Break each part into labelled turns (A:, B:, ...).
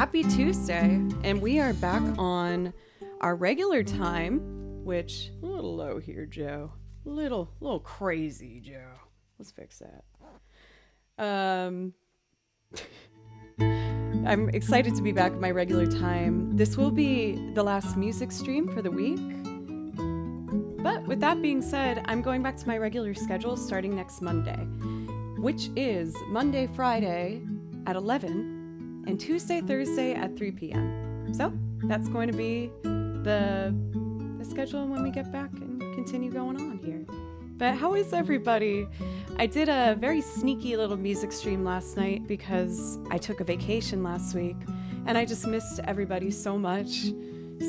A: Happy Tuesday, and we are back on our regular time, which a little low here, Joe. Little crazy, Joe. Let's fix that. I'm excited to be back at my regular time. This will be the last music stream for the week. But with that being said, I'm going back to my regular schedule starting next Monday, which is Monday, Friday at 11 and Tuesday, Thursday at 3 p.m. So that's going to be the schedule when we get back and continue going on here. But how is everybody? I did a very sneaky little music stream last night because I took a vacation last week and I just missed everybody so much.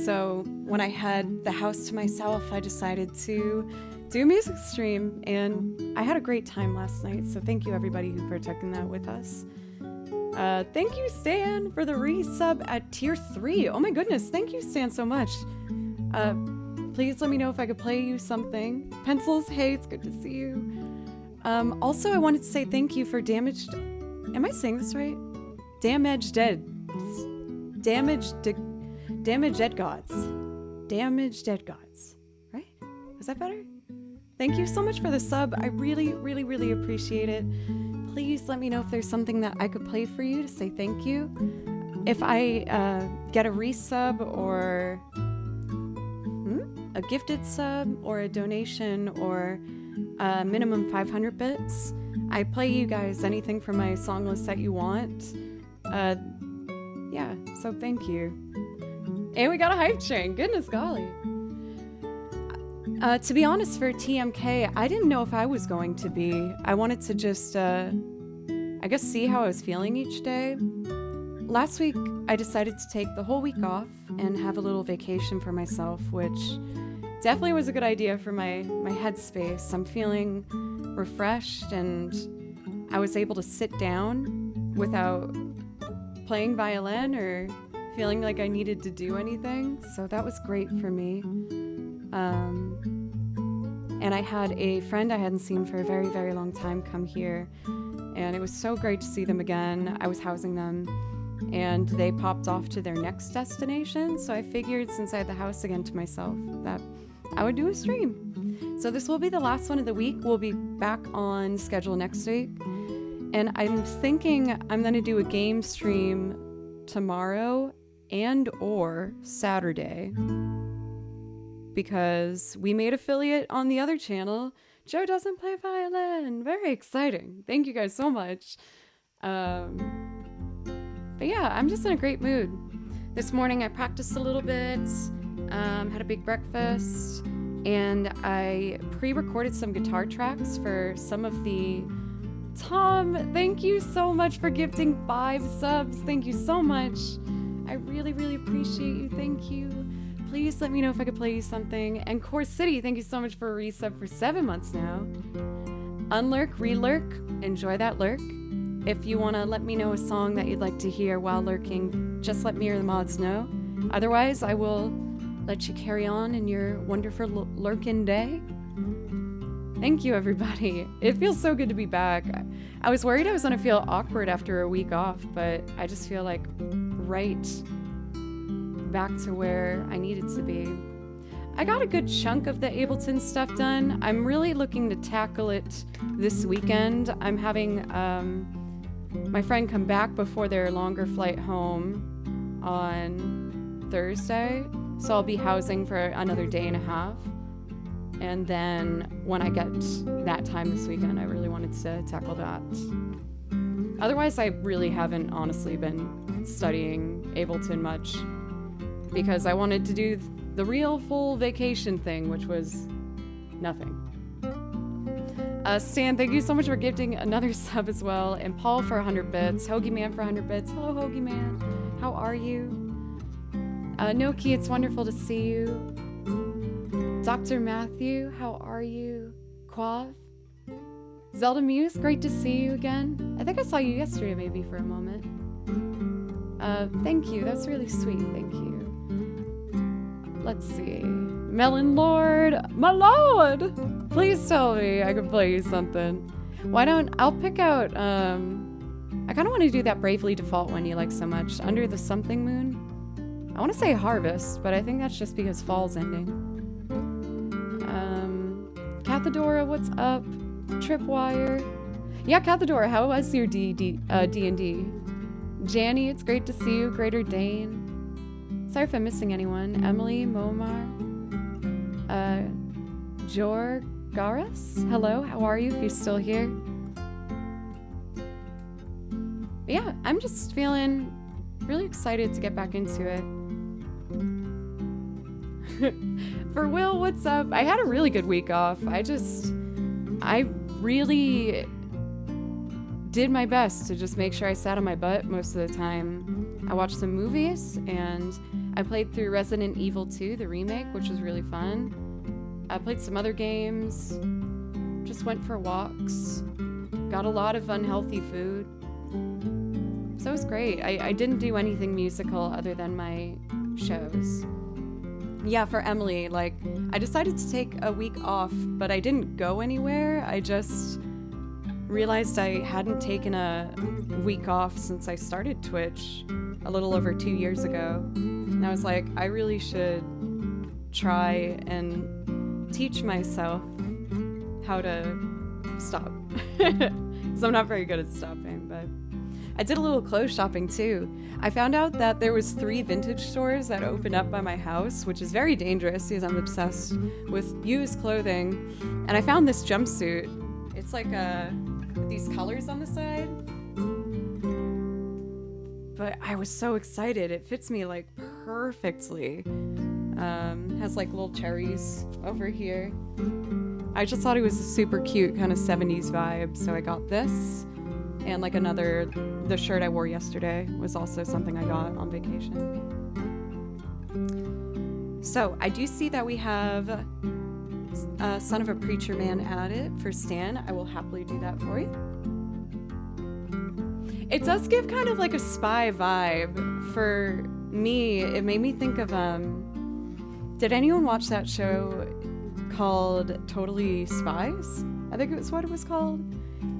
A: So when I had the house to myself, I decided to do a music stream and I had a great time last night. So thank you everybody who partook in that with us. Thank you, Stan, for the resub at tier 3. Oh my goodness, thank you, Stan, so much. Please let me know if I could play you something. Pencils, hey, it's good to see you. Also, I wanted to say thank you for Damaged... Am I saying this right? Damaged Dead Gods. Damaged Dead Gods. Right? Is that better? Thank you so much for the sub. I really, really, really appreciate it. Please let me know if there's something that I could play for you to say thank you. If I get a resub or a gifted sub or a donation or minimum 500 bits, I play you guys anything from my song list that you want. Yeah, so thank you. And we got a hype train. Goodness golly. To be honest, for TMK, I didn't know if I was going to be. I wanted to just, I guess, see how I was feeling each day. Last week, I decided to take the whole week off and have a little vacation for myself, which definitely was a good idea for my headspace. I'm feeling refreshed and I was able to sit down without playing violin or feeling like I needed to do anything. So that was great for me. And I had a friend I hadn't seen for a very, very long time come here, and it was so great to see them again. I was housing them, and they popped off to their next destination, so I figured since I had the house again to myself that I would do a stream. So this will be the last one of the week. We'll be back on schedule next week, and I'm thinking I'm going to do a game stream tomorrow and or Saturday, because we made affiliate on the other channel. Joe doesn't play violin. Very exciting. Thank you guys so much. But yeah, I'm just in a great mood. This morning I practiced a little bit, had a big breakfast, and I pre-recorded some guitar tracks for some of the... Tom, thank you so much for gifting 5 subs. Thank you so much. I really, really appreciate you. Thank you. Please let me know if I could play you something. And Core City, thank you so much for a resub for 7 months now. Unlurk, relurk, enjoy that lurk. If you want to let me know a song that you'd like to hear while lurking, just let me or the mods know. Otherwise, I will let you carry on in your wonderful lurking day. Thank you, everybody. It feels so good to be back. I was worried I was going to feel awkward after a week off, but I just feel like right back to where I needed to be. I got a good chunk of the Ableton stuff done. I'm really looking to tackle it this weekend. I'm having my friend come back before their longer flight home on Thursday, so I'll be housing for another day and a half. And then when I get that time this weekend, I really wanted to tackle that. Otherwise, I really haven't honestly been studying Ableton much, because I wanted to do the real full vacation thing, which was nothing. Stan, thank you so much for gifting another sub as well. And Paul for 100 bits. Hoagie Man for 100 bits. Hello, Hoagie Man. How are you? Noki, it's wonderful to see you. Dr. Matthew, how are you? Quav? Zelda Muse, great to see you again. I think I saw you yesterday maybe for a moment. Thank you, that's really sweet, thank you. Let's see. Melon Lord, my lord! Please tell me I can play you something. Why don't, I'll pick out, I I kind of want to do that Bravely Default one you like so much. Under the Something Moon. I want to say Harvest, but I think that's just because fall's ending. Cathedora, what's up? Tripwire. Yeah, Cathedora, how was your D&D? Janny, it's great to see you. Greater Dane. Sorry if I'm missing anyone. Emily, Momar. Jorgaris? Hello, how are you if you're still here? But yeah, I'm just feeling really excited to get back into it. For Will, what's up? I had a really good week off. I really did my best to just make sure I sat on my butt most of the time. I watched some movies and I played through Resident Evil 2, the remake, which was really fun. I played some other games, just went for walks, got a lot of unhealthy food. So it was great. I didn't do anything musical other than my shows. Yeah, for Emily, like, I decided to take a week off, but I didn't go anywhere. I just realized I hadn't taken a week off since I started Twitch a little over 2 years ago. And I was like, I really should try and teach myself how to stop. So I'm not very good at stopping, but I did a little clothes shopping too. I found out that there was 3 vintage stores that opened up by my house, which is very dangerous because I'm obsessed with used clothing. And I found this jumpsuit. It's like with these colors on the side. But I was so excited. It fits me like perfectly. Has like little cherries over here. I just thought it was a super cute kind of 70s vibe, so I got this. And like the shirt I wore yesterday was also something I got on vacation. So I do see that we have Son of a Preacher Man added for Stan. I will happily do that for you. It does give kind of like a spy vibe. For me, it made me think of, did anyone watch that show called Totally Spies? I think it was what it was called.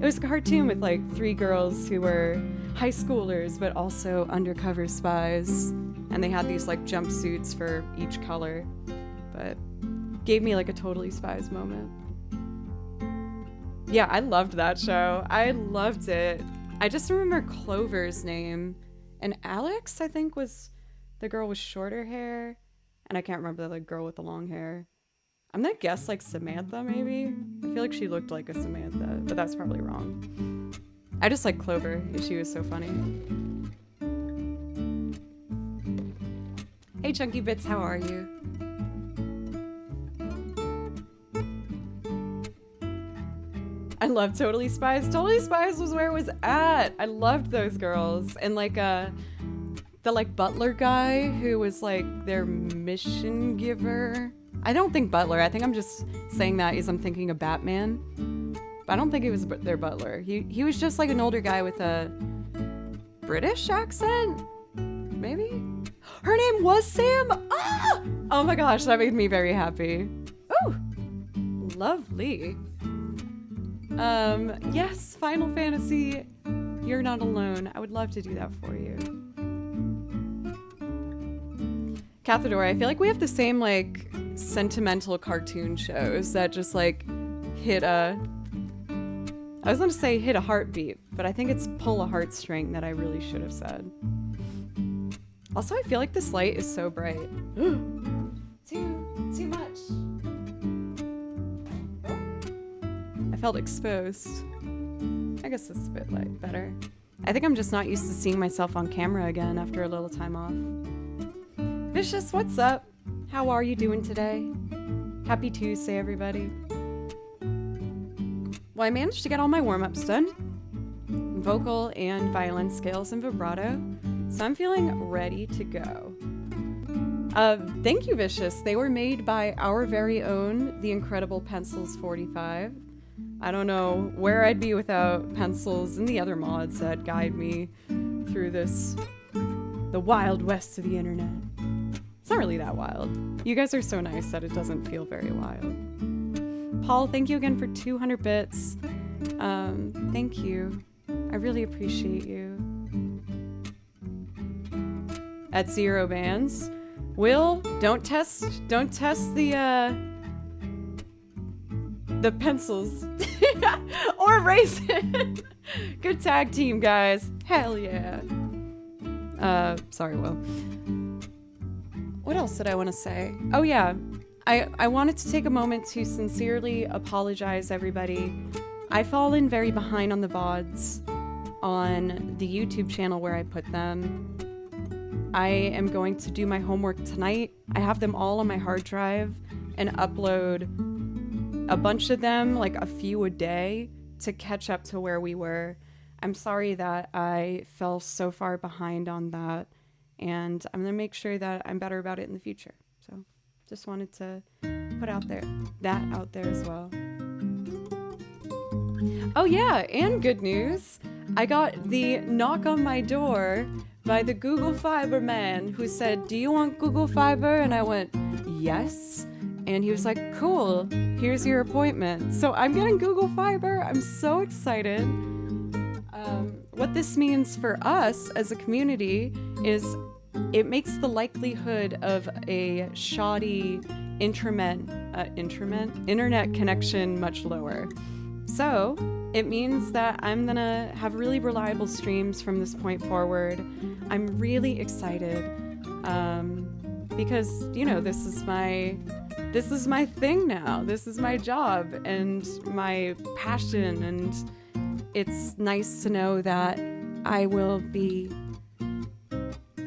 A: It was a cartoon with like 3 girls who were high schoolers but also undercover spies, and they had these like jumpsuits for each color, but gave me like a Totally Spies moment. Yeah, I loved that show. I loved it. I just remember Clover's name, and Alex, I think, was the girl with shorter hair, and I can't remember the girl with the long hair. I'm gonna guess like Samantha, maybe? I feel like she looked like a Samantha, but that's probably wrong. I just like Clover. She was so funny. Hey Chunky Bits, how are you? I love Totally Spies. Totally Spies was where it was at. I loved those girls. And like the like butler guy who was like their mission giver. I don't think butler. I think I'm just saying that as I'm thinking of Batman. But I don't think he was their butler. He was just like an older guy with a British accent? Maybe? Her name was Sam? Ah! Oh my gosh, that made me very happy. Ooh! Lovely. Yes, Final Fantasy, You're Not Alone. I would love to do that for you. Cathedora, I feel like we have the same like sentimental cartoon shows that just like hit a heartbeat, but I think it's pull a heartstring that I really should have said. Also, I feel like this light is so bright. Too much. I felt exposed. I guess this is a bit like better. I think I'm just not used to seeing myself on camera again after a little time off. Vicious, what's up? How are you doing today? Happy Tuesday, everybody. Well, I managed to get all my warm-ups done. Vocal and violin scales and vibrato. So I'm feeling ready to go. Thank you, Vicious. They were made by our very own The Incredible Pencils 45. I don't know where I'd be without Pencils and the other mods that guide me through the wild west of the internet. It's not really that wild. You guys are so nice that it doesn't feel very wild. Paul, thank you again for 200 bits. Thank you. I really appreciate you. at 0 bands. Will, don't test the pencils or Raisin. Good tag team, guys. Hell yeah. Sorry, Will. What else did I want to say? Oh yeah, I wanted to take a moment to sincerely apologize, everybody. I've fallen very behind on the VODs on the YouTube channel where I put them. I am going to do my homework tonight. I have them all on my hard drive and upload a bunch of them, like a few a day, to catch up to where we were. I'm sorry that I fell so far behind on that, and I'm gonna make sure that I'm better about it in the future. So just wanted to put that out there as well. Oh yeah, and good news. I got the knock on my door by the Google Fiber man who said, "Do you want Google Fiber?" And I went, "Yes." And he was like, "Cool, here's your appointment." So I'm getting Google Fiber. I'm so excited. What this means for us as a community is it makes the likelihood of a shoddy internet connection much lower. So it means that I'm gonna have really reliable streams from this point forward. I'm really excited because, you know, this is my thing now. This is my job and my passion, and it's nice to know that I will be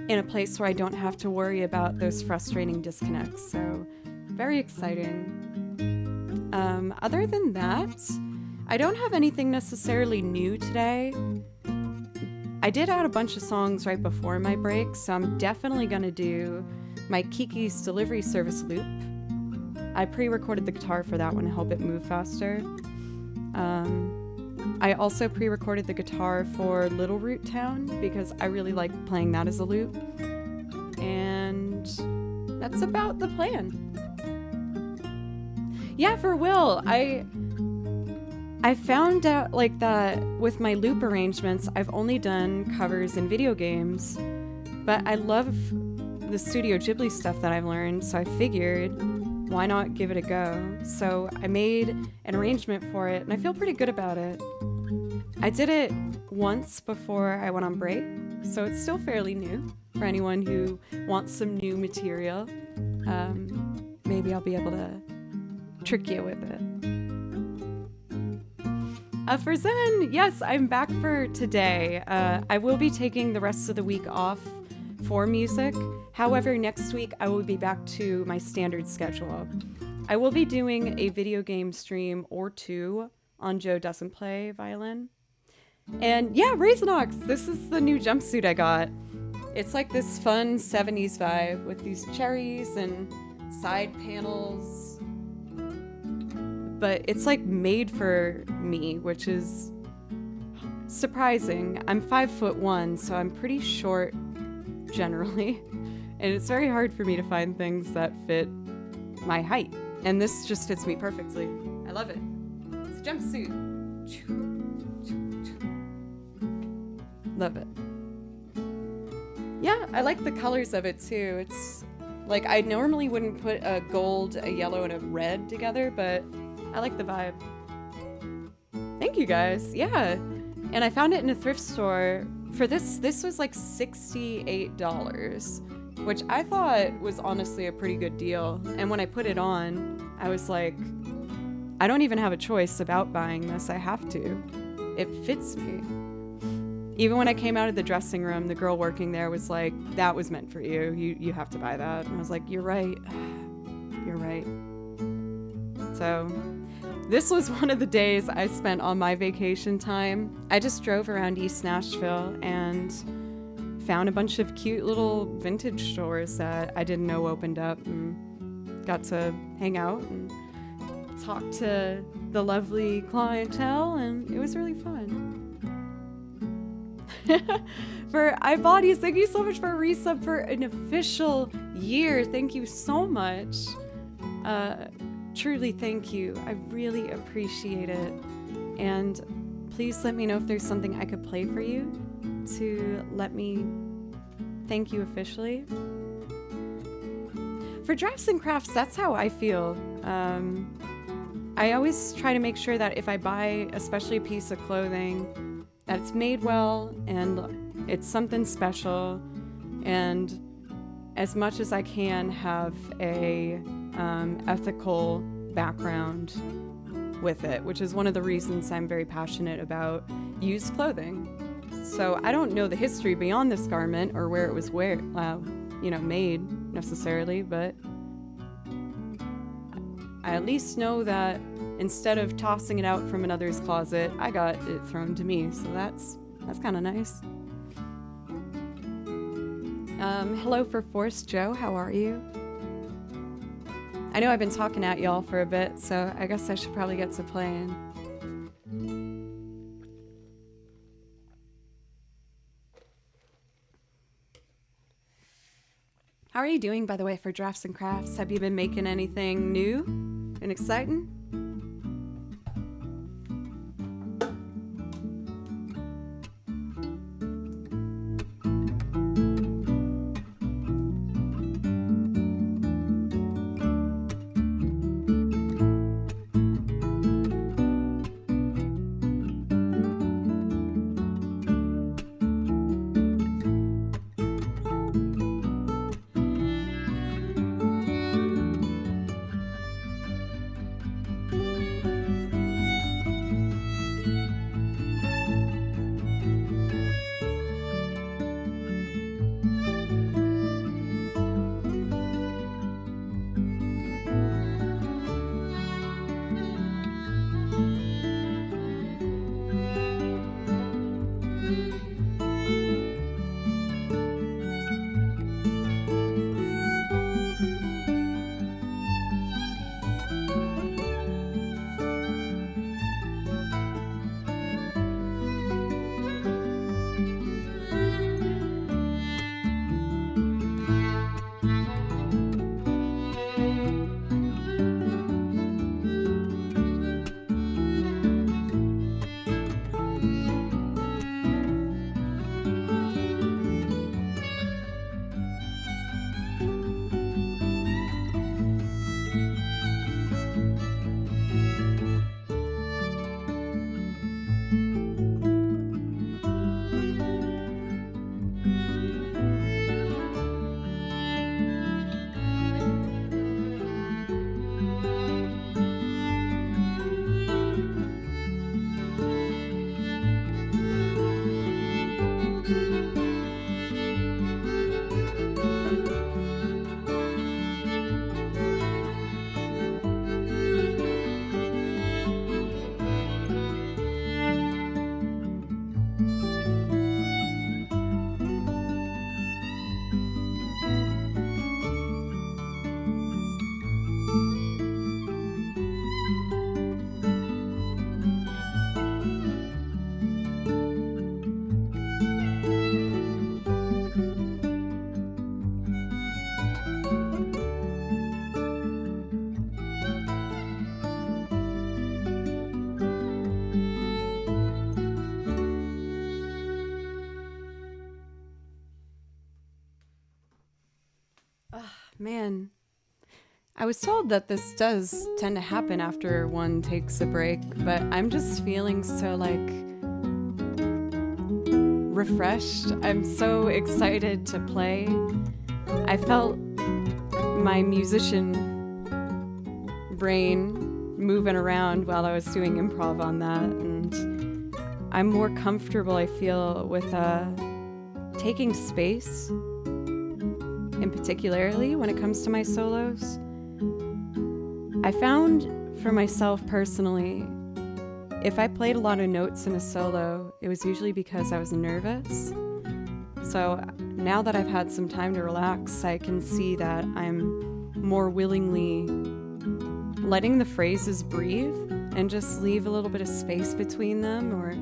A: in a place where I don't have to worry about those frustrating disconnects. So very exciting. Other than that, I don't have anything necessarily new today. I did add a bunch of songs right before my break, so I'm definitely gonna do my Kiki's Delivery Service loop. I pre-recorded the guitar for that one to help it move faster. I also pre-recorded the guitar for Little Root Town because I really like playing that as a loop. And that's about the plan. Yeah, for Will, I found out like that with my loop arrangements, I've only done covers in video games, but I love the Studio Ghibli stuff that I've learned, so I figured, why not give it a go? So I made an arrangement for it, and I feel pretty good about it. I did it once before I went on break, so it's still fairly new for anyone who wants some new material. Maybe I'll be able to trick you with it. For Zen, yes, I'm back for today. I will be taking the rest of the week off for music. However, next week I will be back to my standard schedule. I will be doing a video game stream or two on Joe Doesn't Play Violin. And yeah, Raisinox, this is the new jumpsuit I got. It's like this fun 70s vibe with these cherries and side panels. But it's like made for me, which is surprising. I'm 5'1", so I'm pretty short generally. And it's very hard for me to find things that fit my height. And this just fits me perfectly. I love it. It's a jumpsuit. Love it. Yeah, I like the colors of it too. It's like, I normally wouldn't put a gold, a yellow, and a red together, but I like the vibe. Thank you guys. Yeah. And I found it in a thrift store. For this was like $68, which I thought was honestly a pretty good deal. And when I put it on, I was like, I don't even have a choice about buying this. I have to. It fits me. Even when I came out of the dressing room, the girl working there was like, that was meant for you. You have to buy that. And I was like, you're right. You're right. So this was one of the days I spent on my vacation time. I just drove around East Nashville and found a bunch of cute little vintage stores that I didn't know opened up, and got to hang out and talk to the lovely clientele, and it was really fun. For iBodies, thank you so much for a resub for an official year. Thank you so much. Truly thank you. I really appreciate it. And please let me know if there's something I could play for you to let me thank you officially. For Drafts and Crafts, that's how I feel. I always try to make sure that if I buy especially a piece of clothing, that it's made well and it's something special, and as much as I can have a ethical background with it, which is one of the reasons I'm very passionate about used clothing. So I don't know the history beyond this garment or where it was made necessarily, but I at least know that instead of tossing it out from another's closet, I got it thrown to me. So that's kind of nice. Hello for Force Joe, how are you? I know I've been talking at y'all for a bit, so I guess I should probably get to playing. How are you doing, by the way, for Drafts and Crafts? Have you been making anything new and exciting? Man, I was told that this does tend to happen after one takes a break, but I'm just feeling so refreshed. I'm so excited to play. I felt my musician brain moving around while I was doing improv on that, and I'm more comfortable, I feel, with taking space, in particularly when it comes to my solos. I found for myself personally, if I played a lot of notes in a solo, it was usually because I was nervous. So now that I've had some time to relax, I can see that I'm more willingly letting the phrases breathe and just leave a little bit of space between them, or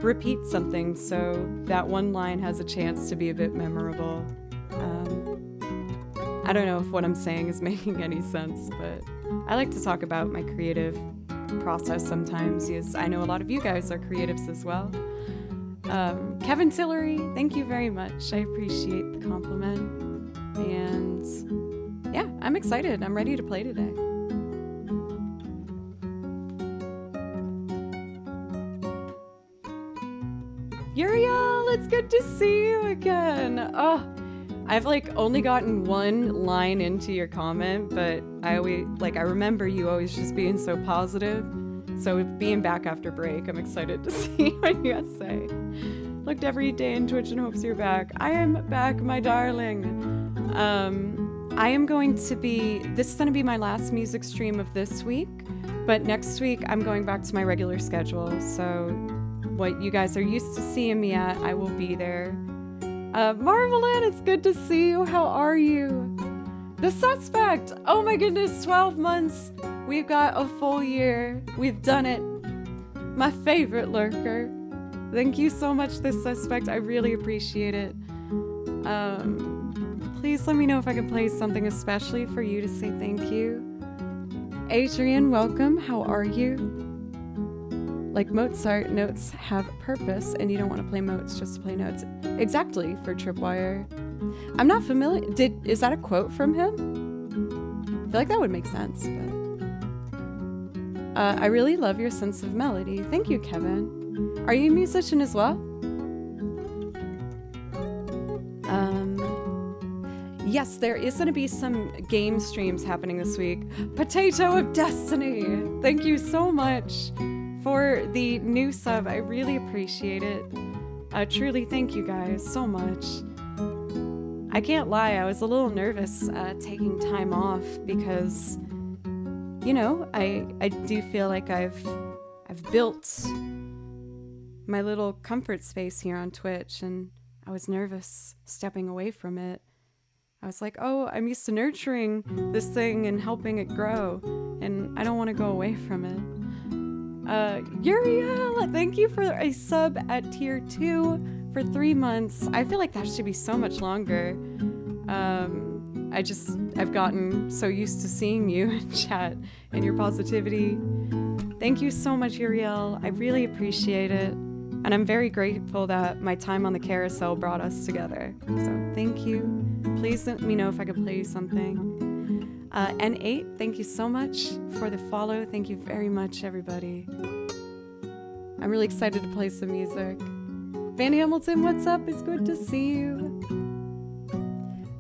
A: repeat something so that one line has a chance to be a bit memorable. I don't know if what I'm saying is making any sense, but I like to talk about my creative process sometimes, because I know a lot of you guys are creatives as well. Kevin Tillery, thank you very much. I appreciate the compliment. And yeah, I'm excited. I'm ready to play today. Uriel, it's good to see you again. Oh, I've like only gotten one line into your comment, but I remember you always just being so positive. So being back after break, I'm excited to see what you guys say. Looked every day in Twitch and hopes you're back. I am back, my darling. I am going to be, this is going to be my last music stream of this week, but next week I'm going back to my regular schedule. So what you guys are used to seeing me at, I will be there. Marvelin, it's good to see you. How are you? The Suspect. Oh my goodness, 12 months. We've got a full year. We've done it. My favorite lurker. Thank you so much, The Suspect. I really appreciate it. Please let me know if I can play something especially for you to say thank you. Adrian, welcome. How are you? Like Mozart, notes have purpose, and you don't want to play notes just to play notes. Exactly, for Tripwire. I'm not familiar. Is that a quote from him? I feel like that would make sense. But I really love your sense of melody. Thank you, Kevin. Are you a musician as well? Yes, there is going to be some game streams happening this week. Potato of Destiny. Thank you so much for the new sub. I really appreciate it. Truly, thank you guys so much. I can't lie, I was a little nervous taking time off because, you know, I do feel like I've built my little comfort space here on Twitch, and I was nervous stepping away from it. I was like, oh, I'm used to nurturing this thing and helping it grow, and I don't want to go away from it. Uriel, thank you for a sub at tier 2 for 3 months. I feel like that should be so much longer. I've gotten so used to seeing you in chat and your positivity. Thank you so much, Uriel. I really appreciate it. And I'm very grateful that my time on the carousel brought us together. So thank you. Please let me know if I could play you something. N8, thank you so much for the follow. Thank you very much, everybody. I'm really excited to play some music. Van Hamilton, what's up? It's good to see you.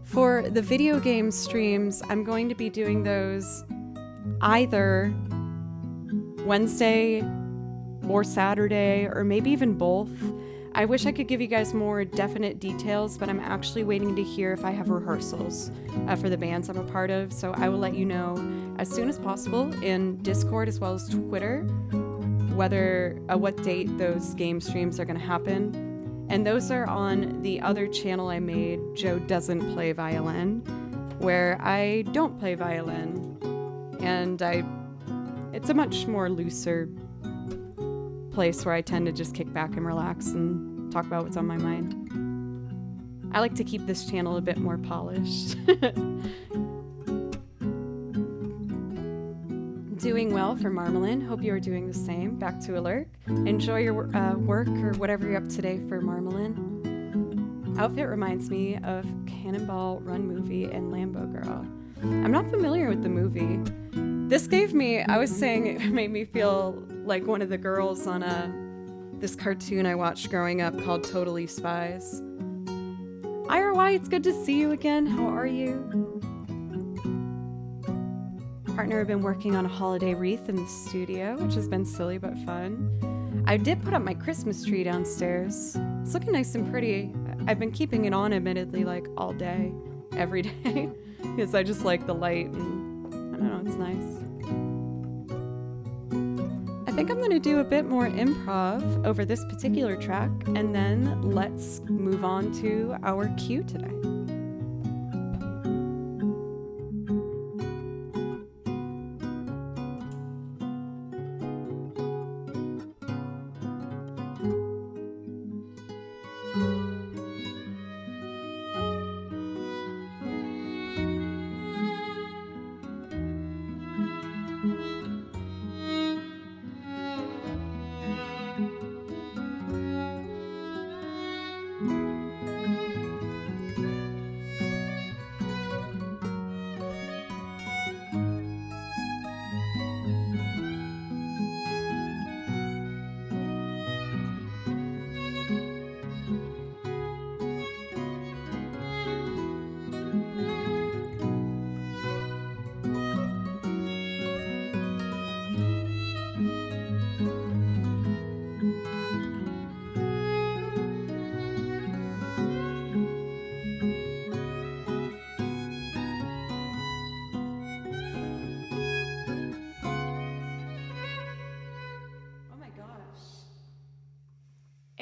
A: For the video game streams, I'm going to be doing those either Wednesday or Saturday, or maybe even both. I wish I could give you guys more definite details, but I'm actually waiting to hear if I have rehearsals for the bands I'm a part of. So I will let you know as soon as possible in Discord as well as Twitter whether what date those game streams are going to happen. And those are on the other channel I made, Joe Doesn't Play Violin, where I don't play violin. And it's a much more looser place where I tend to just kick back and relax and talk about what's on my mind. I like to keep this channel a bit more polished. Doing well for Marmalin. Hope you are doing the same. Back to Alert. Enjoy your work or whatever you're up today for Marmalin. Outfit reminds me of Cannonball Run movie and Lambo Girl. I'm not familiar with the movie. This gave me, I was saying it made me feel like one of the girls on this cartoon I watched growing up called Totally Spies. IRY, it's good to see you again. How are you? Partner have been working on a holiday wreath in the studio, which has been silly but fun. I did put up my Christmas tree downstairs. It's looking nice and pretty. I've been keeping it on, admittedly, like all day, every day, because I just like the light and I don't know, it's nice. I think I'm going to do a bit more improv over this particular track, and then let's move on to our cue today.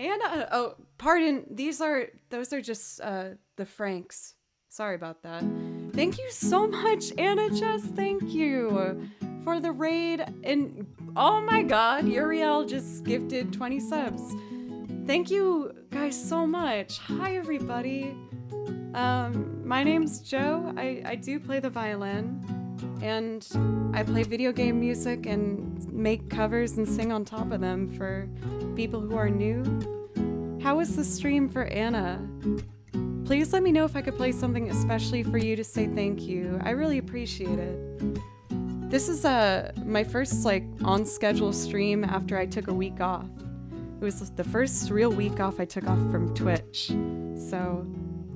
A: Anna, oh, pardon. Those are just the Franks. Sorry about that. Thank you so much, Anna. Just thank you for the raid. And oh my God, Uriel just gifted 20 subs. Thank you guys so much. Hi, everybody. My name's Joe. I do play the violin, and I play video game music and make covers and sing on top of them for people who are new. How was the stream for Anna? Please let me know if I could play something especially for you to say thank you. I really appreciate it. This is my first on schedule stream after I took a week off. It was the first real week off I took off from Twitch. So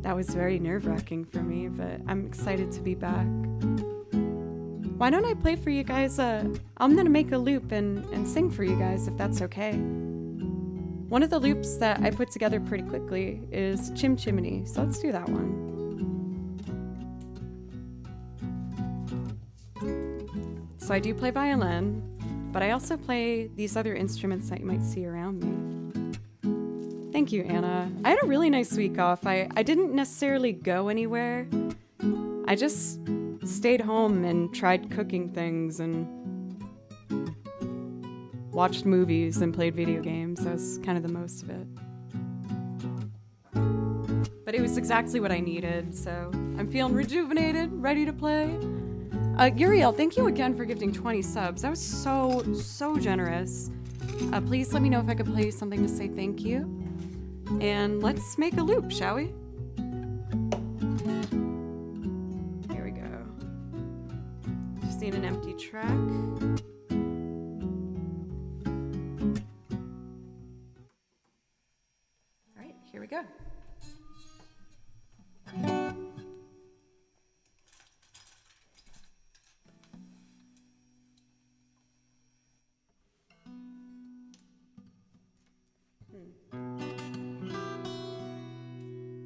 A: that was very nerve-wracking for me, but I'm excited to be back. Why don't I play for you guys? I'm gonna make a loop and sing for you guys if that's okay. One of the loops that I put together pretty quickly is Chim Chimney, so let's do that one. So I do play violin, but I also play these other instruments that you might see around me. Thank you, Anna. I had a really nice week off. I didn't necessarily go anywhere. I just stayed home and tried cooking things and watched movies and played video games. That was kind of the most of it. But it was exactly what I needed, so I'm feeling rejuvenated, ready to play. Uriel, thank you again for gifting 20 subs. That was so generous. Please let me know if I could play you something to say thank you. And let's make a loop, shall we? Here we go. Just need an empty track. All right, here we go.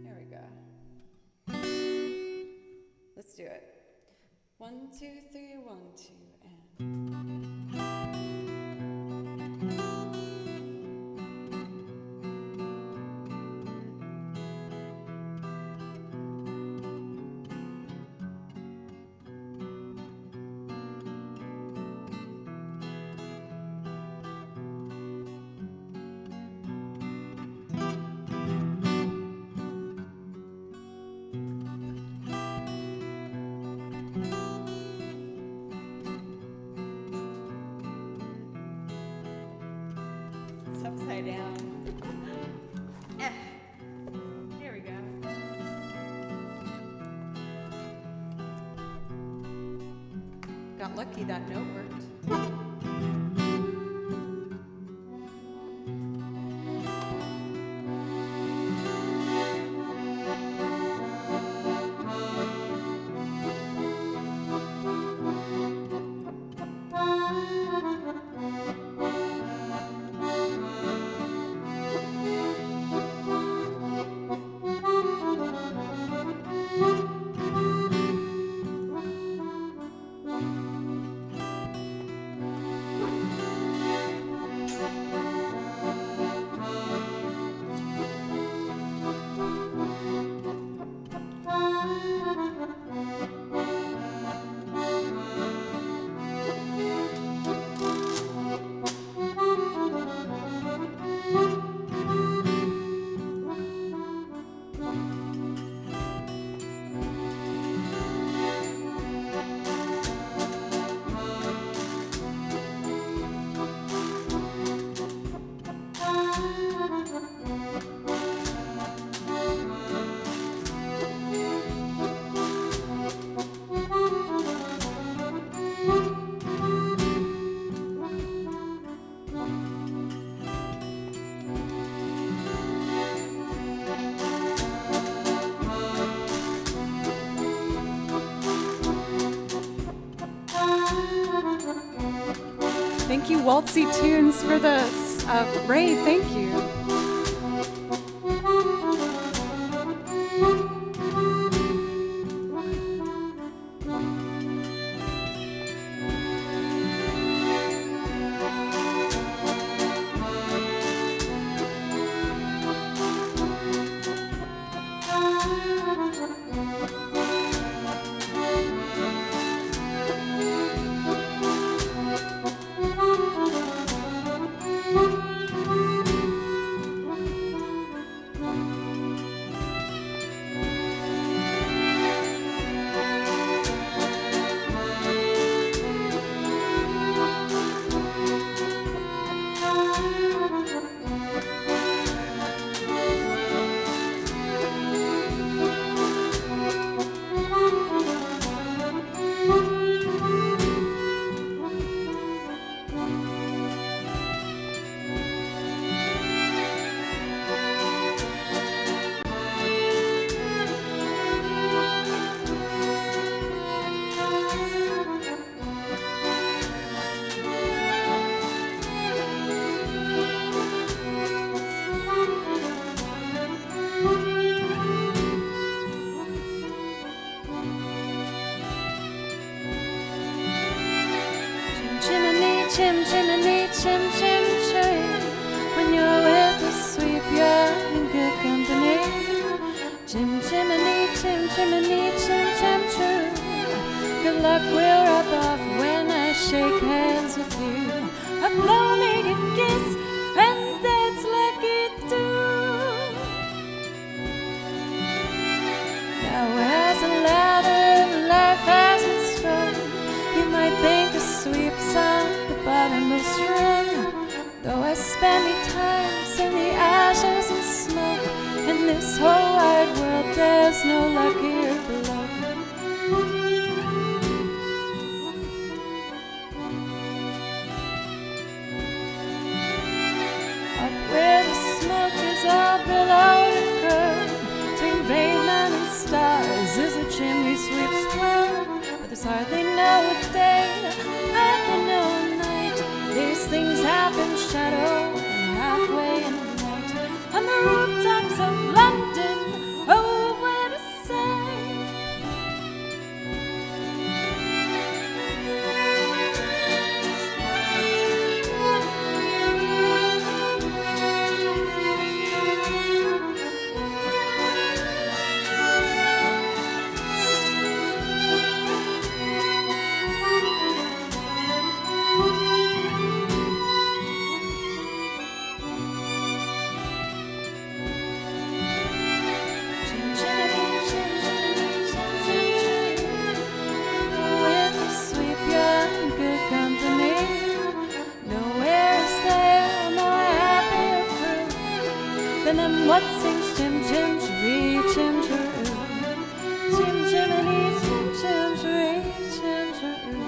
A: There we go. Let's do it. 1, 2, 3, 1, 2, and... It's upside down. Here we go. Got lucky that note worked. Thank you, Waltzy Tunes, for the raid. Thank you. chim chimney, chim chim chim. When you're with the sweep, you're in good company. Chim chimney, chim chimney, chim chim chim. Good luck will rub off when I shake hands with you. I blow me a kiss, and that's lucky too. Now as a ladder, life has been strung. You might think the sweep's on the bottomless rung. Though I spend me times in the ashes and smoke, in this whole wide world there's no luckier bloke. Up where the smoke is all below the curve, between pavement and stars is a chimney sweep's twirl. But there's hardly no day, hardly no night. These things happen shadow and halfway in the night. On the rooftops of London, oh what a sight. What sings chim chim chiree chim chiroo, chim chimney chim chim chiree chim chiroo,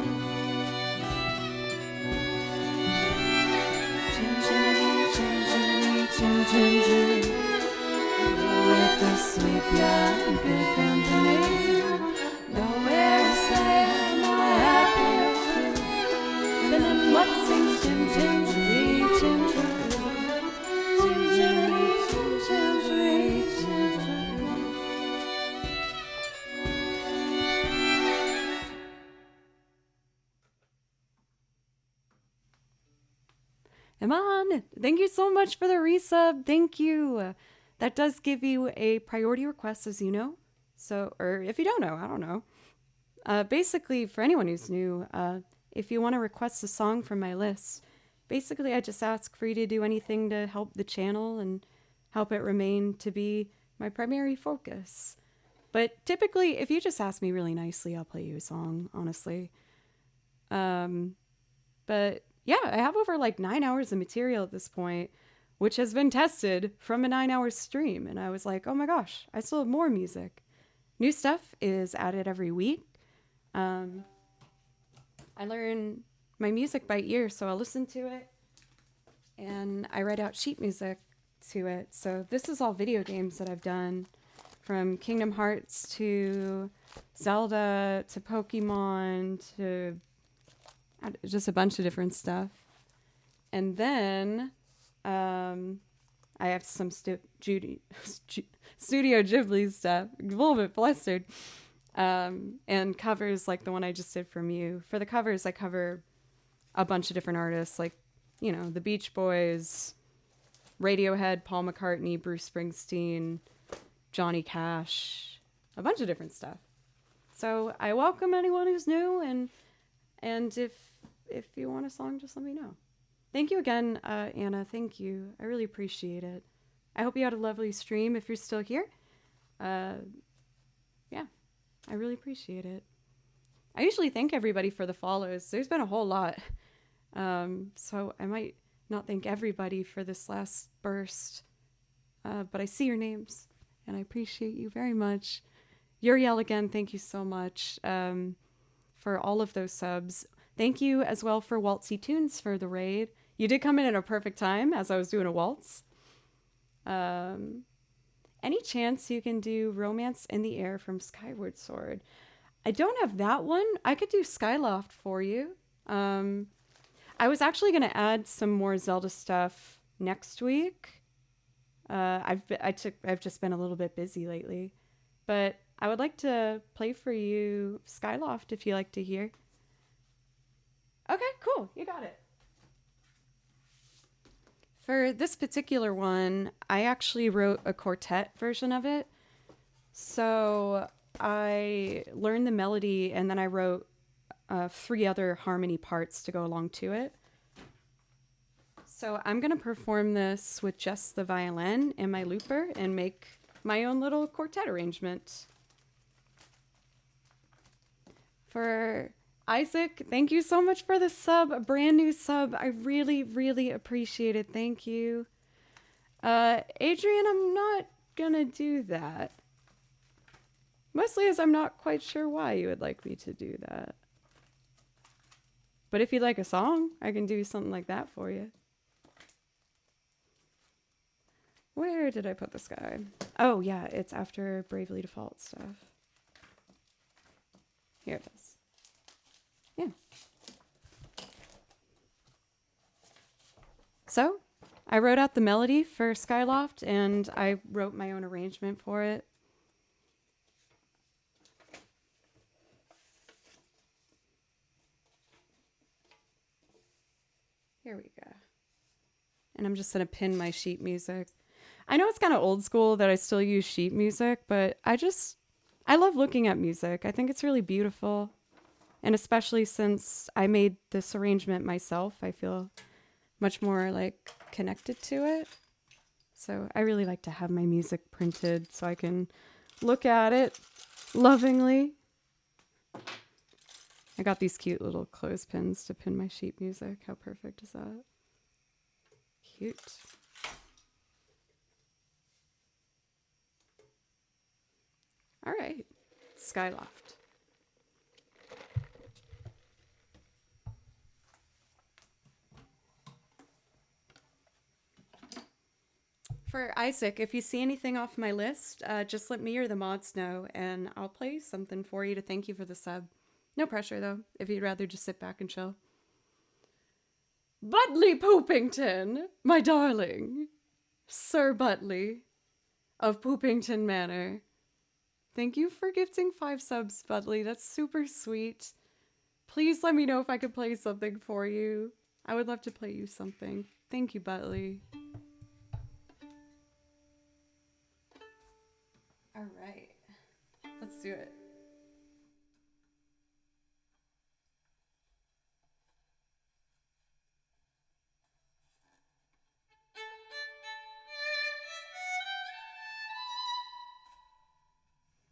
A: chim chimney chim chimney chim chim chiree. With the sweep you're in good company. Nowhere to say more happier crew than what sings chim chim chiree chim chiroo, chim chimney. Iman, thank you so much for the resub. Thank you. That does give you a priority request, as you know. So, or if you don't know, I don't know. Basically, for anyone who's new, if you want to request a song from my list, basically I just ask for you to do anything to help the channel and help it remain to be my primary focus. But typically, if you just ask me really nicely, I'll play you a song, honestly. But yeah, I have over like 9 hours of material at this point, which has been tested from a 9-hour stream. And I was like, oh my gosh, I still have more music. New stuff is added every week. I learn my music by ear, so I'll listen to it and I write out sheet music to it. So this is all video games that I've done, from Kingdom Hearts to Zelda to Pokemon to just a bunch of different stuff. And then I have some Studio Ghibli stuff, a little bit flustered, and covers like the one I just did from you. For the covers, I cover a bunch of different artists, like, you know, the Beach Boys, Radiohead, Paul McCartney, Bruce Springsteen, Johnny Cash, a bunch of different stuff. So I welcome anyone who's new, and if you want a song, just let me know. Thank you again, Anna. Thank you. I really appreciate it. I hope you had a lovely stream if you're still here. Yeah, I really appreciate it. I usually thank everybody for the follows. There's been a whole lot. So I might not thank everybody for this last burst. But I see your names, and I appreciate you very much. Uriel, again, thank you so much for all of those subs. Thank you as well for Waltzy Tunes for the raid. You did come in at a perfect time as I was doing a waltz. Any chance you can do Romance in the Air from Skyward Sword? I don't have that one. I could do Skyloft for you. I was actually going to add some more Zelda stuff next week. I've just been a little bit busy lately, but I would like to play for you Skyloft if you like to hear. Okay, cool. You got it. For this particular one, I actually wrote a quartet version of it. So I learned the melody and then I wrote 3 other harmony parts to go along to it. So I'm going to perform this with just the violin and my looper and make my own little quartet arrangement. For Isaac, thank you so much for the sub, a brand new sub. I really, really appreciate it. Thank you. Adrian, I'm not gonna do that. Mostly as I'm not quite sure why you would like me to do that. But if you'd like a song, I can do something like that for you. Where did I put this guy? Oh, yeah, it's after Bravely Default stuff. Here it is. Yeah. So, I wrote out the melody for Skyloft, and I wrote my own arrangement for it. Here we go. And I'm just going to pin my sheet music. I know it's kind of old school that I still use sheet music, but I love looking at music. I think it's really beautiful. And especially since I made this arrangement myself, I feel much more like connected to it. So I really like to have my music printed so I can look at it lovingly. I got these cute little clothespins to pin my sheet music. How perfect is that? Cute. All right, Skyloft. For Isaac, if you see anything off my list, just let me or the mods know, and I'll play something for you to thank you for the sub. No pressure, though, if you'd rather just sit back and chill. Butley Poopington, my darling. Sir Butley of Poopington Manor. Thank you for gifting 5 subs, Butley. That's super sweet. Please let me know if I could play something for you. I would love to play you something. Thank you, Butley. All right. Let's do it.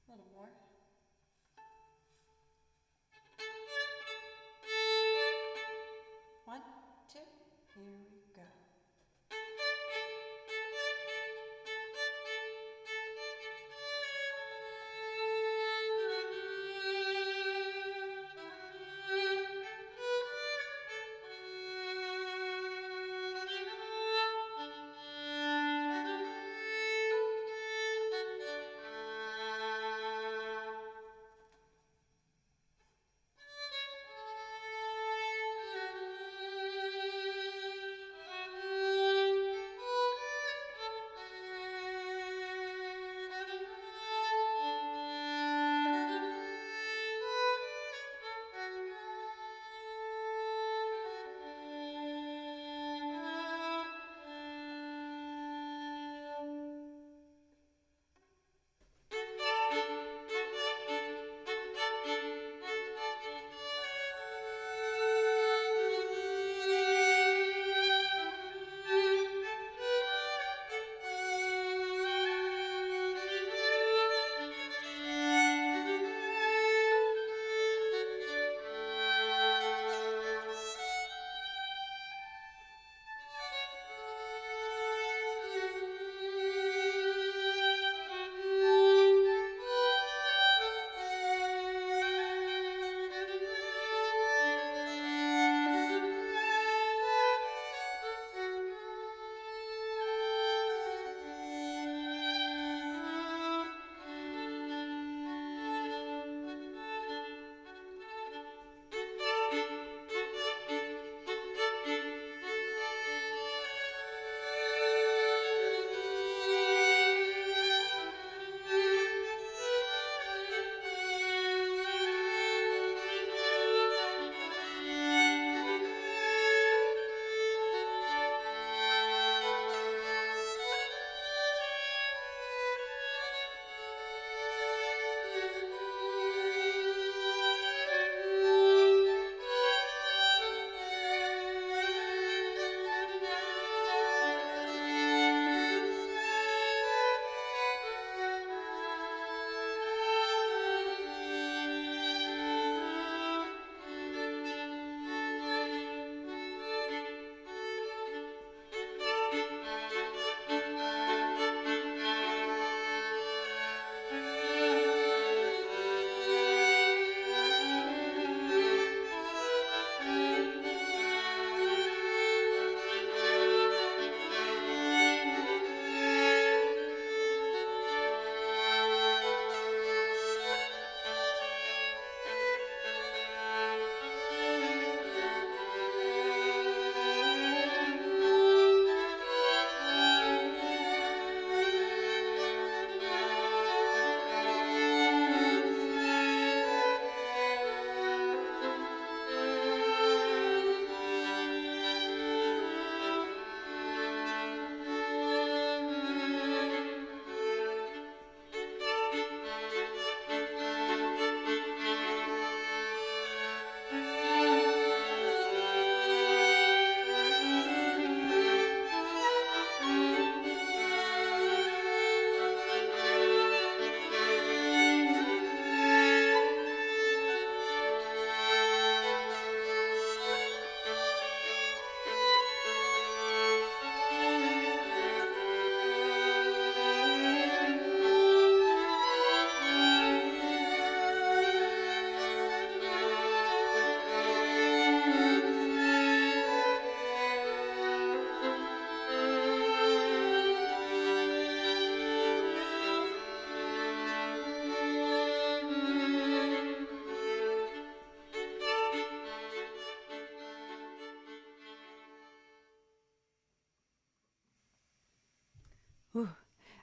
A: A little more. One, two, here we go.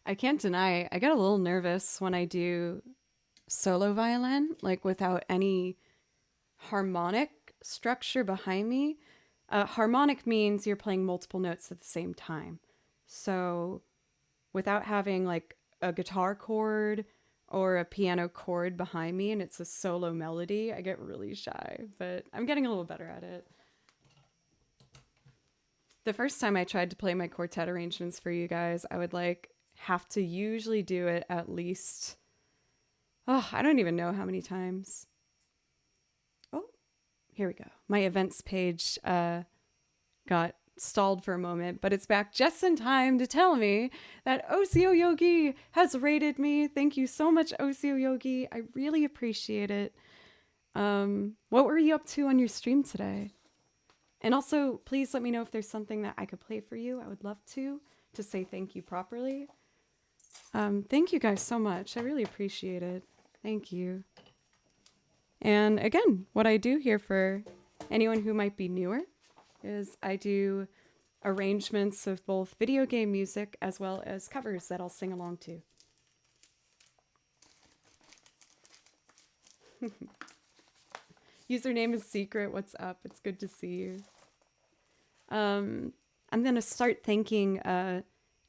A: I can't deny I get a little nervous when I do solo violin, like without any harmonic structure behind me. Harmonic means you're playing multiple notes at the same time. So without having like a guitar chord or a piano chord behind me and it's a solo melody, I get really shy, but I'm getting a little better at it. The first time I tried to play my quartet arrangements for you guys, I would like have to usually do it at least, oh, I don't even know how many times. Oh, here we go. My events page got stalled for a moment, but it's back just in time to tell me that Osio Yogi has rated me. Thank you so much, Osio Yogi. I really appreciate it. What were you up to on your stream today? And also, please let me know if there's something that I could play for you. I would love to say thank you properly. Thank you guys so much. I really appreciate it. Thank you. And again, what I do here for anyone who might be newer is I do arrangements of both video game music as well as covers that I'll sing along to. Username is secret. What's up? It's good to see you. I'm going to start thanking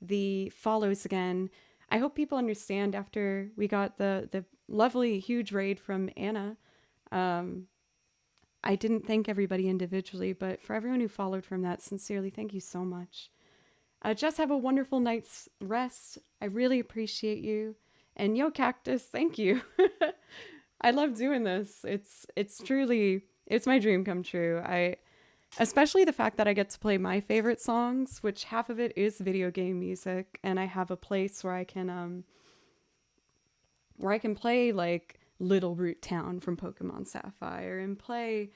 A: the follows again. I hope people understand after we got the lovely, huge raid from Anna. I didn't thank everybody individually, but for everyone who followed from that, sincerely, thank you so much. Just have a wonderful night's rest. I really appreciate you. And Yo Cactus, thank you. I love doing this. It's truly, it's my dream come true. Especially the fact that I get to play my favorite songs, which half of it is video game music, and I have a place where I can play like Little Root Town from Pokemon Sapphire and play,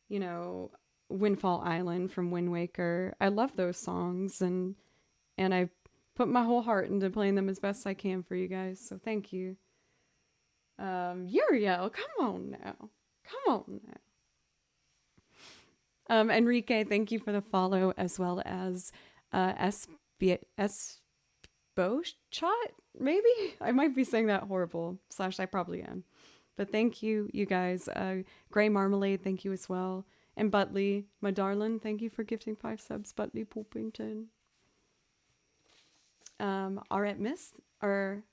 A: you know, Windfall Island from Wind Waker. I love those songs, and I put my whole heart into playing them as best I can for you guys. So thank you. Uriel, come on now. Come on now. Enrique, thank you for the follow, as well as Esbochat, maybe? I might be saying that horrible, / I probably am. But thank you, you guys. Gray Marmalade, thank you as well. And Butley, my darling, thank you for gifting 5 subs, Butley Poopington. Artemis, and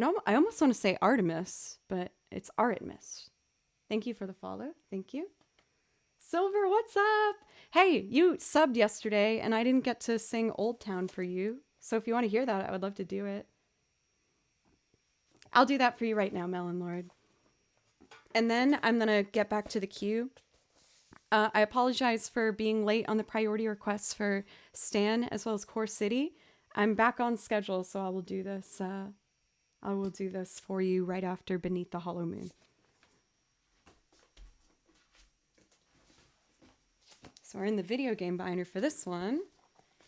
A: I almost want to say Artemis, but it's Artemis. Thank you for the follow. Thank you. Silver, what's up? Hey, you subbed yesterday, and I didn't get to sing Old Town for you. So if you want to hear that, I would love to do it. I'll do that for you right now, Melon Lord. And then I'm going to get back to the queue. I apologize for being late on the priority requests for Stan as well as Core City. I'm back on schedule, so I will do this. I will do this for you right after Beneath the Hollow Moon. So we're in the video game binder for this one,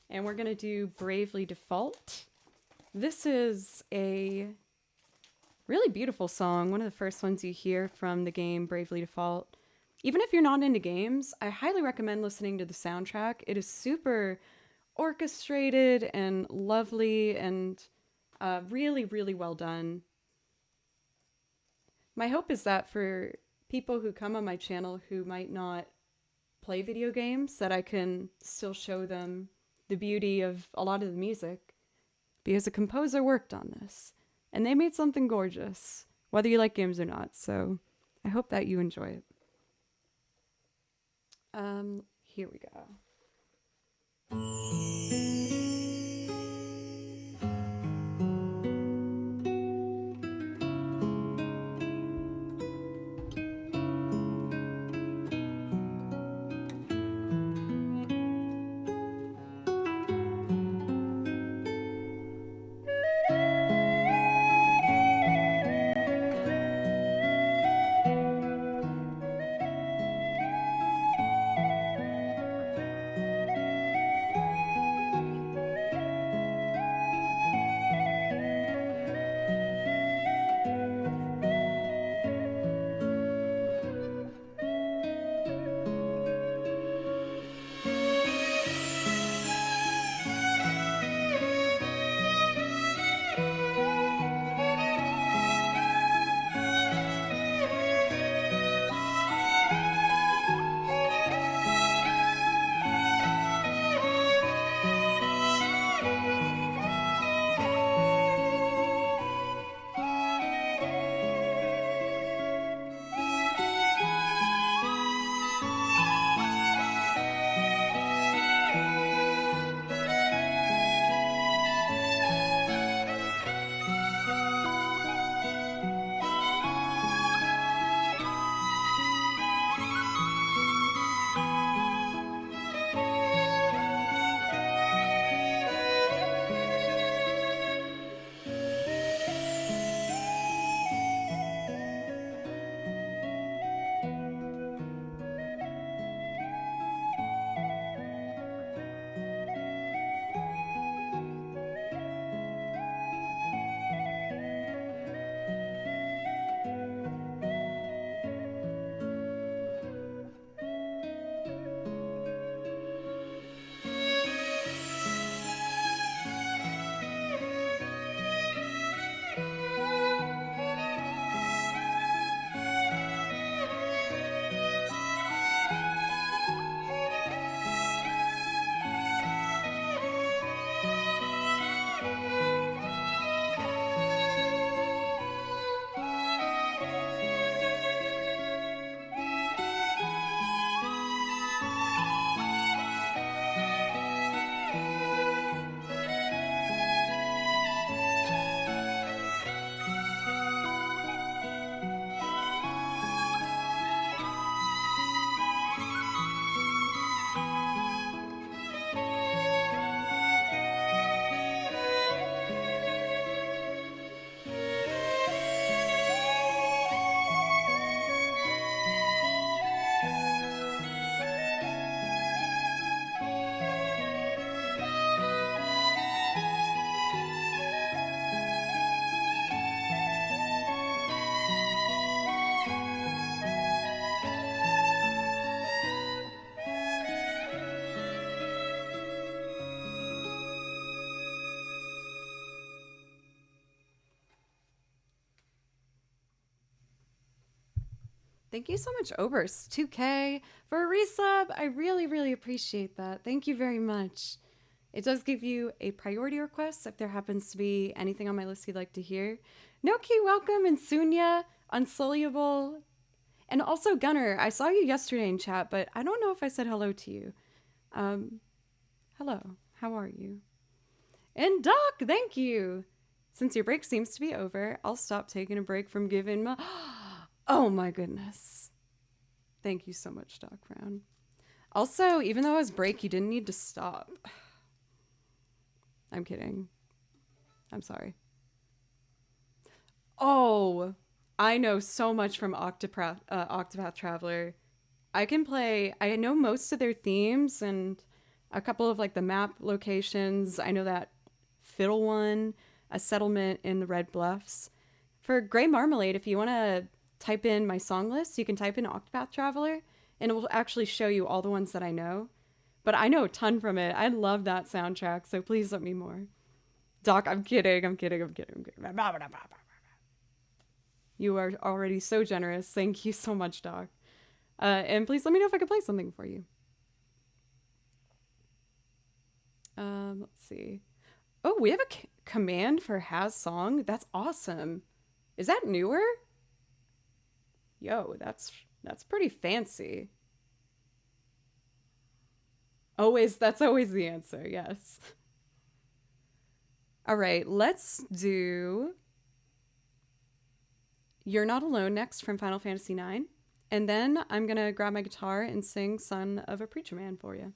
A: and we're going to do Bravely Default. This is a really beautiful song, one of the first ones you hear from the game Bravely Default. Even if you're not into games, I highly recommend listening to the soundtrack. It is super orchestrated and lovely and really, really well done. My hope is that for people who come on my channel who might not play video games, that I can still show them the beauty of a lot of the music, because a composer worked on this and they made something gorgeous, whether you like games or not. So I hope that you enjoy it. Here we go. Thank you so much, Oberst 2K, for a resub. I really, really appreciate that. Thank you very much. It does give you a priority request if there happens to be anything on my list you'd like to hear. Noki, welcome, and Sunya, Unsullyable, and also Gunner. I saw you yesterday in chat, but I don't know if I said hello to you. Hello, how are you? And Doc, thank you. Since your break seems to be over, I'll stop taking a break from giving my... Oh my goodness. Thank you so much, Doc Brown. Also, even though it was break, you didn't need to stop. I'm kidding. I'm sorry. Oh, I know so much from Octopath Traveler. I can play, I know most of their themes and a couple of like the map locations. I know that Fiddle one, a settlement in the Red Bluffs. For Grey Marmalade, if you want to type in my song list, you can type in Octopath Traveler and it will actually show you all the ones that I know. But I know a ton from it. I love that soundtrack, so please let me more. Doc, I'm kidding. You are already so generous. Thank you so much, Doc. And please let me know if I can play something for you. Let's see. Oh, we have a command for Has Song. That's awesome. Is that newer? Yo, that's pretty fancy. That's always the answer, yes. All right, let's do You're Not Alone next from Final Fantasy IX. And then I'm going to grab my guitar and sing Son of a Preacher Man for you.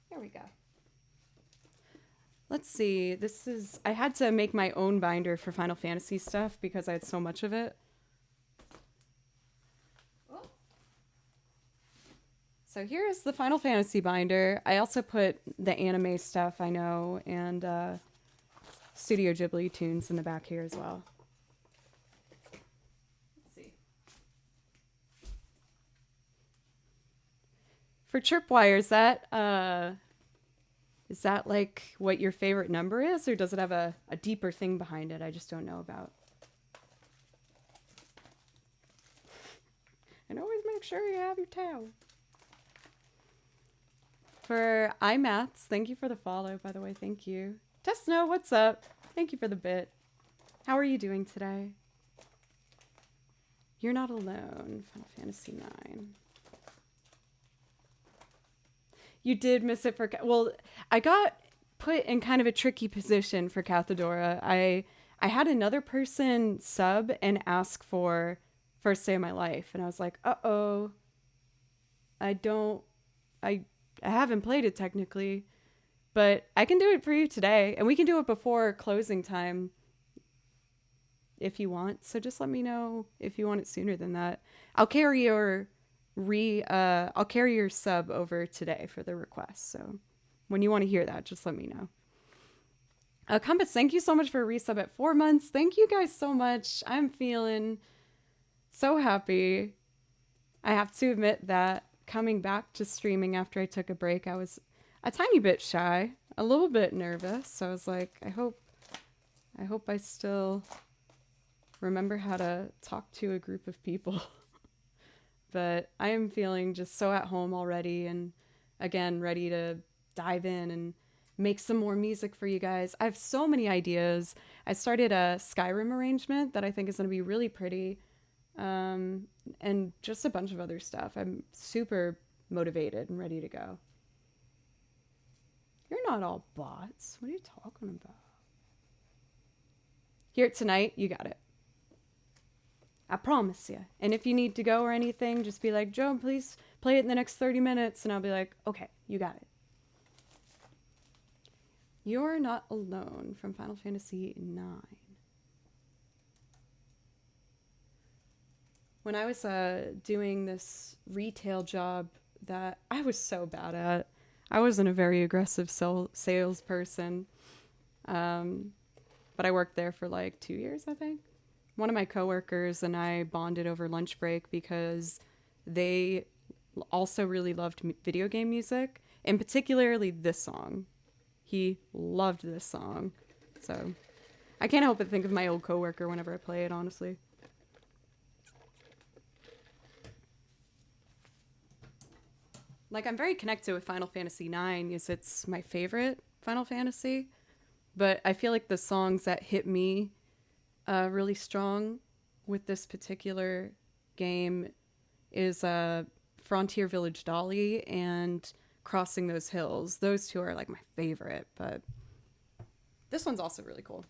A: Here we go. Let's see. I had to make my own binder for Final Fantasy stuff because I had so much of it. So here's the Final Fantasy binder. I also put the anime stuff I know and Studio Ghibli tunes in the back here as well. Let's see. For Tripwire, is that like what your favorite number is, or does it have a deeper thing behind it I just don't know about? And always make sure you have your towel. For iMaths, thank you for the follow, by the way. Thank you. Tesno, what's up? Thank you for the bit. How are you doing today? You're Not Alone, Final Fantasy IX. You did miss it for... Well, I got put in kind of a tricky position for Cathedora. I had another person sub and ask for First Day of My Life. And I was like, uh-oh. I haven't played it technically, but I can do it for you today. And we can do it before closing time if you want. So just let me know if you want it sooner than that. I'll carry your sub over today for the request. So when you want to hear that, just let me know. Compass, thank you so much for a resub at 4 months. Thank you guys so much. I'm feeling so happy. I have to admit that coming back to streaming after I took a break, I was a tiny bit shy, a little bit nervous. So I was like, I hope I still remember how to talk to a group of people. But I am feeling just so at home already, and again, ready to dive in and make some more music for you guys. I have so many ideas. I started a Skyrim arrangement that I think is going to be really pretty. And just a bunch of other stuff. I'm super motivated and ready to go. You're not all bots. What are you talking about? Here tonight, you got it. I promise you. And if you need to go or anything, just be like, Joe, please play it in the next 30 minutes. And I'll be like, okay, you got it. You're Not Alone from Final Fantasy IX. When I was doing this retail job that I was so bad at, I wasn't a very aggressive salesperson, but I worked there for like 2 years, I think. One of my coworkers and I bonded over lunch break because they also really loved video game music, and particularly this song. He loved this song. So I can't help but think of my old coworker whenever I play it, honestly. Like, I'm very connected with Final Fantasy IX, as it's my favorite Final Fantasy. But I feel like the songs that hit me really strong with this particular game is Frontier Village Dolly and Crossing Those Hills. Those two are like my favorite, but this one's also really cool.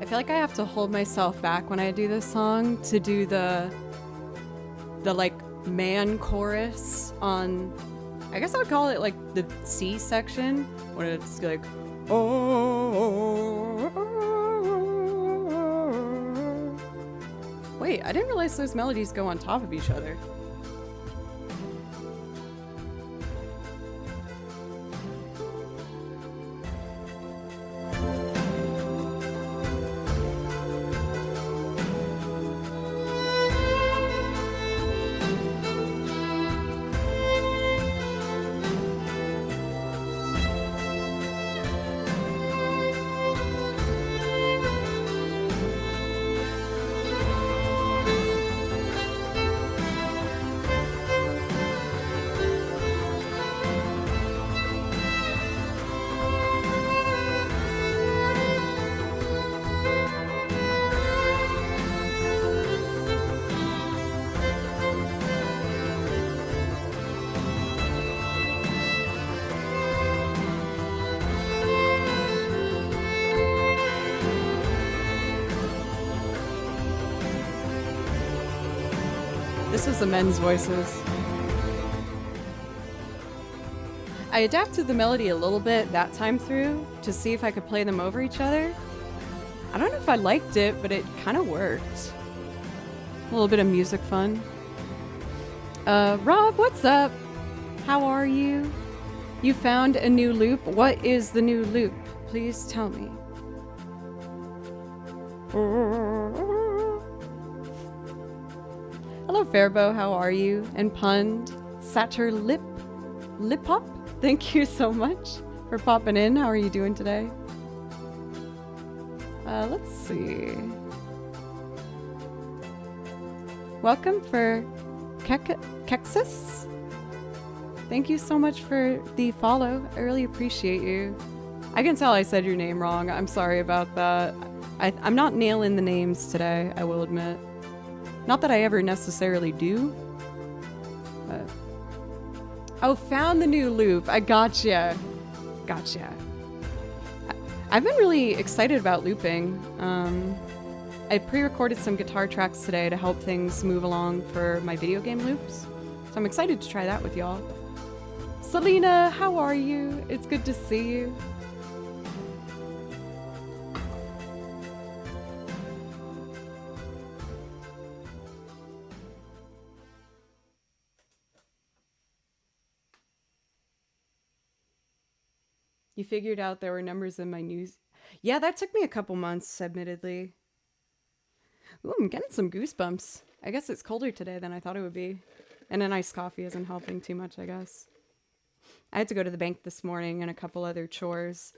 A: I feel like I have to hold myself back when I do this song to do the like man chorus on, I guess I would call it like the C section, when it's like, oh. Wait, I didn't realize those melodies go on top of each other. This was the men's voices. I adapted the melody a little bit that time through to see if I could play them over each other. I don't know if I liked it, but it kind of worked. A little bit of music fun. Rob, what's up? How are you? You found a new loop? What is the new loop? Please tell me. Hello, Fairbow. How are you? And Pund, Satyr Lip Hop. Thank you so much for popping in. How are you doing today? Let's see. Welcome for Kexus. Thank you so much for the follow. I really appreciate you. I can tell I said your name wrong. I'm sorry about that. I'm not nailing the names today, I will admit. Not that I ever necessarily do. But... Oh, found the new loop. I gotcha. Gotcha. I've been really excited about looping. I pre-recorded some guitar tracks today to help things move along for my video game loops. So I'm excited to try that with y'all. Selena, how are you? It's good to see you. You figured out there were numbers in my news. Yeah, that took me a couple months, admittedly. Ooh, I'm getting some goosebumps. I guess it's colder today than I thought it would be. And an iced coffee isn't helping too much, I guess. I had to go to the bank this morning and a couple other chores.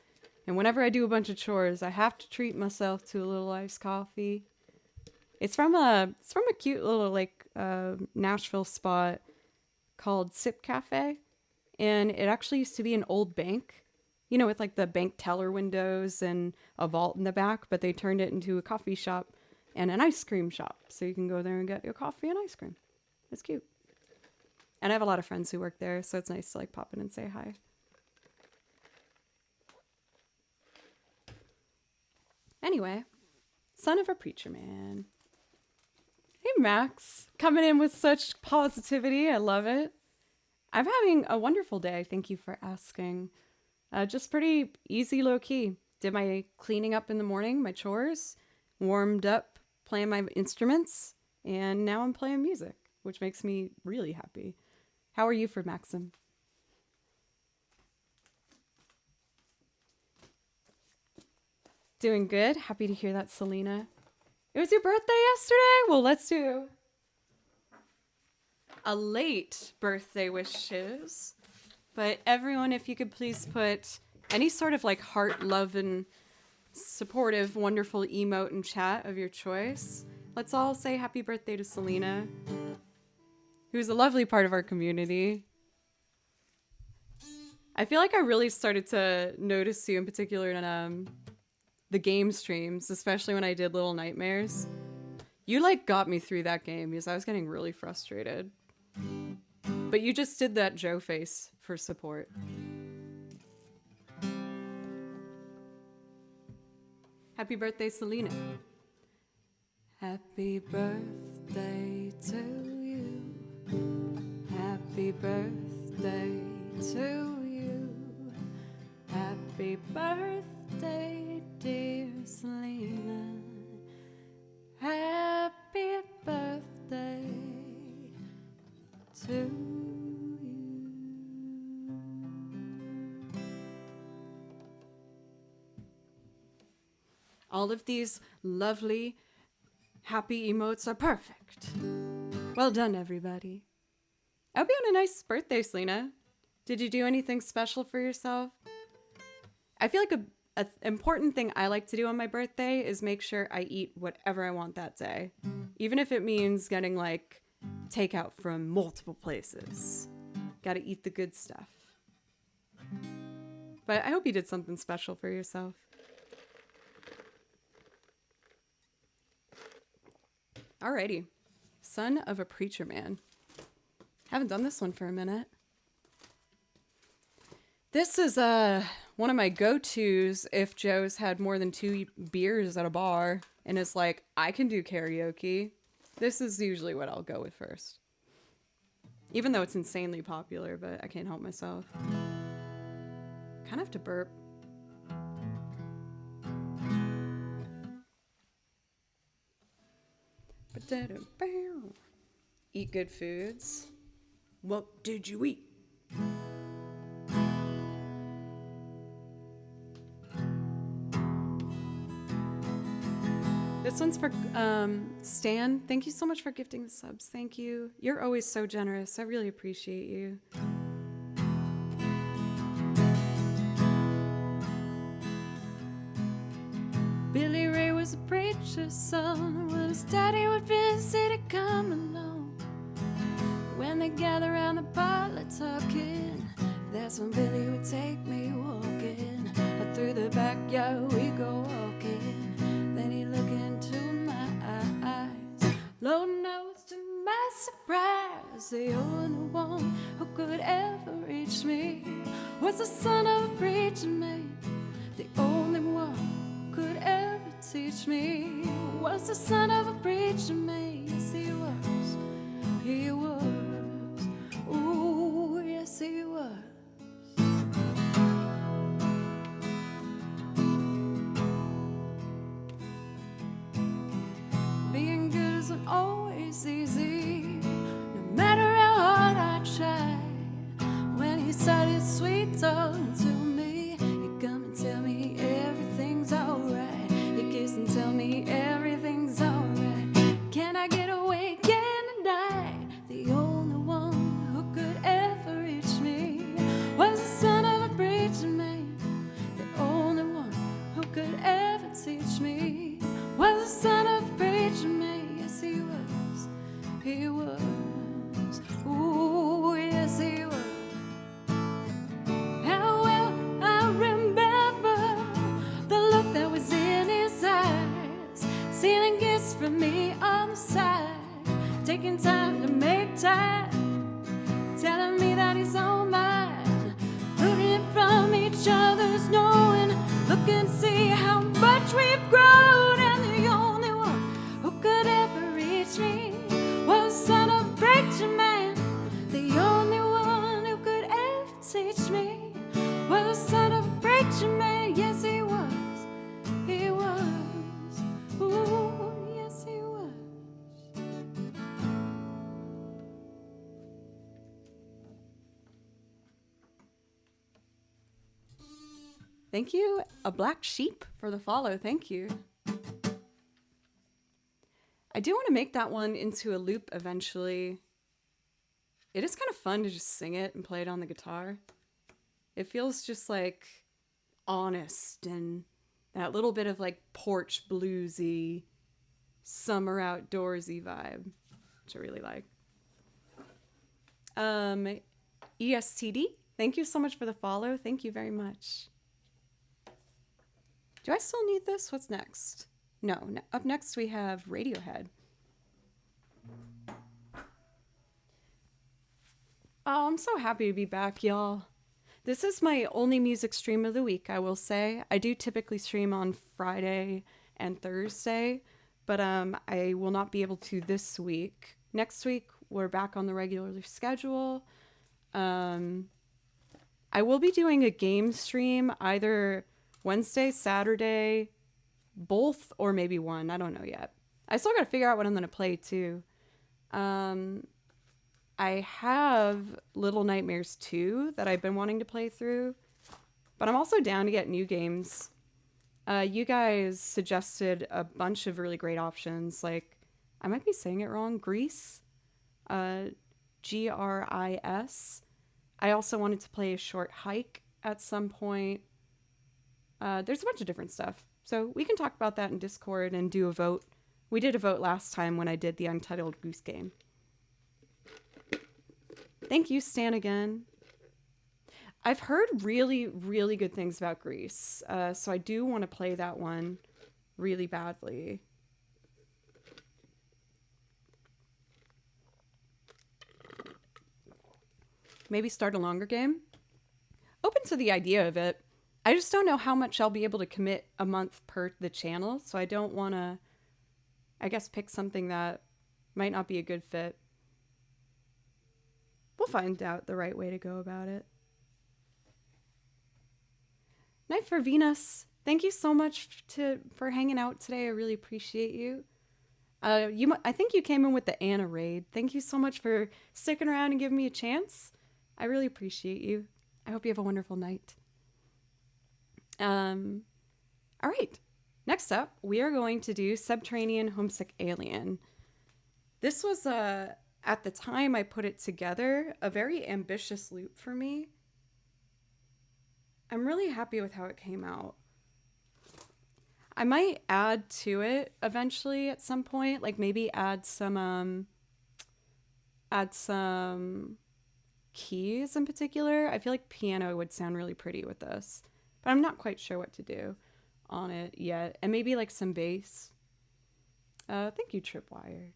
A: And whenever I do a bunch of chores, I have to treat myself to a little iced coffee. It's from a cute little Nashville spot called Sip Cafe. And it actually used to be an old bank. You know, with like the bank teller windows and a vault in the back, but they turned it into a coffee shop and an ice cream shop. So you can go there and get your coffee and ice cream. It's cute. And I have a lot of friends who work there, so it's nice to like pop in and say hi. Anyway, son of a preacher man. Hey, Max. Coming in with such positivity. I love it. I'm having a wonderful day. Thank you for asking. Just pretty easy, low-key. Did my cleaning up in the morning, my chores, warmed up, playing my instruments, and now I'm playing music, which makes me really happy. How are you for Maxim? Doing good. Happy to hear that, Selena. It was your birthday yesterday? Well, let's do a late birthday wishes. But everyone, if you could please put any sort of like heart, love, and supportive, wonderful emote in chat of your choice. Let's all say happy birthday to Selena, who's a lovely part of our community. I feel like I really started to notice you in particular in the game streams, especially when I did Little Nightmares. You like got me through that game because I was getting really frustrated. But you just did that Joe face for support. Happy birthday, Selena. Happy birthday to you. Happy birthday to you. Happy birthday, dear Selena. Happy birthday to you. All of these lovely, happy emotes are perfect. Well done, everybody. I hope you had a nice birthday, Selena. Did you do anything special for yourself? I feel like an important thing I like to do on my birthday is make sure I eat whatever I want that day. Even if it means getting like takeout from multiple places. Gotta eat the good stuff. But I hope you did something special for yourself. Alrighty. Son of a preacher man. Haven't done this one for a minute. This is one of my go-tos if Joe's had more than 2 beers at a bar and is like, I can do karaoke. This is usually what I'll go with first. Even though it's insanely popular, but I can't help myself. Kind of have to burp. Eat good foods. What did you eat? This one's for Stan. Thank you so much for gifting the subs. Thank you. You're always so generous. I really appreciate you. Billy Ray was a preacher's son. When his daddy would visit, he'd come along. When they gather around the parlor talking, that's when Billy would take me walking. Through the backyard we go walking. Then he'd look into my eyes. Lord knows, to my surprise, the only one who could ever reach me was the son of a preacher man. The only one who could ever teach me was the son of a preacher man. Yes, he was. He was. Ooh, yes, he was. Being good isn't always easy, no matter how hard I try. When he started sweet talking to me, he'd come and tell me everything's alright. He'd kiss and tell me everything's alright. Can I get away again tonight? The only one who could ever reach me was the son of a preacher man. The only one who could ever teach me was the son of a preacher man. Yes, he was. He was. Ooh, yes, he was. How well I remember the look that was in his eyes, stealing gifts from me on the side, taking time to make time, telling me that he's all mine, looking from each other's knowing, look and see how much we've grown. And the only one who could ever reach me was the son of a preacher man. The only one who could ever teach me was the son of a preacher man. Yes, he was. He was. Ooh, yes, he was. Thank you, A Black Sheep, for the follow. Thank you. I do want to make that one into a loop eventually. It is kind of fun to just sing it and play it on the guitar. It feels just like honest and that little bit of like porch bluesy, summer outdoorsy vibe, which I really like. ESTD, thank you so much for the follow. Thank you very much. Do I still need this? What's next? No, up next we have Radiohead. Oh, I'm so happy to be back, y'all. This is my only music stream of the week, I will say. I do typically stream on Friday and Thursday, but I will not be able to this week. Next week, we're back on the regular schedule. I will be doing a game stream either Wednesday, Saturday, both, or maybe one. I don't know yet. I still got to figure out what I'm going to play, too. I have Little Nightmares 2 that I've been wanting to play through, but I'm also down to get new games. You guys suggested a bunch of really great options, like, I might be saying it wrong, Gris? Gris. I also wanted to play A Short Hike at some point. There's a bunch of different stuff. So we can talk about that in Discord and do a vote. We did a vote last time when I did the Untitled Goose Game. Thank you, Stan, again. I've heard really, really good things about Gris, so I do want to play that one really badly. Maybe start a longer game? Open to the idea of it. I just don't know how much I'll be able to commit a month per the channel, so I don't want to, I guess, pick something that might not be a good fit. We'll find out the right way to go about it. Night for Venus. Thank you so much for hanging out today. I really appreciate you. I think you came in with the Anna raid. Thank you so much for sticking around and giving me a chance. I really appreciate you. I hope you have a wonderful night. All right. Next up, we are going to do Subterranean Homesick Alien. This was, at the time I put it together, a very ambitious loop for me. I'm really happy with how it came out. I might add to it eventually at some point, like maybe add some keys in particular. I feel like piano would sound really pretty with this, but I'm not quite sure what to do on it yet. And maybe like some bass. Thank you, Tripwire.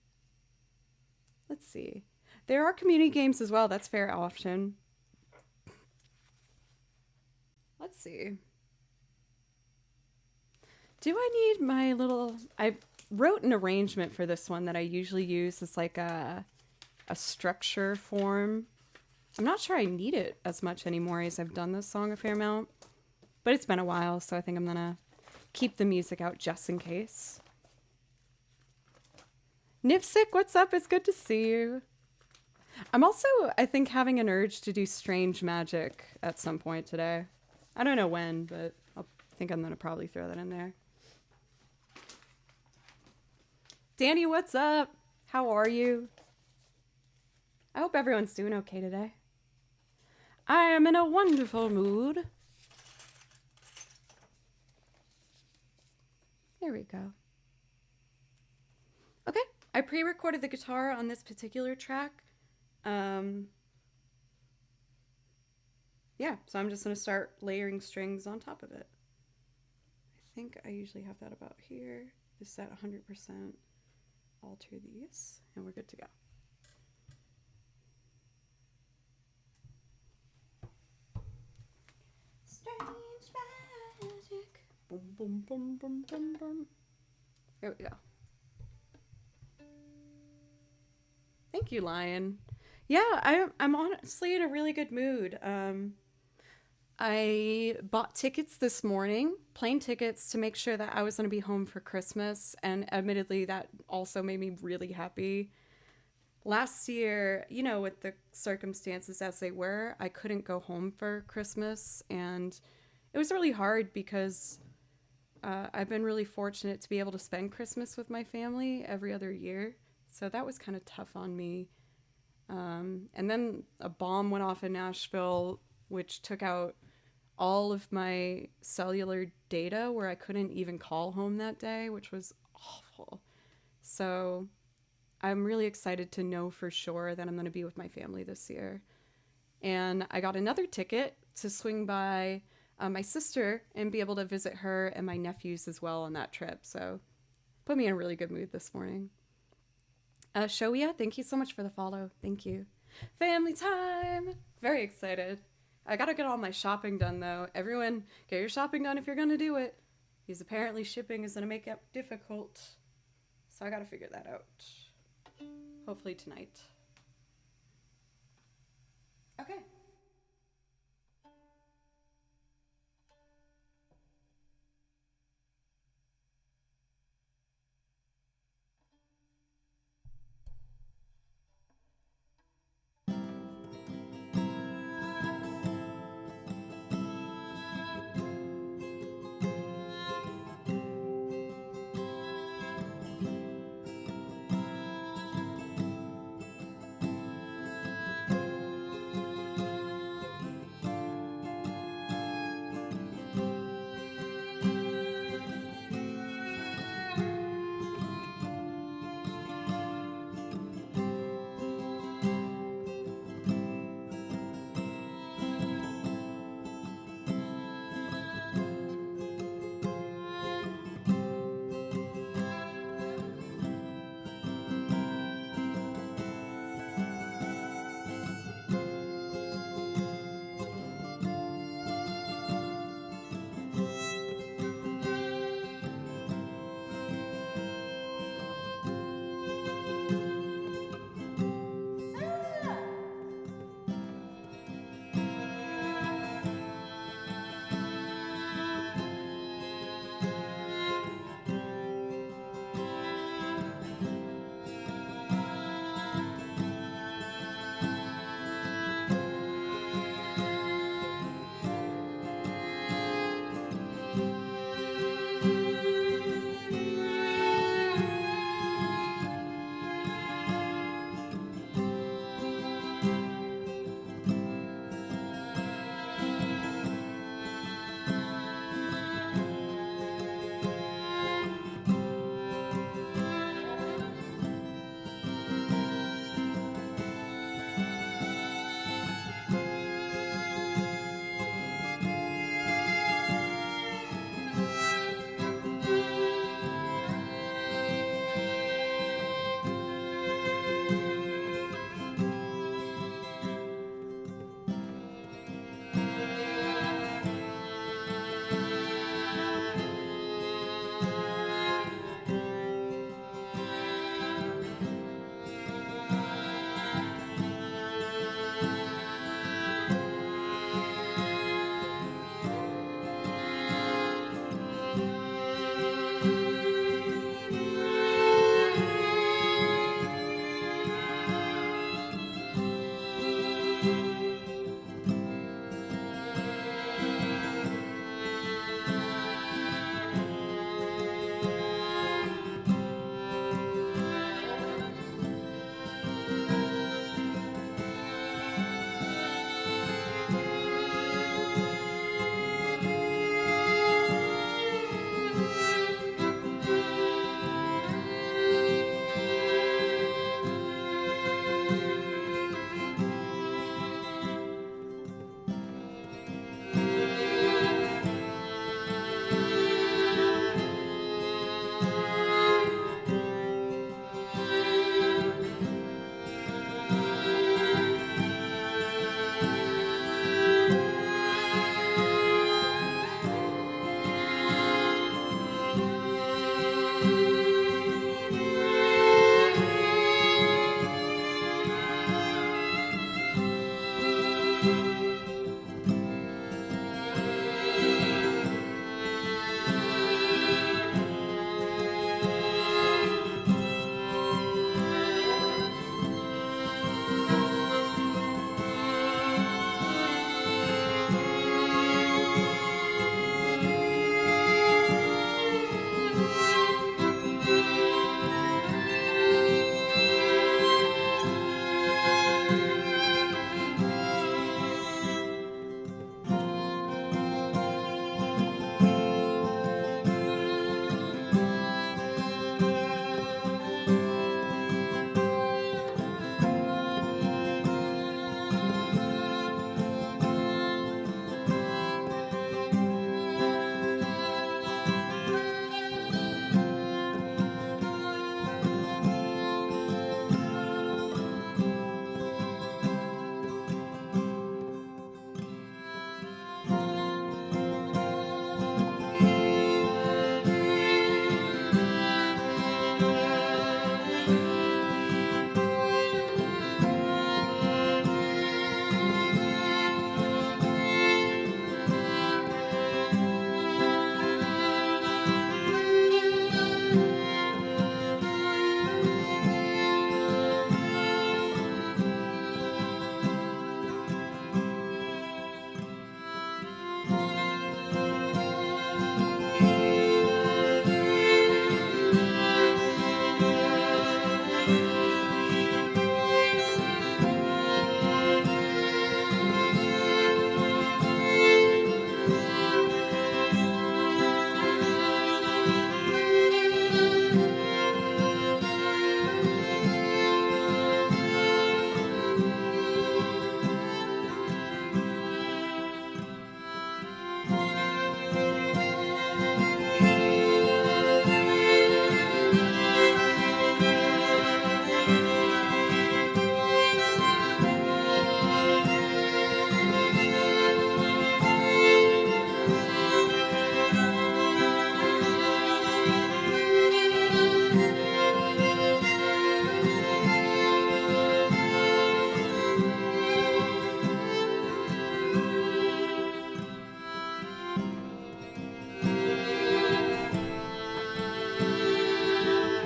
A: Let's see. There are community games as well. That's fair option. Let's see. Do I need my little... I wrote an arrangement for this one that I usually use as like a structure form. I'm not sure I need it as much anymore as I've done this song a fair amount. But it's been a while, so I think I'm going to keep the music out just in case. Nipsic, what's up? It's good to see you. I'm also, I think, having an urge to do strange magic at some point today. I don't know when, but I think I'm going to probably throw that in there. Danny, what's up? How are you? I hope everyone's doing okay today. I am in a wonderful mood. There we go. Okay, I pre-recorded the guitar on this particular track. Yeah, so I'm just going to start layering strings on top of it. I think I usually have that about here. Just set 100%. Alter these, and we're good to go. Strange magic. Boom, boom, boom, boom, boom, boom. There we go. Thank you, Lion. Yeah, I'm honestly in a really good mood. I bought tickets this morning, plane tickets, to make sure that I was going to be home for Christmas, and admittedly, that also made me really happy. Last year, you know, with the circumstances as they were, I couldn't go home for Christmas, and it was really hard because I've been really fortunate to be able to spend Christmas with my family every other year, so that was kind of tough on me. And then a bomb went off in Nashville, which took out all of my cellular data, where I couldn't even call home that day, which was awful. So I'm really excited to know for sure that I'm going to be with my family this year. And I got another ticket to swing by my sister and be able to visit her and my nephews as well on that trip. So put me in a really good mood this morning. Shoya, thank you so much for the follow. Thank you. Family time. Very excited. I gotta get all my shopping done though. Everyone, get your shopping done if you're gonna do it. Because apparently shipping is gonna make it difficult. So I gotta figure that out. Hopefully tonight. Okay.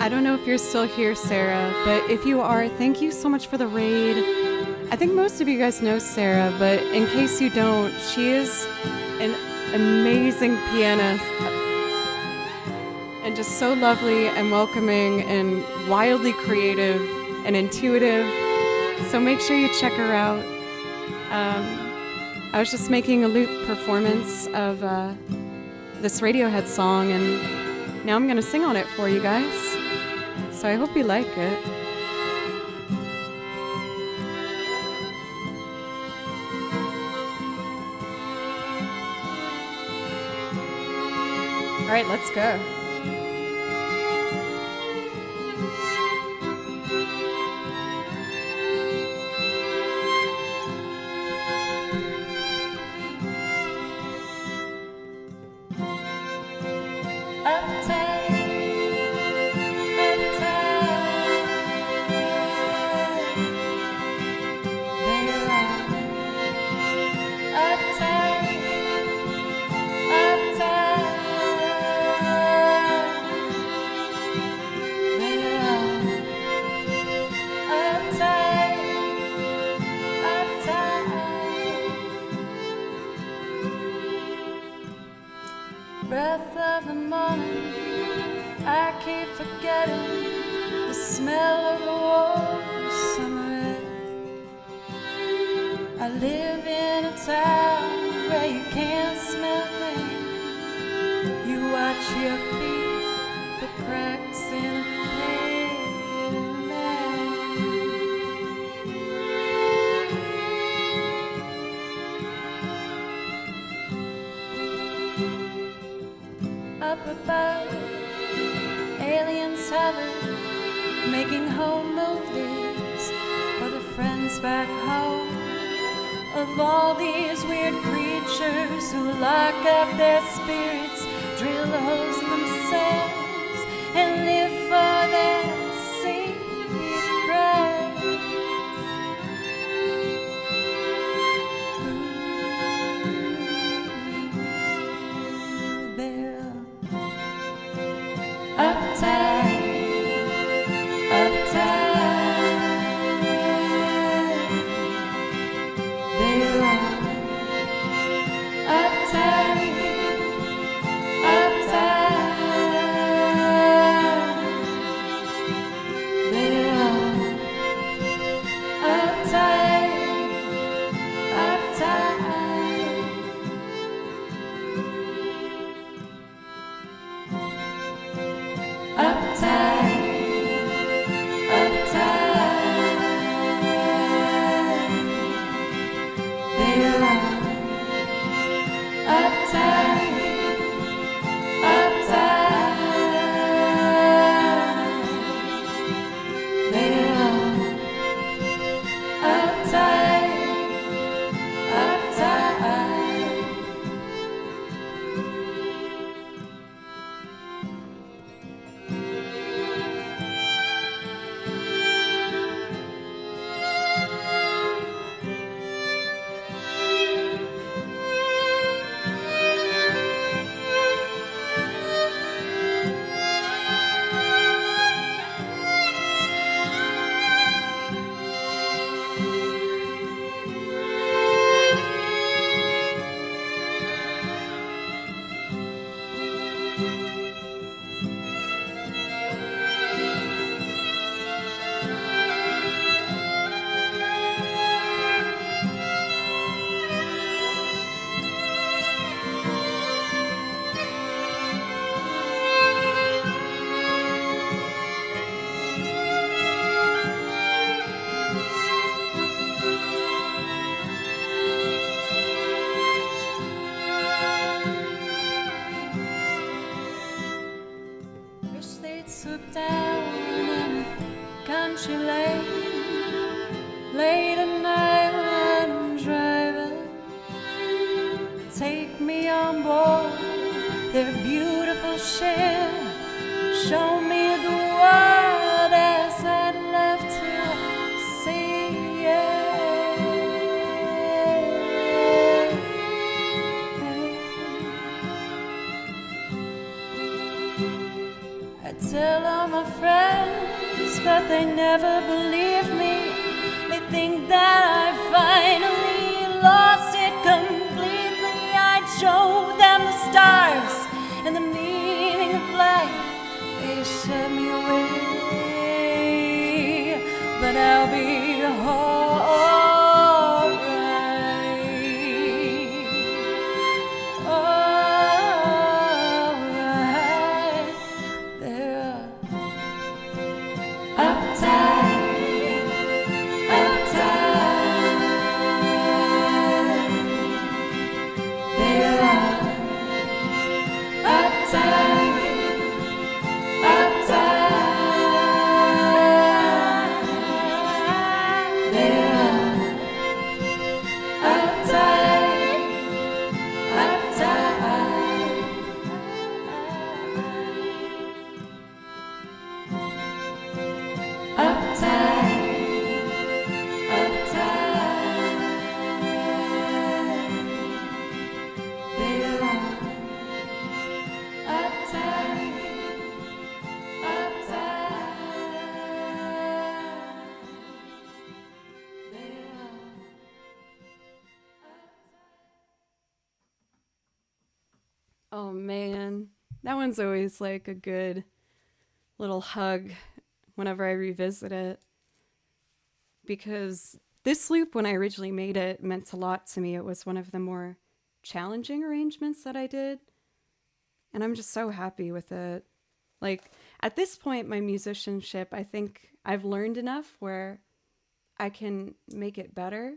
A: I don't know if you're still here, Sarah, but if you are, thank you so much for the raid. I think most of you guys know Sarah, but in case you don't, she is an amazing pianist and just so lovely and welcoming and wildly creative and intuitive. So make sure you check her out. I was just making a loop performance of this Radiohead song, and now I'm gonna sing on it for you guys. So I hope you like it. All right, let's go.
B: Breath of the morning, I keep forgetting the smell of the warm summer air. I live in a town where you can't smell things. You watch your feet for cracks in a up above, aliens hover, making home movies for the friends back home of all these weird creatures who lock up their spirits, drill holes in themselves, and live for their late at night when I'm driving. Take me on board their beautiful ship. Show me the world as I'd love to see it. I tell all my friends, but they never believe me. They think that I finally lost it completely. I'd show them the stars and the meaning of life. They shut me away, but I'll be alright. Alright. They're uptight, uptight. They're uptight, uptight. They're uptight, uptight. Uptight, uptight. They're uptight,
A: Oh man, that one's always like a good little hug whenever I revisit it. Because this loop, when I originally made it, meant a lot to me. It was one of the more challenging arrangements that I did. And I'm just so happy with it. Like, at this point, my musicianship, I think I've learned enough where I can make it better.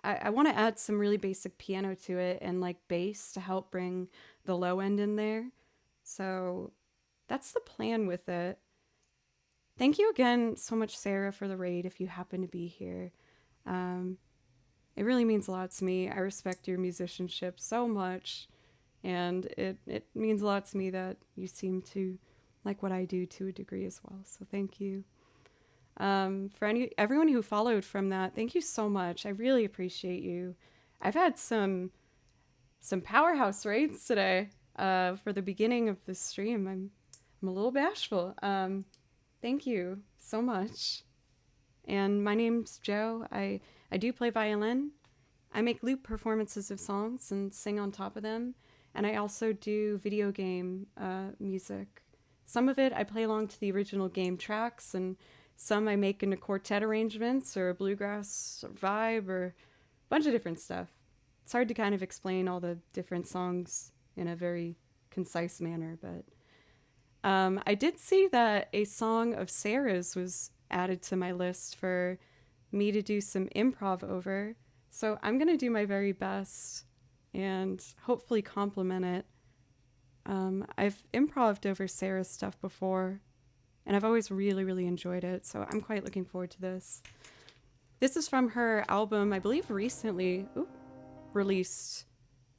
A: I want to add some really basic piano to it and like bass to help bring the low end in there. So that's the plan with it. Thank you again so much, Sarah, for the raid if you happen to be here. It really means a lot to me. I respect your musicianship so much. And it means a lot to me that you seem to like what I do to a degree as well. So thank you. For everyone who followed from that, thank you so much. I really appreciate you. I've had some powerhouse raids today for the beginning of this stream. I'm a little bashful. Thank you so much. And my name's Joe. I do play violin. I make loop performances of songs and sing on top of them. And I also do video game music. Some of it I play along to the original game tracks, and some I make into quartet arrangements or a bluegrass vibe or a bunch of different stuff. It's hard to kind of explain all the different songs in a very concise manner, but I did see that a song of Sarah's was added to my list for me to do some improv over. So I'm going to do my very best and hopefully complement it. I've improv'd over Sarah's stuff before, and I've always really, really enjoyed it. So I'm quite looking forward to this. This is from her album, I believe recently released,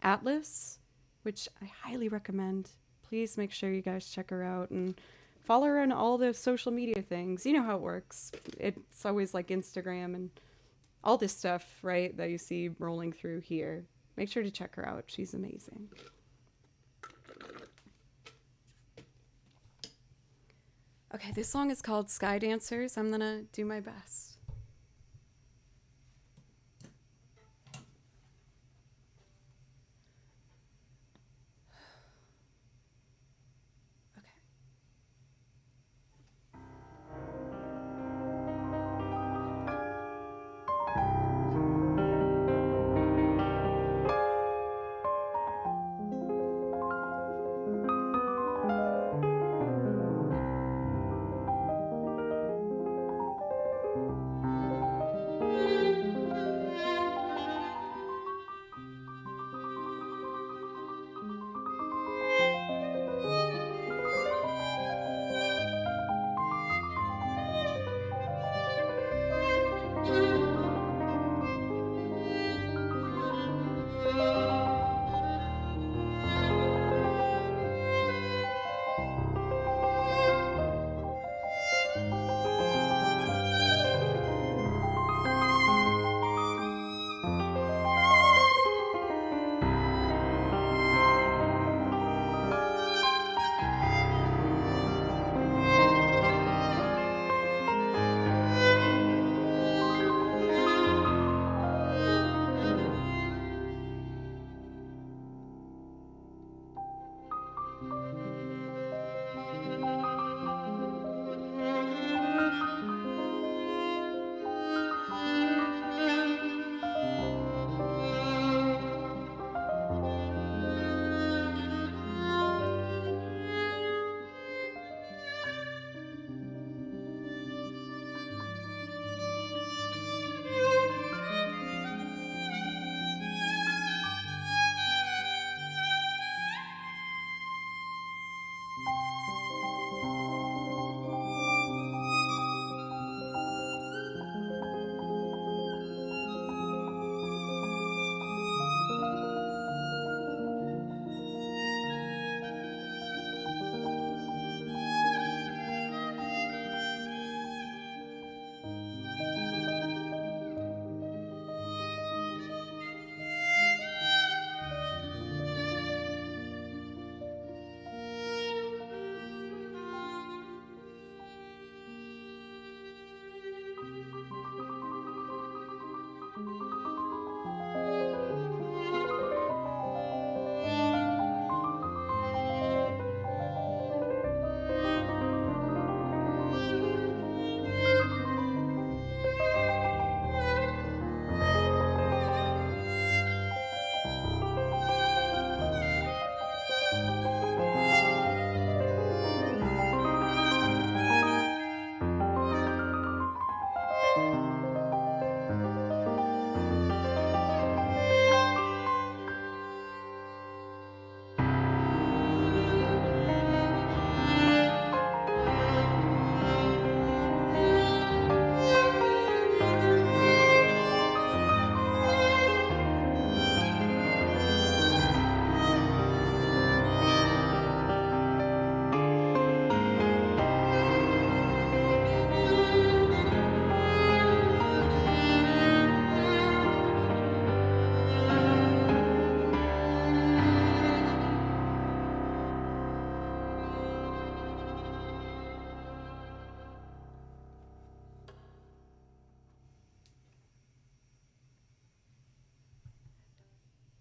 A: Atlas, which I highly recommend. Please make sure you guys check her out and follow her on all the social media things. You know how it works. It's always like Instagram and all this stuff, right, that you see rolling through here. Make sure to check her out. She's amazing. Okay, this song is called Sky Dancers. I'm gonna do my best.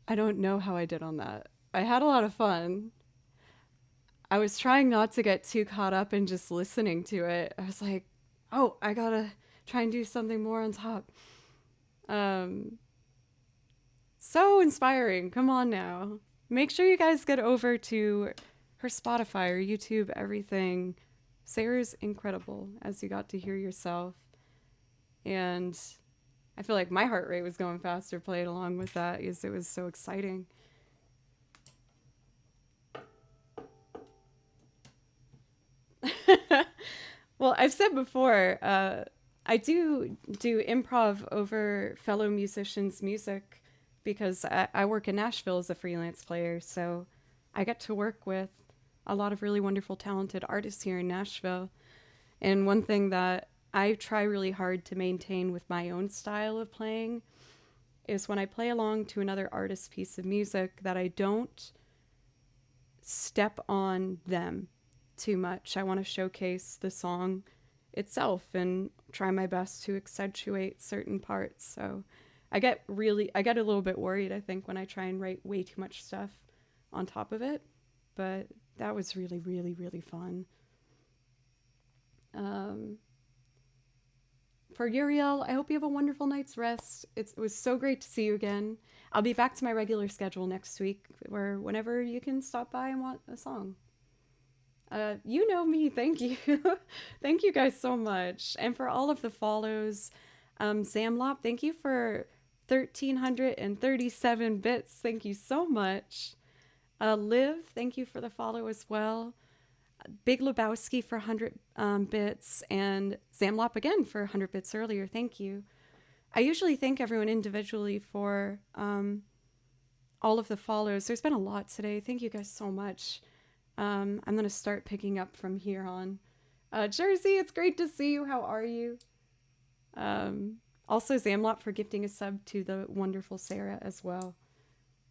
A: I don't know how I did on that. I had a lot of fun. I was trying not to get too caught up in just listening to it. I was like, oh, I gotta try and do something more on top. Um, so inspiring. Come on now. Make sure you guys get over to her Spotify or YouTube, everything. Sarah's incredible, as you got to hear yourself. And I feel like my heart rate was going faster playing along with that because it was so exciting. Well, I've said before, I do improv over fellow musicians' music because I work in Nashville as a freelance player. So I get to work with a lot of really wonderful, talented artists here in Nashville. And one thing that I try really hard to maintain with my own style of playing is when I play along to another artist's piece of music that I don't step on them too much. I want to showcase the song itself and try my best to accentuate certain parts. So I get a little bit worried, I think, when I try and write way too much stuff on top of it. But that was really, really, really fun. For Uriel, I hope you have a wonderful night's rest. It was so great to see you again. I'll be back to my regular schedule next week, where whenever you can stop by and want a song. You know me, thank you. Thank you guys so much. And for all of the follows, Zamlop, thank you for 1,337 bits. Thank you so much. Liv, thank you for the follow as well. Big Lebowski for 100 bits, and Zamlop again for 100 bits earlier. Thank you. I usually thank everyone individually for all of the follows. There's been a lot today. Thank you guys so much. I'm going to start picking up from here on. Jersey, it's great to see you. How are you? Also, Zamlop for gifting a sub to the wonderful Sarah as well.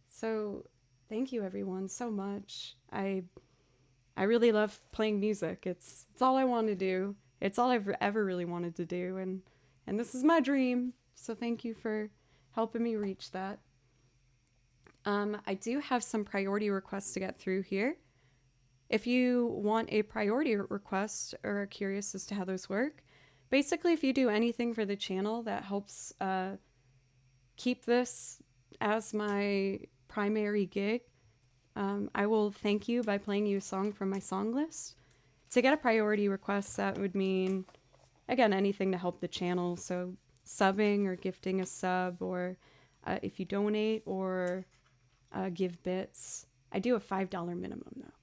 A: So thank you, everyone, so much. I really love playing music. It's all I want to do. It's all I've ever really wanted to do. And this is my dream. So thank you for helping me reach that. I do have some priority requests to get through here. If you want a priority request or are curious as to how those work, basically if you do anything for the channel that helps keep this as my primary gig, I will thank you by playing you a song from my song list. To get a priority request, that would mean, again, anything to help the channel. So subbing or gifting a sub, or if you donate or give bits. I do a $5 minimum though.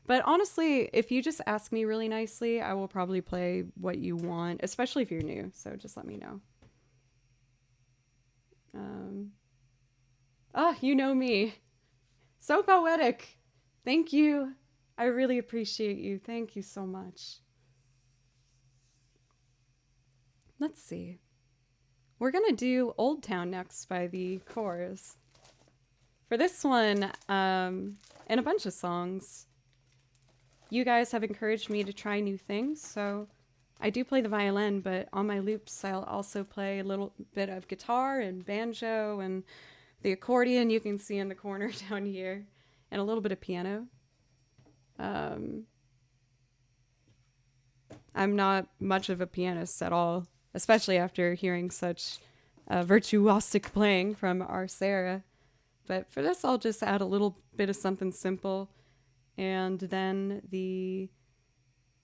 A: But honestly, if you just ask me really nicely, I will probably play what you want, especially if you're new. So just let me know. You know me. So poetic. Thank you. I really appreciate you. Thank you so much. Let's see. We're going to do Old Town next by the Corrs. For this one, and a bunch of songs, you guys have encouraged me to try new things, so I do play the violin, but on my loops I'll also play a little bit of guitar and banjo and the accordion you can see in the corner down here, and a little bit of piano. I'm not much of a pianist at all, especially after hearing such virtuosic playing from our Sarah. But for this, I'll just add a little bit of something simple, and then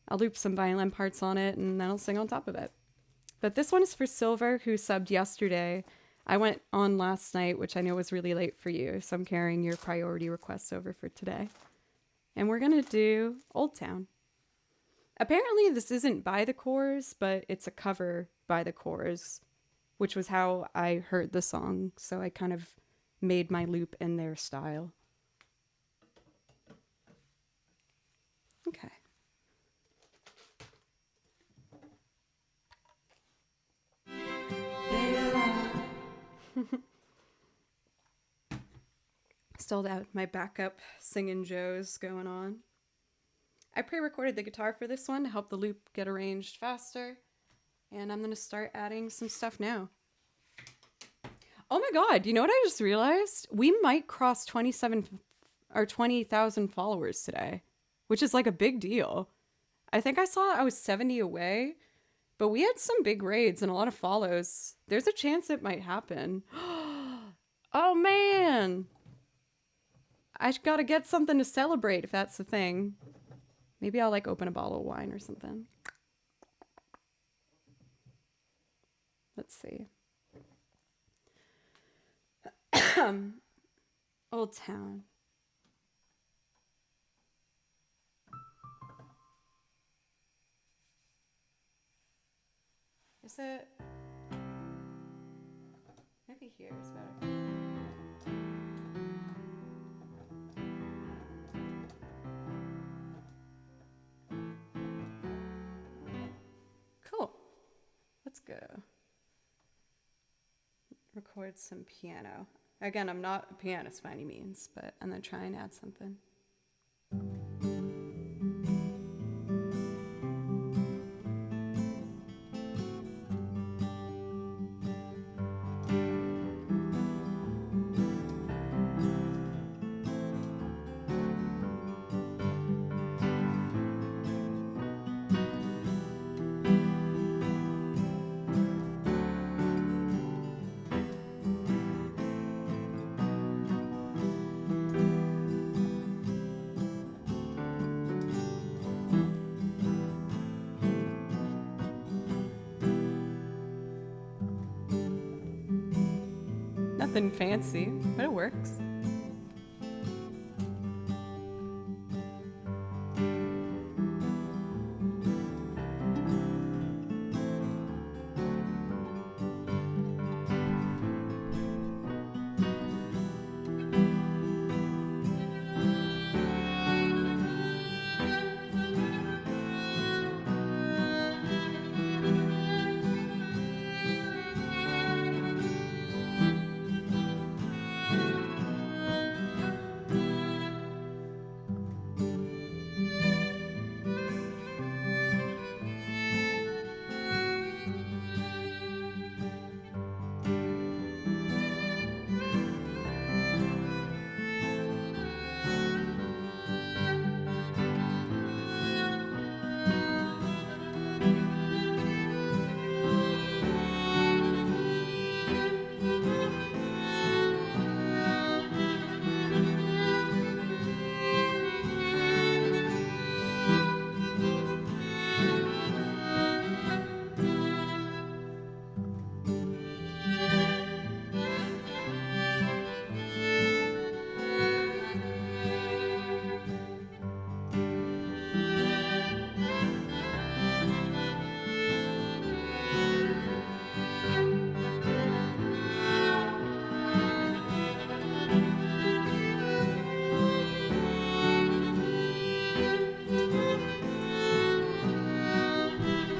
A: I'll loop some violin parts on it, and then I'll sing on top of it. But this one is for Silver, who subbed yesterday. I went on last night, which I know was really late for you, so I'm carrying your priority requests over for today. And we're going to do Old Town. Apparently, this isn't by the Corrs, but it's a cover by the Corrs, which was how I heard the song, so I kind of made my loop in their style. Okay. Still out my backup singing Joes going on. I pre-recorded the guitar for this one to help the loop get arranged faster, and I'm going to start adding some stuff now. Oh my God. You know what I just realized? We might cross 20,000 followers today, which is like a big deal. I think I saw I was 70 away, but we had some big raids and a lot of follows. There's a chance it might happen. Oh man. I gotta get something to celebrate if that's the thing. Maybe I'll like open a bottle of wine or something. Let's see. Old Town. Is it? Maybe here is better. Cool. Let's go. Record some piano. Again, I'm not a pianist by any means, but I'm gonna try and add something. Nothing fancy, but it works.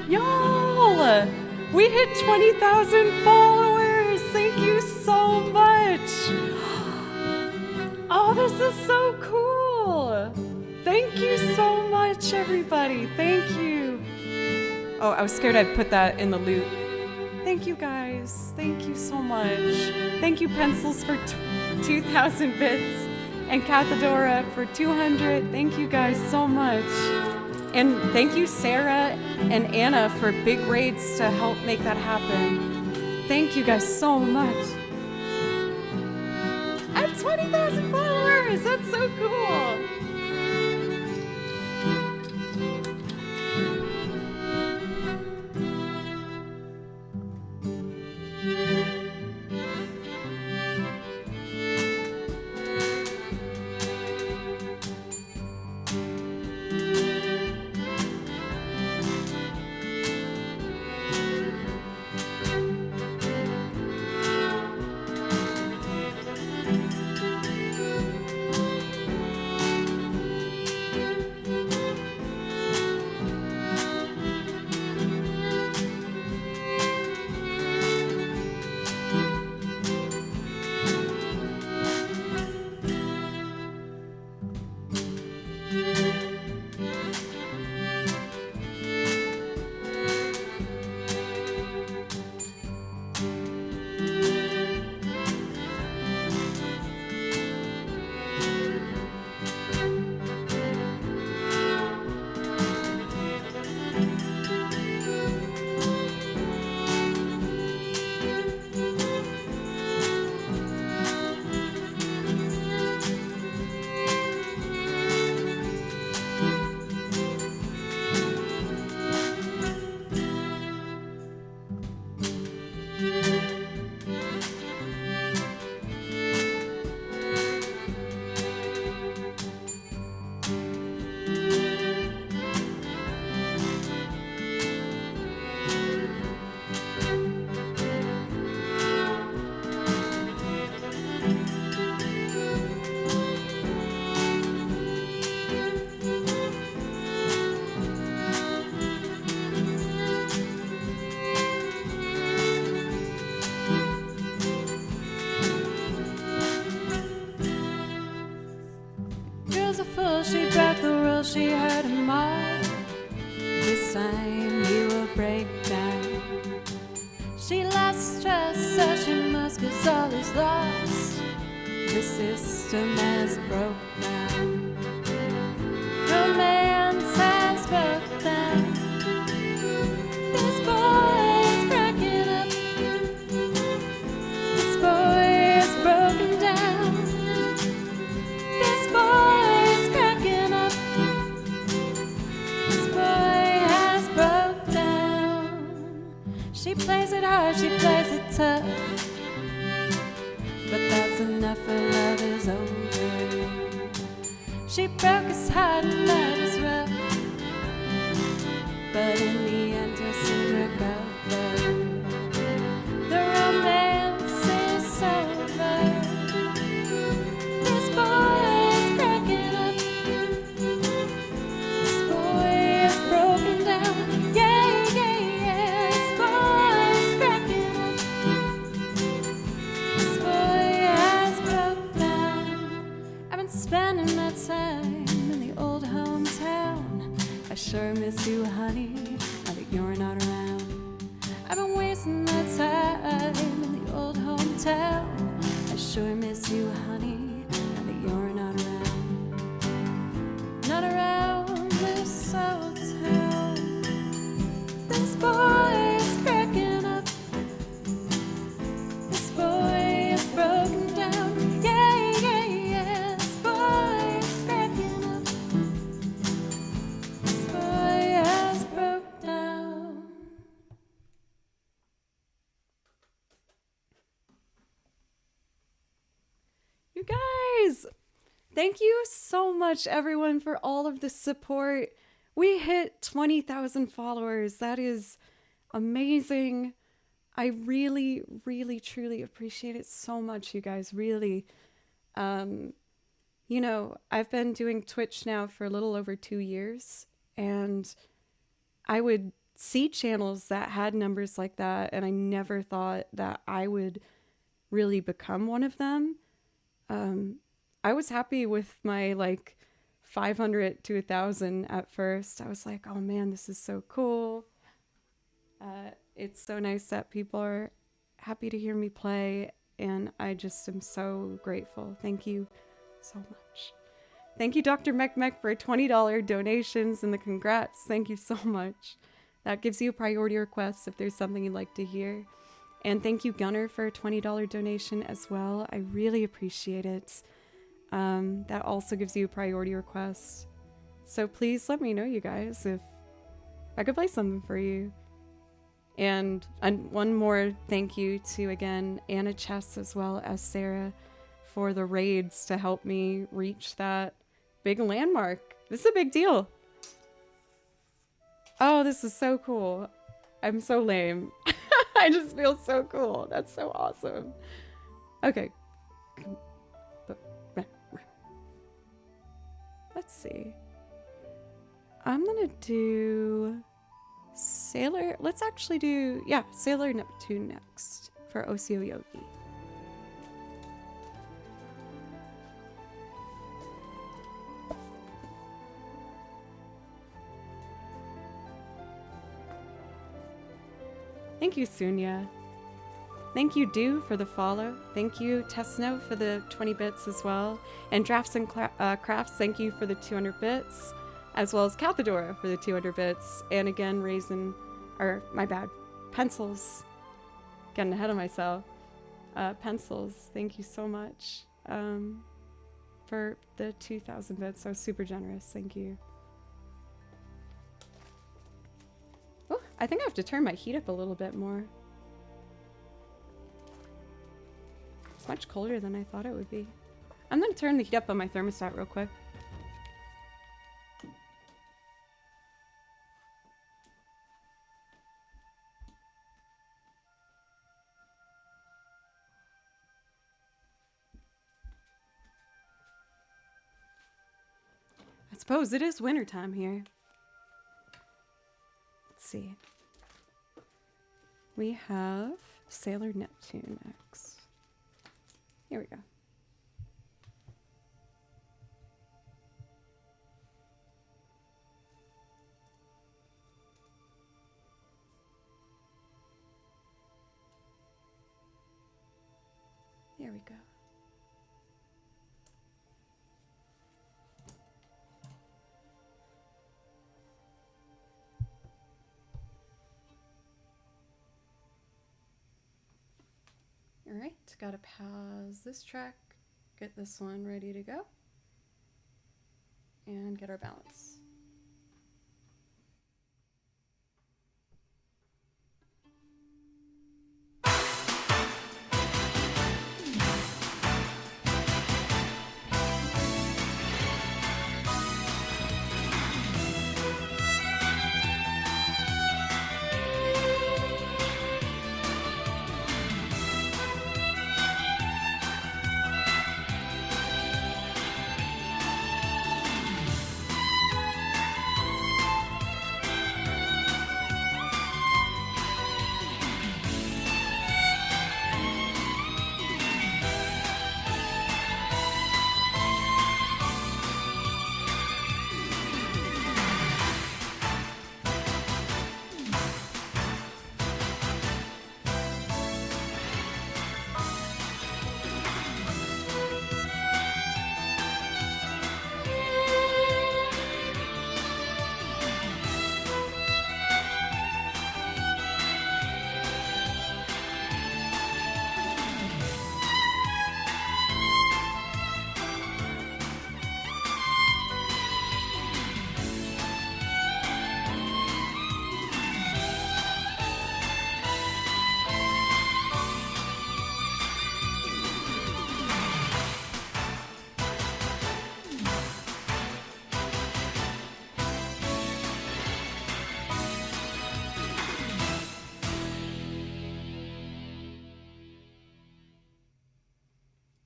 A: Y'all, we hit 20,000 followers. Thank you so much. Oh, this is so cool. Thank you so much, everybody. Thank you. Oh, I was scared I'd put that in the loop. Thank you, guys. Thank you so much. Thank you, Pencils, for 2,000 bits, and Cathedora for 200. Thank you guys so much. And thank you, Sarah and Anna, for big raids to help make that happen. Thank you guys so much. I have 20,000 followers. That's so cool.
B: breakdown. She lacks trust, so she must, 'cause all is lost. The system has broke down. Romance has broke down. This boy is cracking up. This boy is broken down. This boy is cracking up. This boy has broke down. She plays it hard, she plays it tough. But that's enough, her love is over. She broke his heart and that is rough. But in the end he'll soon recover. The romance is over. This boy is cracking up. This boy is broken down. Yeah, yeah, yeah. This boy is cracking up. This boy has broke down. I've been spending my time in the old hometown. I sure miss you, honey, now that you're not around. I've been wasting my time in the old hometown. I sure miss you, honey, now that you're not around. Not around this old town. This boy is cracking up. This boy is broken down. Yeah, yeah, yeah. This boy is cracking up. This boy has broke down.
A: You guys, thank you so much, everyone, for all of the support. We hit 20,000 followers. That is amazing. I really, really, truly appreciate it so much, you guys. Really. You know, I've been doing Twitch now for a little over 2 years, and I would see channels that had numbers like that, and I never thought that I would really become one of them. I was happy with my like 500 to 1,000 at first. I was like, oh man, this is so cool. It's so nice that people are happy to hear me play, and I just am so grateful. Thank you so much. Thank you, Dr. Mech for $20 donations and the congrats. Thank you so much. That gives you a priority request if there's something you'd like to hear. And thank you, Gunner, for a $20 donation as well. I really appreciate it. That also gives you a priority request. So please let me know, you guys, if I could play something for you. And one more thank you to, again, Anna Chess as well as Sarah for the raids to help me reach that big landmark. This is a big deal. Oh, this is so cool. I'm so lame. I just feel so cool. That's so awesome. Okay. Let's see. I'm gonna do Sailor. Let's actually do, yeah, Sailor Neptune next for Osio Yogi. Thank you, Sunya. Thank you, Do, for the follow. Thank you, Tesno, for the 20 bits as well. And Drafts and Crafts, thank you for the 200 bits. As well as Cathedora for the 200 bits. And again, Raisin, or my bad, Pencils. Getting ahead of myself. Pencils, thank you so much for the 2,000 bits. So super generous. Thank you. Oh, I think I have to turn my heat up a little bit more. It's much colder than I thought it would be. I'm gonna turn the heat up on my thermostat real quick. I suppose it is wintertime here. Let's see. We have Sailor Neptune next. Here we go. There we go. All right, gotta pause this track, get this one ready to go, and get our balance.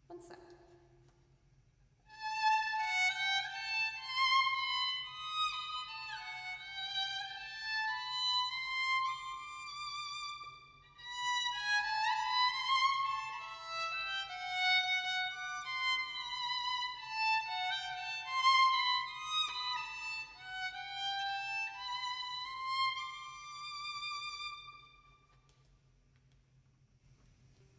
A: One sec.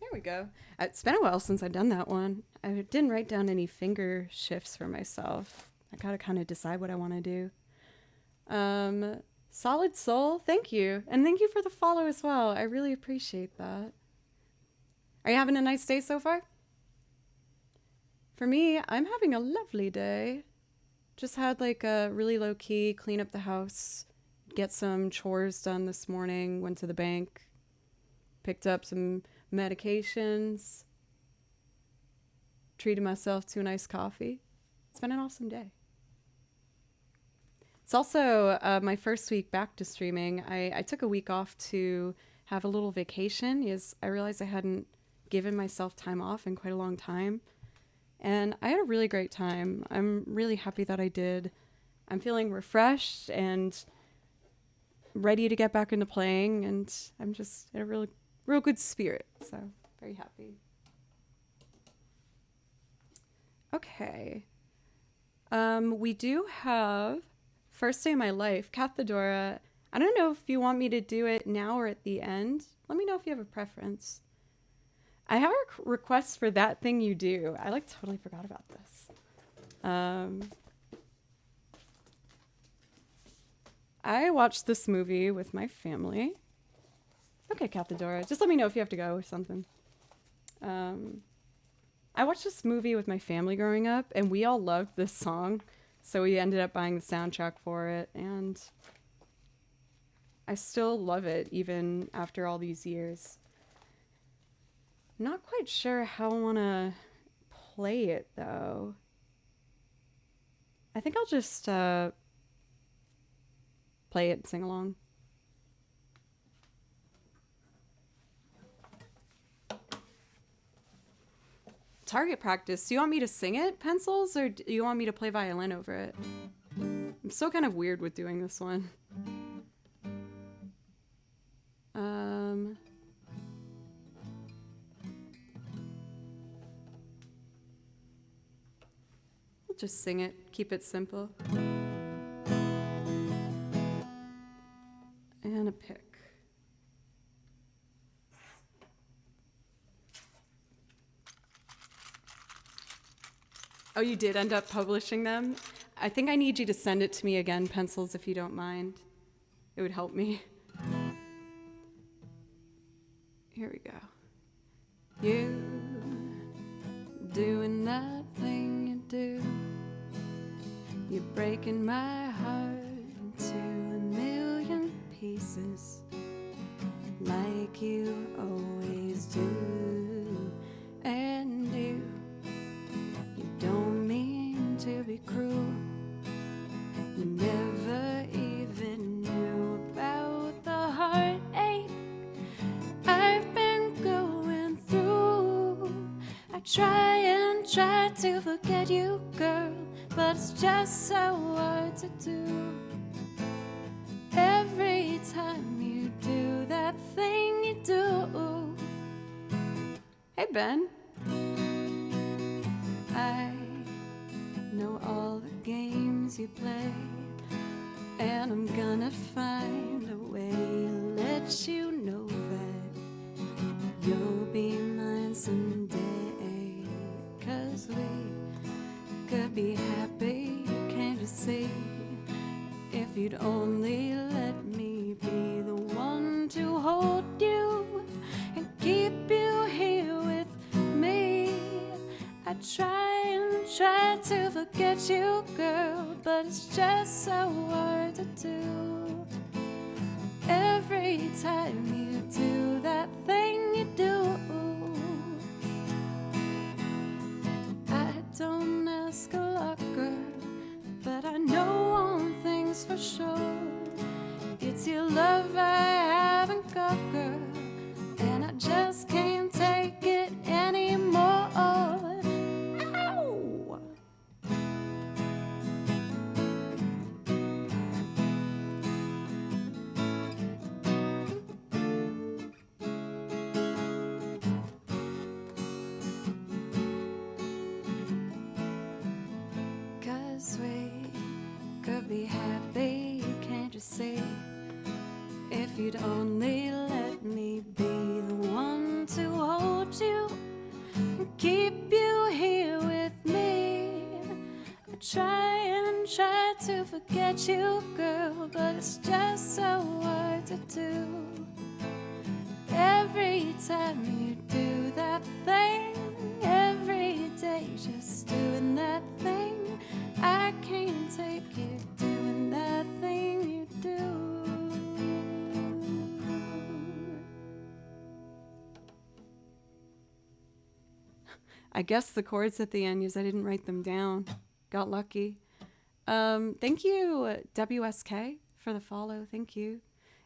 A: There we go. It's been a while since I've done that one. I didn't write down any finger shifts for myself. I gotta kind of decide what I want to do. Solid Soul, thank you. And thank you for the follow as well. I really appreciate that. Are you having a nice day so far? For me, I'm having a lovely day. Just had like a really low key clean up the house, get some chores done this morning, went to the bank, picked up some medications, treated myself to a nice coffee. It's been an awesome day. It's also my first week back to streaming. I took a week off to have a little vacation because I realized I hadn't given myself time off in quite a long time. And I had a really great time. I'm really happy that I did. I'm feeling refreshed and ready to get back into playing, and I'm just in a real good spirit. So very happy. Okay. We do have First Day of My Life, Cathedora. I don't know if you want me to do it now or at the end. Let me know if you have a preference. I have a request for That Thing You Do. I like totally forgot about this. I watched this movie with my family. Okay, Cathedora, just let me know if you have to go or something. I watched this movie with my family growing up, and we all loved this song, so we ended up buying the soundtrack for it, and I still love it even after all these years. Not quite sure how I want to play it, though. I think I'll just play it and sing along. Target practice. Do you want me to sing it, Pencils, or do you want me to play violin over it? I'm still kind of weird with doing this one. We'll just sing it. Keep it simple. And a pick. Oh, you did end up publishing them? I think I need you to send it to me again, Pencils, if you don't mind. It would help me. Here we go. You doing that thing you do. You're breaking my heart to a million pieces, like you always do. And you don't mean to be cruel. You never even knew about the heartache I've been going through. I try to forget you, girl, but it's just so hard to do. Every time you do that thing you do. Hey, Ben. I know all the games you play, and I'm gonna find a way to let you know that you'll be mine someday. 'Cause we could be happy, can't you see? If you'd only let me be the one to hold you and keep you here with me. I try to forget you, girl, but it's just so hard to do. Every time you do that thing you do. I don't ask a lot, girl, but I know one thing's for sure. It's your love I haven't got, girl, and I just can't take it anymore. Ow! 'Cause we could be happy, can't you see? If you'd only let me be the one to hold you and keep you here with me. I try to forget you, girl, but it's just so hard to do. Every time you do that thing, every day just doing that thing. I can't take it, doing that thing you do. I guess the chords at the end, because I didn't write them down. Got lucky. Thank you, WSK, for the follow. Thank you.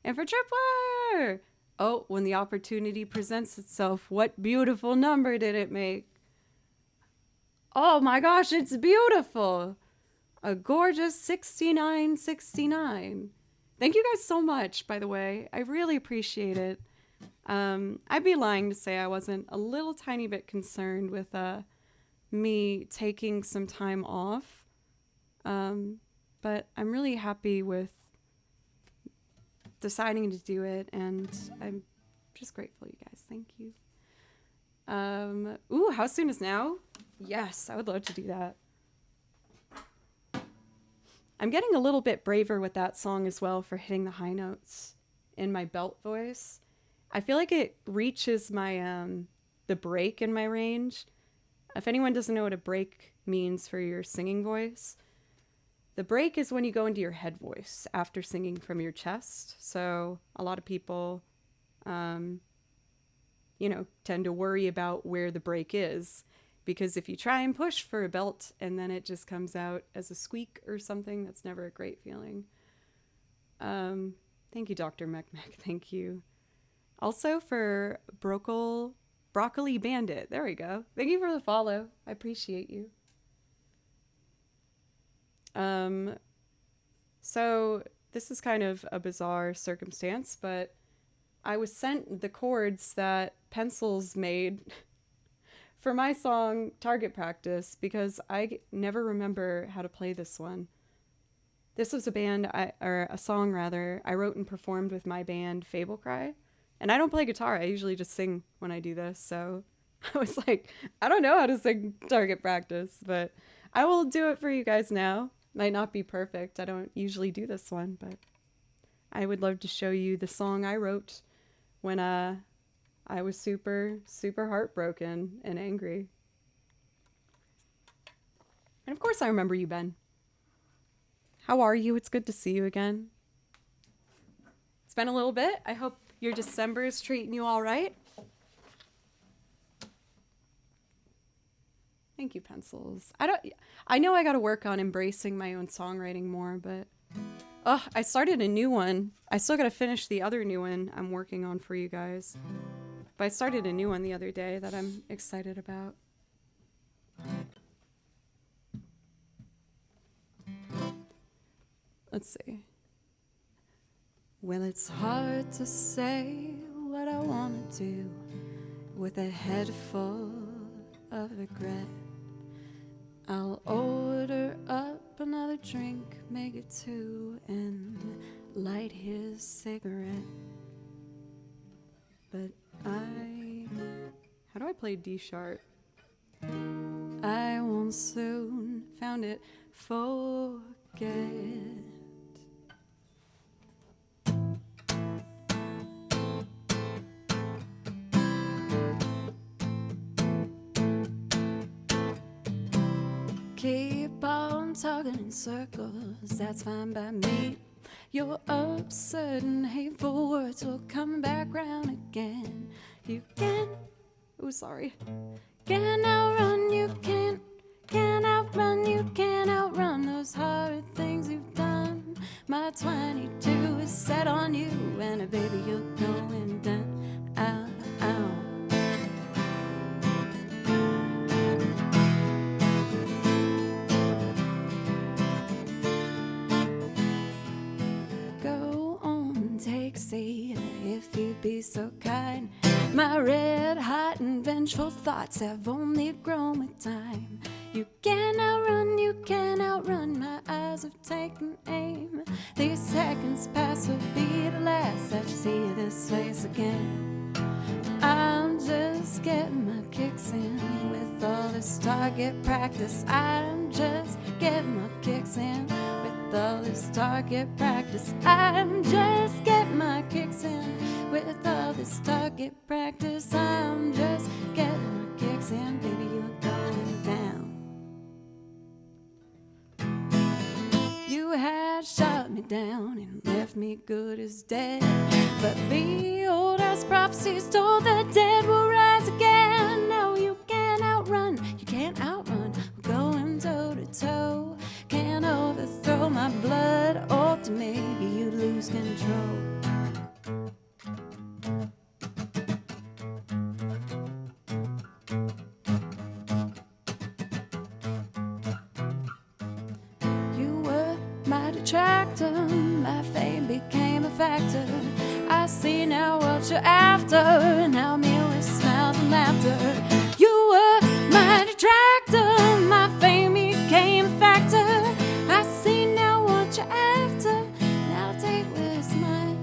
A: And for Tripwire! Oh, when the opportunity presents itself, what beautiful number did it make? Oh my gosh, it's beautiful. A gorgeous 6969. Thank you guys so much, by the way. I really appreciate it. I'd be lying to say I wasn't a little tiny bit concerned with me taking some time off. But I'm really happy with deciding to do it, and I'm just grateful, you guys. Thank you. Ooh, how soon is now? Yes, I would love to do that. I'm getting a little bit braver with that song as well for hitting the high notes in my belt voice. I feel like it reaches my the break in my range. If anyone doesn't know what a break means for your singing voice, the break is when you go into your head voice after singing from your chest. So a lot of people, tend to worry about where the break is. Because if you try and push for a belt and then it just comes out as a squeak or something, that's never a great feeling. Thank you, Dr. Mech. Thank you. Also for Broccoli Bandit. There we go. Thank you for the follow. I appreciate you. So this is kind of a bizarre circumstance, but I was sent the chords that Pencils made for my song Target Practice because I never remember how to play this one. This was a song I wrote and performed with my band Fable Cry. And I don't play guitar. I usually just sing when I do this. So I was like, I don't know how to sing Target Practice, but I will do it for you guys now. Might not be perfect. I don't usually do this one, but I would love to show you the song I wrote when I was super, super heartbroken and angry. And of course I remember you, Ben. How are you? It's good to see you again. It's been a little bit. I hope your December is treating you all right. Thank you, Pencils. I know I got to work on embracing my own songwriting more, but I started a new one. I still got to finish the other new one I'm working on for you guys. But I started a new one the other day that I'm excited about. Let's see. Well, it's hard to say what I want to do with a head full of regret. I'll order up another drink, make it two, and light his cigarette. But how do I play D sharp? I won't soon found it forget. Keep on talking in circles, that's fine by me. Your absurd and hateful words will come back round again. You can't outrun, you can't outrun, you can't outrun those horrid things you've done. My 22 is set on you, and baby, you're going down. Ow, ow. If you'd be so kind. My red hot and vengeful thoughts have only grown with time. You can't outrun, my eyes have taken aim. These seconds pass will be the last that you see this face again. I'm just getting my kicks in with all this target practice. I'm just getting my kicks in with all this target practice. I'm just getting my kicks in with all this target practice. I'm just getting my kicks in, baby, you're going down. You had shot me down and left me good as dead, but behold, as prophecies told, the dead will rise again. No, you can't outrun, we're going toe to toe. Can't overthrow my blood, or to maybe you lose control. You were my detractor, my fame became a factor. I see now what you're after, now me with smiles and laughter. You were my detractor, my fame became a factor. I see now what you're after, now take with smile.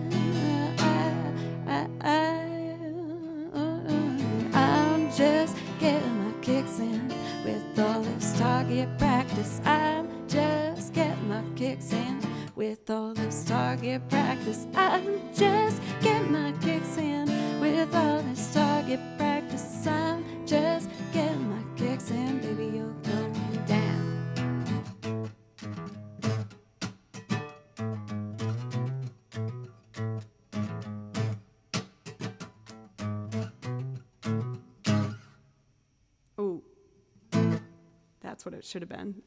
A: I'm just getting my kicks in with all this target practice. I'm just getting my kicks in with all this target practice. I'm just getting my kicks in with all this target practice. I'm just getting my kicks in, baby, you're going down. Oh, that's what it should have been.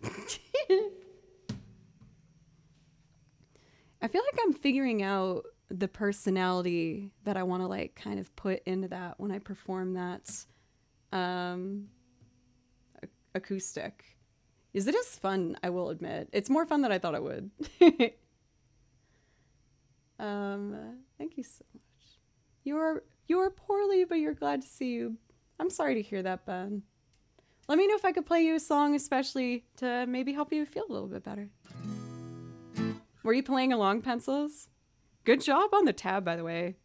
A: I feel like I'm figuring out the personality that I want to like kind of put into that when I perform that acoustic. Is it as fun? I will admit. It's more fun than I thought it would. Thank you so much. You are poorly, but you're glad to see you. I'm sorry to hear that, Ben. Let me know if I could play you a song especially to maybe help you feel a little bit better. Were you playing along, Pencils? Good job on the tab, by the way.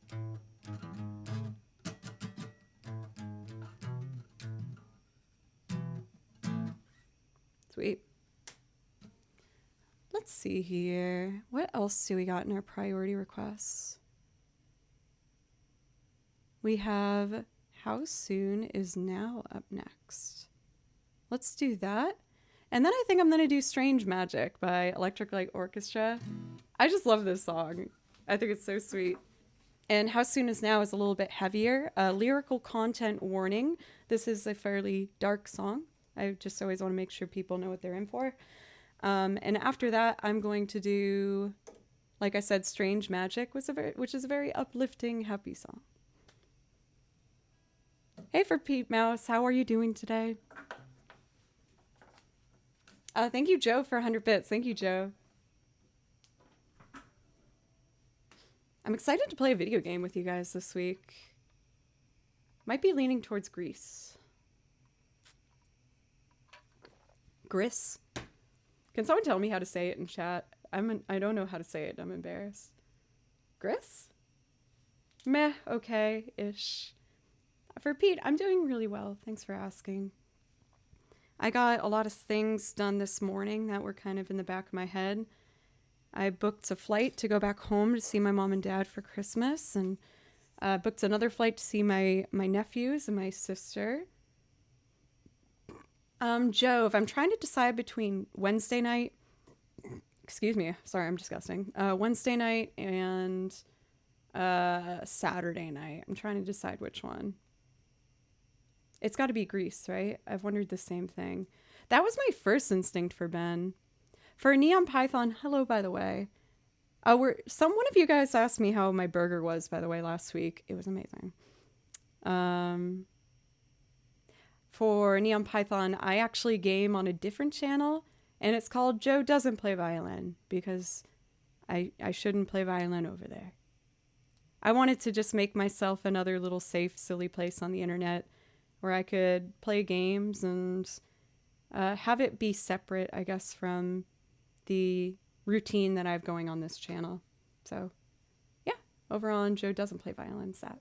A: Sweet. let's see here. What else do we got in our priority requests? We have How Soon Is Now up next. Let's do that. And then I think I'm going to do Strange Magic by Electric Light Orchestra. I just love this song. I think it's so sweet. And How Soon Is Now is a little bit heavier. Lyrical content warning. This is a fairly dark song. I just always want to make sure people know what they're in for. And after that, I'm going to do, like I said, Strange Magic, which is a very uplifting, happy song. Hey, for Pete Mouse, how are you doing today? Thank you, Joe, for 100 bits. Thank you, Joe. I'm excited to play a video game with you guys this week. Might be leaning towards Grease. Gris. Can someone tell me how to say it in chat? I don't know how to say it. I'm embarrassed. Gris? Meh, okay-ish. For Pete, I'm doing really well. Thanks for asking. I got a lot of things done this morning that were kind of in the back of my head. I booked a flight to go back home to see my mom and dad for Christmas, and booked another flight to see my nephews and my sister. Jove, I'm trying to decide between Wednesday night, excuse me, sorry, I'm disgusting. Wednesday night and Saturday night. I'm trying to decide which one. It's got to be Grease, right? I've wondered the same thing. That was my first instinct for Ben. For Neon Python, hello, by the way. One of you guys asked me how my burger was, by the way, last week. It was amazing. For Neon Python, I actually game on a different channel, and it's called Joe Doesn't Play Violin, because I shouldn't play violin over there. I wanted to just make myself another little safe, silly place on the internet where I could play games and have it be separate, I guess, from the routine that I have going on this channel. So, yeah, over on Joe Doesn't Play Violin set.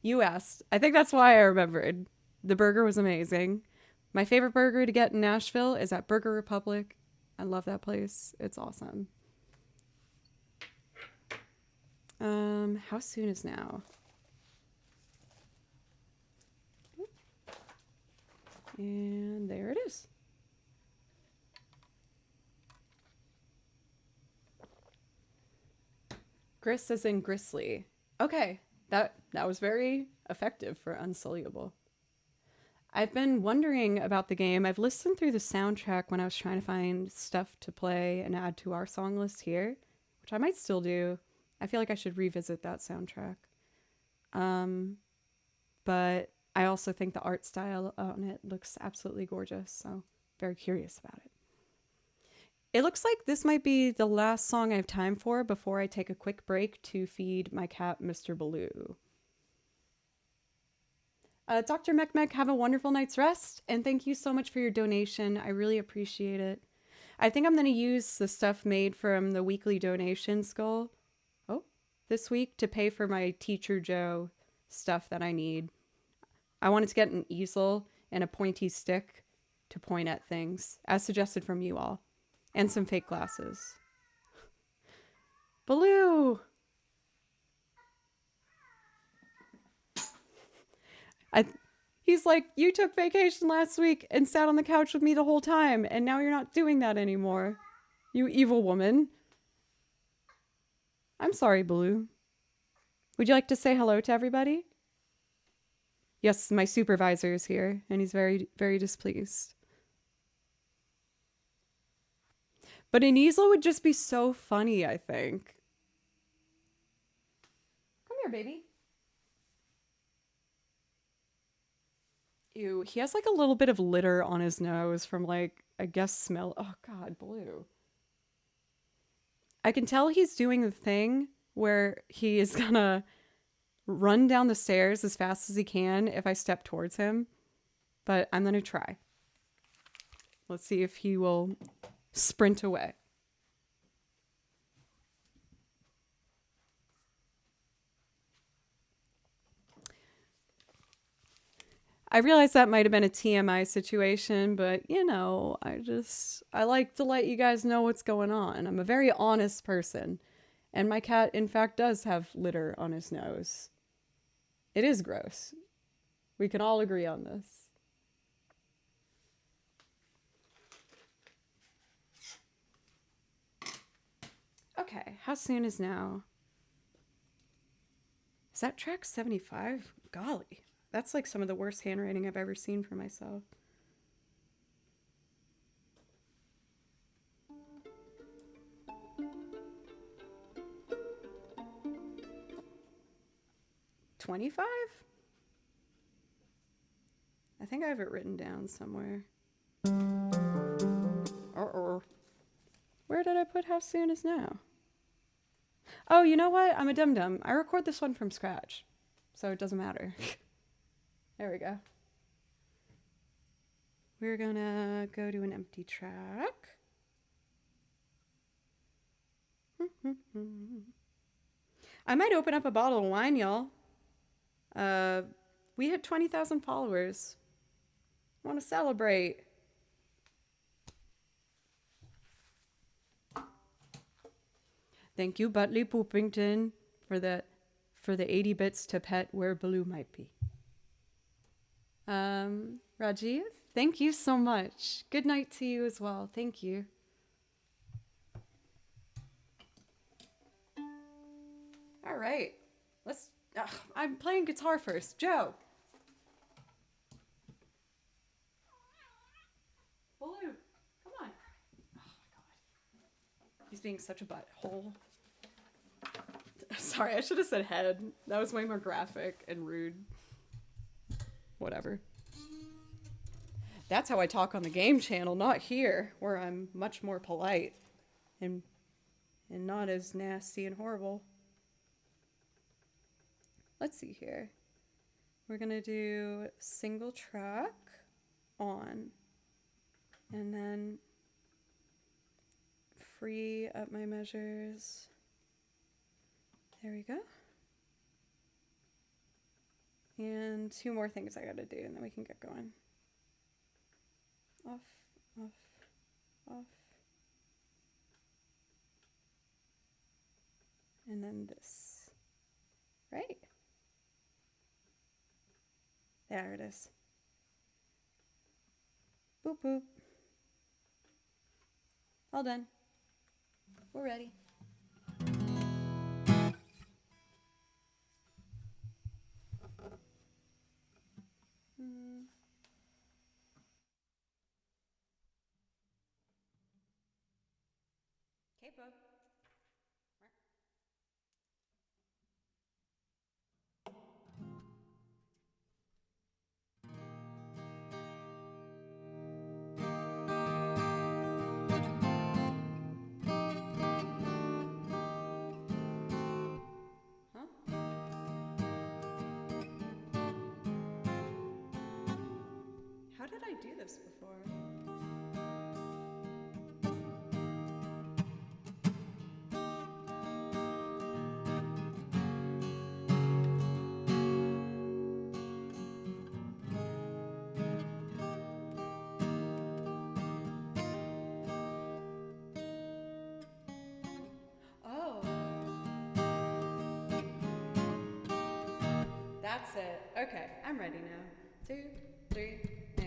A: You asked. I think that's why I remembered. The burger was amazing. My favorite burger to get in Nashville is at Burger Republic. I love that place. It's awesome. How soon is now? And there it is. Gris as in Grizzly. Okay, that was very effective for Unsullyable. I've been wondering about the game. I've listened through the soundtrack when I was trying to find stuff to play and add to our song list here, which I might still do. I feel like I should revisit that soundtrack. But I also think the art style on it looks absolutely gorgeous, so very curious about it. It looks like this might be the last song I have time for before I take a quick break to feed my cat, Mr. Baloo. Dr. Mekmek, have a wonderful night's rest, and thank you so much for your donation. I really appreciate it. I think I'm going to use the stuff made from the weekly donations goal this week to pay for my Teacher Joe stuff that I need. I wanted to get an easel and a pointy stick to point at things, as suggested from you all, and some fake glasses. Baloo! He's like, you took vacation last week and sat on the couch with me the whole time, and now you're not doing that anymore. You evil woman. I'm sorry, Baloo. Would you like to say hello to everybody? Yes, my supervisor is here, and he's very, very displeased. But an easel would just be so funny, I think. Come here, baby. Ew, he has like a little bit of litter on his nose from like, I guess smell. Oh God, Blue. I can tell he's doing the thing where he is gonna run down the stairs as fast as he can if I step towards him, but I'm gonna try. Let's see if he will sprint away. I realize that might have been a TMI situation, but you know, I like to let you guys know what's going on. I'm a very honest person. And my cat, in fact, does have litter on his nose. It is gross. We can all agree on this. Okay, how soon is now? Is that track 75? Golly, that's like some of the worst handwriting I've ever seen for myself. $25? I think I have it written down somewhere. Where did I put how soon is now? Oh, you know what? I'm a dum-dum. I record this one from scratch, so it doesn't matter. There we go. We're gonna go to an empty track. I might open up a bottle of wine, y'all. We hit 20,000 followers. Want to celebrate. Thank you, Butley Poopington, for the 80 bits to pet where Baloo might be. Rajiv, thank you so much. Good night to you as well. Thank you. All right, I'm playing guitar first. Joe. Baloo, come on. Oh my God. He's being such a butthole. Sorry, I should have said head. That was way more graphic and rude. Whatever. That's how I talk on the game channel, not here, where I'm much more polite and not as nasty and horrible. Let's see here. We're gonna do single track on, and then free up my measures. There we go. And 2 more things I gotta do, and then we can get going. Off, off, off. And then this. Right? There it is. Boop, boop. All done. We're ready. Capo. How did I do this before? Oh. That's it. Okay, I'm ready now. 2, 3, and...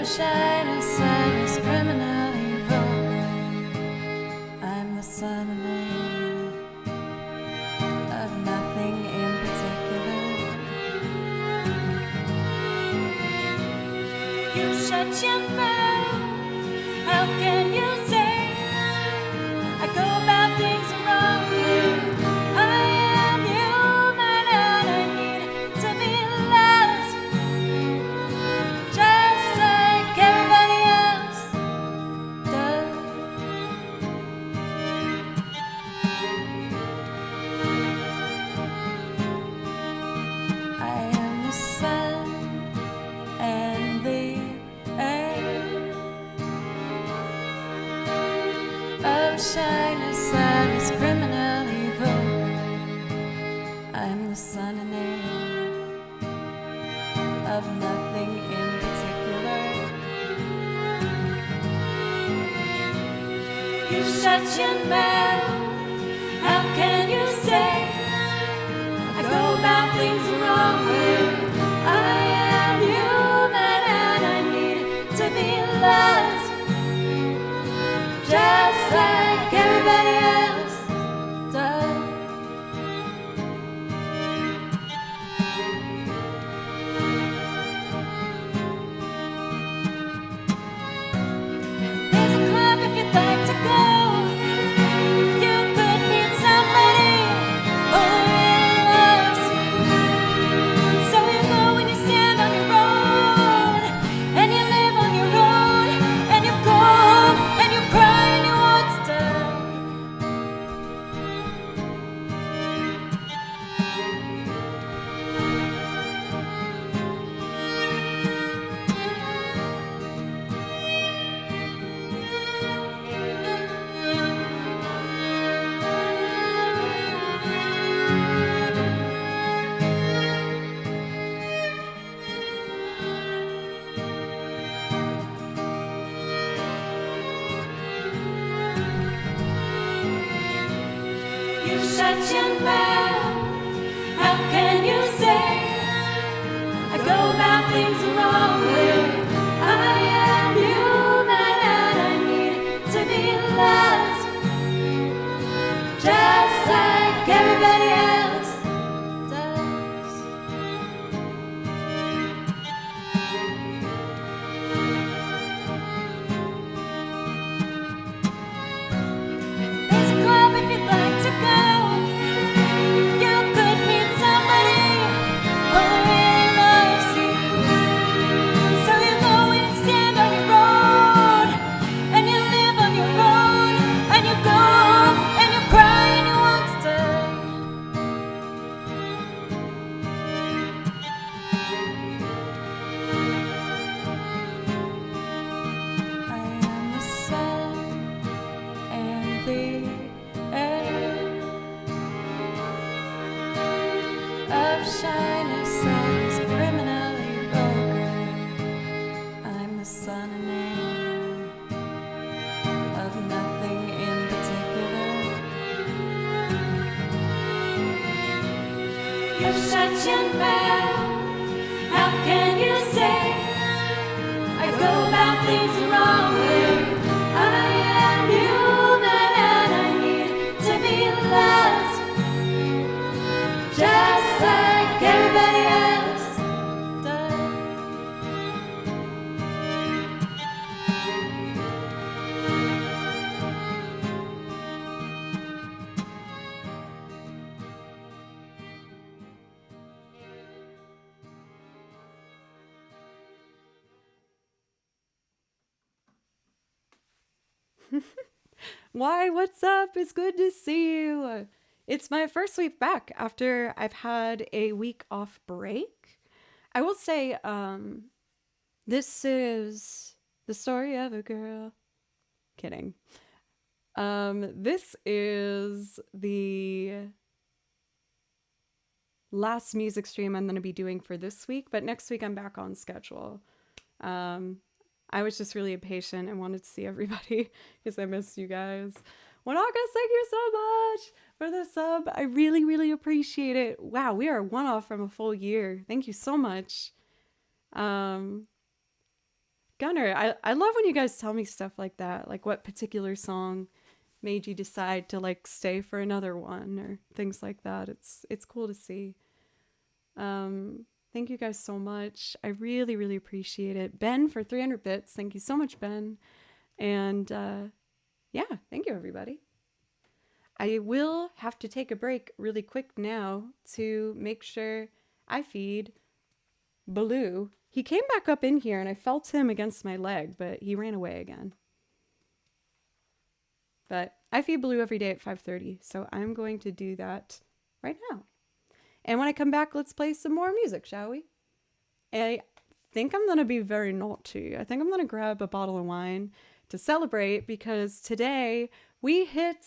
B: of shyness, sadness, criminally vulgar. I'm the son and heir of nothing in particular. You shut your mouth. How can you say I go about things the wrong way? I am human and I need to be loved just like everybody else does. I am the sun and the air of shyness, sadness, criminally vulgar. I'm the son and heir of nothing in particular. You shut your mouth. How can you say I go about things the wrong way? I am human and I need to be loved just like everybody else does. There's a club if you'd like to go. You could meet somebody who really loves you. So you go and you stand on your own, and you live on your own, and you go and you cry and you won't stop. You shut your mouth. How can you say I go about things the wrong way? I am human and I need to be loved just like everybody else does. There's a club if you'd like to go. You could meet somebody who really loves you. So you go and stand on your own, and you live on your own, and you go and you cry and you won't stop. I am the sun and the air of shyness, sadness, criminally vulgar. I'm the son and heir of nothing in particular. You shut your mouth. How can you say I go about things the wrong way? I am human and I need to be loved just like everybody else does.
A: Why, what's up? It's good to see you. It's my first week back after I've had a week off break. I will say, this is the story of a girl. Kidding. This is the last music stream I'm going to be doing for this week, but next week I'm back on schedule. I was just really impatient and wanted to see everybody because I missed you guys. Wanakas, thank you so much for the sub. I really, really appreciate it. Wow, we are one off from a full year. Thank you so much. Gunner, I love when you guys tell me stuff like that, like what particular song made you decide to like stay for another one or things like that. It's cool to see. Thank you guys so much. I really, really appreciate it. Ben for 300 bits. Thank you so much, Ben. And yeah, thank you, everybody. I will have to take a break really quick now to make sure I feed Baloo. He came back up in here and I felt him against my leg, but he ran away again. But I feed Baloo every day at 5:30, so I'm going to do that right now. And when I come back, let's play some more music, shall we? I think I'm going to be very naughty. I think I'm going to grab a bottle of wine to celebrate because today we hit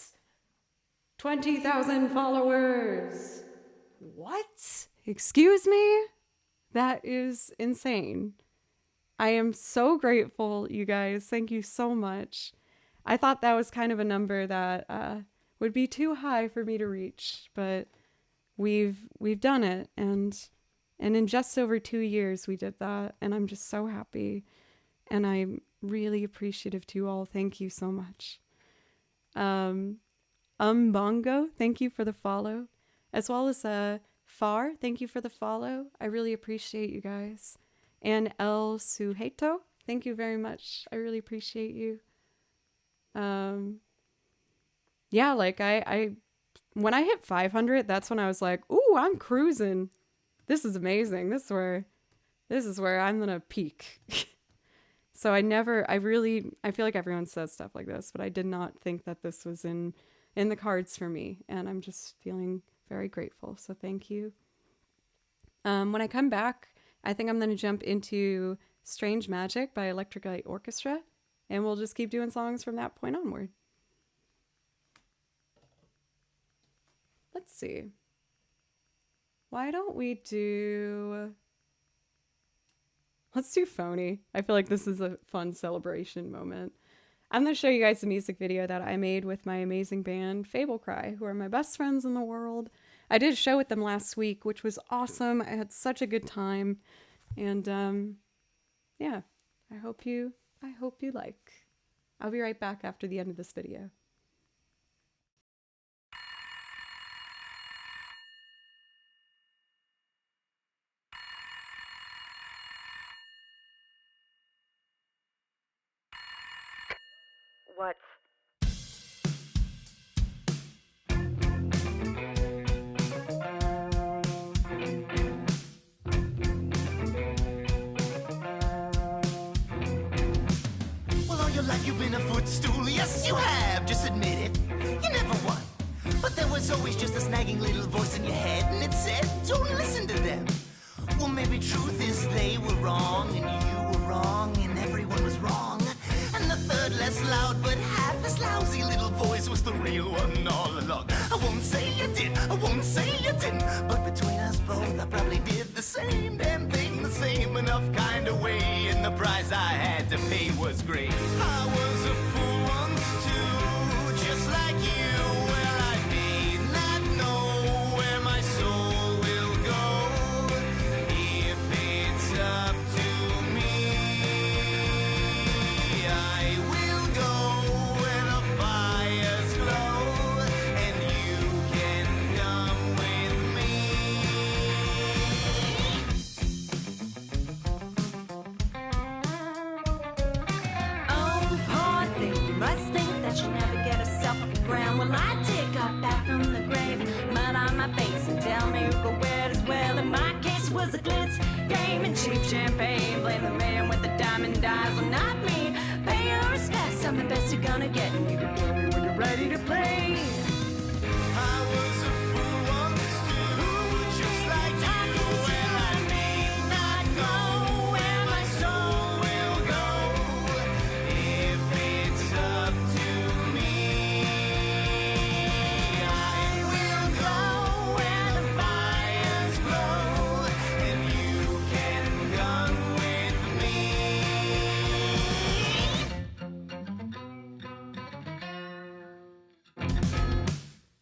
A: 20,000 followers. What? Excuse me? That is insane. I am so grateful, you guys. Thank you so much. I thought that was kind of a number that would be too high for me to reach, but we've done it, and in just over 2 years we did that, and I'm just so happy, and I'm really appreciative to you all. Thank you so much. Bongo, thank you for the follow, as well as Far, thank you for the follow. I really appreciate you guys. And El Sujeto, thank you very much. I really appreciate you. Yeah, like I when I hit 500, that's when I was like, ooh, I'm cruising. This is amazing. This is where I'm gonna peak. So I feel like everyone says stuff like this, but I did not think that this was in the cards for me, and I'm just feeling very grateful. So thank you. When I come back, I think I'm gonna jump into Strange Magic by Electric Light Orchestra, and we'll just keep doing songs from that point onward. Let's see. Why don't we let's do Phony. I feel like this is a fun celebration moment. I'm going to show you guys a music video that I made with my amazing band, Fable Cry, who are my best friends in the world. I did a show with them last week, which was awesome. I had such a good time. And yeah, I hope you like. I'll be right back after the end of this video.
C: What?
D: Well, all your life you've been a footstool, yes you have, just admit it. You never won. But there was always just a snagging little voice in your head, and it said, don't listen to them. Well, maybe truth is they were wrong, and you were wrong, and everyone was wrong. And the third less loud but half as lousy little voice was the real one all along. I won't say you did, I won't say you didn't, but between us both I probably did the same damn thing the same enough kind of way, and the price I had to pay was great. I was a fool once too, just like you. Well, I may not know where my soul will go if it's up to me. I will go where the fires glow, and you can come with me.
B: Oh, poor thing, you must think that you'll never get herself off the ground. Well, I dig up back from the grave, mud on my face, and tell me who could wear it as well. In my case was a glitz game and cheap champagne. Blame the man with the diamond eyes, well, not me. Pay your respects, I'm the best you're gonna get, and you can tell me when you're ready to play.
D: I was a fool once too, just like you. Well, I may not know where my soul will go if it's up to me. I will go where the fires glow, and you can come with me.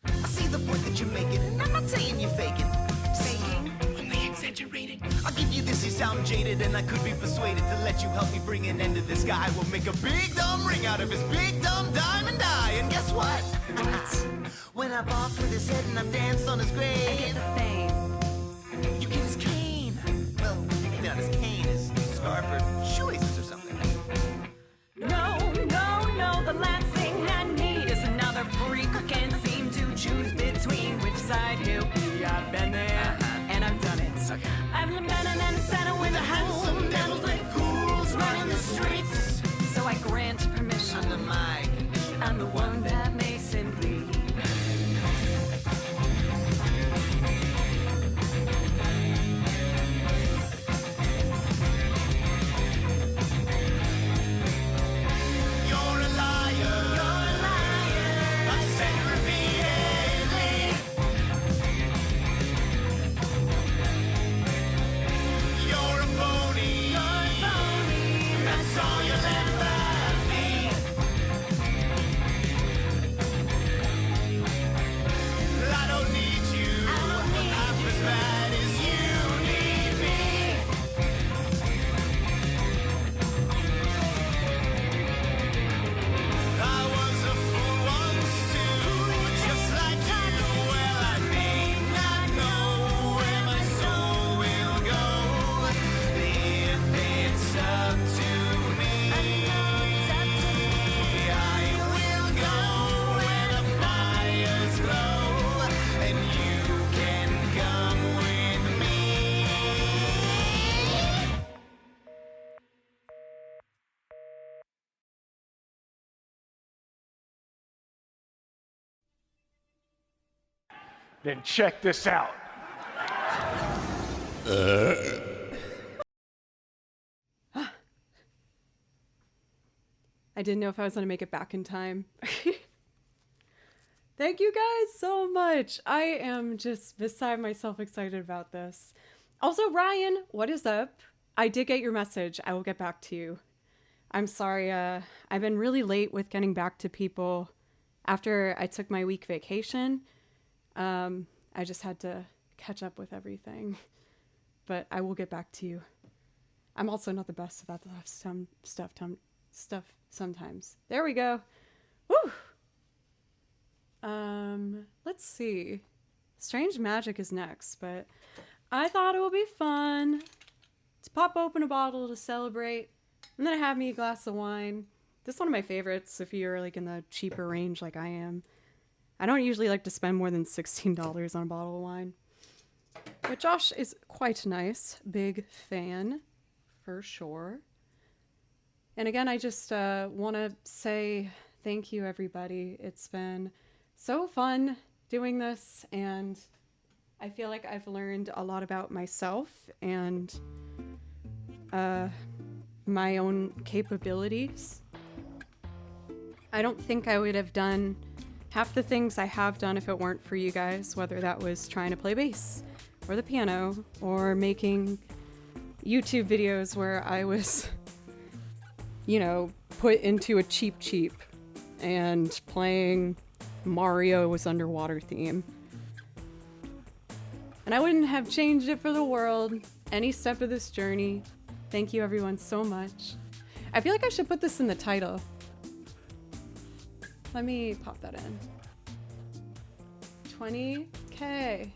D: I see the point that you're making, and I'm not saying you're faking. I'm only exaggerating. I'll give you this I'm jaded and I could be persuaded to let you help me bring an end to this guy. We'll make a big dumb ring out of his big dumb diamond eye. And guess what? When I barked with his head and I've danced on his grave,
B: I get the fame.
D: you get his cane. Well, maybe not his cane, his scarf or shoelaces or something.
B: No, no, no, the last thing I need is another freak who can't seem to choose between which side he'll be. I've been there, and I've done it. I've been in the center with a handsome devil with ghouls running the streets. So I grant permission.
D: Under my condition.
B: I'm the one that makes him bleed.
D: You're a liar.
B: You're a liar.
D: I've said repeatedly. You're a phony.
B: You're a phony.
D: That's all you'll ever be. I don't need you.
B: I don't need
D: half as bad as you need me. I was a fool once too, just like you. Well, I may not know where my soul will go if it's up to me. I will go where the fires glow, and you can come with me.
C: Then check this out.
A: I didn't know if I was going to make it back in time. Thank you guys so much. I am just beside myself excited about this. Also, Ryan, what is up? I did get your message. I will get back to you. I'm sorry. I've been really late with getting back to people after I took my week vacation. I just had to catch up with everything. But I will get back to you. I'm also not the best about some stuff sometimes. There we go. Woo! Let's see. Strange Magic is next, but I thought it would be fun to pop open a bottle to celebrate and then have me a glass of wine. This is one of my favorites if you're like in the cheaper range like I am. I don't usually like to spend more than $16 on a bottle of wine. But Josh is quite nice. Big fan, for sure. And again, I just want to say thank you, everybody. It's been so fun doing this, and I feel like I've learned a lot about myself and my own capabilities. I don't think I would have done half the things I have done if it weren't for you guys, whether that was trying to play bass or the piano or making YouTube videos where I was, you know, put into a cheap and playing Mario's underwater theme. And I wouldn't have changed it for the world any step of this journey. Thank you everyone so much. I feel like I should put this in the title. Let me pop that in. 20K.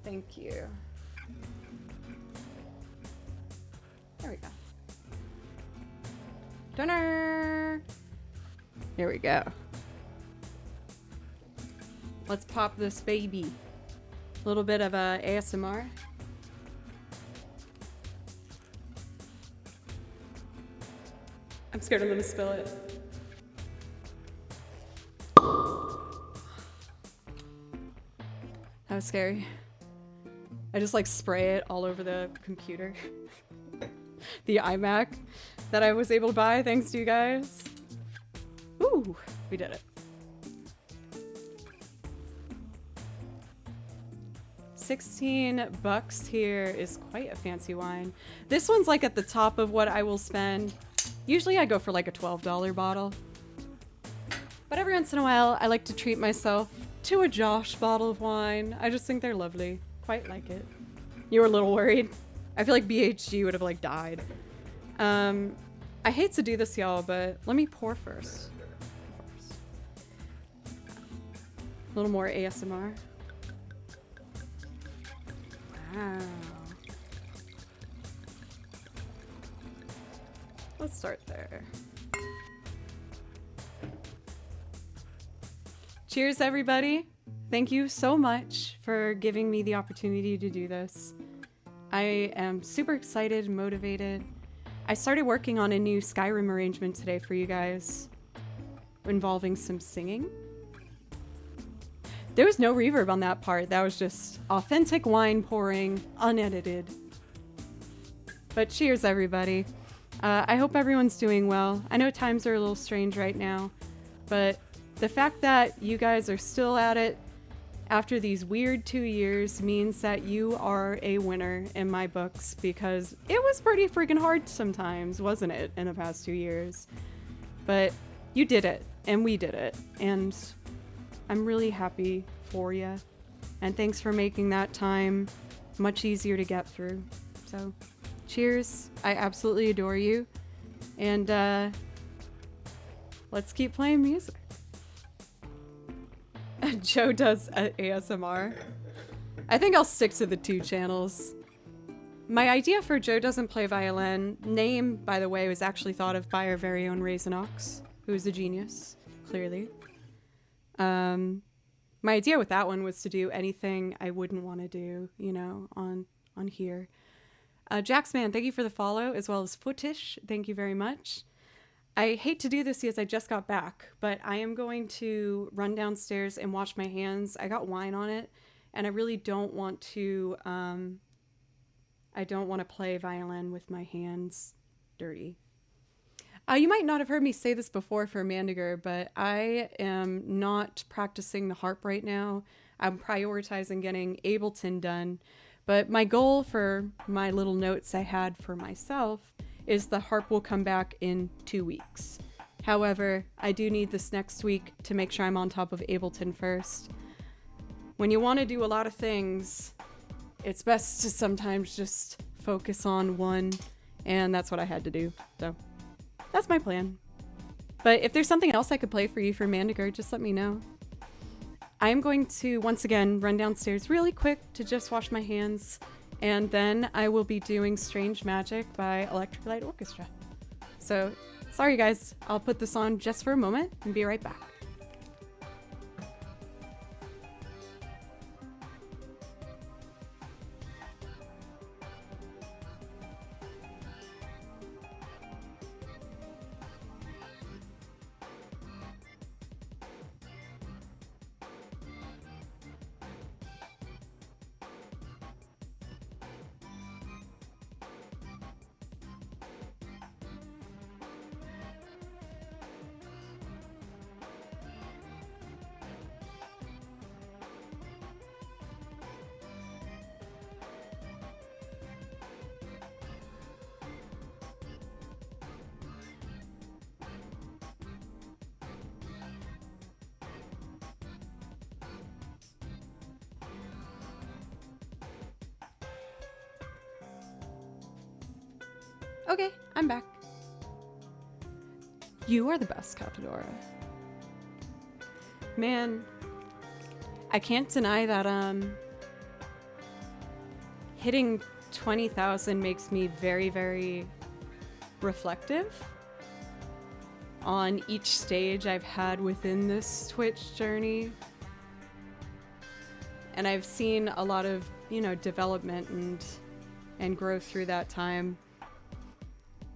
A: Thank you. There we go. Dinner! Here we go. Let's pop this baby. A little bit of ASMR. I'm scared I'm gonna spill it. That was scary. I just like spray it all over the computer. The iMac that I was able to buy thanks to you guys. Ooh, we did it. $16 here is quite a fancy wine. This one's like at the top of what I will spend. Usually I go for like a $12 bottle. But every once in a while I like to treat myself to a Josh bottle of wine. I just think they're lovely. Quite like it. You were a little worried. I feel like BHG would have like died. I hate to do this, y'all, but let me pour first. A little more ASMR. Wow. Let's start there. Cheers, everybody. Thank you so much for giving me the opportunity to do this. I am super excited and motivated. I started working on a new Skyrim arrangement today for you guys, involving some singing. There was no reverb on that part. That was just authentic wine pouring, unedited. But cheers, everybody. I hope everyone's doing well. I know times are a little strange right now, but the fact that you guys are still at it after these weird 2 years means that you are a winner in my books, because it was pretty freaking hard sometimes, wasn't it, in the past 2 years? But you did it, and we did it, and I'm really happy for you. And thanks for making that time much easier to get through. So, cheers. I absolutely adore you. And let's keep playing music. Joe does ASMR. I think I'll stick to the 2 channels. My idea for Joe Doesn't Play Violin, name, by the way, was actually thought of by our very own Raisinox, who's a genius, clearly. My idea with that one was to do anything I wouldn't want to do, you know, on here. Jaxman, thank you for the follow, as well as Footish, thank you very much. I hate to do this because I just got back, but I am going to run downstairs and wash my hands. I got wine on it, and I really don't want to, play violin with my hands dirty. You might not have heard me say this before for Mandiger, but I am not practicing the harp right now. I'm prioritizing getting Ableton done, but my goal for my little notes I had for myself is the harp will come back in 2 weeks. However, I do need this next week to make sure I'm on top of Ableton first. When you want to do a lot of things, it's best to sometimes just focus on one, and that's what I had to do. So that's my plan. But if there's something else I could play for you for Mandiger, just let me know. I am going to once again run downstairs really quick to just wash my hands, and then I will be doing Strange Magic by Electric Light Orchestra. So, sorry guys, I'll put this on just for a moment and be right back. Okay, I'm back. You are the best, Capadora. Man, I can't deny that hitting 20,000 makes me very, very reflective on each stage I've had within this Twitch journey. And I've seen a lot of, you know, development and growth through that time.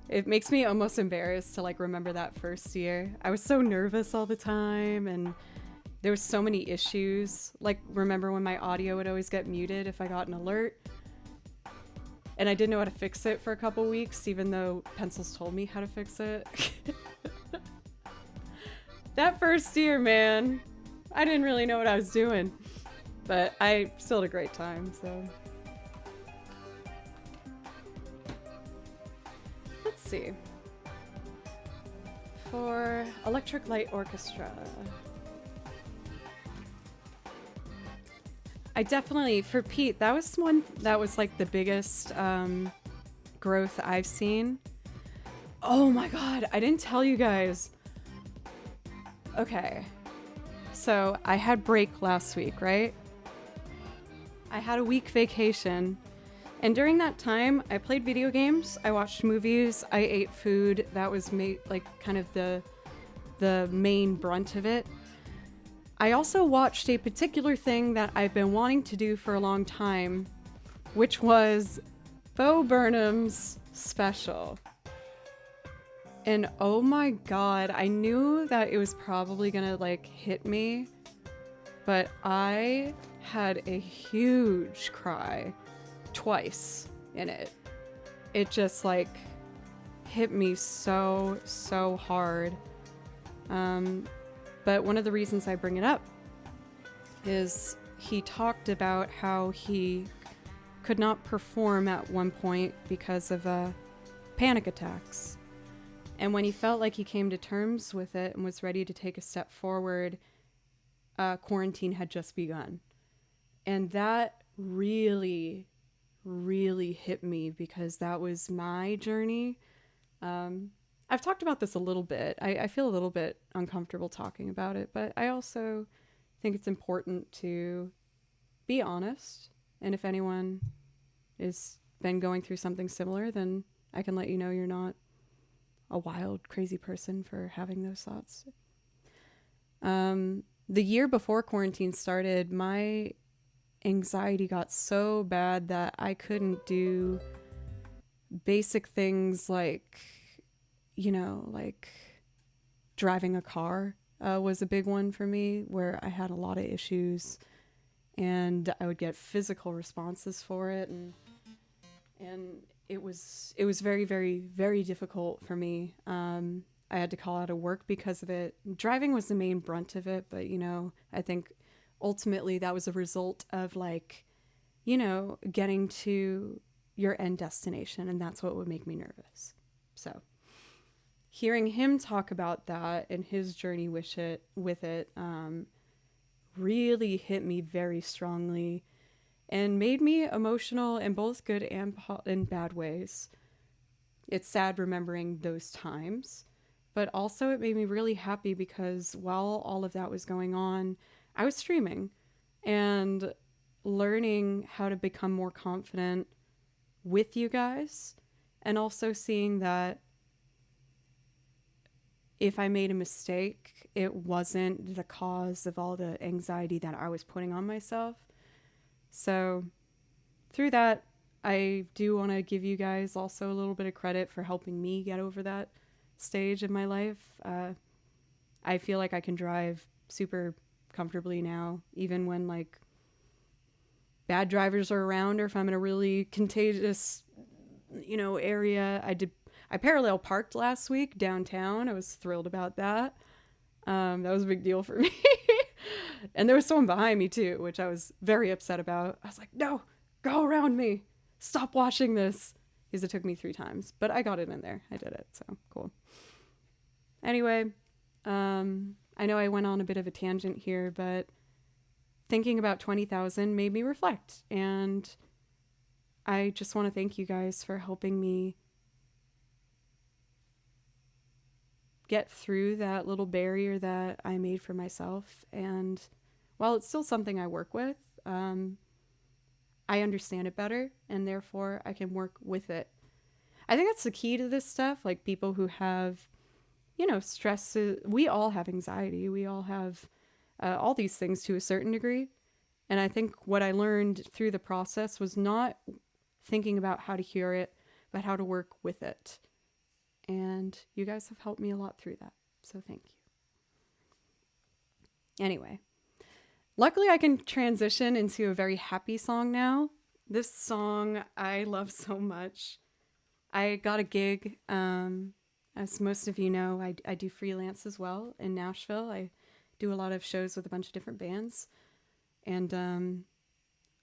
A: It makes me almost embarrassed to like remember that first year. I was so nervous all the time, and there was so many issues. Like, remember when my audio would always get muted if I got an alert? And I didn't know how to fix it for a couple weeks, even though Pencils told me how to fix it. That first year, man, I didn't really know what I was doing, but I still had a great time, so. Let's see. For Electric Light Orchestra. I definitely, for Pete, that was one that was like the biggest growth I've seen. Oh my God, I didn't tell you guys. Okay, so I had break last week, right? I had a week vacation. And during that time, I played video games, I watched movies, I ate food. That was like kind of the main brunt of it. I also watched a particular thing that I've been wanting to do for a long time, which was Bo Burnham's special. And oh my God, I knew that it was probably gonna like hit me, but I had a huge cry twice in it. It just like hit me so hard. But one of the reasons I bring it up is he talked about how he could not perform at one point because of panic attacks. And when he felt like he came to terms with it and was ready to take a step forward, quarantine had just begun. And that really hit me because that was my journey. I've talked about this a little bit. I feel a little bit uncomfortable talking about it, but I also think it's important to be honest. And if anyone has been going through something similar, then I can let you know you're not a wild, crazy person for having those thoughts. The year before quarantine started, my anxiety got so bad that I couldn't do basic things like, like driving a car was a big one for me, where I had a lot of issues and I would get physical responses for it. And it was very difficult for me. I had to call out of work because of it. Driving was the main brunt of it, but I think ultimately that was a result of getting to your end destination, and that's what would make me nervous. So hearing him talk about that and his journey with it really hit me very strongly and made me emotional in both good and bad ways. It's sad remembering those times, but also it made me really happy because while all of that was going on, I was streaming and learning how to become more confident with you guys, and also seeing that if I made a mistake, it wasn't the cause of all the anxiety that I was putting on myself. So through that, I do want to give you guys also a little bit of credit for helping me get over that stage in my life. I feel like I can drive super comfortably now, even when like bad drivers are around, or if I'm in a really contagious, area. I parallel parked last week downtown. I was thrilled about that. That was a big deal for me. And there was someone behind me too, which I was very upset about. I was like, no, go around me. Stop watching this. Because it took me 3 times, but I got it in there. I did it. So cool. Anyway, I know I went on a bit of a tangent here, but thinking about 20,000 made me reflect. And I just want to thank you guys for helping me get through that little barrier that I made for myself. And while it's still something I work with, I understand it better, and therefore I can work with it. I think that's the key to this stuff. Like people who have, stress, we all have anxiety. We all have all these things to a certain degree. And I think what I learned through the process was not thinking about how to cure it, but how to work with it. And you guys have helped me a lot through that. So thank you. Anyway, luckily I can transition into a very happy song now. This song I love so much. I got a gig. As most of you know, I do freelance as well in Nashville. I do a lot of shows with a bunch of different bands. And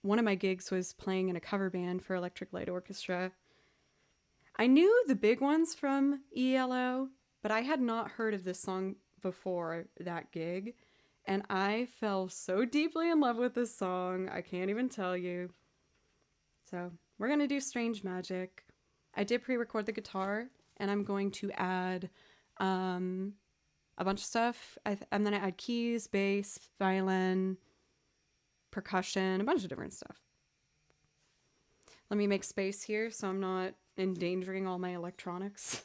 A: one of my gigs was playing in a cover band for Electric Light Orchestra. I knew the big ones from ELO, but I had not heard of this song before that gig. and I fell so deeply in love with this song. I can't even tell you. So we're going to do Strange Magic. I did pre-record the guitar, and I'm going to add a bunch of stuff. I'm going to add keys, bass, violin, percussion, a bunch of different stuff. Let me make space here so I'm not endangering all my electronics.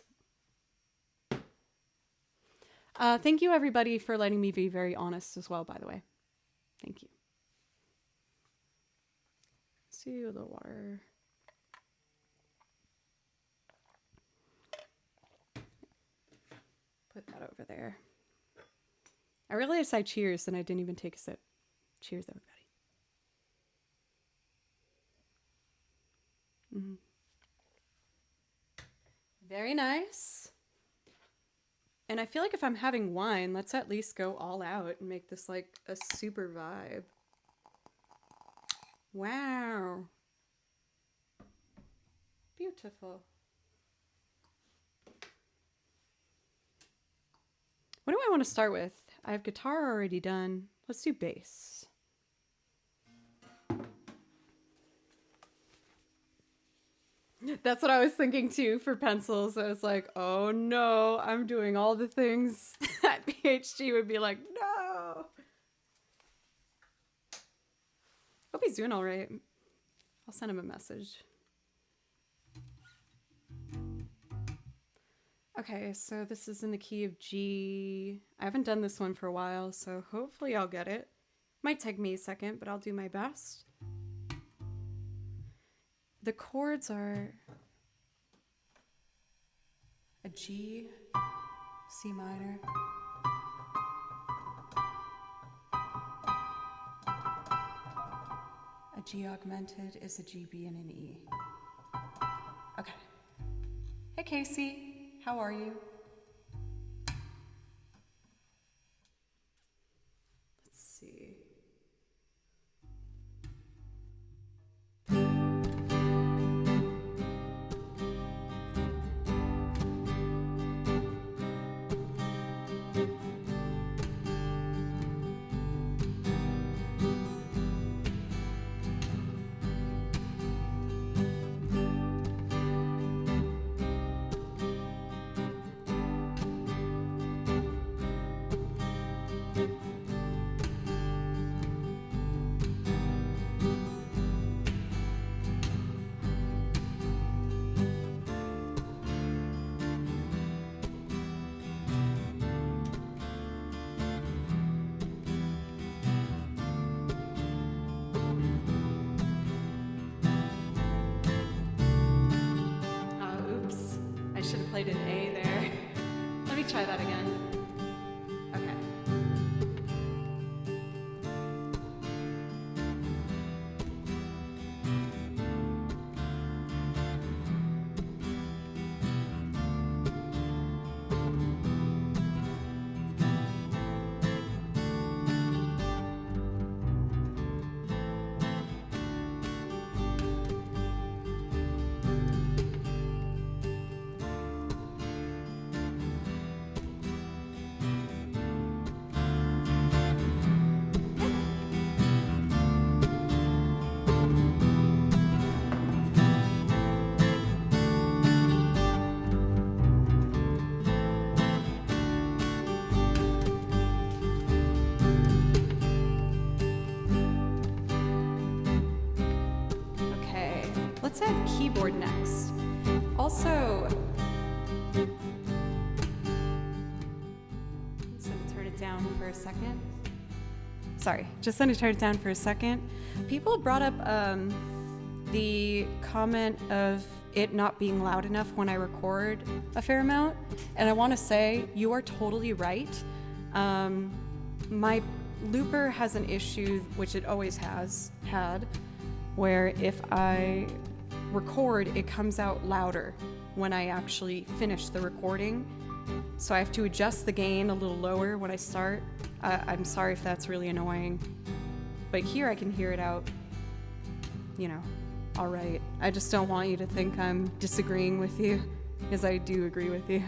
A: Thank you, everybody, for letting me be very honest as well, by the way. Thank you. Let's see a little water. Put that over there. I realized I cheers and I didn't even take a sip. Cheers, everybody. Very nice. And I feel like if I'm having wine, let's at least go all out and make this like a super vibe. Wow. Beautiful. What do I want to start with? I have guitar already done. Let's do bass. That's what I was thinking too for pencils. I was like, oh no, I'm doing all the things that PhD would be like, no. Hope he's doing all right. I'll send him a message. Okay, so this is in the key of G. I haven't done this one for a while, so hopefully I'll get it. Might take me a second, but I'll do my best. The chords are a G, C minor, a G augmented is a G, B, and an E. Okay. Hey Casey, how are you? Let's see. Played an A there. Let me try that again. Okay. Let's add keyboard next. Also, just gonna turn it down for a second. Sorry, just gonna turn it down for a second. People brought up the comment of it not being loud enough when I record a fair amount, and I want to say you are totally right. My looper has an issue, which it always has had, where if I record, it comes out louder when I actually finish the recording. So I have to adjust the gain a little lower when I start. I'm sorry if that's really annoying, but here I can hear it out, all right. I just don't want you to think I'm disagreeing with you, because I do agree with you.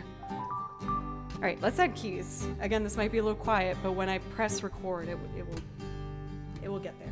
A: All right, let's add keys. Again, this might be a little quiet, but when I press record, it will get there.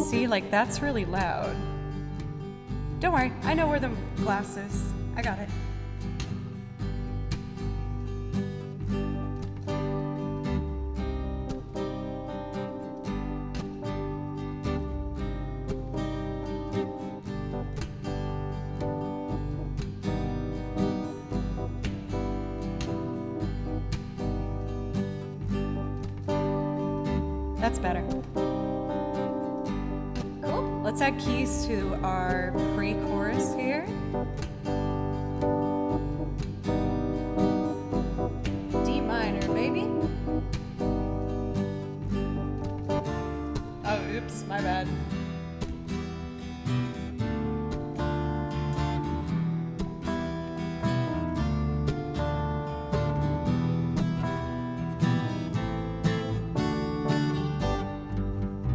A: See, like that's really loud. Don't worry, I know where the glass is. I got it. That's better. Cool. Let's add keys to our pre-chorus here. D minor, baby. Oh, oops, my bad.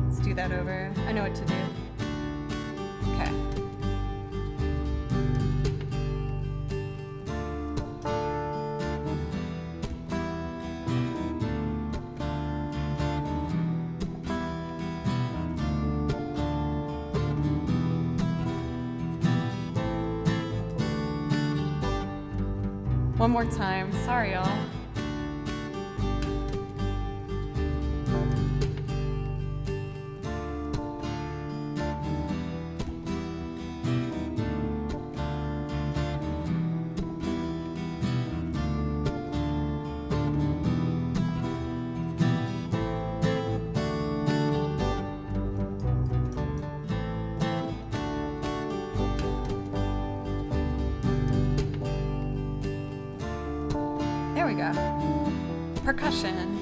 A: Let's do that over. I know what to do. Okay. One more time. Sorry, y'all. There we go. Percussion.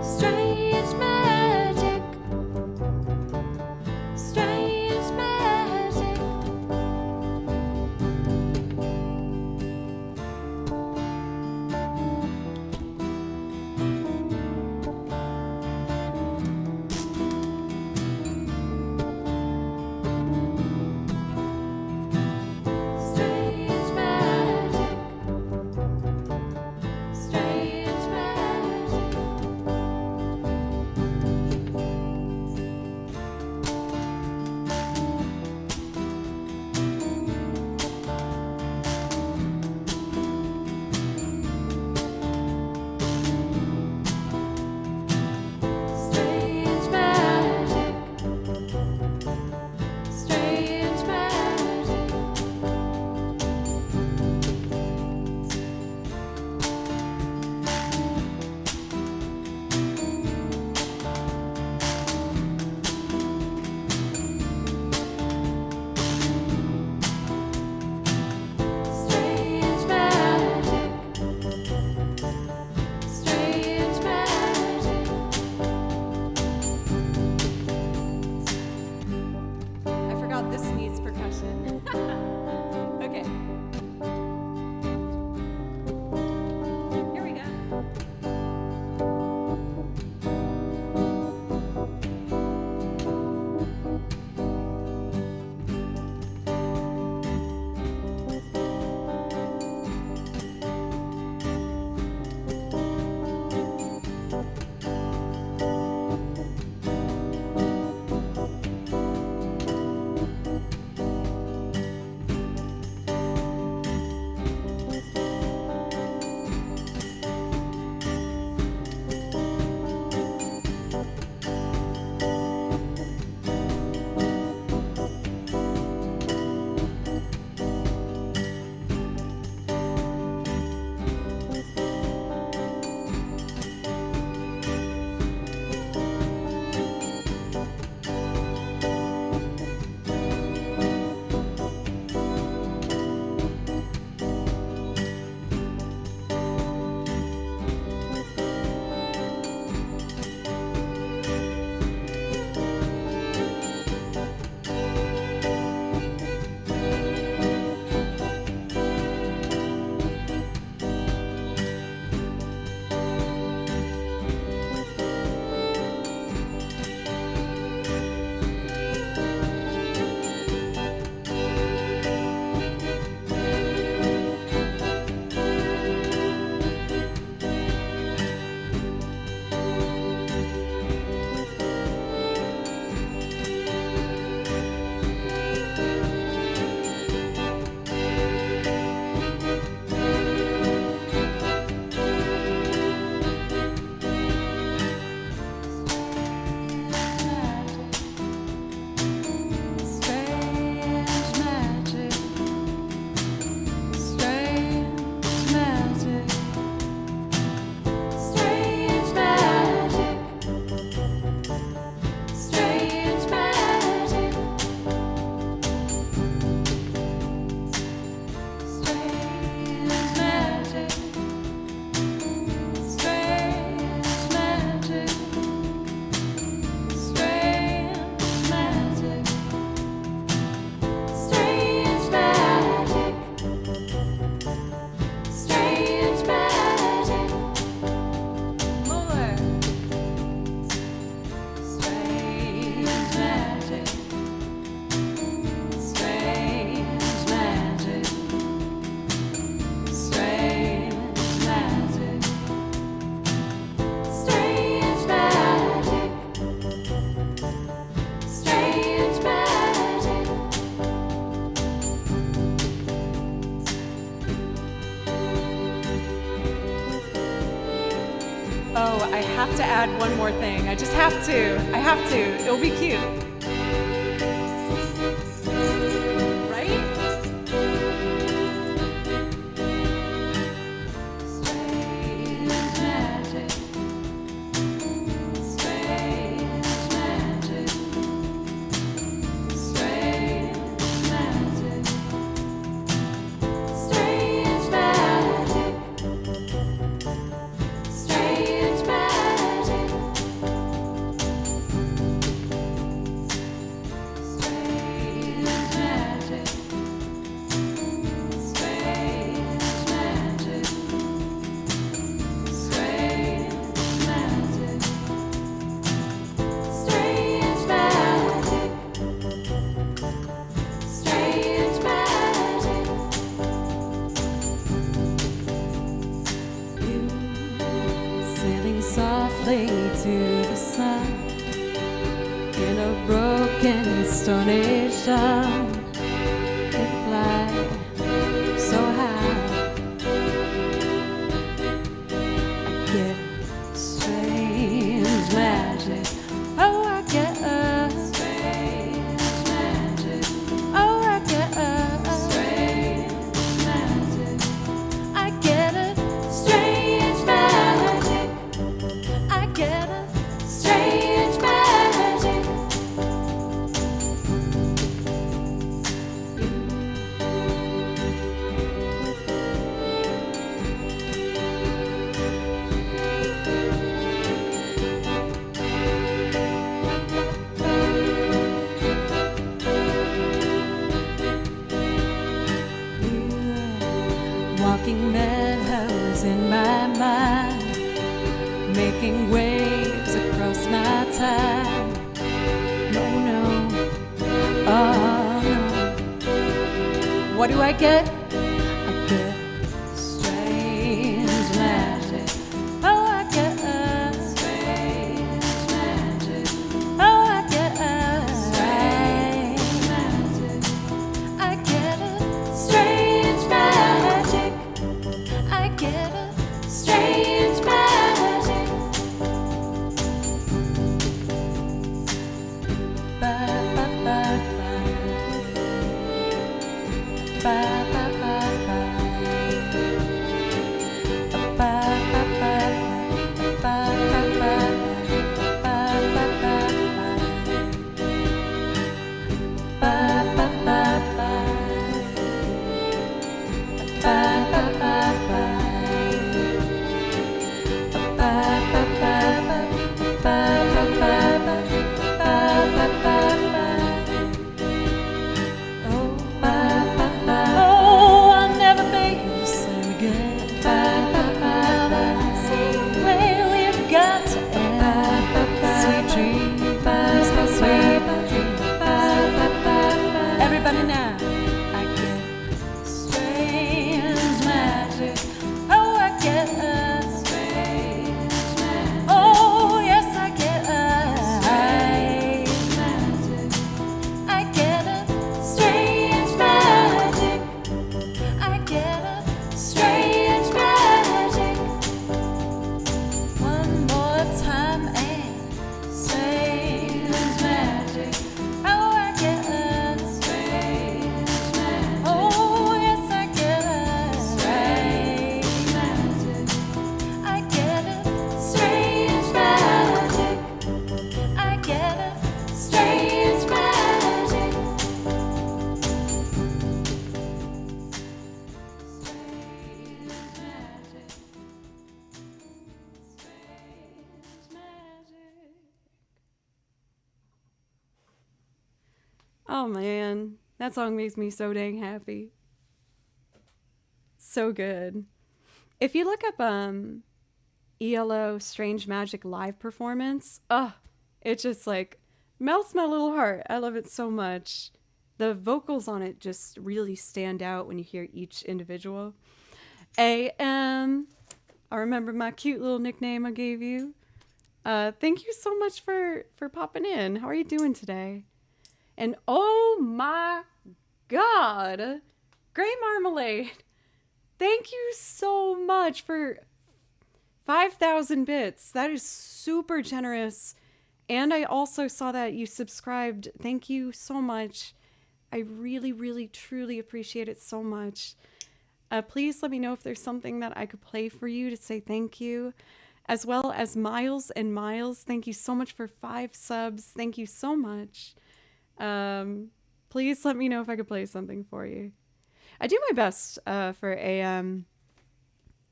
A: Strange magic. Strange magic. I have to add one more thing. I just have to. I have to. It'll be cute. Right? Strange magic. Strange magic. Strange magic. Strange magic. Strange magic. Strange magic. Strange magic. Strange magic. Strange magic. Strange magic. You sailing softly to the sun in a broken stone age sun. They fly so high. I get strange magic. Oh, I get a strange magic. Oh, I get a strange magic. I get a strange magic. I get a strange magic. Walking meadows in my mind, making waves across my time. No, no, oh no. What do I get? I get strange magic. Oh, I get a strange magic. Oh, I get a strange magic. I get a strange magic. I get a strange magic. Ba ba ba ba. Ba ba ba ba. Ba ba ba ba. Ba ba ba ba. Ba ba ba ba. Ba ba ba ba. Ba ba ba ba. Ba ba ba ba. Ba ba ba ba. Ba ba ba ba. Oh, ba ba ba. Oh, I'll never be the same again. Ba ba ba ba. See, well, you've got to end. Sweet dreams, sweet dreams. Everybody now, I get strange magic. Oh, I get a strange magic. Oh, yes, I get a strange magic. I get a strange magic. I get a strange magic. One more time and strange magic. Oh, I get a strange magic. Oh, yes, I get a strange magic. I get a strange magic. I get a strange magic. Oh man, that song makes me so dang happy. So good. If you look up ELO Strange Magic live performance, it just like melts my little heart. I love it so much. The vocals on it just really stand out when you hear each individual. AM, I remember my cute little nickname I gave you. Thank you so much for popping in. How are you doing today? And oh my God, Gray Marmalade, thank you so much for 5,000 bits. That is super generous. And I also saw that you subscribed. Thank you so much. I really, really, truly appreciate it so much. Please let me know if there's something that I could play for you to say thank you. As well as Miles and Miles. Thank you so much for 5 subs. Thank you so much. Please let me know if I could play something for you. I do my best for AM.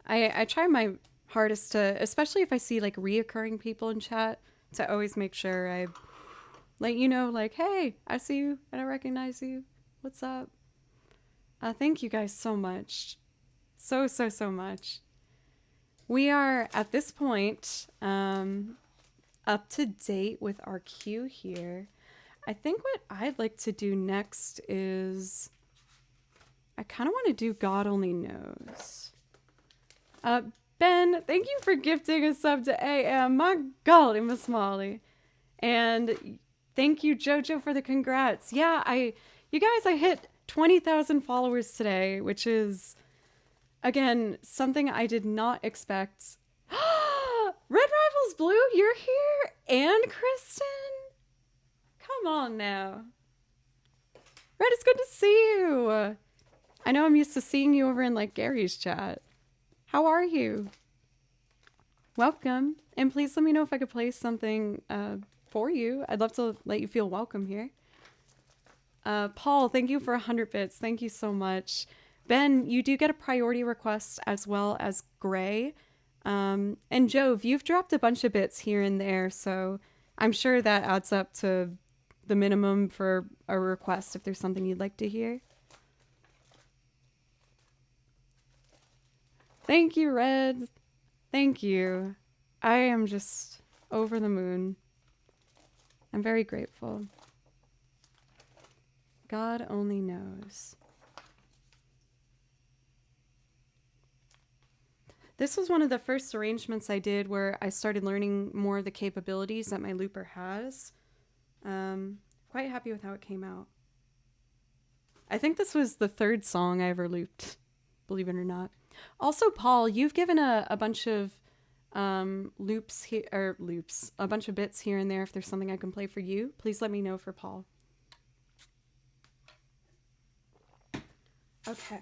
A: I try my hardest to, especially if I see like reoccurring people in chat, to always make sure I let you know, like, hey, I see you and I recognize you. What's up? Thank you guys so much. So much. We are at this point up to date with our queue here. I think what I'd like to do next is I kind of want to do God Only Knows. Ben, thank you for gifting a sub to AM. My golly, Miss Molly. And thank you, Jojo, for the congrats. Yeah, you guys, I hit 20,000 followers today, which is, again, something I did not expect. Red Rivals Blue, you're here? And Kristen? Come on now. Red, it's good to see you. I know I'm used to seeing you over in, like, Gary's chat. How are you? Welcome. And please let me know if I could play something for you. I'd love to let you feel welcome here. Paul, thank you for 100 bits. Thank you so much. Ben, you do get a priority request as well as Gray. And Jove, you've dropped a bunch of bits here and there, so I'm sure that adds up to the minimum for a request if there's something you'd like to hear. Thank you, Red. Thank you. I am just over the moon. I'm very grateful. God only knows. This was one of the first arrangements I did where I started learning more of the capabilities that my looper has. Quite happy with how it came out. I think this was the 3rd song I ever looped, believe it or not. Also, Paul, you've given a bunch of loops here, or loops, a bunch of bits here and there. If there's something I can play for you, please let me know for Paul. Okay.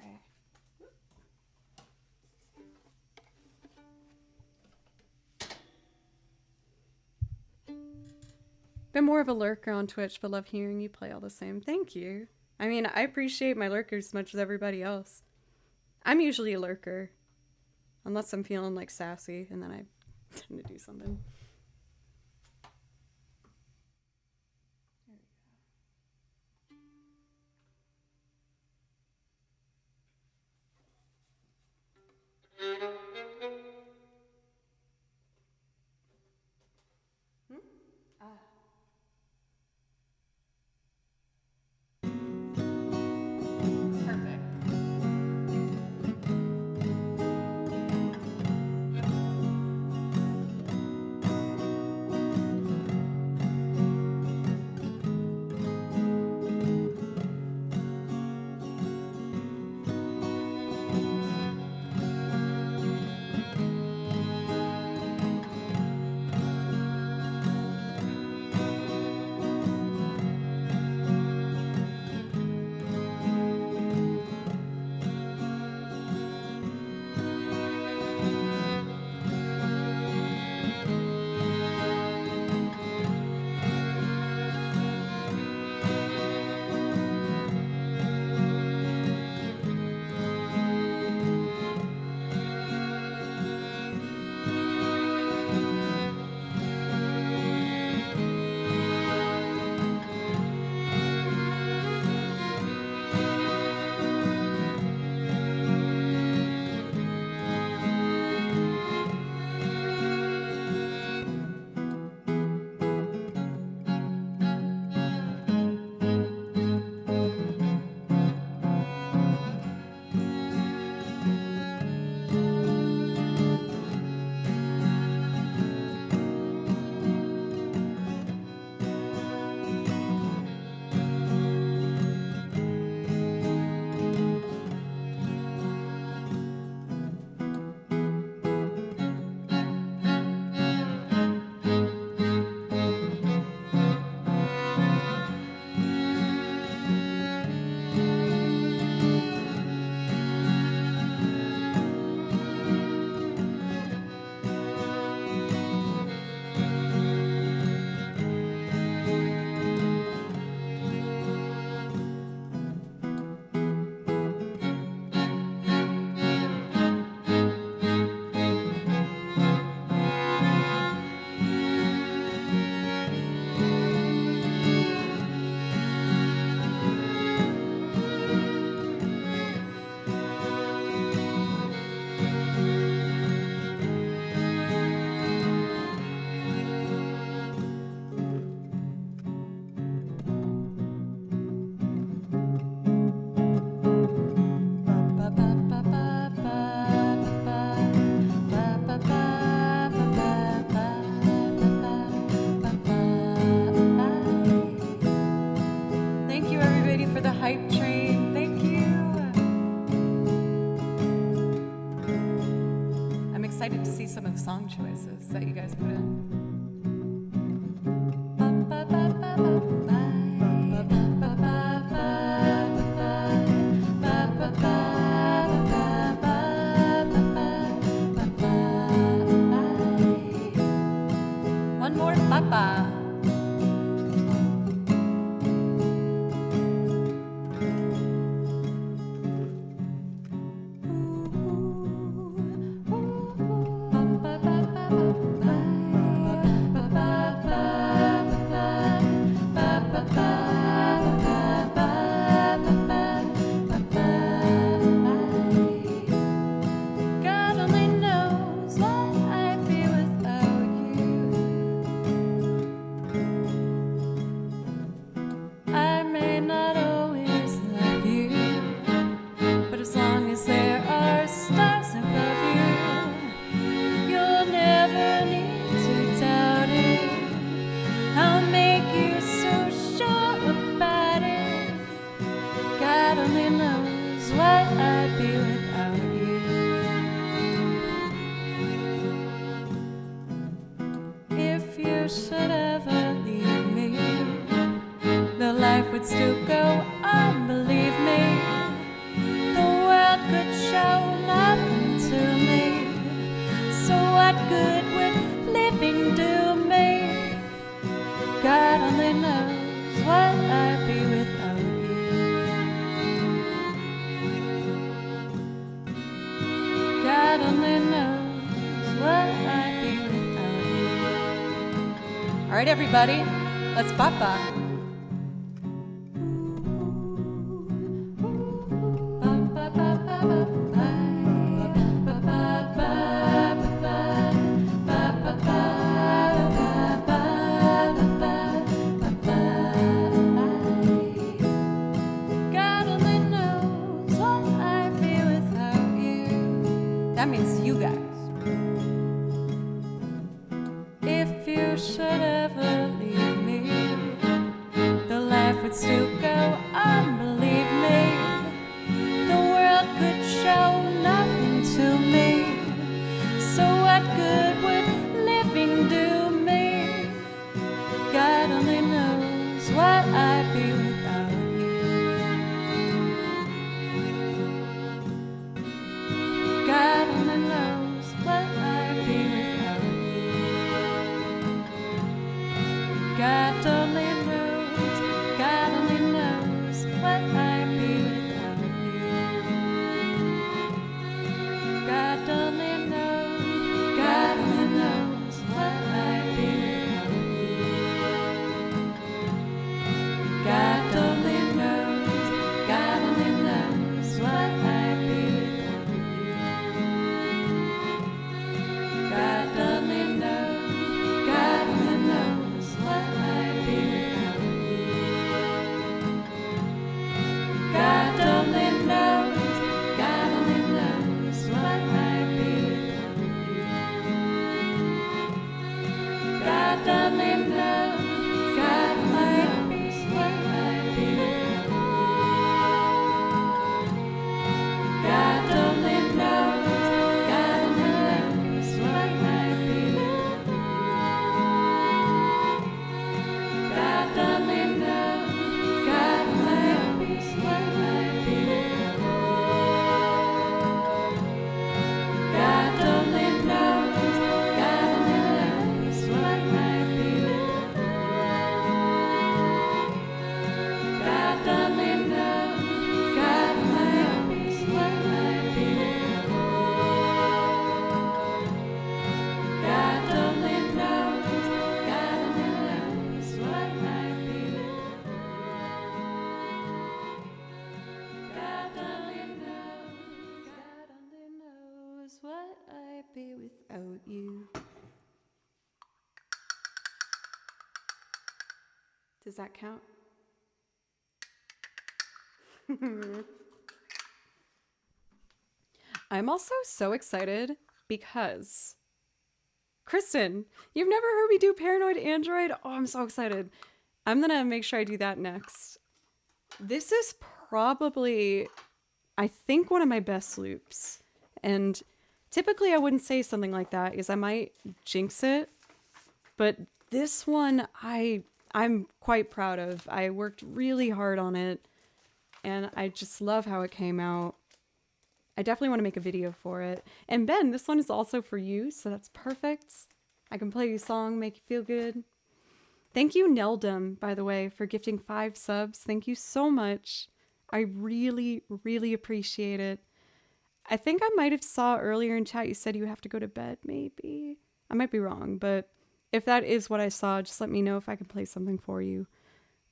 A: Been more of a lurker on Twitch, but love hearing you play all the same. Thank you. I mean, I appreciate my lurkers as much as everybody else. I'm usually a lurker. Unless I'm feeling like sassy, and then I tend to do something. song choices that you guys put in.
B: One more papa. God only knows what I'd be without you. I may not always love you, but as long as there are stars above you, you'll never need to doubt it. I'll make you so sure about it. God only knows what I'd be without you. If you should ever leave me, the life would still go on, believe me. The world could show nothing to me. So what good would living do me? God only knows what I'd be without you. God only knows what I'd be without you. All right, everybody, let's papa. God only knows what I'd be without you. That means you guys. If you should ever leave me, the life would still go on, believe me. The world could show nothing to me. So what good would living do me? God only knows what I'd be without you. God only knows what I'd be without you. God only knows, God only knows what I'd be without you. God only knows, God only knows what I'd be without you. God only knows, God only knows what I'd be without you. God only knows, God only knows what I'd be without you. God only knows, God only knows what I'd be without you. God only knows, God only knows what I'd be without you. God only knows, God only knows what I'd be without you. God only knows, God only knows what I'd be without you. God only knows, God only knows what I'd be without you. God only knows, God only knows what I'd be without you. God only knows, God only knows what I'd be without you. God only knows what I'd be without you.
A: Does that count? I'm also so excited because Kristen, you've never heard me do Paranoid Android? Oh, I'm so excited. I'm gonna make sure I do that next. This is probably, I think, one of my best loops. And Typically, I wouldn't say something like that because I might jinx it. But this one, I'm quite proud of. I worked really hard on it, and I just love how it came out. I definitely want to make a video for it. And Ben, this one is also for you, so that's perfect. I can play you a song, make you feel good. Thank you, Neldum, by the way, for gifting 5 subs. Thank you so much. I really, really appreciate it. I think I might have saw earlier in chat you said you have to go to bed, maybe. I might be wrong, but if that is what I saw, just let me know if I can play something for you.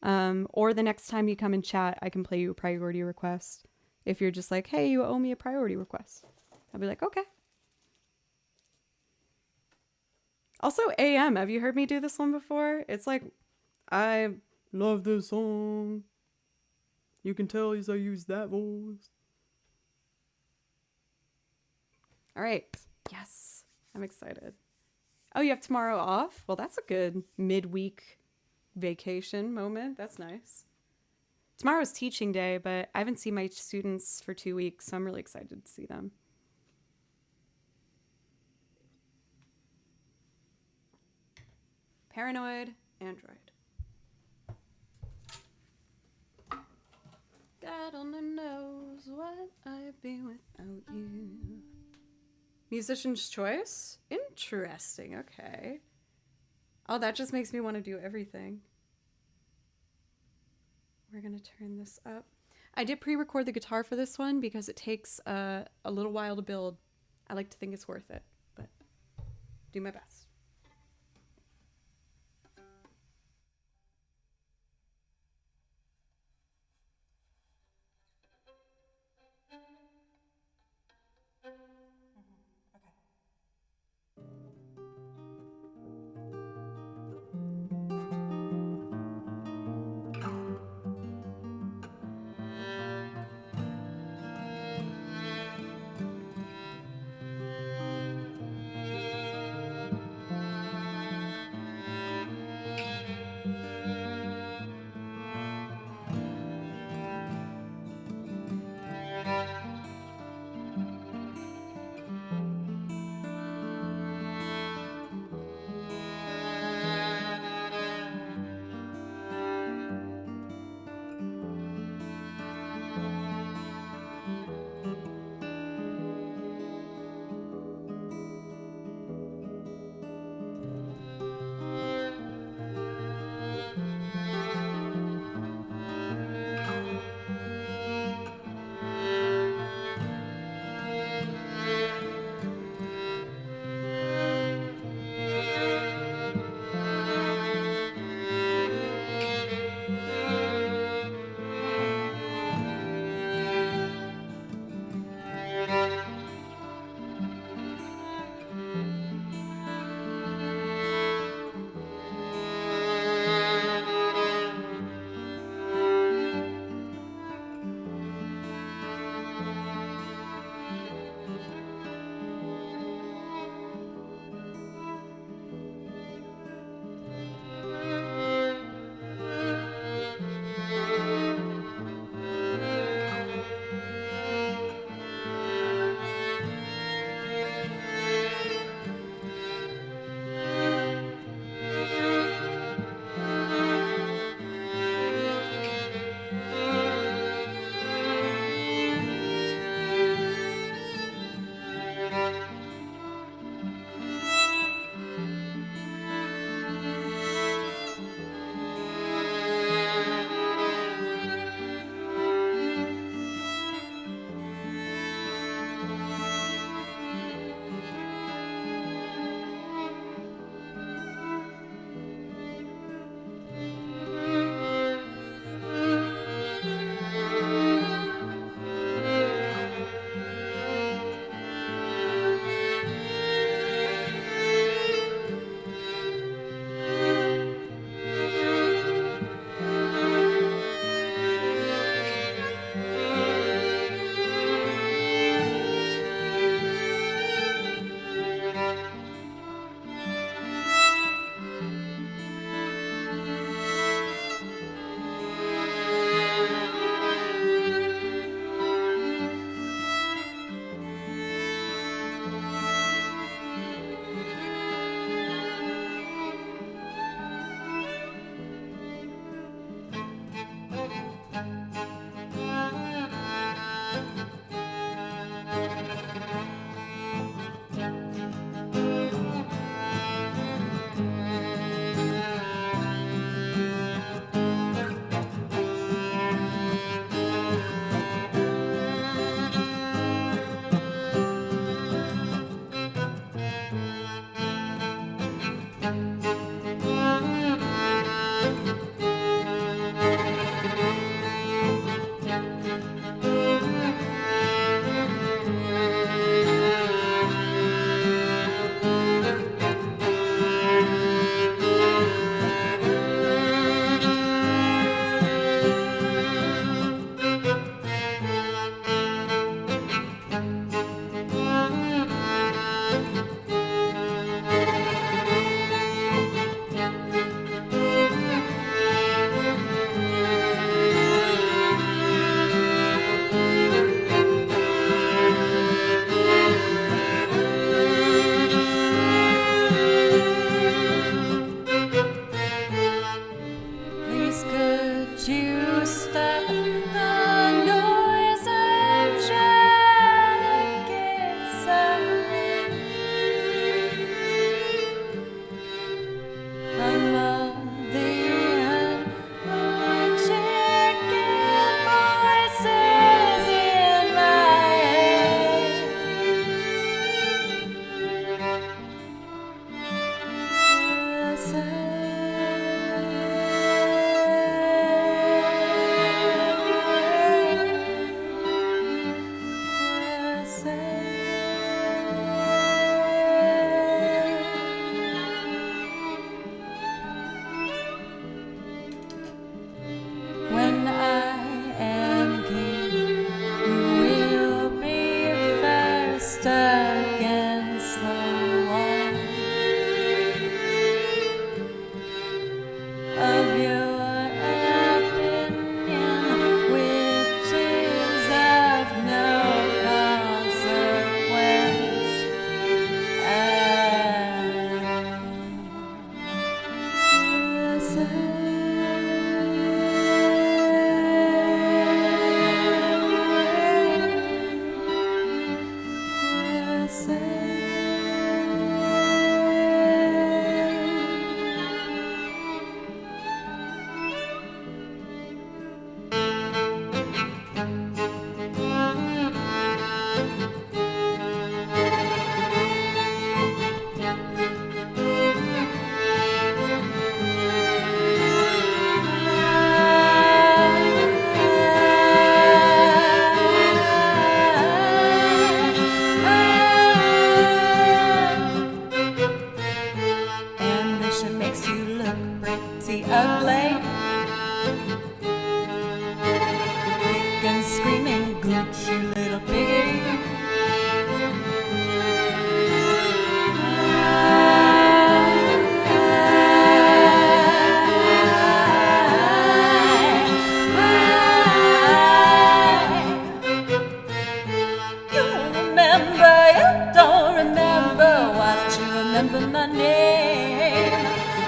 A: Or the next time you come in chat, I can play you a priority request. If you're just like, hey, you owe me a priority request. I'll be like, okay. Also, AM, have you heard me do this one before? It's like, I love this song. You can tell as I use that voice. All right. Yes. I'm excited. Oh, you have tomorrow off? Well, that's a good midweek vacation moment. That's nice. Tomorrow's teaching day, but I haven't seen my students for 2 weeks, so I'm really excited to see them. Paranoid Android. God only knows what I'd be without you. Musician's choice? Interesting, okay. Oh, that just makes me want to do everything. We're gonna turn this up. I did pre-record the guitar for this one because it takes a little while to build. I like to think it's worth it, but do my best.
B: Ambition makes you look pretty ugly. Kick and screaming, gooch, you little piggy. You remember, you don't remember. Why don't you remember my name?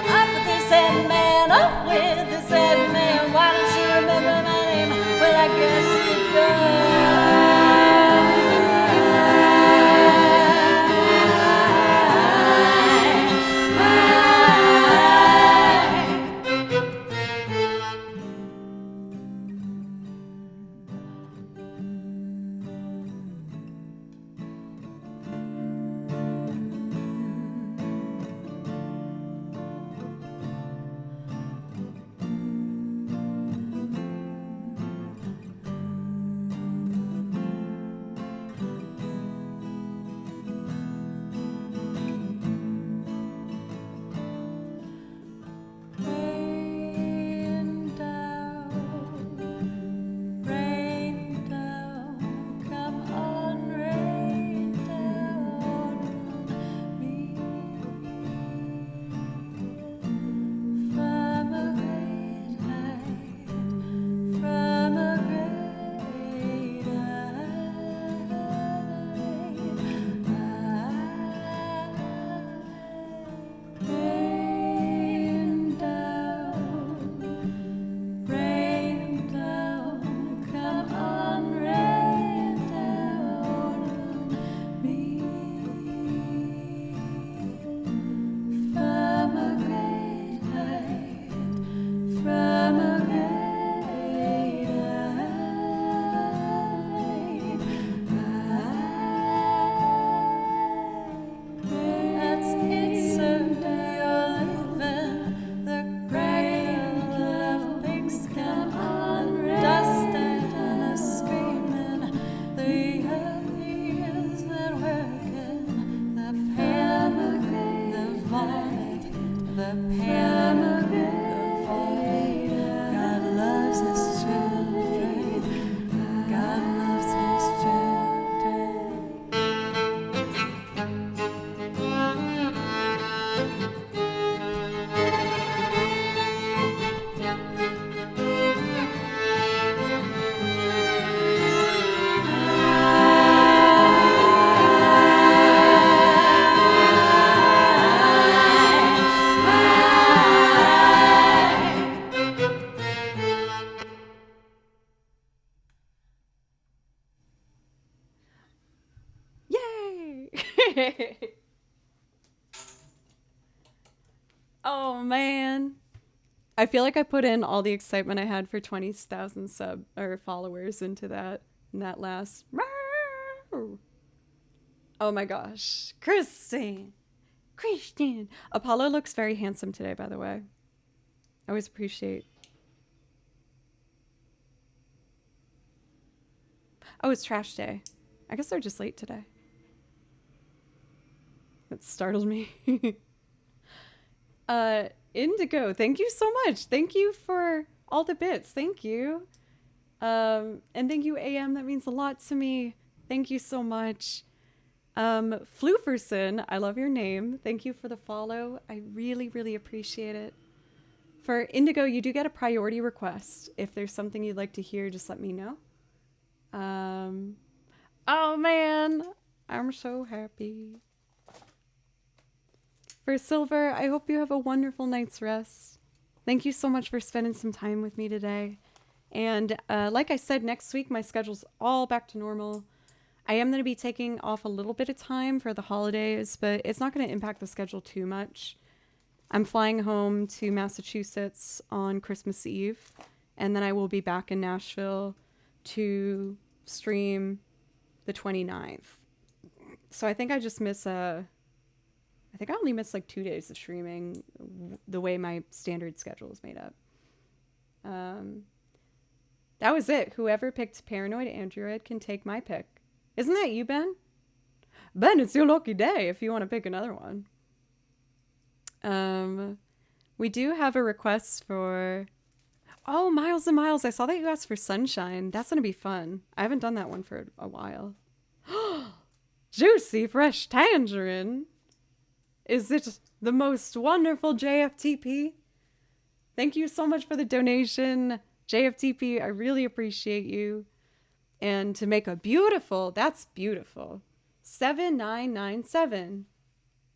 B: I'm with this head man, I'm with this head man. Why don't you remember my name? Well, I guess you Rain down, come on, rain down me from a great height, from a great height. Rain down, come on, rain down me from a great height, from a great height. That's it, someday you're leaving. The great love pigs come on, dust and a screaming. The years that working, the pain, the void, the pain, the void. God loves his children. God loves his children.
A: Yay! Oh man. I feel like I put in all the excitement I had for 20,000 sub or followers into that in that last. Oh my gosh. Christine. Apollo looks very handsome today, by the way. I always appreciate. Oh, it's trash day. I guess they're just late today. That startled me. Indigo, thank you so much. Thank you for all the bits. Thank you. And thank you, AM. That means a lot to me. Thank you so much. Flooferson, I love your name. Thank you for the follow. I really, really appreciate it. For Indigo, you do get a priority request. If there's something you'd like to hear, just let me know. Oh man, I'm so happy. For Silver, I hope you have a wonderful night's rest. Thank you so much for spending some time with me today. And like I said, next week my schedule's all back to normal. I am going to be taking off a little bit of time for the holidays, but it's not going to impact the schedule too much. I'm flying home to Massachusetts on Christmas Eve, and then I will be back in Nashville to stream the 29th. So I think I just miss I think I only miss like 2 days of streaming the way my standard schedule is made up. That was it. Whoever picked Paranoid Android can take my pick. Isn't that you, Ben? Ben, it's your lucky day if you want to pick another one. We do have a request for... Oh, Miles and Miles, I saw that you asked for Sunshine. That's going to be fun. I haven't done that one for a while. Juicy fresh tangerine. Is it the most wonderful JFTP? Thank you so much for the donation, JFTP. I really appreciate you. And to make a beautiful, that's beautiful, 7997.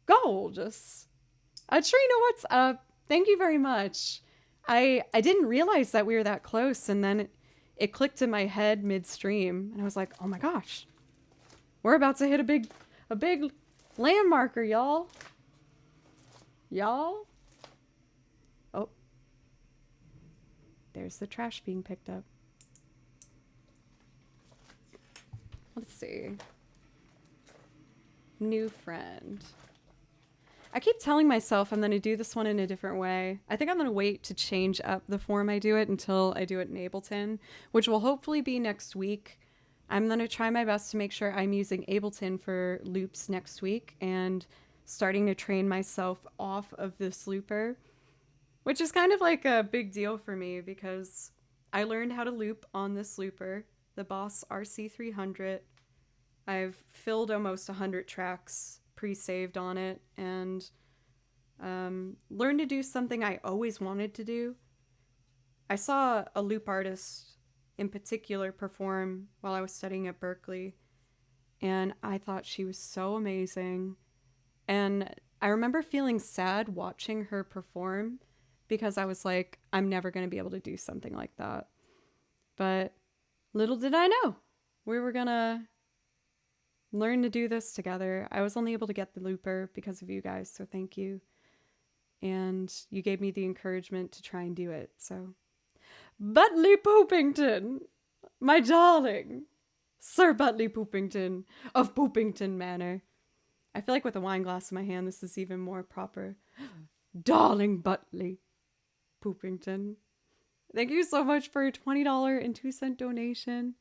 A: Gorgeous. Trina, what's up? Thank you very much. I didn't realize that we were that close, and then it clicked in my head midstream, and I was like, oh my gosh, we're about to hit a big landmarker, y'all. Y'all? Oh. There's the trash being picked up. Let's see. New friend. I keep telling myself I'm going to do this one in a different way. I think I'm going to wait to change up the form I do it until I do it in Ableton, which will hopefully be next week. I'm going to try my best to make sure I'm using Ableton for loops next week and starting to train myself off of this looper, which is kind of like a big deal for me because I learned how to loop on this looper, the Boss RC300. I've filled almost 100 tracks pre-saved on it and learned to do something I always wanted to do. I saw a loop artist in particular perform while I was studying at Berkeley, and I thought she was so amazing. And I remember feeling sad watching her perform because I was like, I'm never going to be able to do something like that. But little did I know we were going to learn to do this together. I was only able to get the looper because of you guys, so thank you. And you gave me the encouragement to try and do it, so. Butley Poopington, my darling, Sir Butley Poopington of Poopington Manor. I feel like with a wine glass in my hand, this is even more proper. Darling Butley Poopington. Thank you so much for your $20.02 donation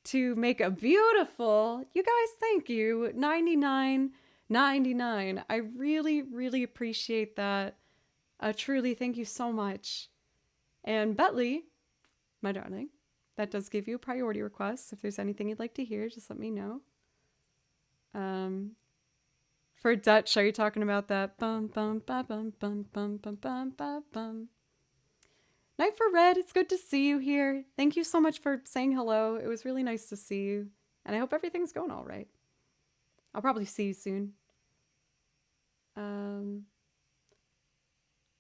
A: to make a beautiful, you guys, thank you, $99.99. I really, really appreciate that. Truly, thank you so much. And Butley, my darling, that does give you a priority request. If there's anything you'd like to hear, just let me know. For Dutch, are you talking about that? Bum bum ba bum bum bum bum bum ba bum. Night for Red, it's good to see you here. Thank you so much for saying hello. It was really nice to see you. And I hope everything's going all right. I'll probably see you soon.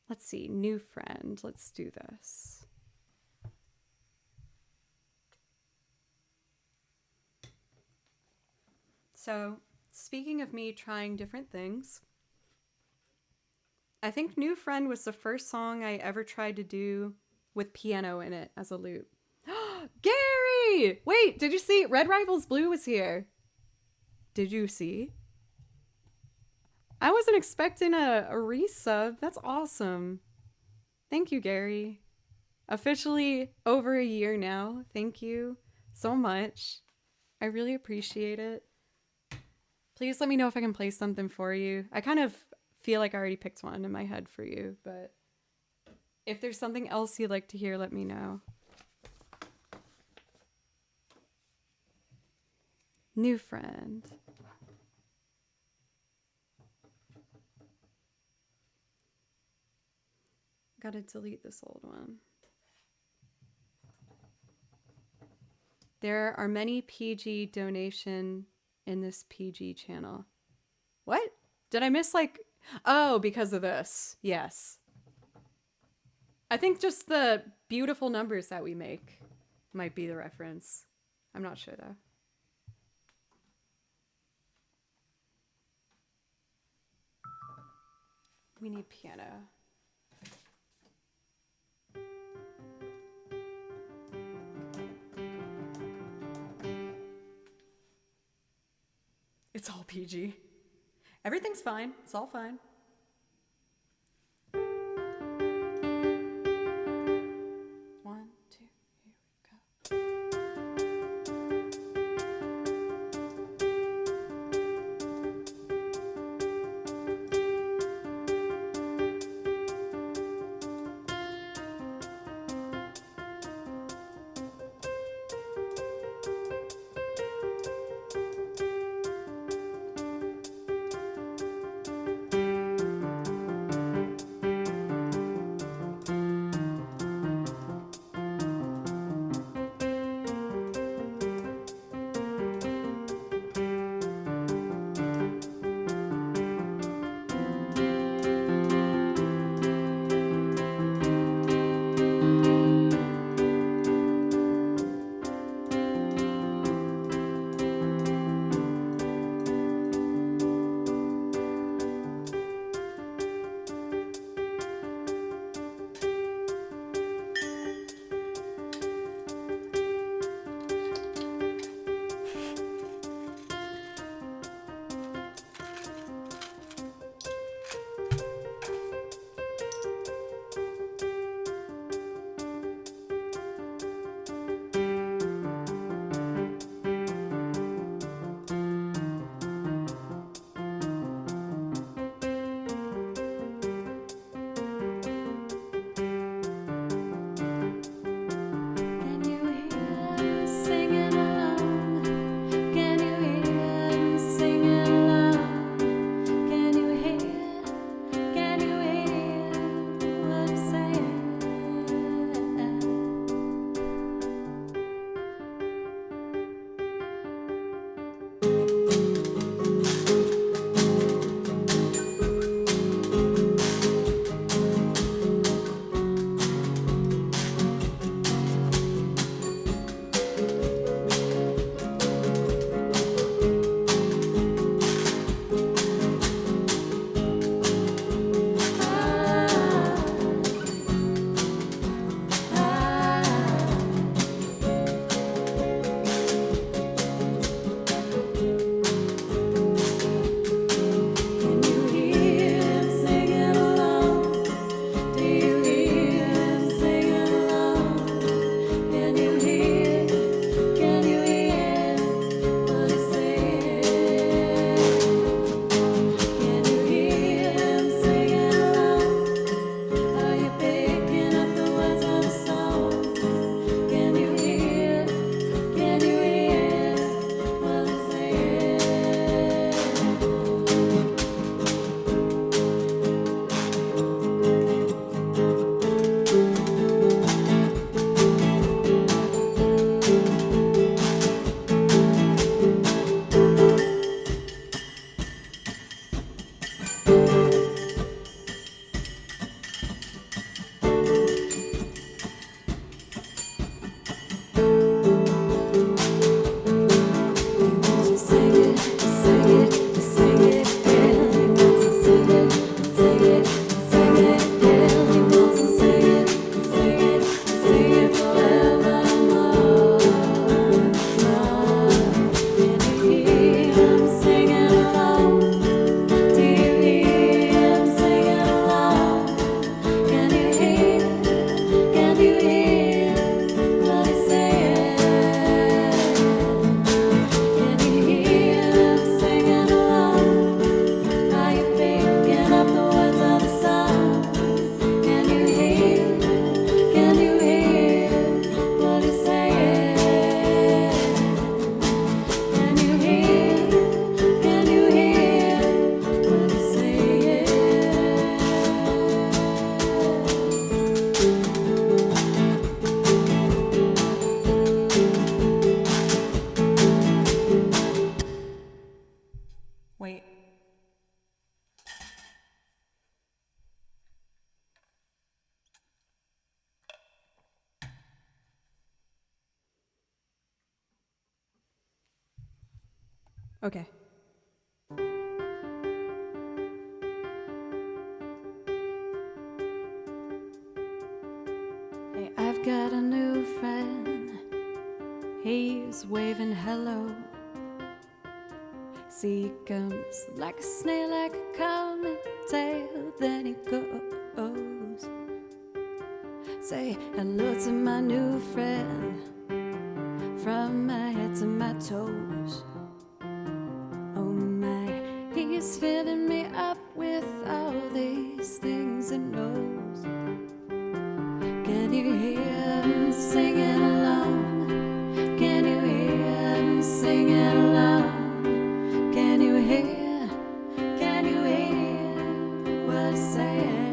A: Let's see, new friend. Let's do this. So, speaking of me trying different things, I think New Friend was the first song I ever tried to do with piano in it as a loop. Gary! Wait, did you see? Red Rivals Blue was here. Did you see? I wasn't expecting a resub. That's awesome. Thank you, Gary. Officially over a year now. Thank you so much. I really appreciate it. Please let me know if I can play something for you. I kind of feel like I already picked one in my head for you, but if there's something else you'd like to hear, let me know. New Friend. Gotta delete this old one. There are many PG donation in this PG channel. What? Did I miss like... Oh, because of this. Yes. I think just the beautiful numbers that we make might be the reference. I'm not sure though. We need piano. It's all PG. Everything's fine. It's all fine. One, two, here we go. Okay. Hey, I've got a new friend. He's waving hello. See, he comes like a snail, like a comet tail, then he goes. Say hello to my new friend, from my head to my toes. Oh my, he's filling me up with all these things he knows. Can you hear him singing along? Can you hear him singing along? Can you hear what he's saying?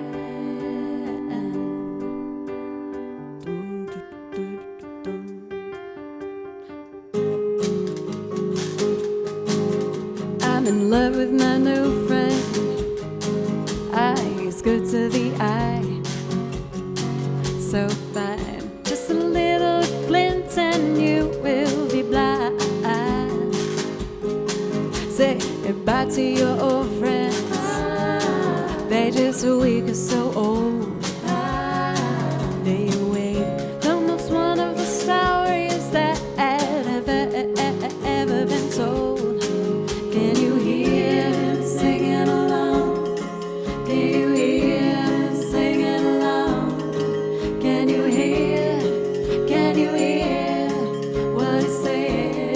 A: Dum, dum, dum, dum. I'm in love with my new friend. He's good to the eye. So fine, just a little glint and you will be blind. Say goodbye to your old friends. They just a week or so old. They wait, the most one of the stories that have ever been told. Can you hear him singing along? Can you hear him singing along? Can you hear what he's saying?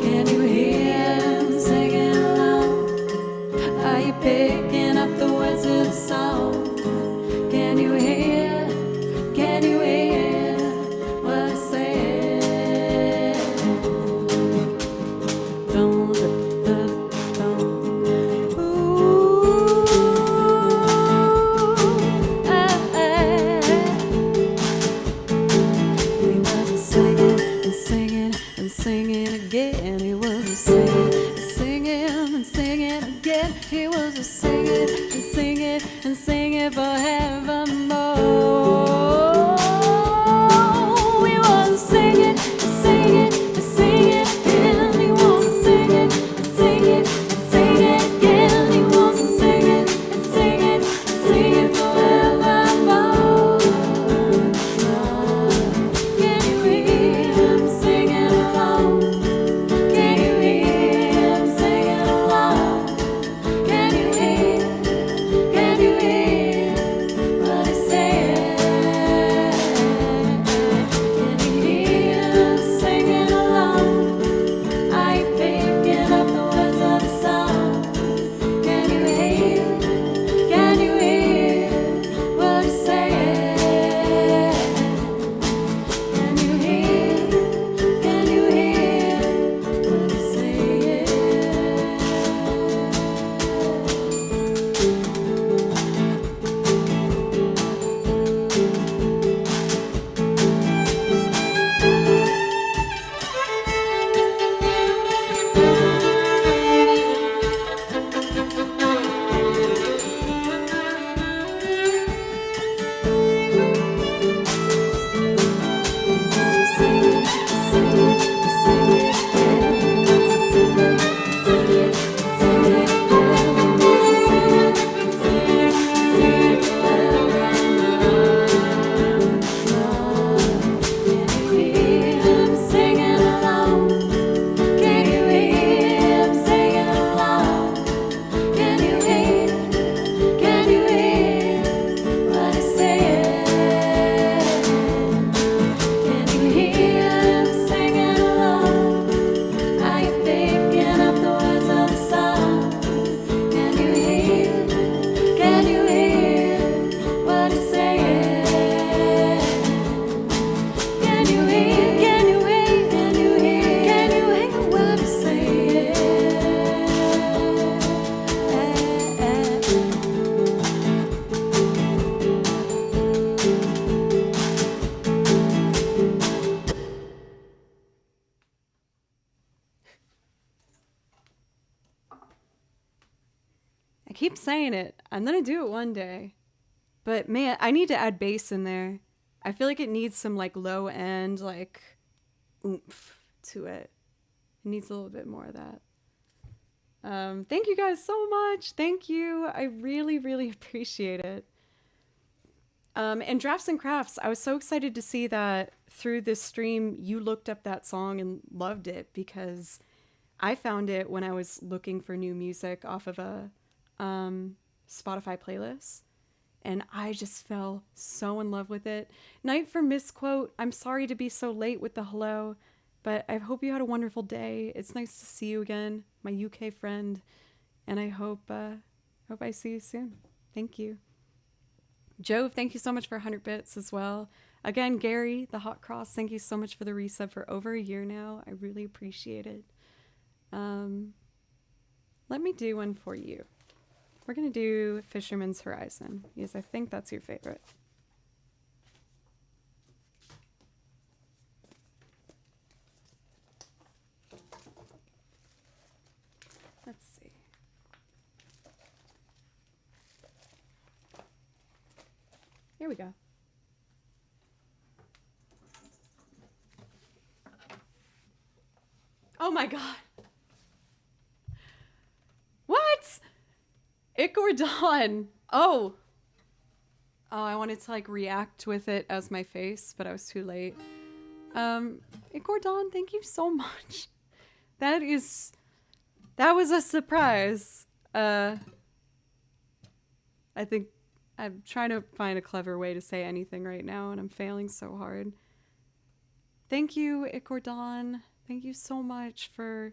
A: Can you hear him singing along? Are you picking up the words of the song? Can you hear what he's saying? Dum, dum, dum, dum. Ooh, he wasn't singing and singing and singing again. He wasn't singing and singing and singing again. He was just singing and singing and singing forevermore. He wasn't singing and singing and singing again. He wasn't singing and singing and singing again. He wasn't singing and singing and singing forevermore. Can you hear him singing along? Can you hear him singing along? Can you hear what he's saying? Can you hear him singing along? Are you picking up the words of the song? Can you hear what he's saying? Can you hear what he's saying? I keep saying it. I'm gonna do it one day. But man, I need to add bass in there. I feel like it needs some like low end like oomph to it. It needs a little bit more of that. Thank you guys so much. Thank you. I really, really appreciate it. And Drafts and Crafts, I was so excited to see that through this stream, you looked up that song and loved it, because I found it when I was looking for new music off of a Spotify playlist. And I just fell so in love with it. Night for Misquote, I'm sorry to be so late with the hello, but I hope you had a wonderful day. It's nice to see you again, my UK friend. And I hope I see you soon. Thank you. Jove, thank you so much for 100 bits as well. Again, Gary, the Hot Cross, thank you so much for the resub for over a year now. I really appreciate it. Let me do one for you. We're going to do Fisherman's Horizon, because I think that's your favorite. Let's see. Here we go. Oh my god. What? Icordon. Oh, I wanted to like react with it as my face, but I was too late. Icordon, thank you so much. That was a surprise. I think I'm trying to find a clever way to say anything right now, and I'm failing so hard. Thank you, Icordon. Thank you so much for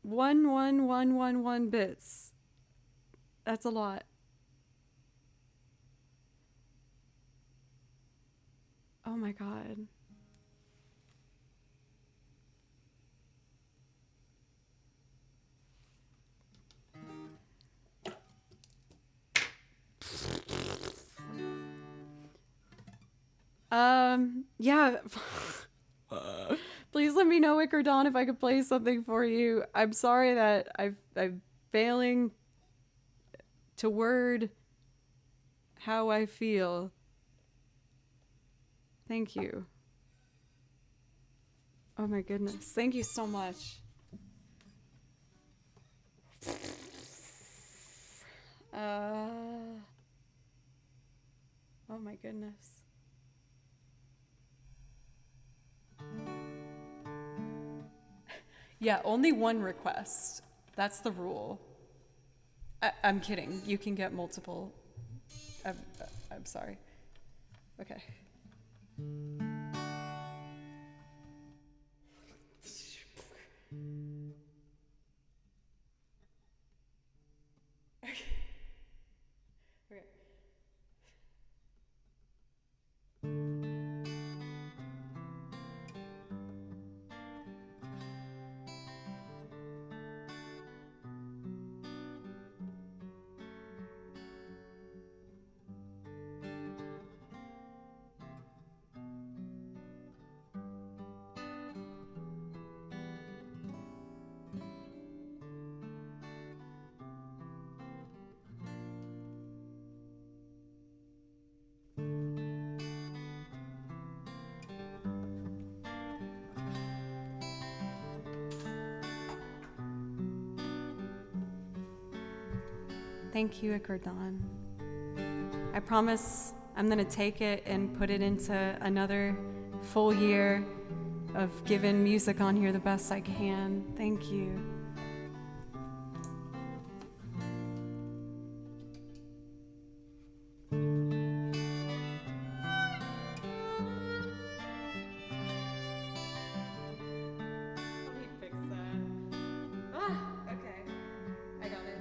A: 11111 bits. That's a lot. Oh my god. Yeah. Please let me know, Icordon, if I could play something for you. I'm sorry that I'm failing to word how I feel. Thank you. Oh my goodness. Thank you so much. Oh my goodness. Yeah, only one request. That's the rule. I'm kidding. You can get multiple. I'm sorry. Okay. Okay. Thank you, Icordon. I promise I'm gonna take it and put it into another full year of giving music on here the best I can. Thank you. Let me fix that. Okay. I got it.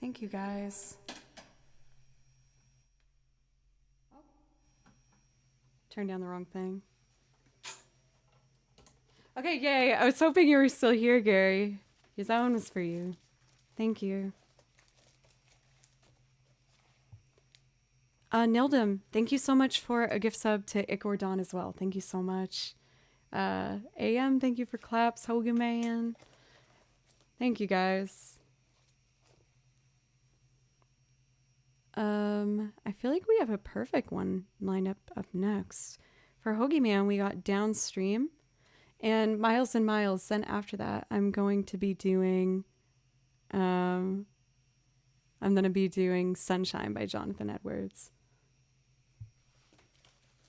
A: Thank you guys. Turn down the wrong thing. Okay, yay. I was hoping you were still here, Gary. Because that one was for you. Thank you. Nildum, thank you so much for a gift sub to Icordon as well. Thank you so much. AM, thank you for claps. Hogan Man. Thank you guys. I feel like we have a perfect one lined up next. For Hoagie Man, we got Downstream and Miles and Miles. Then after that, I'm going to be doing Sunshine by Jonathan Edwards.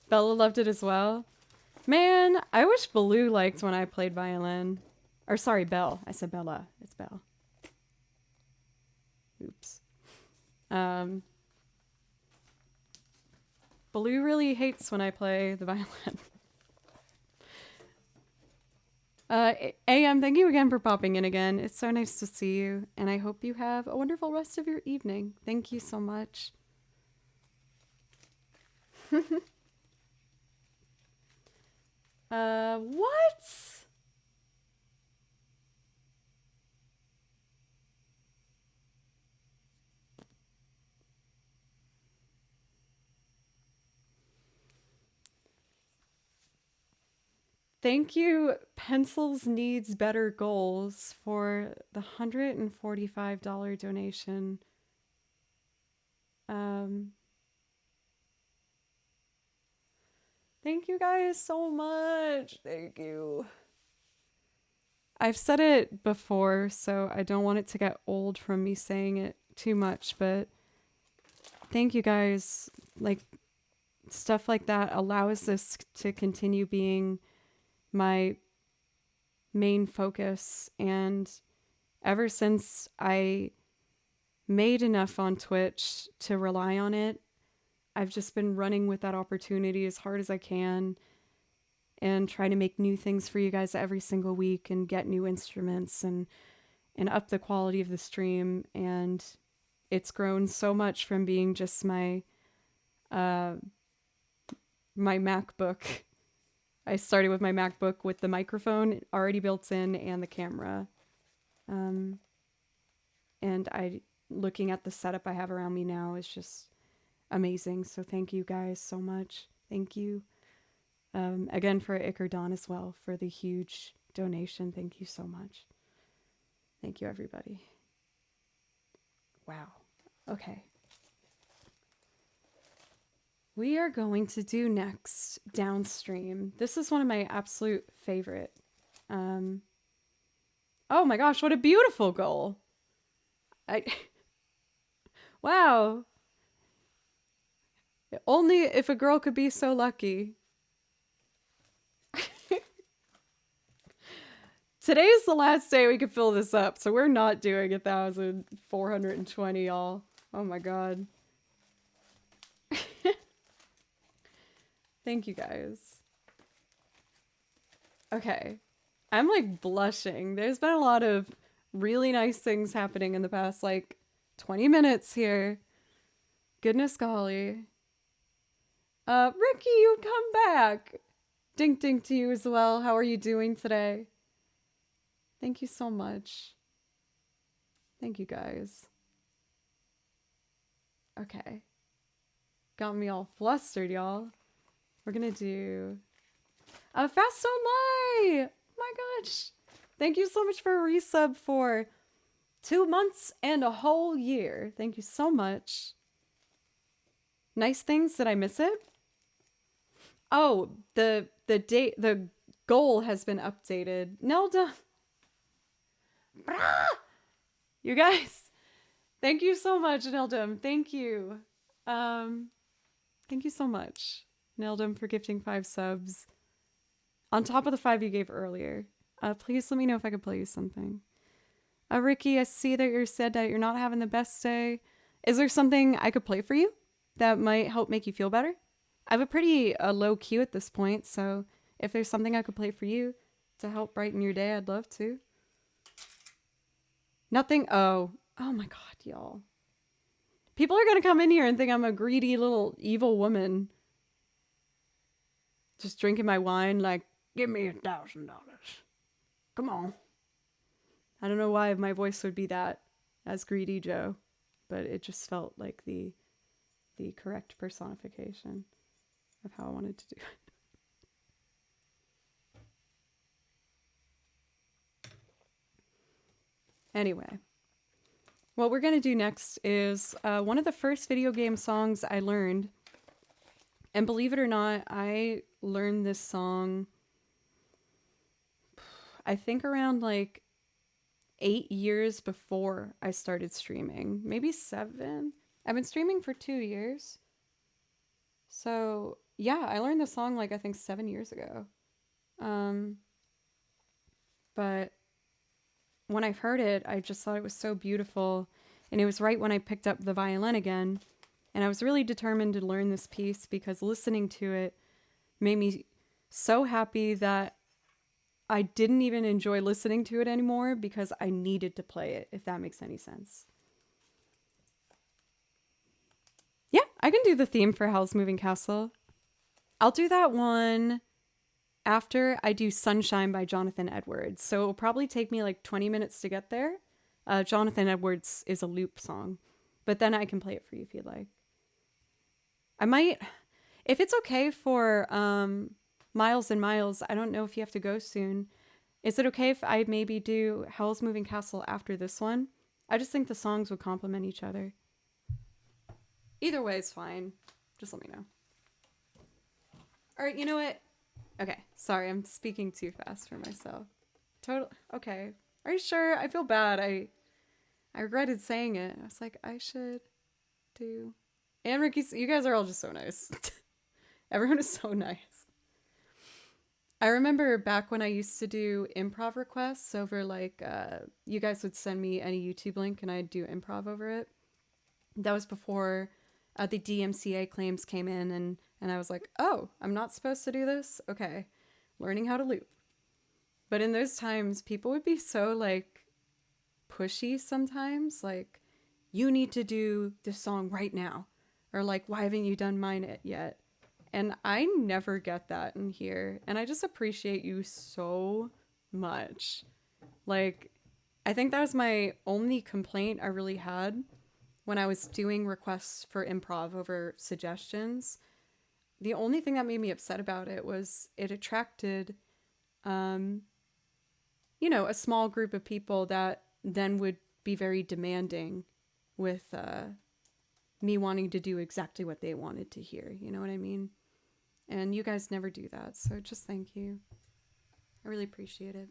A: Bella loved it as well. Man, I wish Baloo liked when I played violin. Or sorry, Belle. I said Bella. It's Belle. Oops. Baloo really hates when I play the violin. AM, thank you again for popping in again. It's so nice to see you, and I hope you have a wonderful rest of your evening. Thank you so much. What? Thank you, Pencils Needs Better Goals, for the $145 donation. Thank you guys so much. Thank you. I've said it before, so I don't want it to get old from me saying it too much, but thank you guys. Like, stuff like that allows this to continue being my main focus. And ever since I made enough on Twitch to rely on it, I've just been running with that opportunity as hard as I can and trying to make new things for you guys every single week and get new instruments and up the quality of the stream. And it's grown so much from being just my MacBook. I started with my MacBook with the microphone already built in and the camera. And looking at the setup I have around me now is just amazing. So thank you guys so much. Thank you. Again, for Icordon as well for the huge donation. Thank you so much. Thank you, everybody. Wow. Okay. We are going to do next Downstream. This is one of my absolute favorite. Oh my gosh, what a beautiful goal. Wow. Only if a girl could be so lucky. Today's the last day we could fill this up, so we're not doing 1,420, y'all. Oh my god. Thank you guys. Okay. I'm like blushing. There's been a lot of really nice things happening in the past like 20 minutes here. Goodness golly. Ricky, you come back. Dink dink to you as well. How are you doing today? Thank you so much. Thank you guys. Okay. Got me all flustered, y'all. We're gonna do a Fast Don't Lie. My gosh. Thank you so much for a resub for 2 months and a whole year. Thank you so much. Nice things. Did I miss it? Oh, the date, the goal has been updated. Nelda. You guys, thank you so much, Neldum. Thank you. Thank you so much, Neldum, for gifting 5 subs. On top of the 5 you gave earlier. Please let me know if I could play you something. Ricky, I see that you said that you're not having the best day. Is there something I could play for you that might help make you feel better? I have a pretty low queue at this point, so if there's something I could play for you to help brighten your day, I'd love to. Nothing? Oh my god, y'all. People are gonna come in here and think I'm a greedy little evil woman. Just drinking my wine like, give me $1,000. Come on. I don't know why my voice would be that as Greedy Joe, but it just felt like the correct personification of how I wanted to do it. Anyway, what we're going to do next is one of the first video game songs I learned. And believe it or not, I learned this song, I think around like 8 years before I started streaming. Maybe 7. I've been streaming for 2 years. So yeah, I learned the song like I think 7 years ago. But when I heard it, I just thought it was so beautiful. And it was right when I picked up the violin again. And I was really determined to learn this piece because listening to it made me so happy that I didn't even enjoy listening to it anymore because I needed to play it, if that makes any sense. Yeah, I can do the theme for Howl's Moving Castle. I'll do that one after I do Sunshine by Jonathan Edwards. So it'll probably take me like 20 minutes to get there. Jonathan Edwards is a loop song, but then I can play it for you if you'd like. I might, if it's okay for Miles and Miles, I don't know if you have to go soon. Is it okay if I maybe do Howl's Moving Castle after this one? I just think the songs would complement each other. Either way is fine. Just let me know. All right, you know what? Okay, sorry, I'm speaking too fast for myself. Okay. Are you sure? I feel bad. I regretted saying it. I was like, I should do... And Ricky, you guys are all just so nice. Everyone is so nice. I remember back when I used to do improv requests over like, you guys would send me any YouTube link and I'd do improv over it. That was before the DMCA claims came in and I was like, oh, I'm not supposed to do this? Okay, learning how to loop. But in those times, people would be so like pushy sometimes, like, you need to do this song right now. Or like, why haven't you done mine yet? And I never get that in here. And I just appreciate you so much. Like, I think that was my only complaint I really had when I was doing requests for improv over suggestions. The only thing that made me upset about it was it attracted, you know, a small group of people that then would be very demanding with me wanting to do exactly what they wanted to hear. You know what I mean? And you guys never do that. So just thank you. I really appreciate it.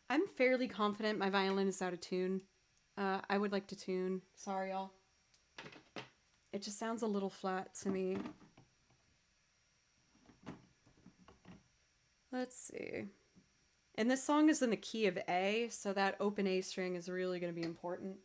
A: I'm fairly confident my violin is out of tune. I would like to tune. Sorry, y'all. It just sounds a little flat to me. Let's see. And this song is in the key of A, so that open A string is really going to be important.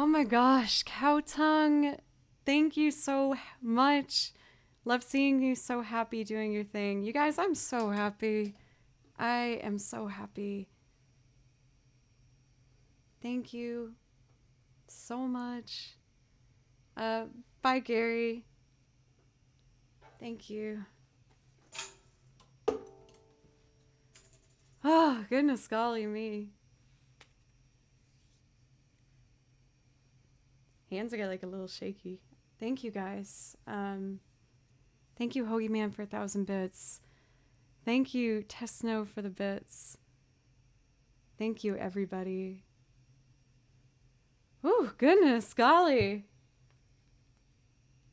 A: Oh my gosh, Cow Tongue, thank you so much. Love seeing you so happy doing your thing. You guys, I'm so happy. I am so happy. Thank you so much. Bye, Gary. Thank you. Oh, goodness golly me. Hands are like a little shaky. Thank you guys. Thank you, Hoagie Man, for 1,000 bits. Thank you, Tesno, for the bits. Thank you, everybody. Oh, goodness golly.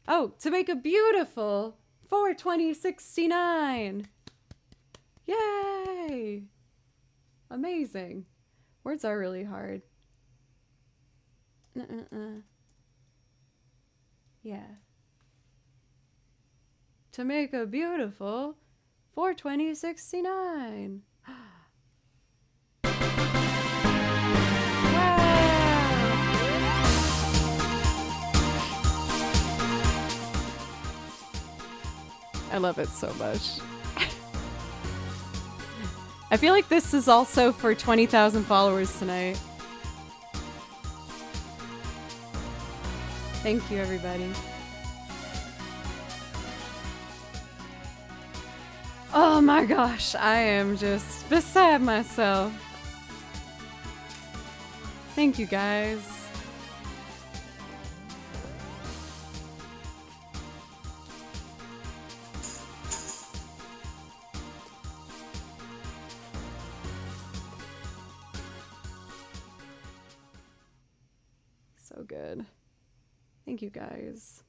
A: Oh, to make a beautiful 42069. Yay! Amazing. Words are really hard. Yeah. To make a beautiful 42069. I love it so much. I feel like this is also for 20,000 followers tonight. Thank you, everybody. Oh my gosh, I am just beside myself. Thank you, guys. So good. Thank you, guys.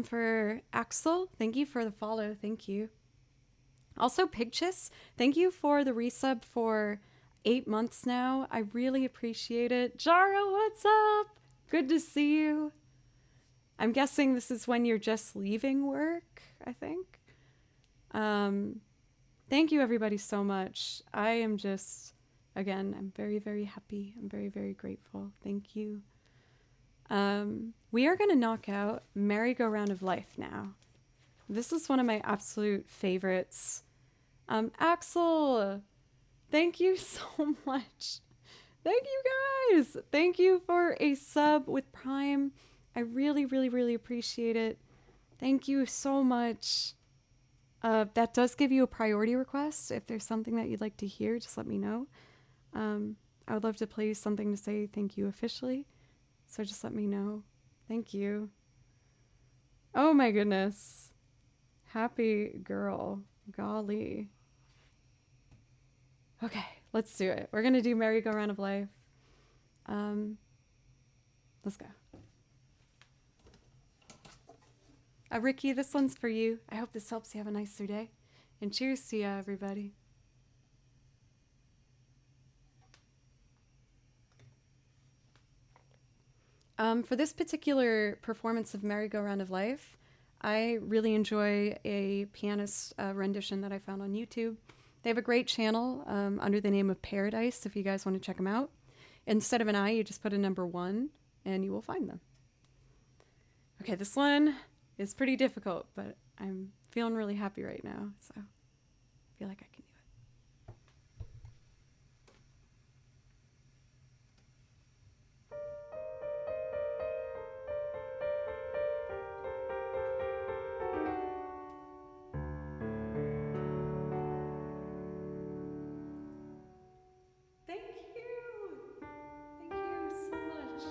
A: For Axel, thank you for the follow. Thank you. Also, Pigchis, thank you for the resub for 8 months now. I really appreciate it. Jaro, what's up? Good to see you. I'm guessing this is when you're just leaving work, I think. Thank you, everybody, so much. I am just, again, I'm very, very happy. I'm very, very grateful. Thank you. We are going to knock out Merry-Go-Round of Life now. This is one of my absolute favorites. Axel, thank you so much. Thank you, guys. Thank you for a sub with Prime. I really, really, really appreciate it. Thank you so much. That does give you a priority request. If there's something that you'd like to hear, just let me know. I would love to play something to say thank you officially. So just let me know. Thank you. Oh my goodness. Happy girl. Golly. Okay, let's do it. We're going to do Merry-Go-Round of Life. Let's go. Ricky, this one's for you. I hope this helps you have a nicer day. And cheers to you, everybody. For this particular performance of Merry-Go-Round of Life, I really enjoy a pianist rendition that I found on YouTube. They have a great channel under the name of Paradise, if you guys want to check them out. Instead of an I, you just put a number 1, and you will find them. Okay, this one is pretty difficult, but I'm feeling really happy right now, so I feel like I can do it. Thank you. Thank you so much.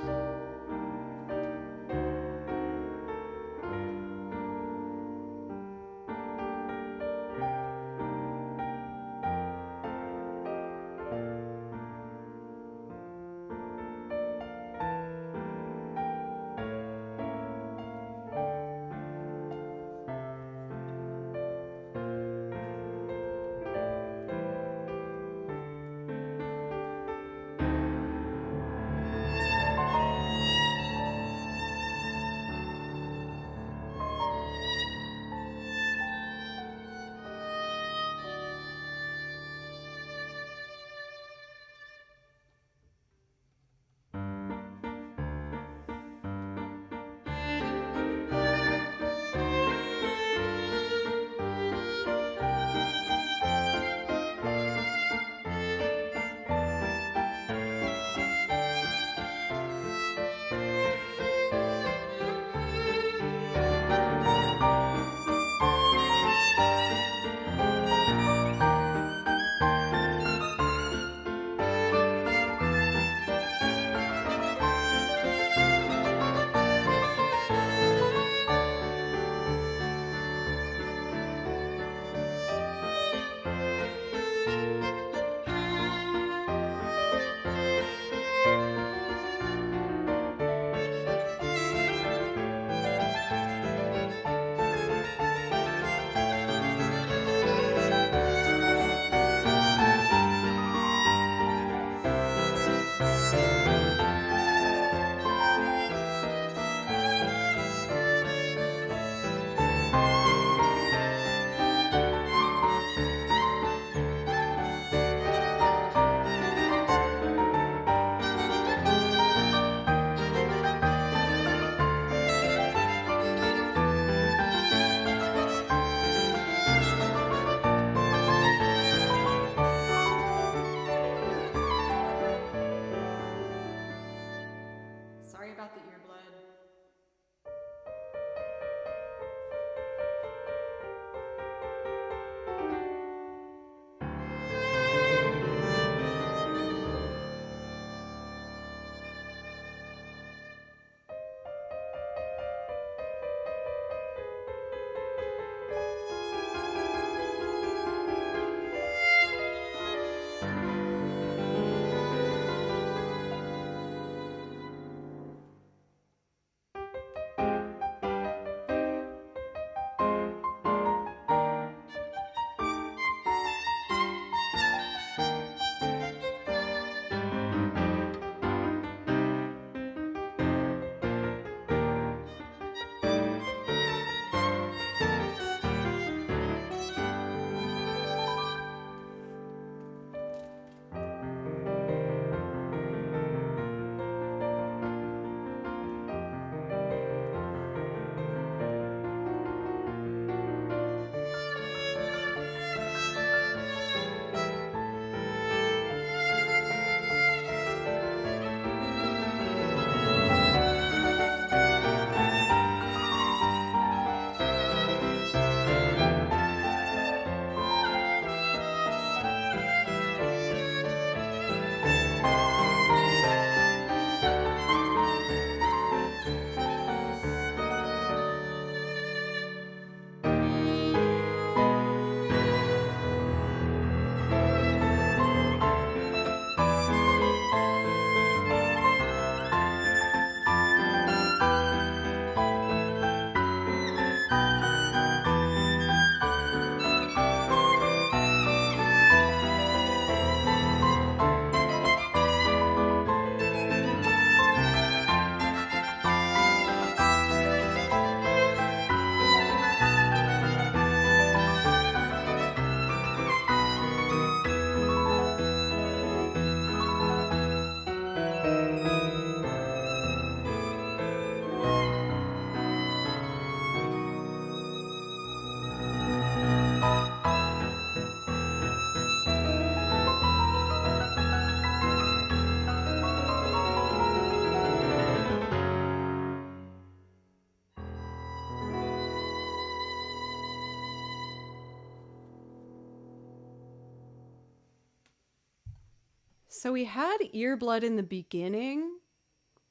A: So we had earblood in the beginning,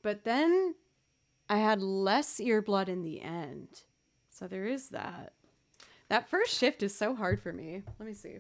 A: but then I had less earblood in the end. So there is that. That first shift is so hard for me. Let me see.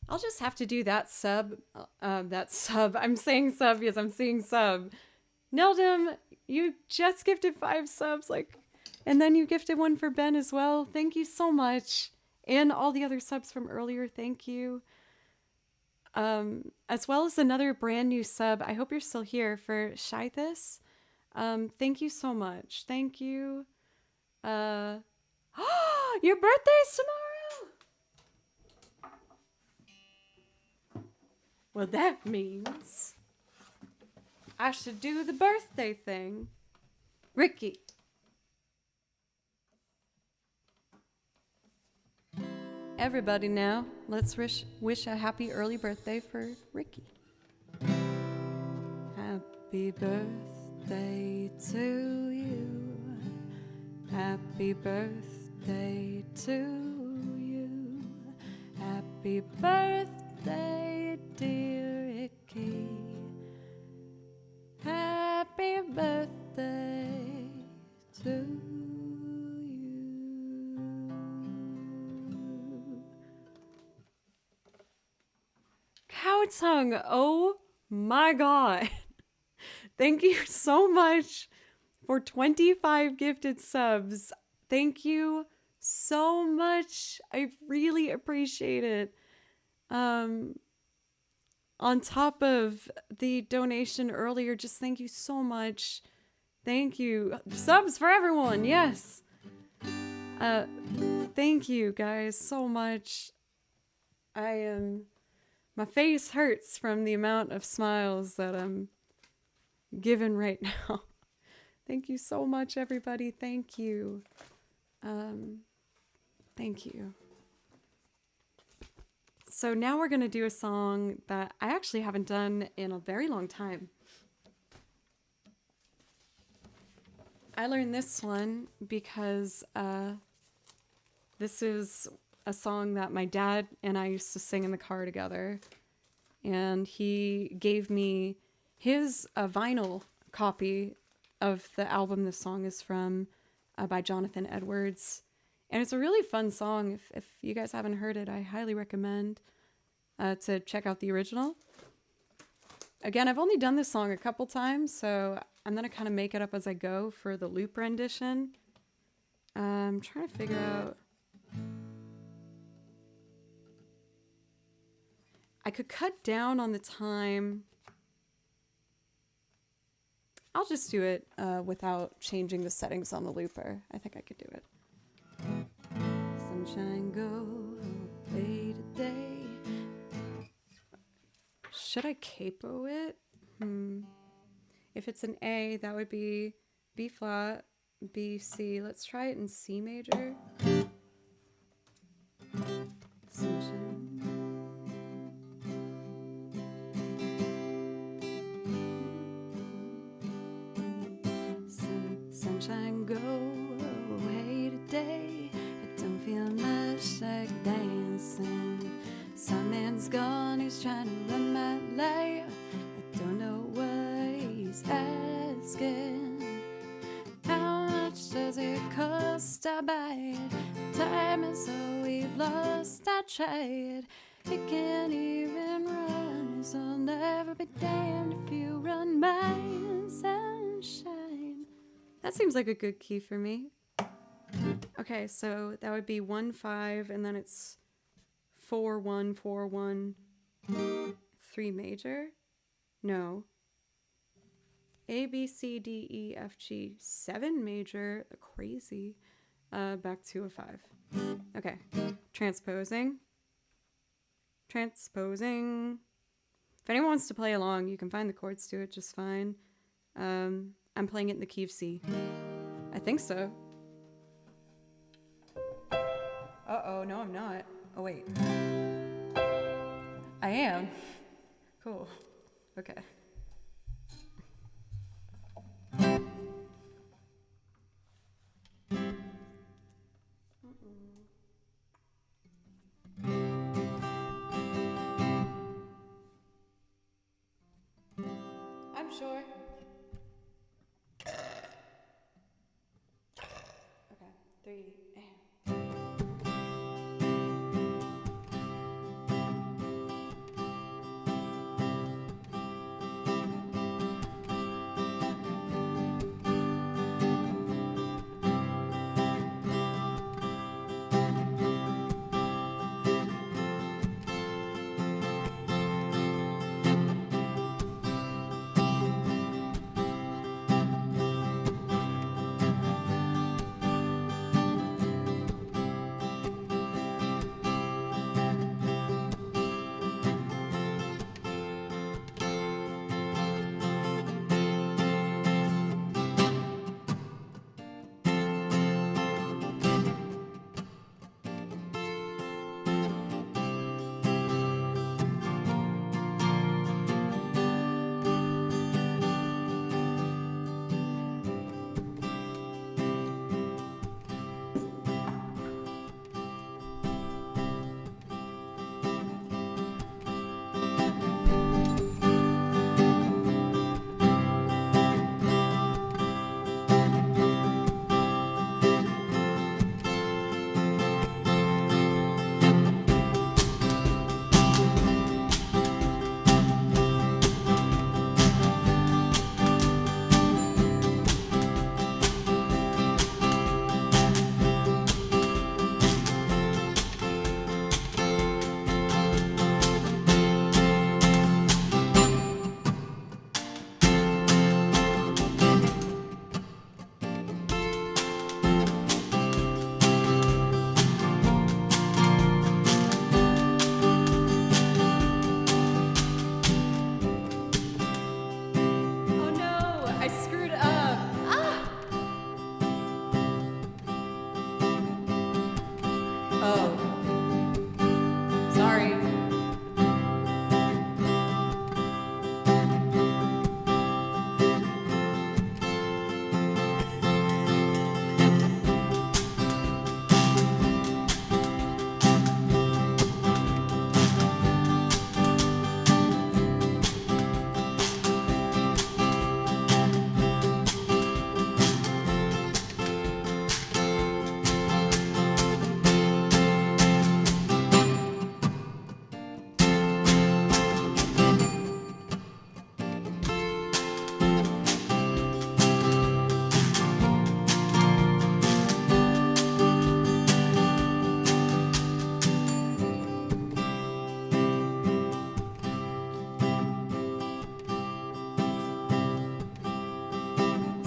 A: I'll just have to do that sub. I'm saying sub because I'm seeing sub. Neldum, you just gifted 5 subs, and then you gifted one for Ben as well. Thank you so much. And all the other subs from earlier, thank you. As well as another brand new sub. I hope you're still here for Shythus. Thank you so much. Thank you. Your birthday's tomorrow! Well, that means I should do the birthday thing. Ricky. Everybody now, let's wish a happy early birthday for Ricky. Happy birthday to you. Happy birthday to you. Happy birthday, dear Ricky. Happy birthday to you. Cow tongue, oh my god. Thank you so much for 25 gifted subs. Thank you so much. I really appreciate it. On top of the donation earlier, just thank you so much. Thank you. Subs for everyone, yes. Thank you guys so much. My face hurts from the amount of smiles that I'm given right now. Thank you so much, everybody. Thank you. Thank you. So now we're going to do a song that I actually haven't done in a very long time. I learned this one because this is a song that my dad and I used to sing in the car together. And he gave me his vinyl copy of the album this song is from by Jonathan Edwards. And it's a really fun song. If you guys haven't heard it, I highly recommend to check out the original. Again, I've only done this song a couple times, so I'm going to kind of make it up as I go for the loop rendition. I'm trying to figure out... I could cut down on the time. I'll just do it without changing the settings on the looper. I think I could do it. Sunshine go away today. Should I capo it? If it's an A, that would be B flat, B, C. Let's try it in C major. Sunshine. Sunshine go away today. I don't feel much like dancing. Some man's gone, he's trying to run my life. I don't know what he's asking. How much does it cost? I buy it. Time is all we've lost. I tried. He can't even run, so I'll never be damned if you run my sunshine. That seems like a good key for me. Okay, so that would be 1-5, and then it's 4-1, 4-1, 3 major. No. A, B, C, D, E, F, G, 7 major. Crazy. back to a 5. Okay. Transposing. Transposing. If anyone wants to play along, you can find the chords to it just fine. I'm playing it in the key of C. I think so. Uh-oh, no I'm not. Oh wait. I am. Cool. Okay. I'm sure. Okay, 3 and...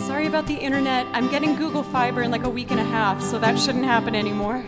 A: Sorry about the internet. I'm getting Google Fiber in like a week and a half, so that shouldn't happen anymore.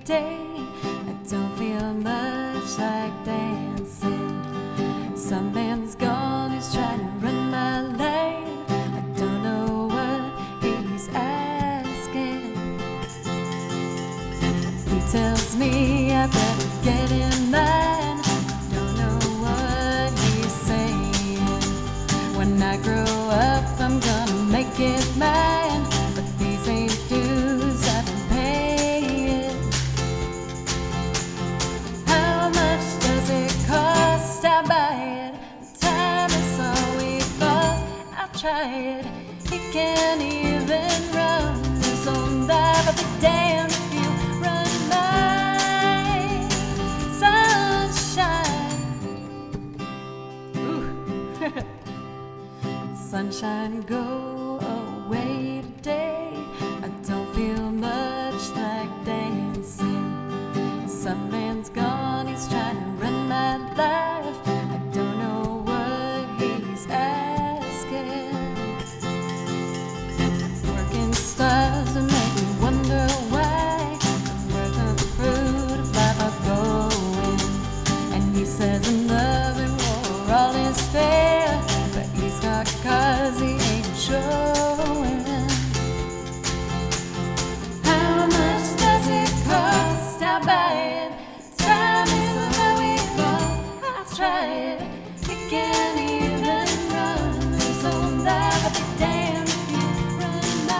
B: day. I don't feel much like dancing. Some man's gone, he's trying to run my lane. I don't know what he's asking. He tells me I better get in line. Don't know what he's saying. When I grow up, I'm gonna make it mine. But these ain't dues I've been paying. How much does it cost? I buy it. Time is all we've lost. I'll try it. He can't even run his own life. I'll be damned if you run my sunshine. Ooh. Sunshine, go away today. I don't feel much like dancing. Some man's gone, he's trying to run my life. I don't know what he's asking. Working stars and make me wonder why. Where the fruit of life are going. And he says in love and war all is fair. But he's got cause he ain't showing. How much does it cost? I'll buy it. Time is all we've lost. I'll try it. He can't even run his own life. I'll be damned if you run my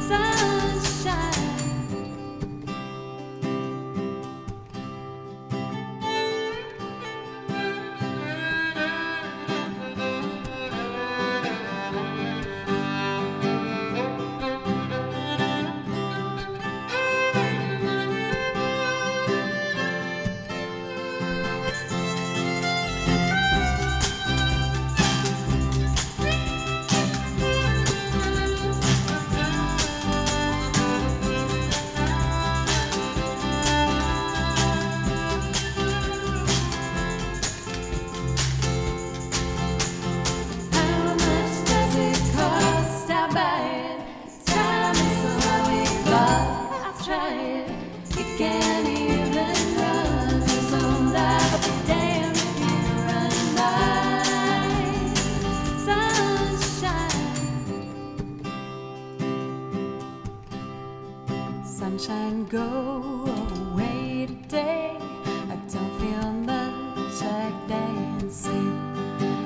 B: sunshine. How much does it cost? I'll buy it. Time is all we've lost. I'll try it. He can't even run his own life. I'll be damned if you run my sunshine. Sunshine, go away today. I don't feel much like dancing.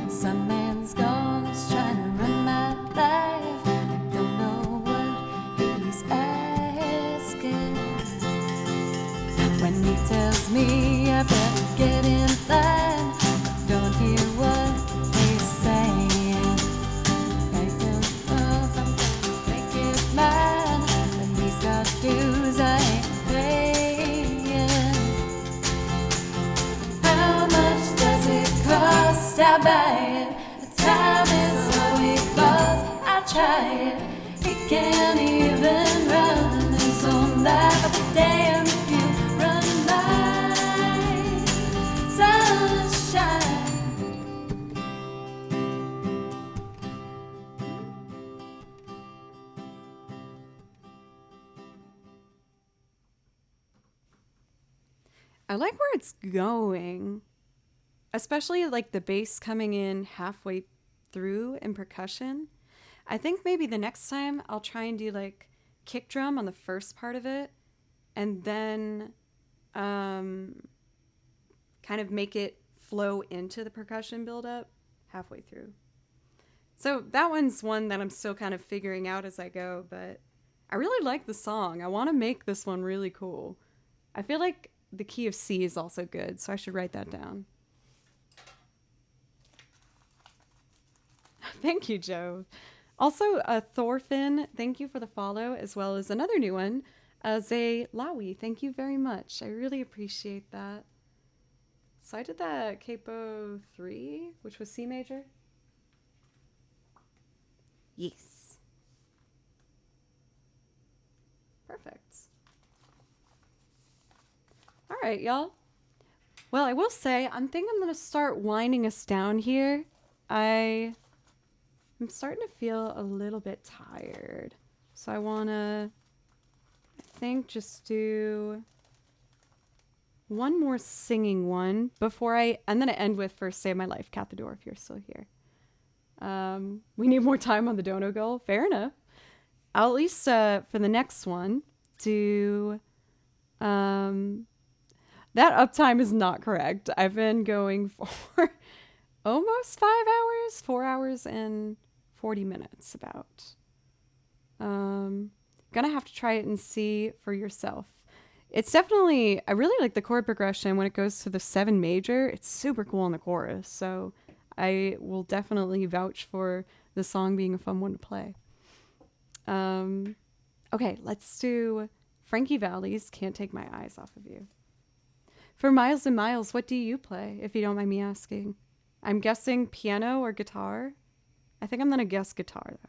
B: Some man's gone, he's trying to run my life. I don't know what he's asking. When he tells me I better get in line, I don't hear what he's saying. I don't know if I'm gonna make it mine. But he's got dues I ain't paying. How much does it cost? I'll buy it. The time is all we've lost. I'll try it. He can't even run his own life. I'll be damned if you run my sunshine.
A: I like where it's going, especially like the bass coming in halfway through in percussion. I think maybe the next time I'll try and do like kick drum on the first part of it and then kind of make it flow into the percussion buildup halfway through. So that one's one that I'm still kind of figuring out as I go, but I really like the song. I want to make this one really cool. I feel like the key of C is also good, so I should write that down. Thank you, Joe. Also, Thorfinn, thank you for the follow, as well as another new one, Zay Lawi. Thank you very much. I really appreciate that. So I did that Capo 3, which was C major. Yes. Perfect. All right, y'all. Well, I will say, I'm going to start winding us down here. I'm starting to feel a little bit tired. So I think just do one more singing one before I'm going to end with First Day of My Life, Cat the Door, if you're still here. We need more time on the Dono Goal. Fair enough. I'll at least, for the next one, do... that uptime is not correct. I've been going for almost 5 hours, 4 hours and 40 minutes about. Gonna have to try it and see for yourself. It's definitely, I really like the chord progression when it goes to the 7 major. It's super cool in the chorus. So I will definitely vouch for the song being a fun one to play. Okay, let's do Frankie Valli's Can't Take My Eyes Off of You. For Miles and Miles, what do you play, if you don't mind me asking? I'm guessing piano or guitar. I think I'm going to guess guitar, though.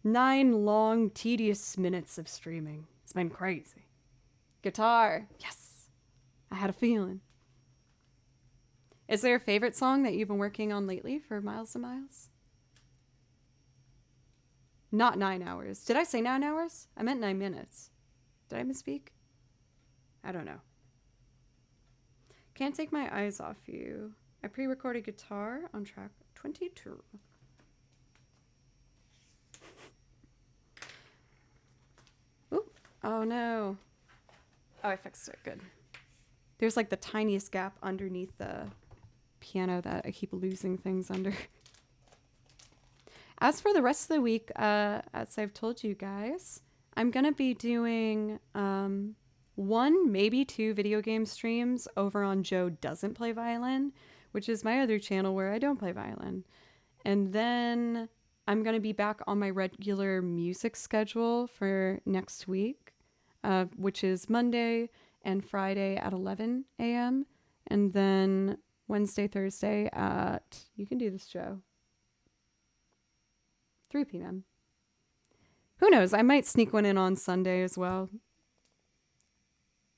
A: 9 long, tedious minutes of streaming. It's been crazy. Guitar. Yes. I had a feeling. Is there a favorite song that you've been working on lately for Miles and Miles? Not 9 hours. Did I say 9 hours? I meant 9 minutes. Did I misspeak? I don't know. Can't Take My Eyes Off You. I pre-recorded guitar on track 22. Ooh. Oh no. Oh, I fixed it. Good. There's like the tiniest gap underneath the piano that I keep losing things under. As for the rest of the week, as I've told you guys, I'm going to be doing 1, maybe 2 video game streams over on Joe Doesn't Play Violin, which is my other channel where I don't play violin. And then I'm going to be back on my regular music schedule for next week, which is Monday and Friday at 11 a.m. And then Wednesday, Thursday at, you can do this, Joe, 3 p.m. Who knows? I might sneak one in on Sunday as well.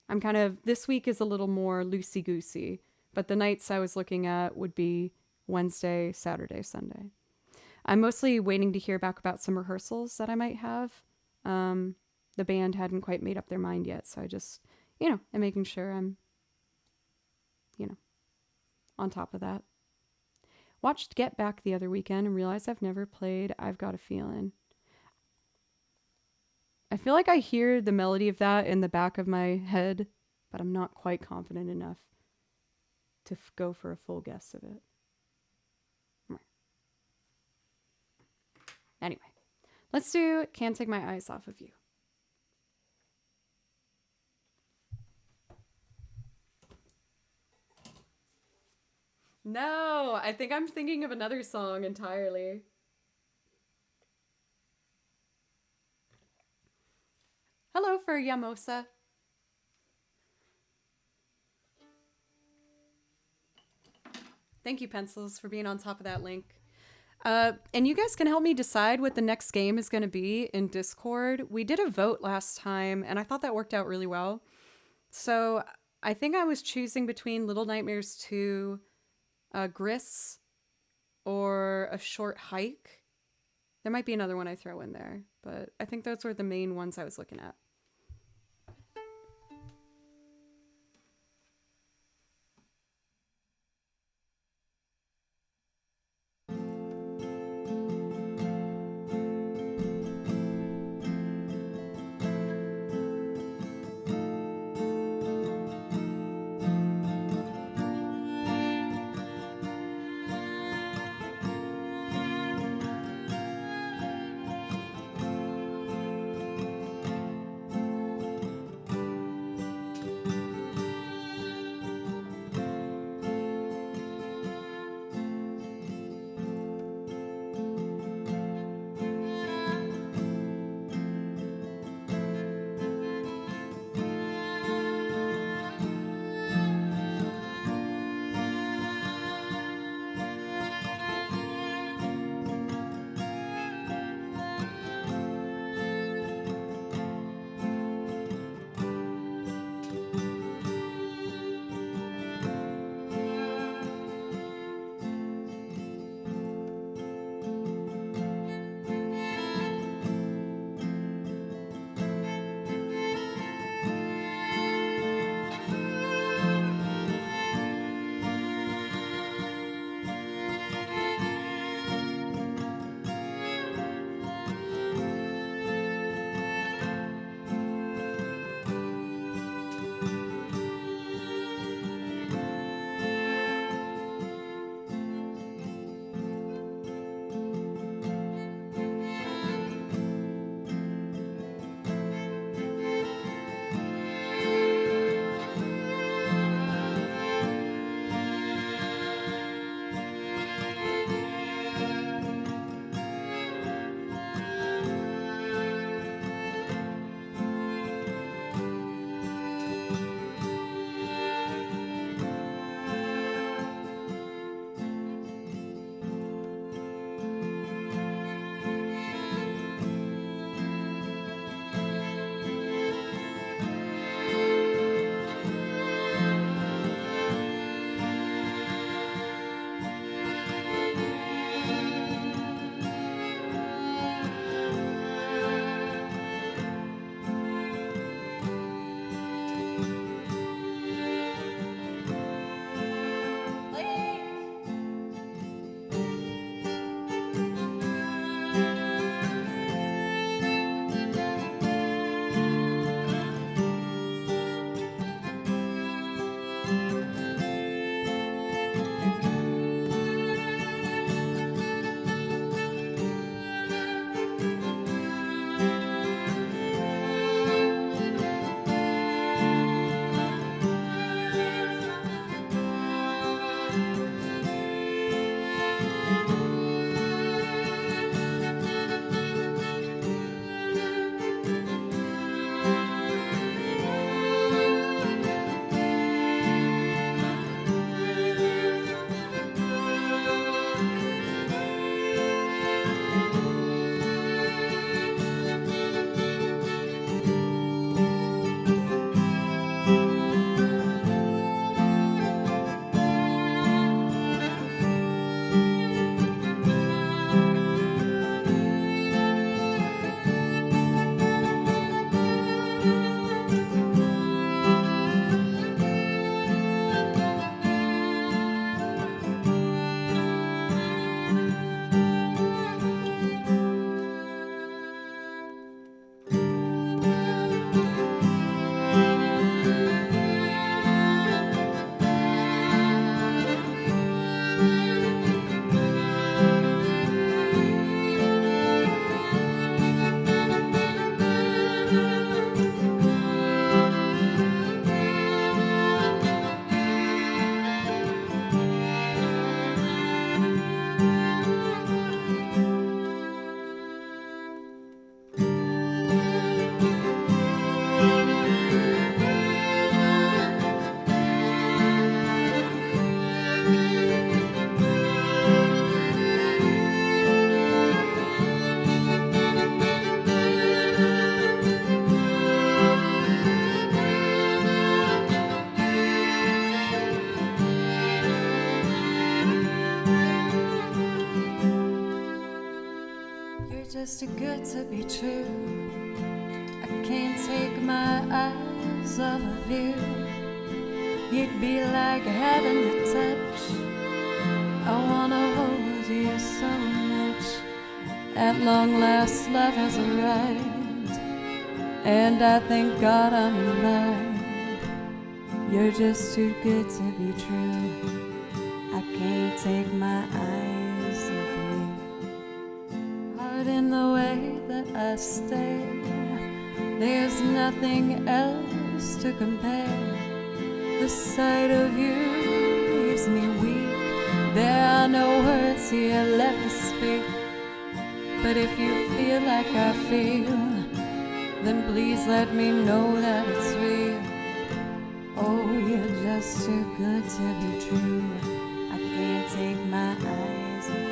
A: I'm kind of, this week is a little more loosey-goosey, but the nights I was looking at would be Wednesday, Saturday, Sunday. I'm mostly waiting to hear back about some rehearsals that I might have. The band hadn't quite made up their mind yet, so I just, I'm making sure I'm, on top of that. Watched Get Back the other weekend and realized I've never played I've Got a Feeling. I feel like I hear the melody of that in the back of my head, but I'm not quite confident enough to go for a full guess of it. Anyway, let's do Can't Take My Eyes Off of You. No, I think I'm thinking of another song entirely. Hello for Yamosa. Thank you, Pencils, for being on top of that link. And you guys can help me decide what the next game is going to be in Discord. We did a vote last time, and I thought that worked out really well. So I think I was choosing between Little Nightmares 2, Gris, or A Short Hike. There might be another one I throw in there, but I think those were the main ones I was looking at.
B: just too good to be true. I can't take my eyes off of you. You'd be like heaven to touch. I wanna hold you so much. At long last, love has arrived, and I thank God I'm alive. You're just too good to be true. I can't take my eyes off you. Hard in the way that I stare, there's nothing else to compare. The sight of you leaves me weak. There are no words here left to speak. But if you feel like I feel, then please let me know that it's real. Oh, you're just too good to be true. I can't take my eyes off you.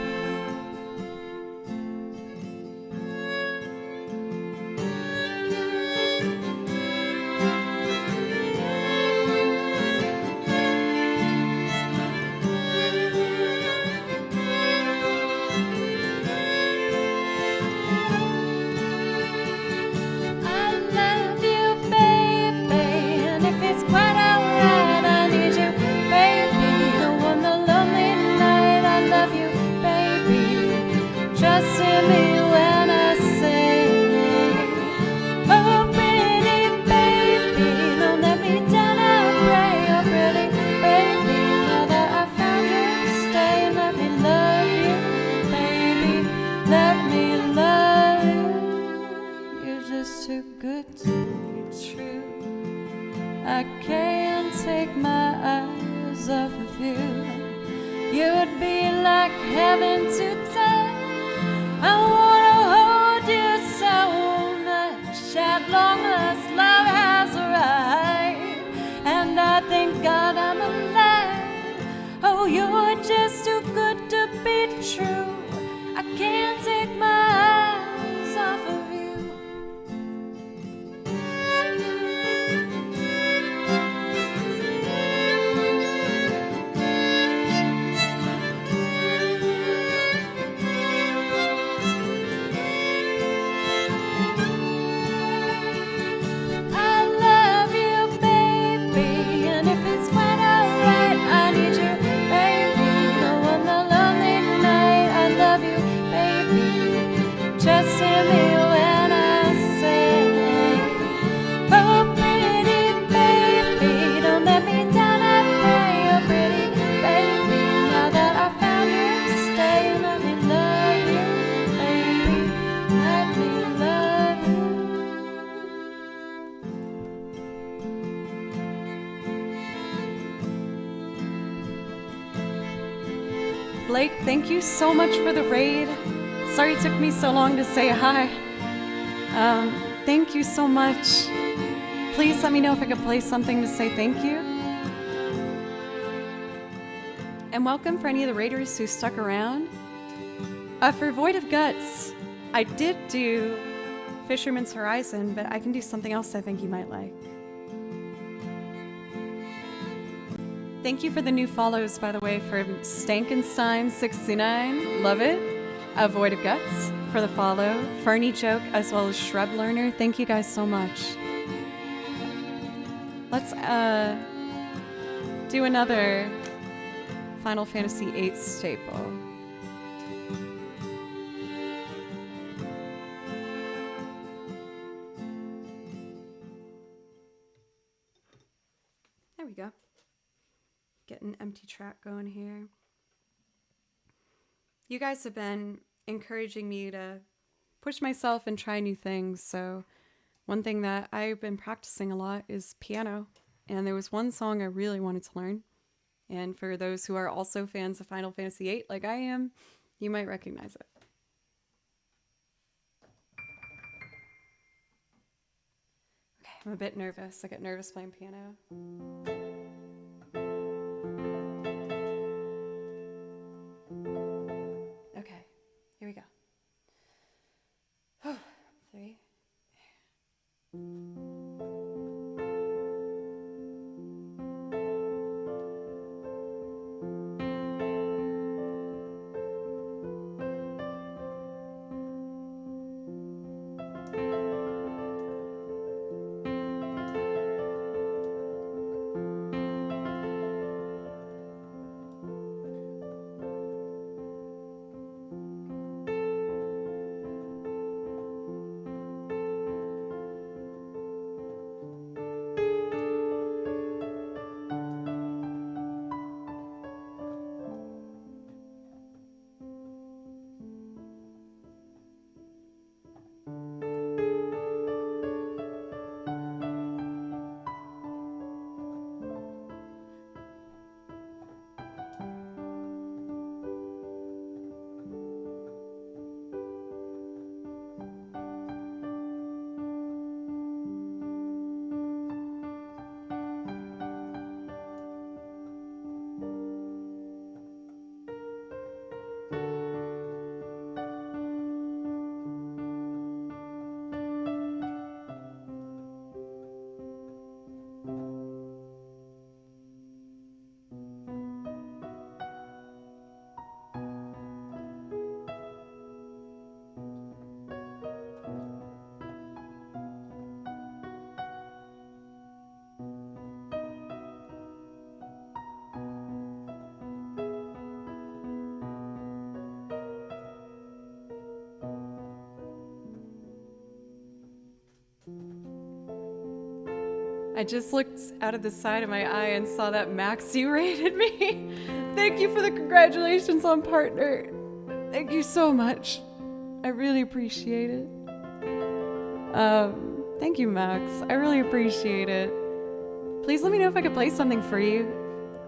B: I can't take my eyes off of you. You'd be like heaven to touch. I wanna hold you so much. At long last, love has arrived, and I thank God I'm alive. Oh, you're just too good to be true. I can't take my eyes off of you. Blake, thank you so much for the raid. Sorry it took me so long to say hi. Thank you so much. Please let me know if I could play something to say thank you. And welcome for any of the raiders who stuck around. For Void of Guts, I did do Fisherman's Horizon, but I can do something else I think you might like. Thank you for the new follows, by the way, for Stankenstein69, love it. Void of Guts for the follow. Fernie Joke, as well as Shrub Learner, thank you guys so much. Let's do another Final Fantasy VIII staple. There we go. Get an empty track going here. You guys have been encouraging me to push myself and try new things, so one thing that I've been practicing a lot is piano, and there was one song I really wanted to learn, and for those who are also fans of Final Fantasy VIII like I am, you might recognize it. Okay, I'm a bit nervous. I get nervous playing piano. Okay, here we go. 3.
A: I just looked out of the side of my eye and saw that Max, you rated me. Thank you for the congratulations on partner. Thank you so much. I really appreciate it. Thank you, Max. I really appreciate it. Please let me know if I could play something for you.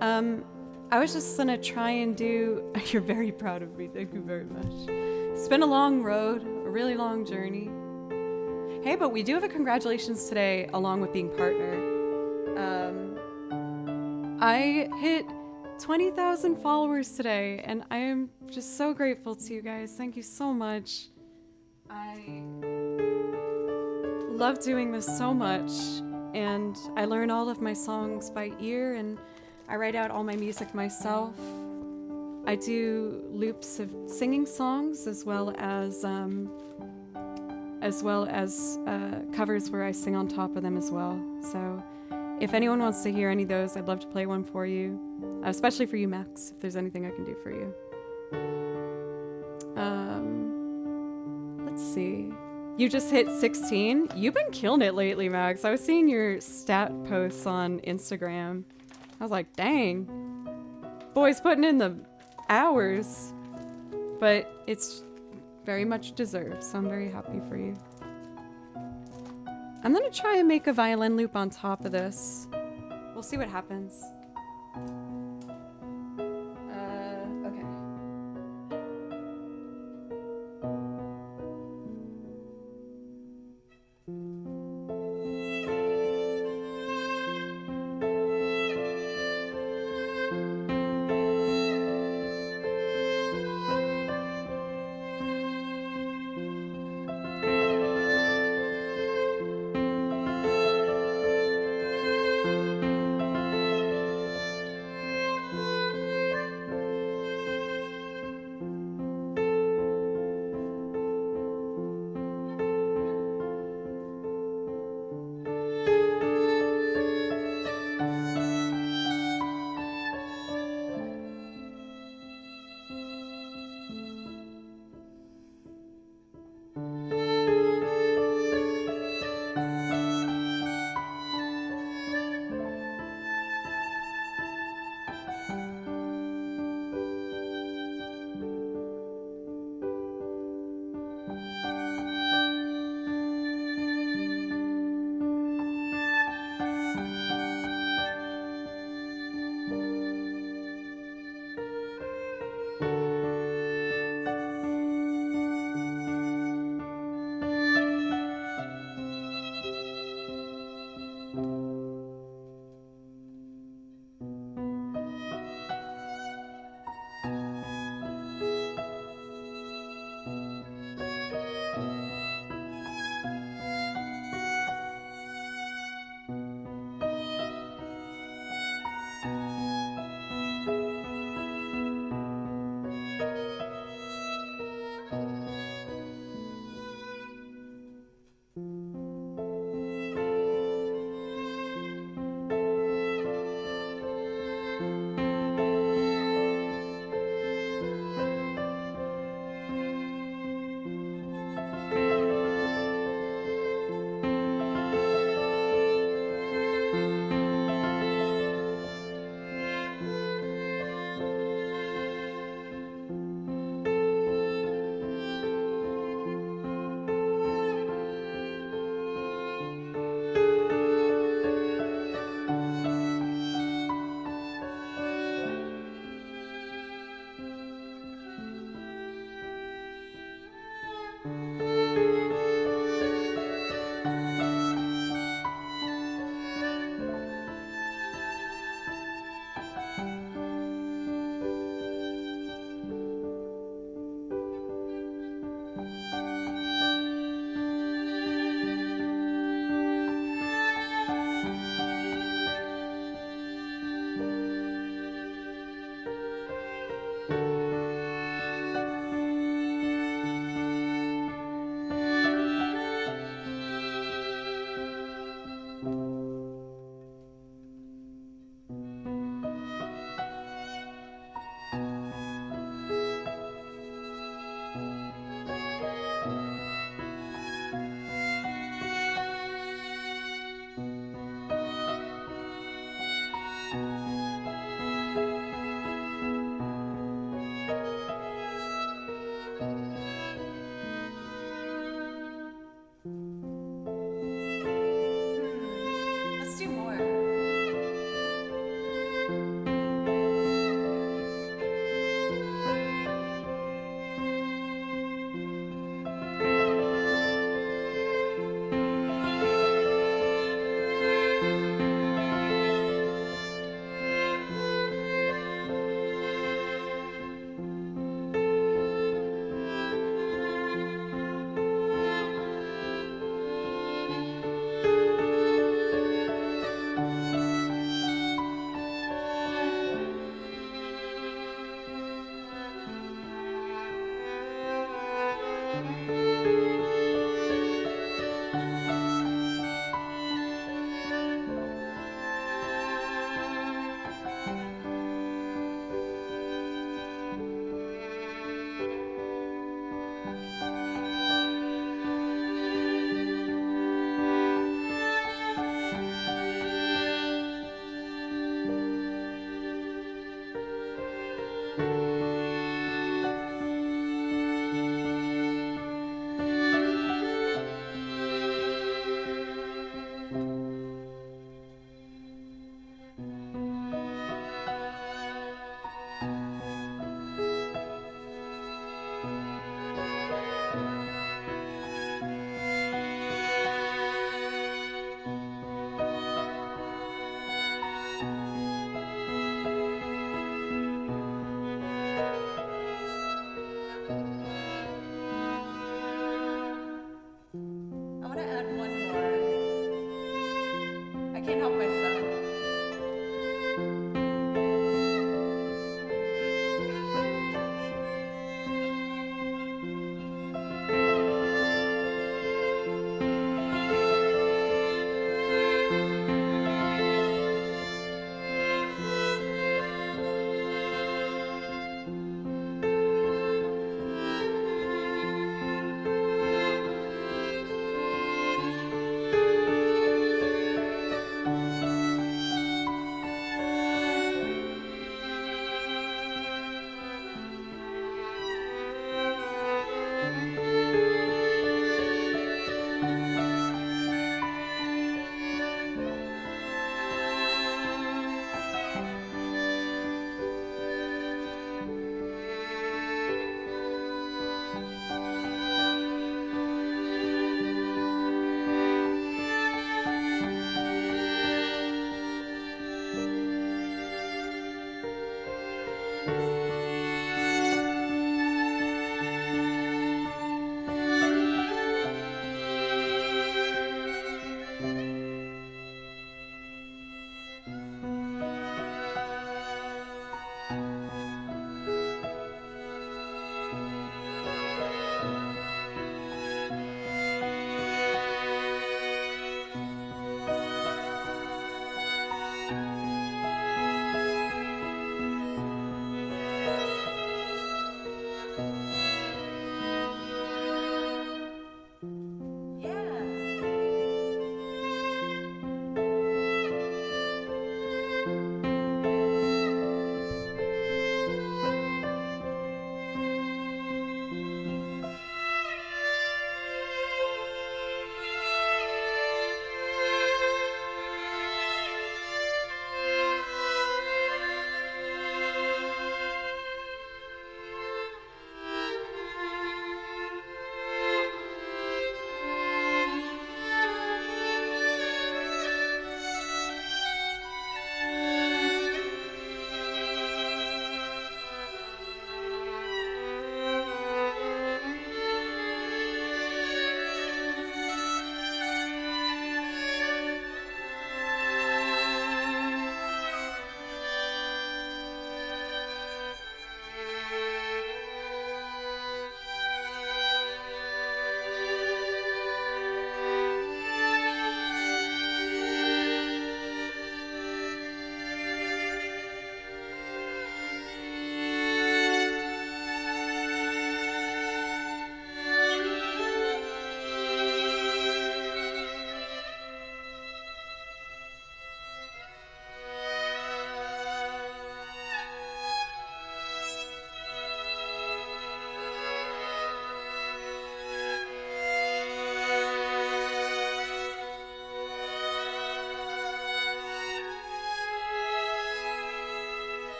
A: I was just gonna try and do. You're very proud of me. Thank you very much. It's been a long road, a really long journey. Hey, but we do have a congratulations today along with being partner. I hit 20,000 followers today, and I am just so grateful to you guys. Thank you so much. I love doing this so much, and I learn all of my songs by ear, and I write out all my music myself. I do loops of singing songs as well as covers where I sing on top of them as well. So if anyone wants to hear any of those, I'd love to play one for you, especially for you, Max, if there's anything I can do for you. Let's see. You just hit 16? You've been killing it lately, Max. I was seeing your stat posts on Instagram. I was like, dang. Boy's putting in the hours. But it's very much deserved, so I'm very happy for you. I'm gonna try and make a violin loop on top of this. We'll see what happens. Okay.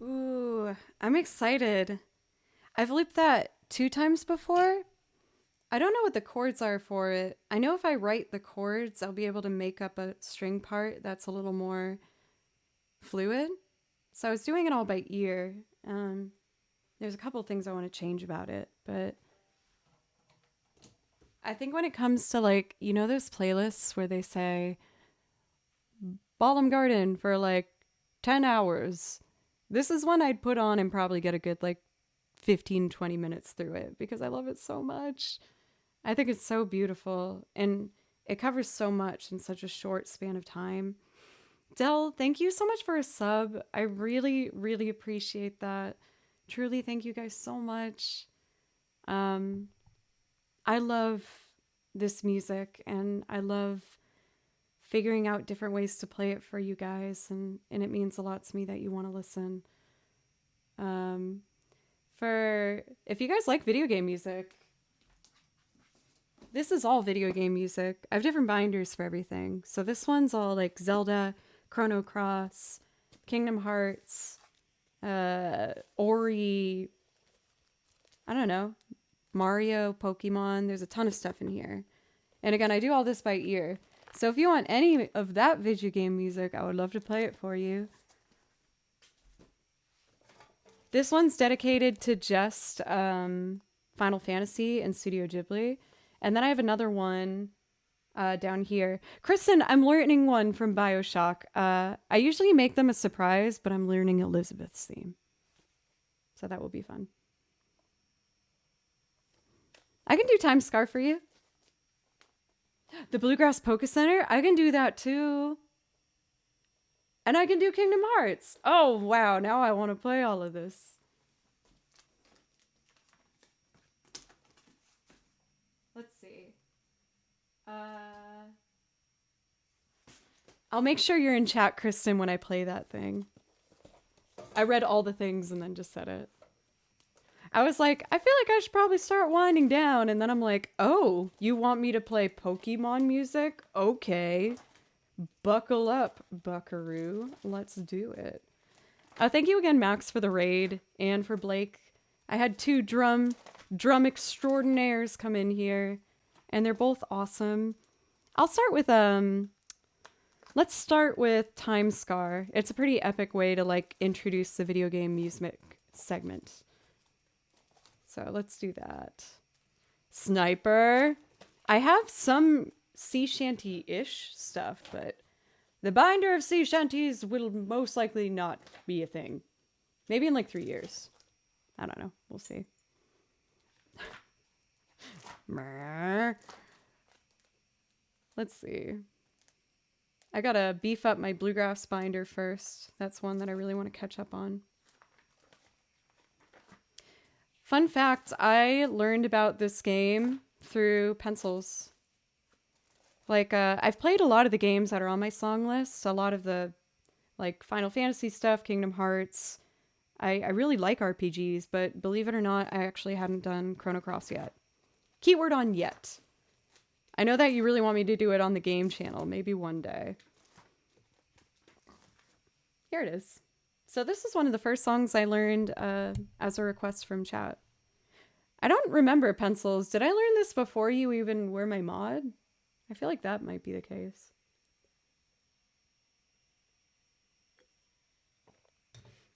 A: Ooh, I'm excited. I've looped that 2 times before. I don't know what the chords are for it. I know if I write the chords, I'll be able to make up a string part that's a little more fluid. So I was doing it all by ear. There's a couple things I want to change about it, but I think when it comes to like, you know, those playlists where they say Ballum Garden for like 10 hours. This is one I'd put on and probably get a good like 15, 20 minutes through it because I love it so much. I think it's so beautiful and it covers so much in such a short span of time. Dell, thank you so much for a sub. I really, really appreciate that. Truly, thank you guys so much. I love this music and I love figuring out different ways to play it for you guys, and it means a lot to me that you want to listen. For if you guys like video game music, this is all video game music. I have different binders for everything. So this one's all like Zelda, Chrono Cross, Kingdom Hearts, Ori, I don't know, Mario, Pokemon. There's a ton of stuff in here. And again, I do all this by ear. So if you want any of that video game music, I would love to play it for you. This one's dedicated to just Final Fantasy and Studio Ghibli. And then I have another one down here. Kristen, I'm learning one from BioShock. I usually make them a surprise, but I'm learning Elizabeth's theme. So that will be fun. I can do Time Scar for you. The Bluegrass Polka Center, I can do that too. And I can do Kingdom Hearts. Oh, wow. Now I want to play all of this. Let's see. I'll make sure you're in chat, Kristen, when I play that thing. I read all the things and then just said it. I was like, I feel like I should probably start winding down. And then I'm like, oh, you want me to play Pokemon music? Okay. Buckle up, buckaroo. Let's do it. Thank you again, Max, for the raid and for Blake. I had 2 drum extraordinaires come in here, and they're both awesome. I'll start with Let's start with Time Scar. It's a pretty epic way to like introduce the video game music segment. So let's do that. Sniper. I have some sea shanty-ish stuff, but the binder of sea shanties will most likely not be a thing. Maybe in like 3 years. I don't know. We'll see. Let's see. I gotta beef up my bluegrass binder first. That's one that I really want to catch up on. Fun fact, I learned about this game through pencils. Like, I've played a lot of the games that are on my song list. A lot of the, like, Final Fantasy stuff, Kingdom Hearts. I really like RPGs, but believe it or not, I actually hadn't done Chrono Cross yet. Keyword on yet. I know that you really want me to do it on the game channel. Maybe one day. Here it is. So this is one of the first songs I learned as a request from chat. I don't remember pencils. Did I learn this before you even were my mod? I feel like that might be the case.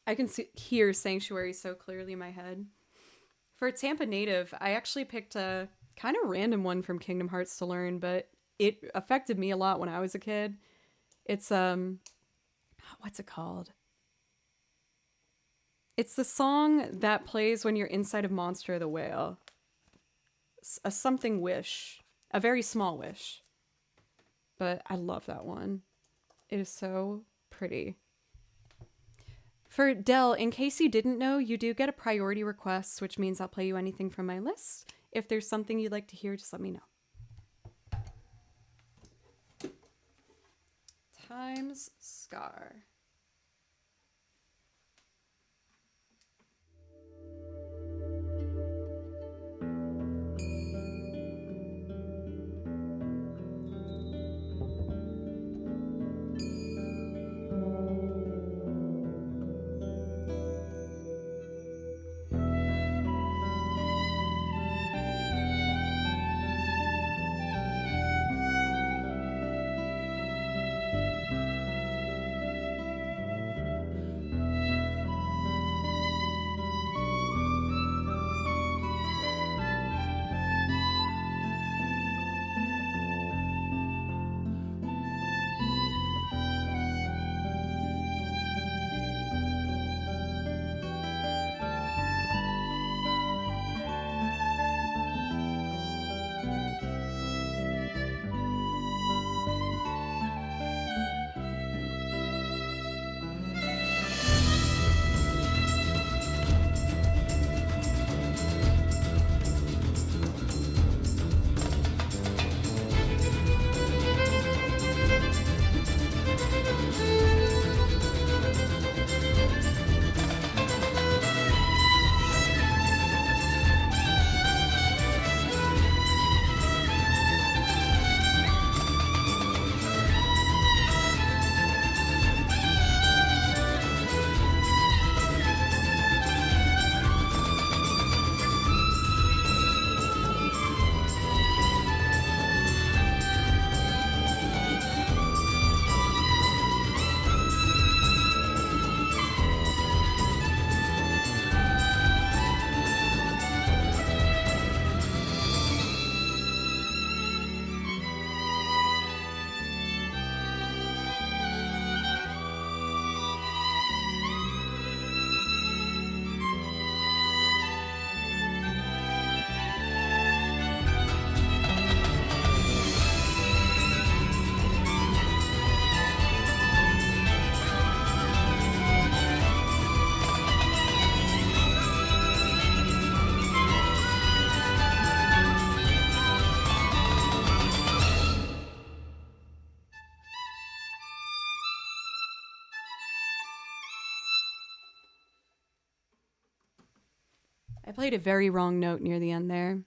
A: I can hear Sanctuary so clearly in my head. For Tampa Native, I actually picked a kind of random one from Kingdom Hearts to learn, but it affected me a lot when I was a kid. It's, what's it called? It's the song that plays when you're inside of Monster the Whale. A something wish. A very small wish. But I love that one. It is so pretty. For Dell, in case you didn't know, you do get a priority request, which means I'll play you anything from my list. If there's something you'd like to hear, just let me know. Time's Scar. I played a very wrong note near the end there.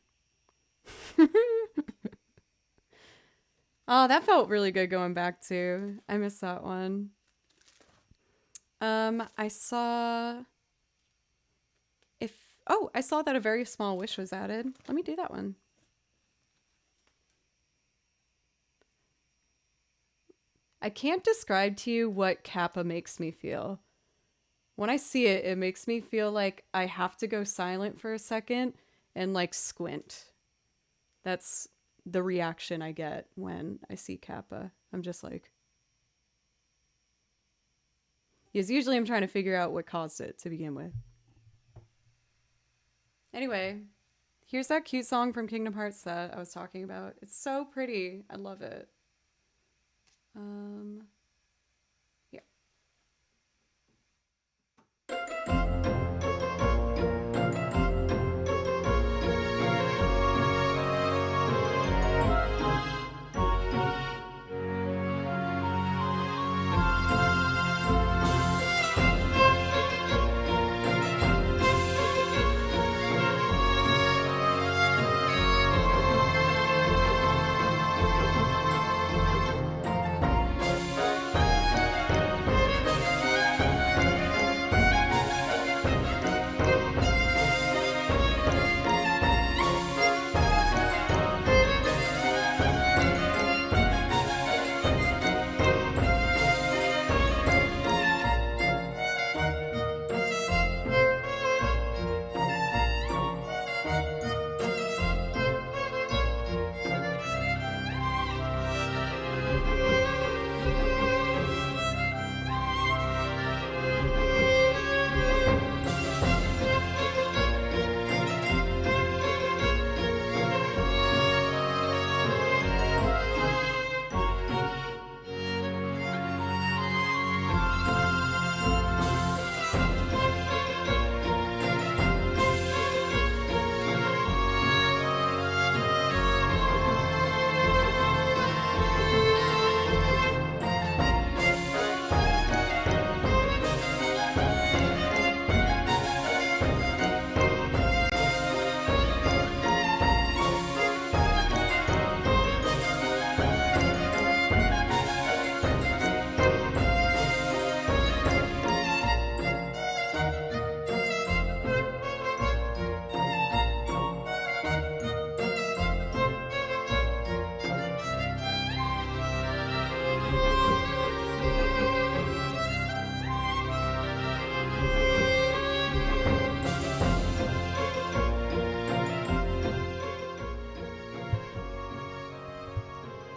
A: Oh, that felt really good going back to. I missed that one. I saw I saw that A Very Small Wish was added. Let me do that one. I can't describe to you what Kappa makes me feel. When I see it, it makes me feel like I have to go silent for a second and like squint. That's the reaction I get when I see Kappa. I'm just like... Because usually I'm trying to figure out what caused it to begin with. Anyway, here's that cute song from Kingdom Hearts that I was talking about. It's so pretty. I love it. Yeah.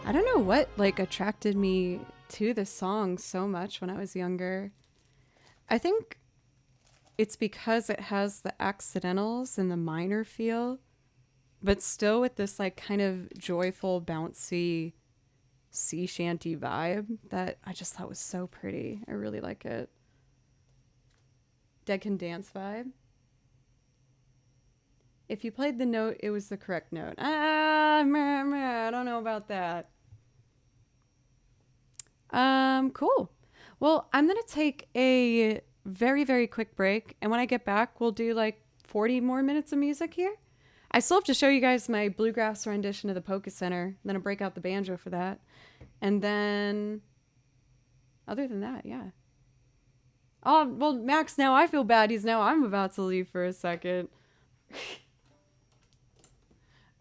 A: I don't know what like attracted me to this song so much when I was younger. I think it's because it has the accidentals and the minor feel, but still with this like kind of joyful, bouncy sea shanty vibe that I just thought was so pretty. I really like it. Dead Can Dance vibe. If you played the note, it was the correct note. I don't know about that. Cool. Well, I'm gonna take a very, very quick break, and when I get back, we'll do like 40 more minutes of music here. I still have to show you guys my bluegrass rendition of the Polka Center, then I'll break out the banjo for that. And then, other than that, yeah. Oh, well, Max, now I feel bad. I'm about to leave for a second.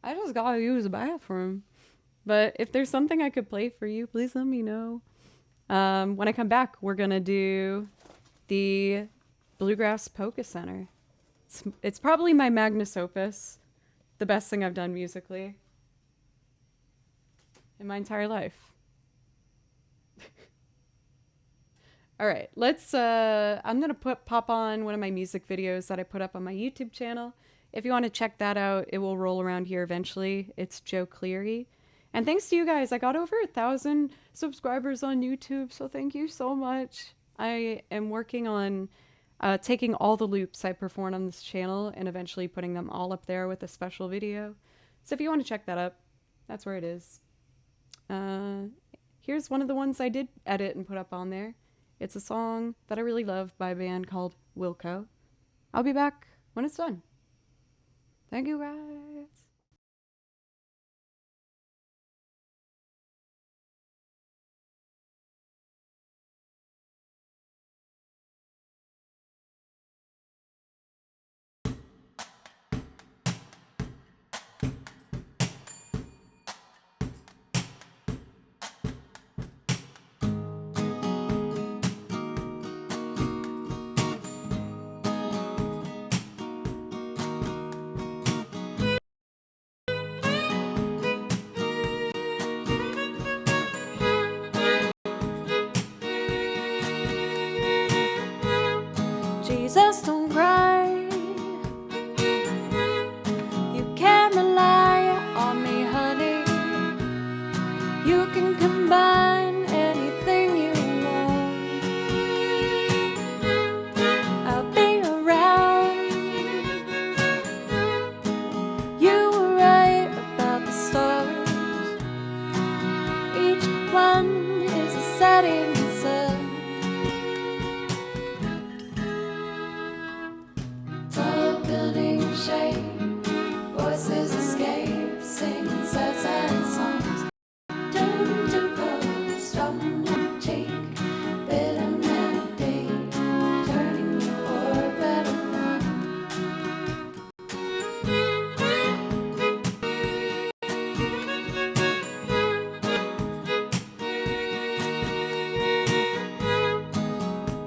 A: I just gotta use the bathroom. But if there's something I could play for you, please let me know. When I come back, we're gonna do the Bluegrass Polka Center. It's probably my magnus opus, the best thing I've done musically in my entire life. All right, I'm gonna pop on one of my music videos that I put up on my YouTube channel. If you want to check that out, it will roll around here eventually. It's Joe Cleary. And thanks to you guys, I got over 1,000 subscribers on YouTube, so thank you so much. I am working on taking all the loops I perform on this channel and eventually putting them all up there with a special video. So if you want to check that up, that's where it is. Here's one of the ones I did edit and put up on there. It's a song that I really love by a band called Wilco. I'll be back when it's done. Thank you, guys.
B: Jesus, don't cry. You can rely on me, honey. You can combine anything you want. I'll be around. You were right about the stars. Each one is a setting sun. Tall buildings shake, voices escape, singing sad, sad songs. Turn to gold, strum and cheek, bitter melody, turning your orbit around.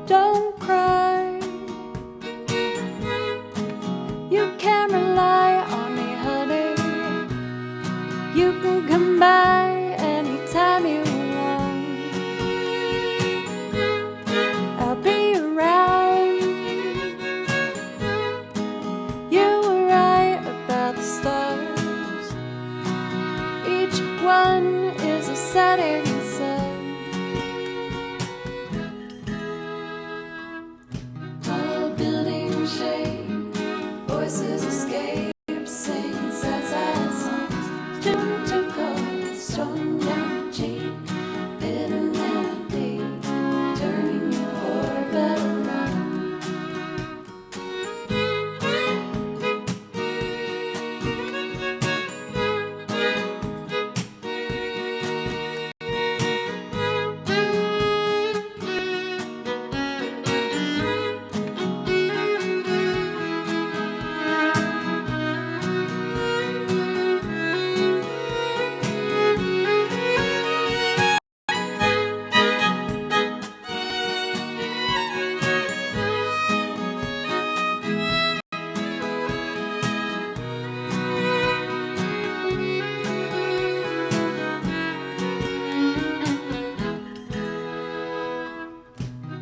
B: Don't cry. You can rely on me, honey. You can come by anytime you want. I'll be around. You were right about the stars. Each one is a setting sun. Tall buildings shake, voices escape, sing sad, sad songs. Tune to gold, strung down cheek, bitter melody, turning your orbit around.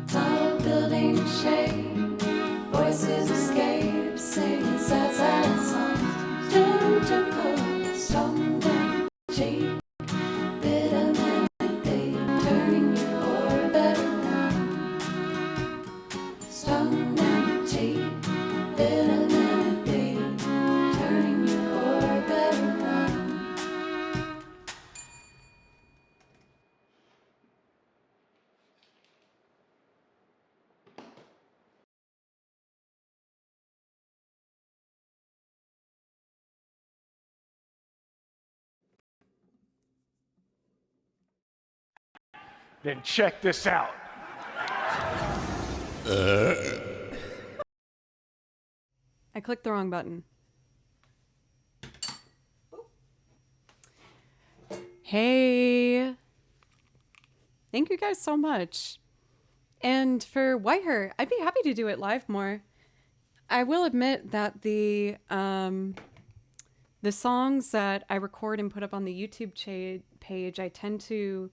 B: Tall buildings shake, voices escape, sing sad, sad songs. Tune to gold, strung down cheek, bitter melody, turning your orbit around. Strung down cheek, bitter melody, turning your orbit around.
C: Then check this out.
A: I clicked the wrong button. Hey. Thank you guys so much. And for Whiteheart, I'd be happy to do it live more. I will admit that the songs that I record and put up on the YouTube page, I tend to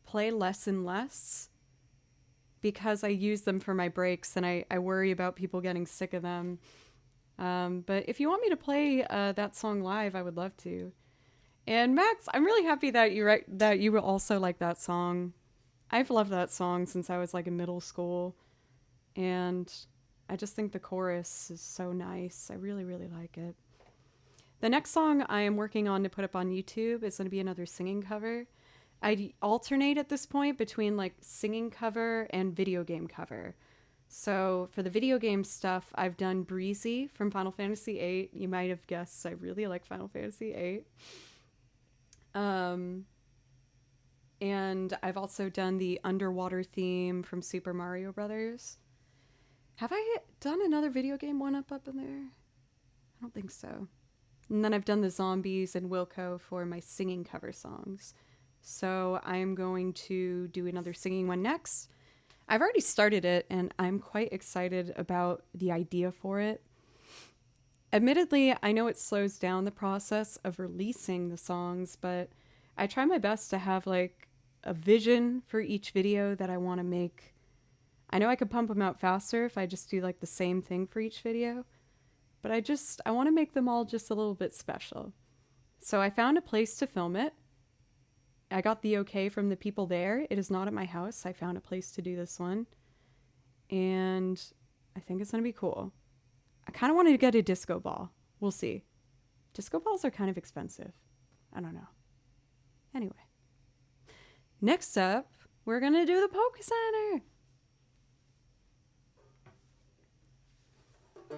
A: play less and less because I use them for my breaks and I worry about people getting sick of them. But if you want me to play that song live, I would love to. And Max, I'm really happy that you also like that song. I've loved that song since I was like in middle school, and I just think the chorus is so nice. I really, really like it. The next song I am working on to put up on YouTube is going to be another singing cover. I alternate at this point between like singing cover and video game cover. So for the video game stuff, I've done Breezy from Final Fantasy VIII. You might have guessed I really like Final Fantasy VIII. And I've also done the underwater theme from Super Mario Brothers. Have I done another video game one up in there? I don't think so. And then I've done the Zombies and Wilco for my singing cover songs. So I'm going to do another singing one next. I've already started it and I'm quite excited about the idea for it. Admittedly, I know it slows down the process of releasing the songs, but I try my best to have like a vision for each video that I want to make. I know I could pump them out faster if I just do like the same thing for each video, but I want to make them all just a little bit special. So I found a place to film it. I got the okay from the people there. It is not at my house. I found a place to do this one. And I think it's going to be cool. I kind of wanted to get a disco ball. We'll see. Disco balls are kind of expensive. I don't know. Anyway. Next up, we're going to do the Poke Center.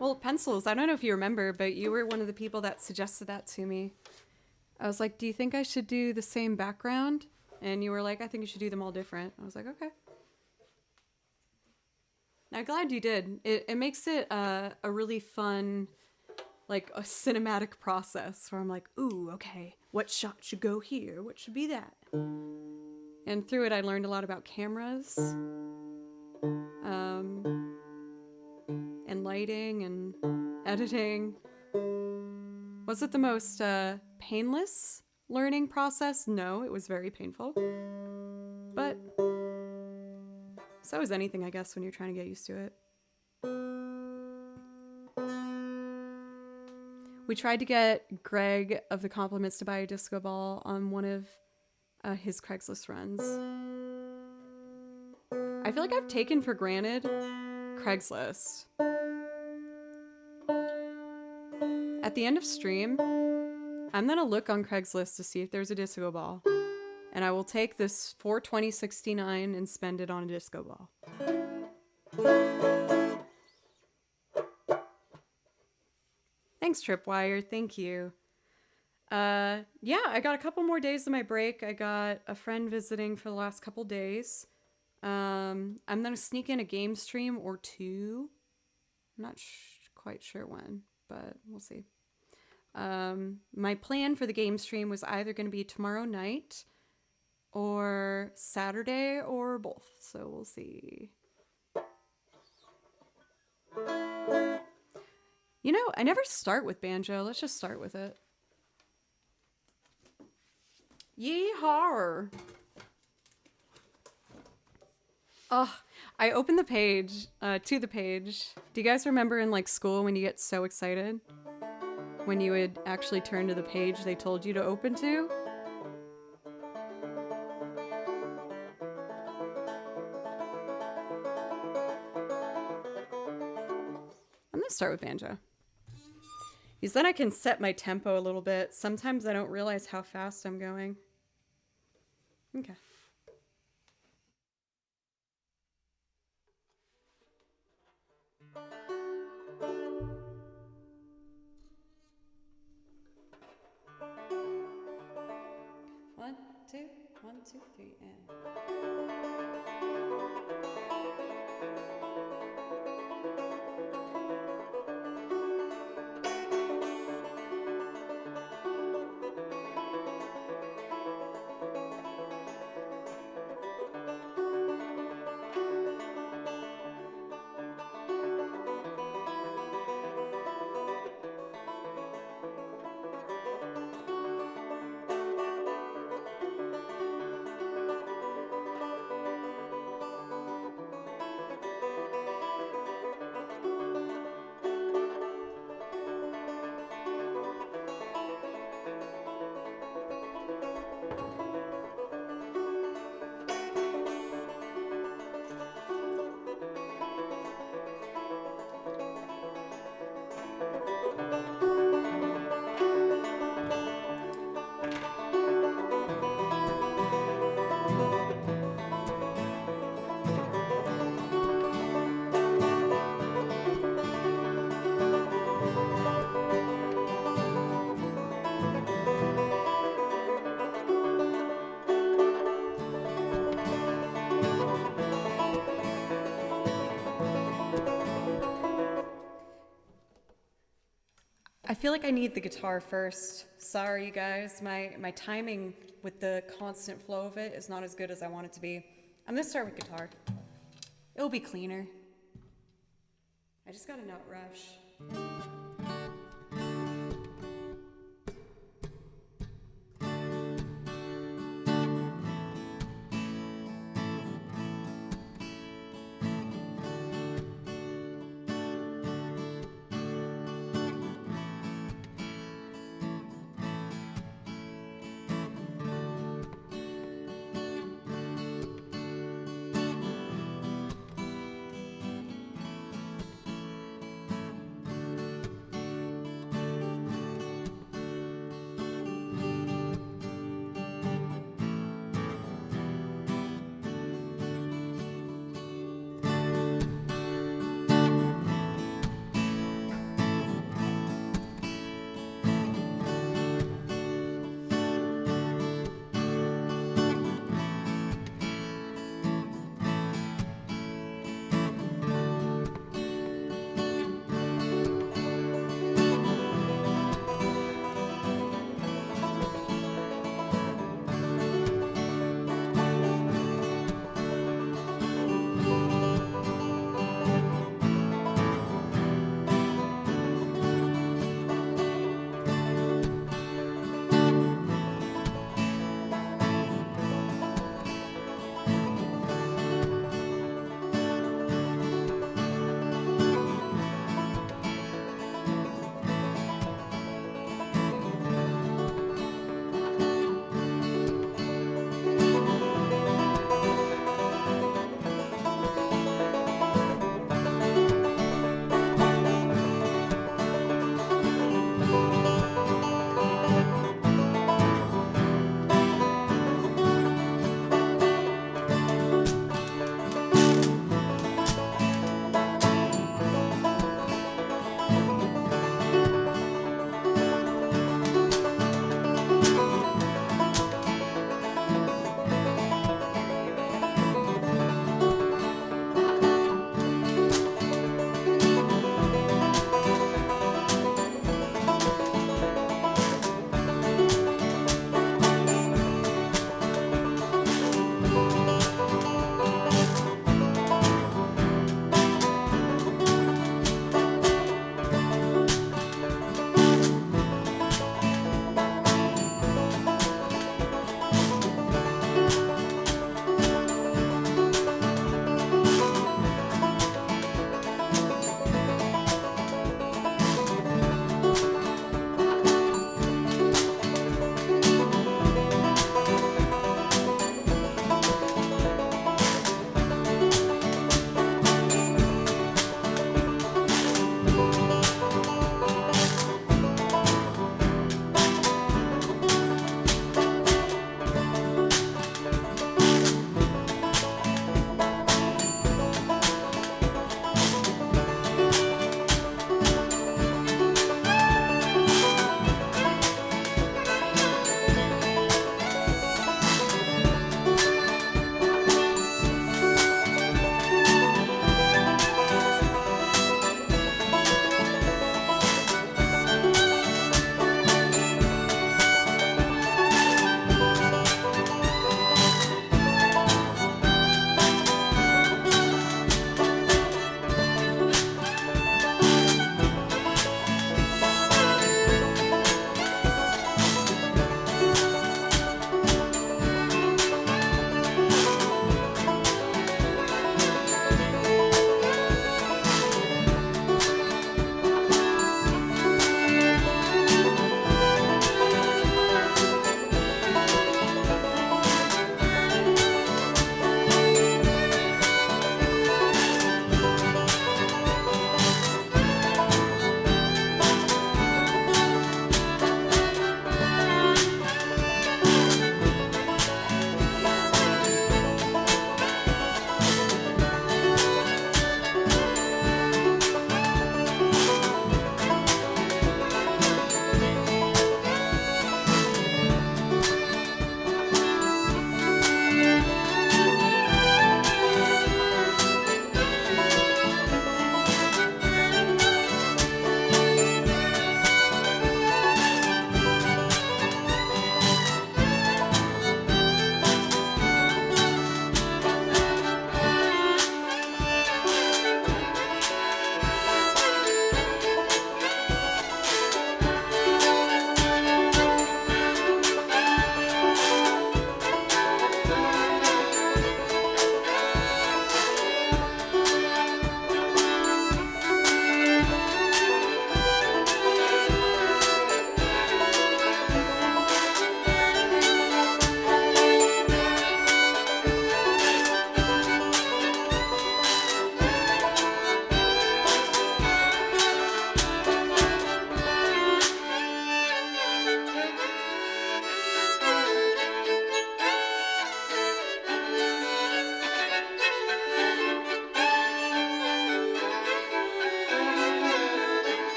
A: Well, pencils. I don't know if you remember, but you were one of the people that suggested that to me. I was like, do you think I should do the same background? And you were like, I think you should do them all different. I was like, okay. I'm glad you did. It makes it a really fun, like a cinematic process where I'm like, ooh, okay, what shot should go here? What should be that? And through it, I learned a lot about cameras, and lighting and editing. Was it the most painless learning process? No, it was very painful. But so is anything, I guess, when you're trying to get used to it. We tried to get Greg of the Compliments to buy a disco ball on one of his Craigslist runs. I feel like I've taken for granted Craigslist. At the end of stream, I'm gonna look on Craigslist to see if there's a disco ball, and I will take this $420.69 and spend it on a disco ball. Thanks, Tripwire. Thank you. Yeah, I got a couple more days of my break. I got a friend visiting for the last couple days. I'm gonna sneak in a game stream or two. I'm not quite sure when, but we'll see. My plan for the game stream was either going to be tomorrow night or Saturday or both. So we'll see. You know, I never start with banjo. Let's just start with it. Yeehaw! Oh, I opened the page, to the page. Do you guys remember in like school when you get so excited? When you would actually turn to the page they told you to open to? I'm gonna start with banjo. Because then I can set my tempo a little bit. Sometimes I don't realize how fast I'm going. Okay. One, two, three, and... I feel like I need the guitar first. Sorry, you guys. My timing with the constant flow of it is not as good as I want it to be. I'm gonna start with guitar. It'll be cleaner. I just got a note rush.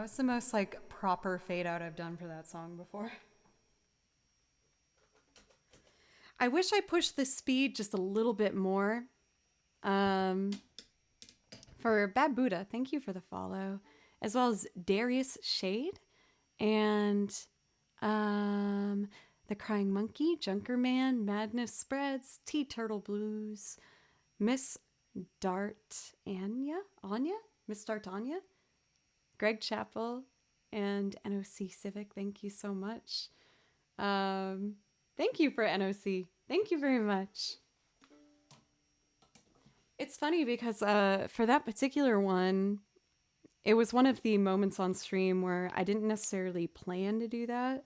A: That was the most like proper fade out I've done for that song before. I wish I pushed the speed just a little bit more. For Bad Buddha, thank you for the follow, as well as Darius Shade and The Crying Monkey, Junker Man, Madness Spreads, Tea Turtle Blues, Miss Miss Dartanya, Greg Chappell, and NOC Civic. Thank you so much. Thank you for NOC. Thank you very much. It's funny because for that particular one, it was one of the moments on stream where I didn't necessarily plan to do that,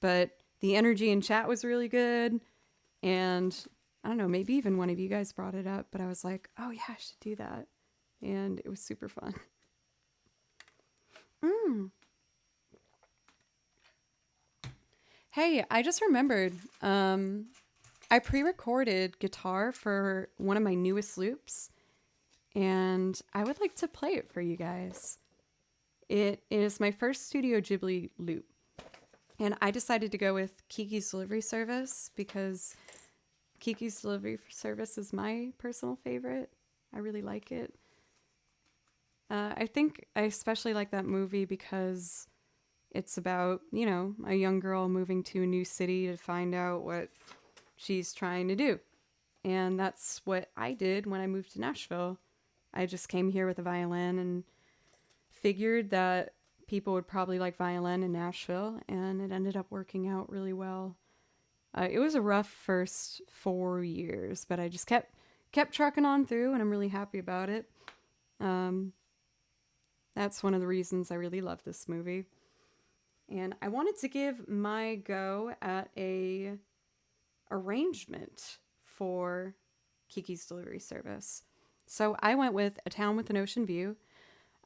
A: but the energy in chat was really good. And I don't know, maybe even one of you guys brought it up, but I was like, oh yeah, I should do that. And it was super fun. Hey, I just remembered, I pre-recorded guitar for one of my newest loops, and I would like to play it for you guys. It is my first Studio Ghibli loop, and I decided to go with Kiki's Delivery Service because Kiki's Delivery Service is my personal favorite. I really like it. I think I especially like that movie because it's about, you know, a young girl moving to a new city to find out what she's trying to do. And that's what I did when I moved to Nashville. I just came here with a violin and figured that people would probably like violin in Nashville, and it ended up working out really well. It was a rough first 4 years, but I just kept trucking on through, and I'm really happy about it. That's one of the reasons I really love this movie. And I wanted to give my go at a arrangement for Kiki's Delivery Service. So I went with A Town with an Ocean View.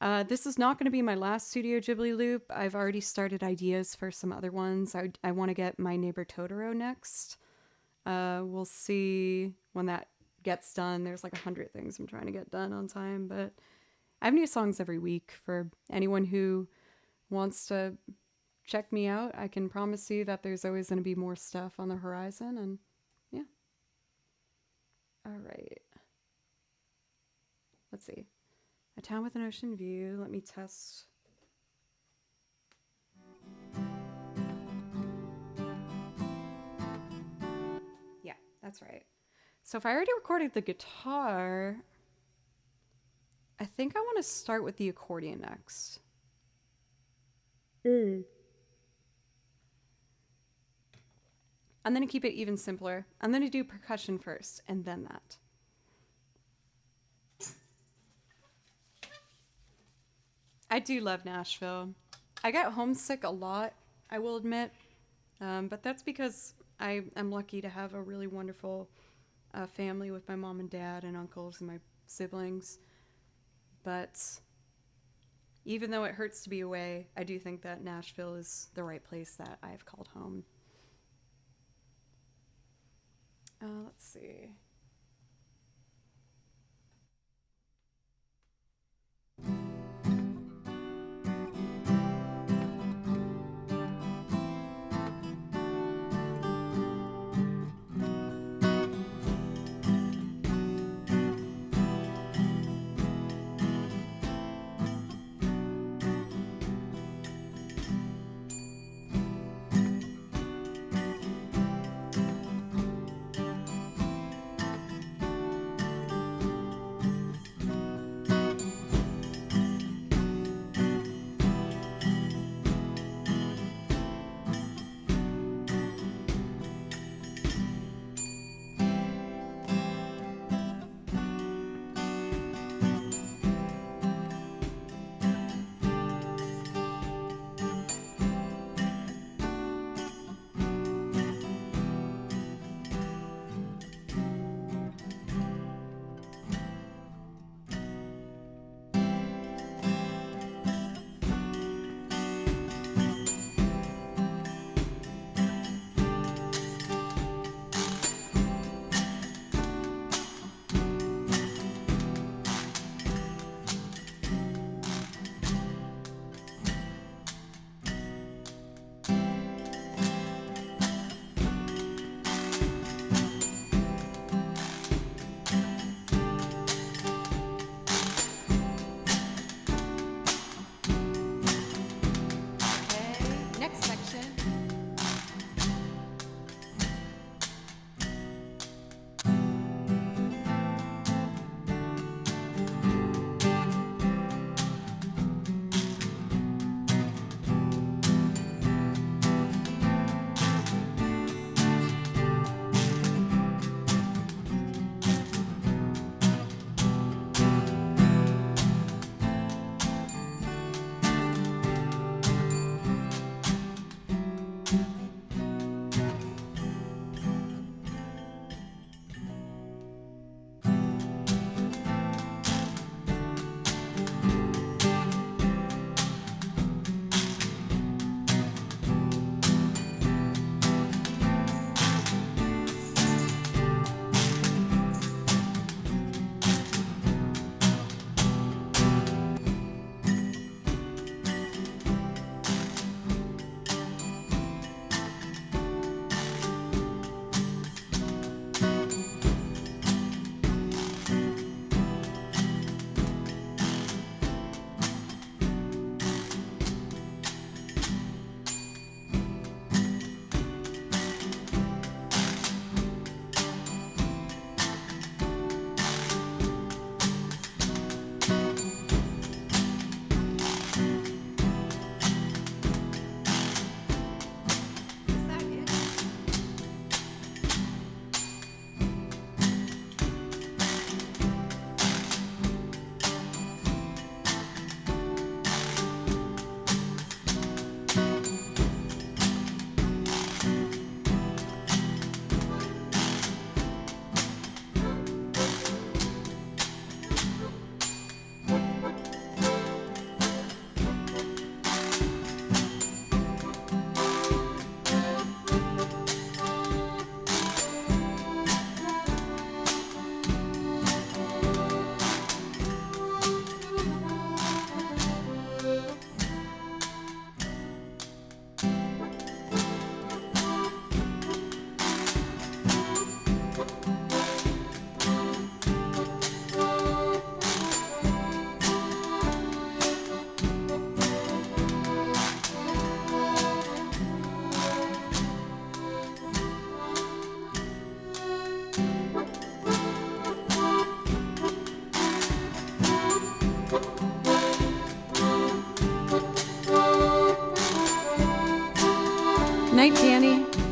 A: This is not going to be my last Studio Ghibli loop. I've already started ideas for some other ones. I want to get My Neighbor Totoro next. We'll see when that gets done. There's like 100 things I'm trying to get done on time, but I have new songs every week for anyone who wants to check me out. I can promise you that there's always going to be more stuff on the horizon, and yeah. All right. Let's see. A Town with an Ocean View. Let me test. Yeah, that's right. So if I already recorded the guitar, I think I want to start with the accordion next. I'm going to keep it even simpler. I'm going to do percussion first, and then that. I do love Nashville. I get homesick a lot, I will admit. But that's because I am lucky to have a really wonderful family with my mom and dad and uncles and my siblings. But even though it hurts to be away, I do think that Nashville is the right place that I've called home. Let's see.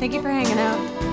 A: Thank you for hanging out.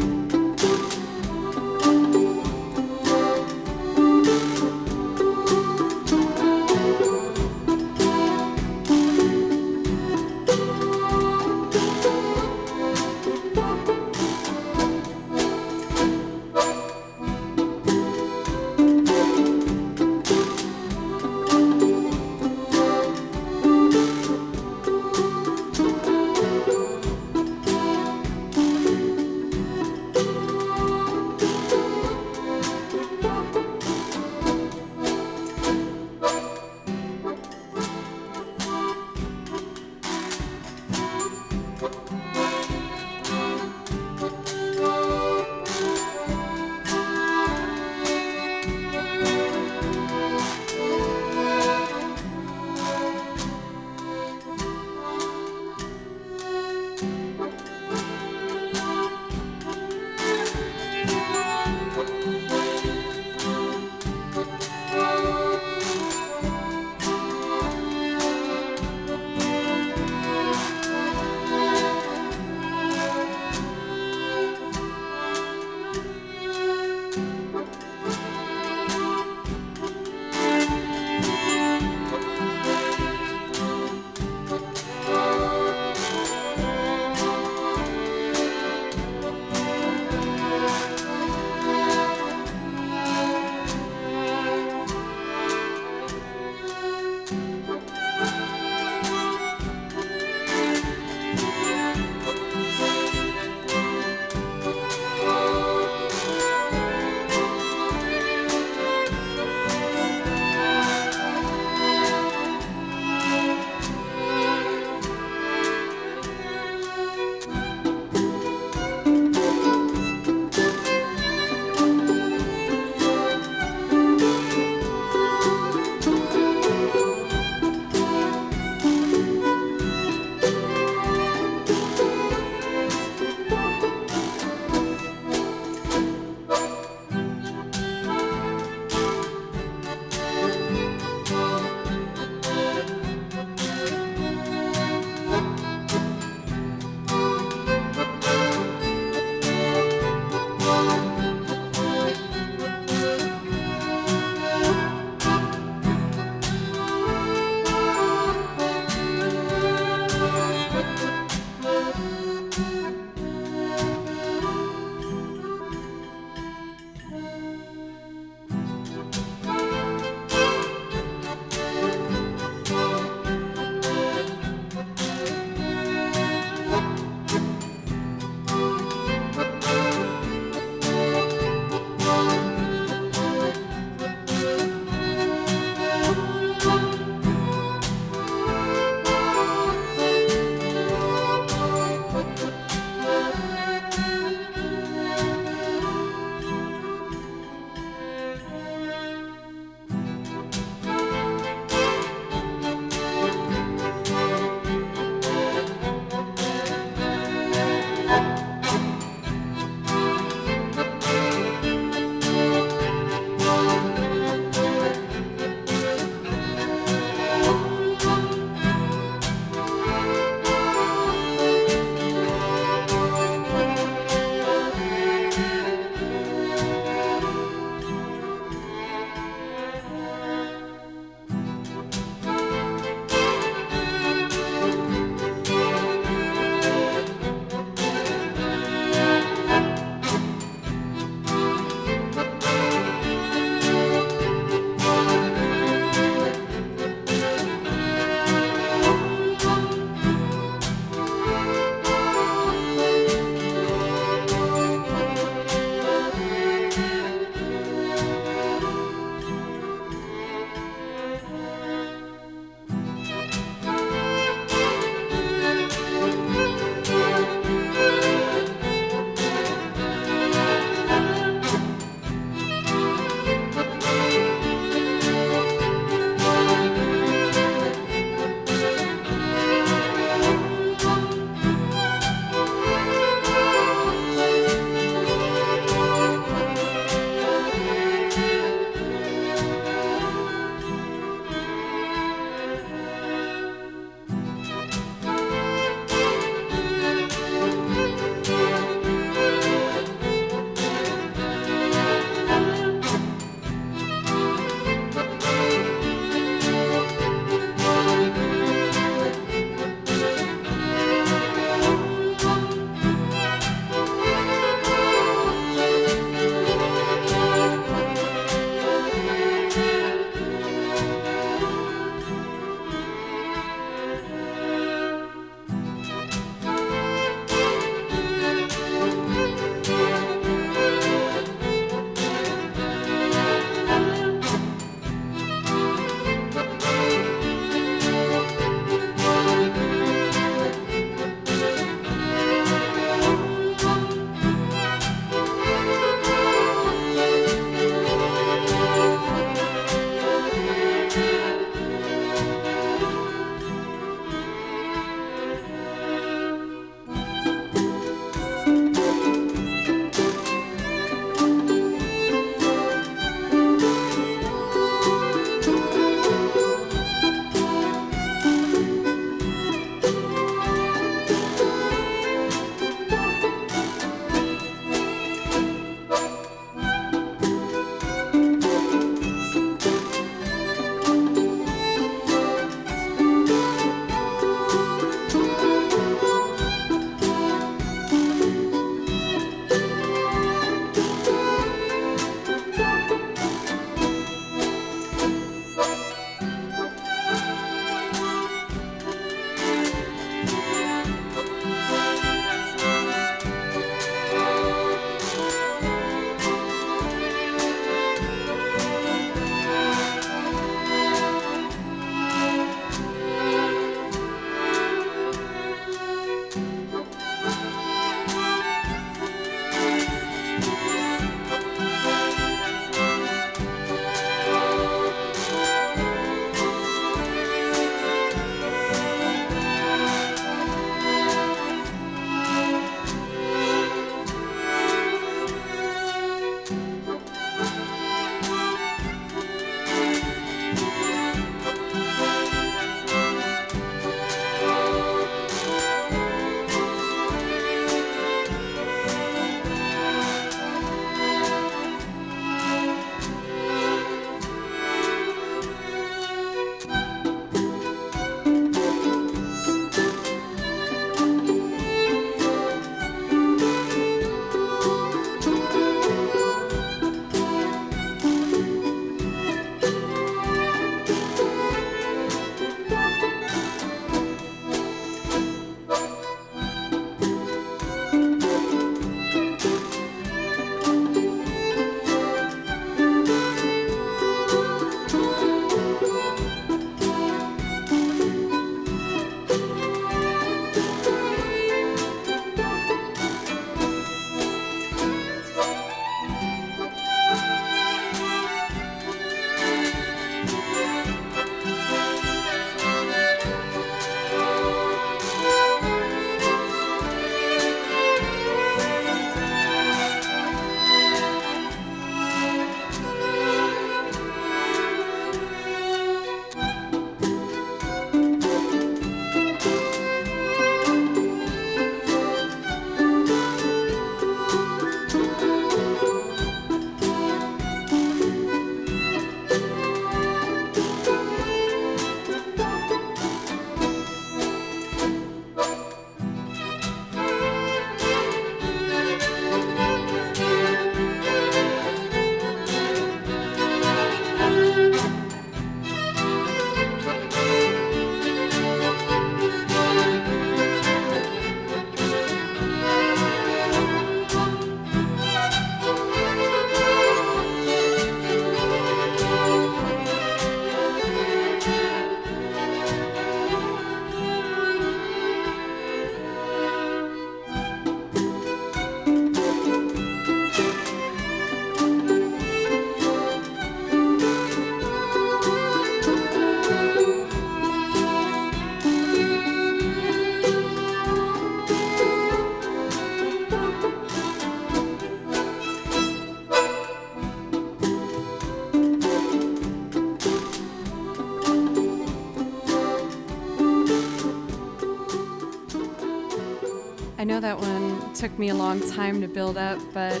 A: I know that one took me a long time to build up, but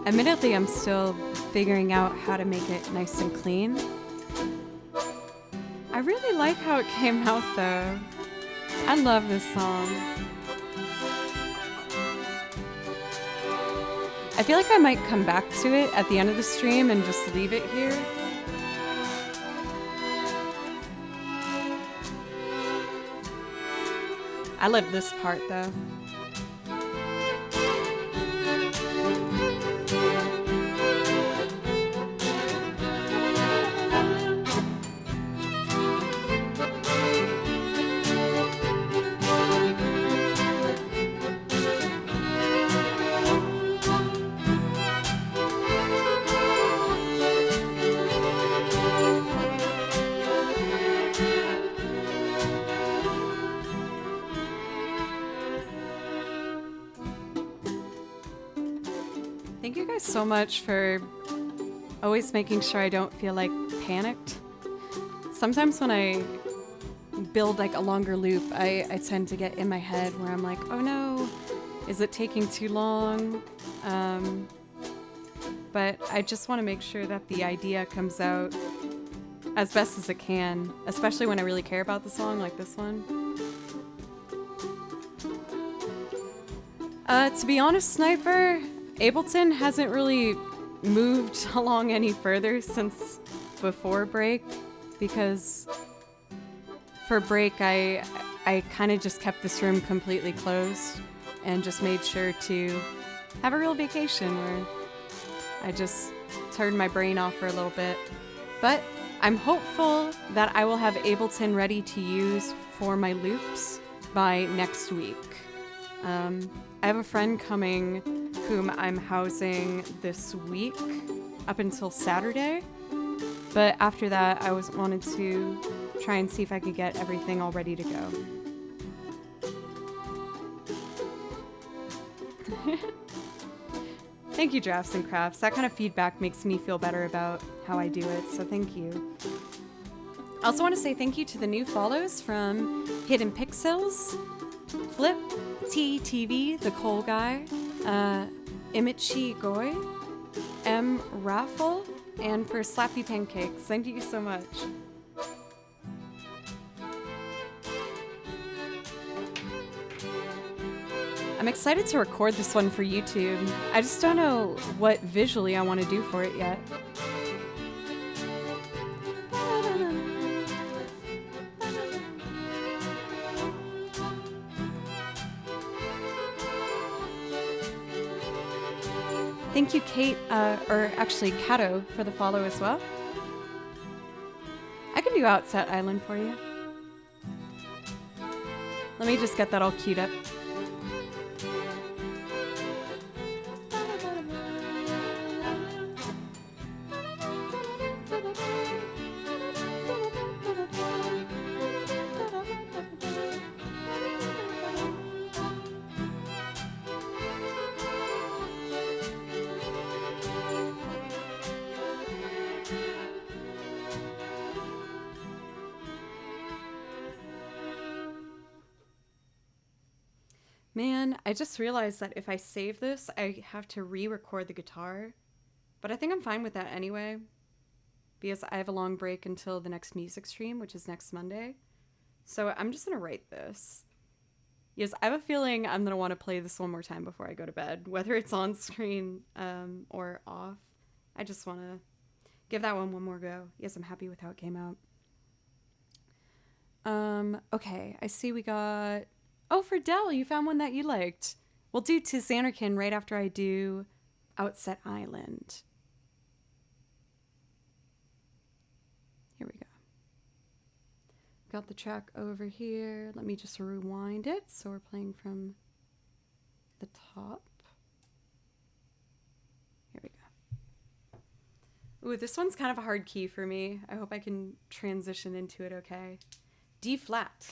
A: admittedly, I'm still figuring out how to make it nice and clean. I really like how it came out though. I love this song. I feel like I might come back to it at the end of the stream and just leave it here. I love this part though. Thank you guys so much for always making sure I don't feel like panicked. Sometimes when I build like a longer loop, I tend to get in my head where I'm like, oh no, is it taking too long? But I just want to make sure that the idea comes out as best as it can, especially when I really care about the song like this one. To be honest, Sniper, Ableton hasn't really moved along any further since before break, because for break I kind of just kept this room completely closed and just made sure to have a real vacation where I just turned my brain off for a little bit. But I'm hopeful that I will have Ableton ready to use for my loops by next week. I have a friend coming whom I'm housing this week up until Saturday, but after that I wanted to try and see if I could get everything all ready to go. Thank you, Drafts and Crafts. That kind of feedback makes me feel better about how I do it, so thank you. I also want to say thank you to the new follows from Hidden Pixels, Flip, TTV, The Coal Guy, Imichi Goy, M. Raffle, and for Slappy Pancakes. Thank you so much. I'm excited to record this one for YouTube. I just don't know what visually I want to do for it yet. Thank you, Kate, or actually Kato, for the follow as well. I can do Outset Island for you. Let me just get that all queued up. Man, I just realized that if I save this, I have to re-record the guitar. But I think I'm fine with that anyway, because I have a long break until the next music stream, which is next Monday. So I'm just going to write this. Yes, I have a feeling I'm going to want to play this one more time before I go to bed, whether it's on screen or off. I just want to give that one more go. Yes, I'm happy with how it came out. Okay, I see we got... Oh, for Dell, you found one that you liked. We'll do To Xanarkin right after I do Outset Island. Here we go. Got the track over here. Let me just rewind it. So we're playing from the top. Here we go. Ooh, this one's kind of a hard key for me. I hope I can transition into it okay. D flat.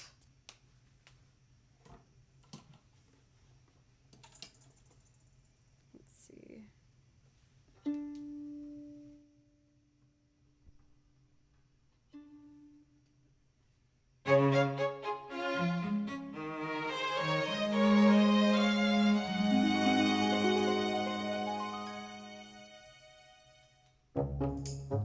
A: I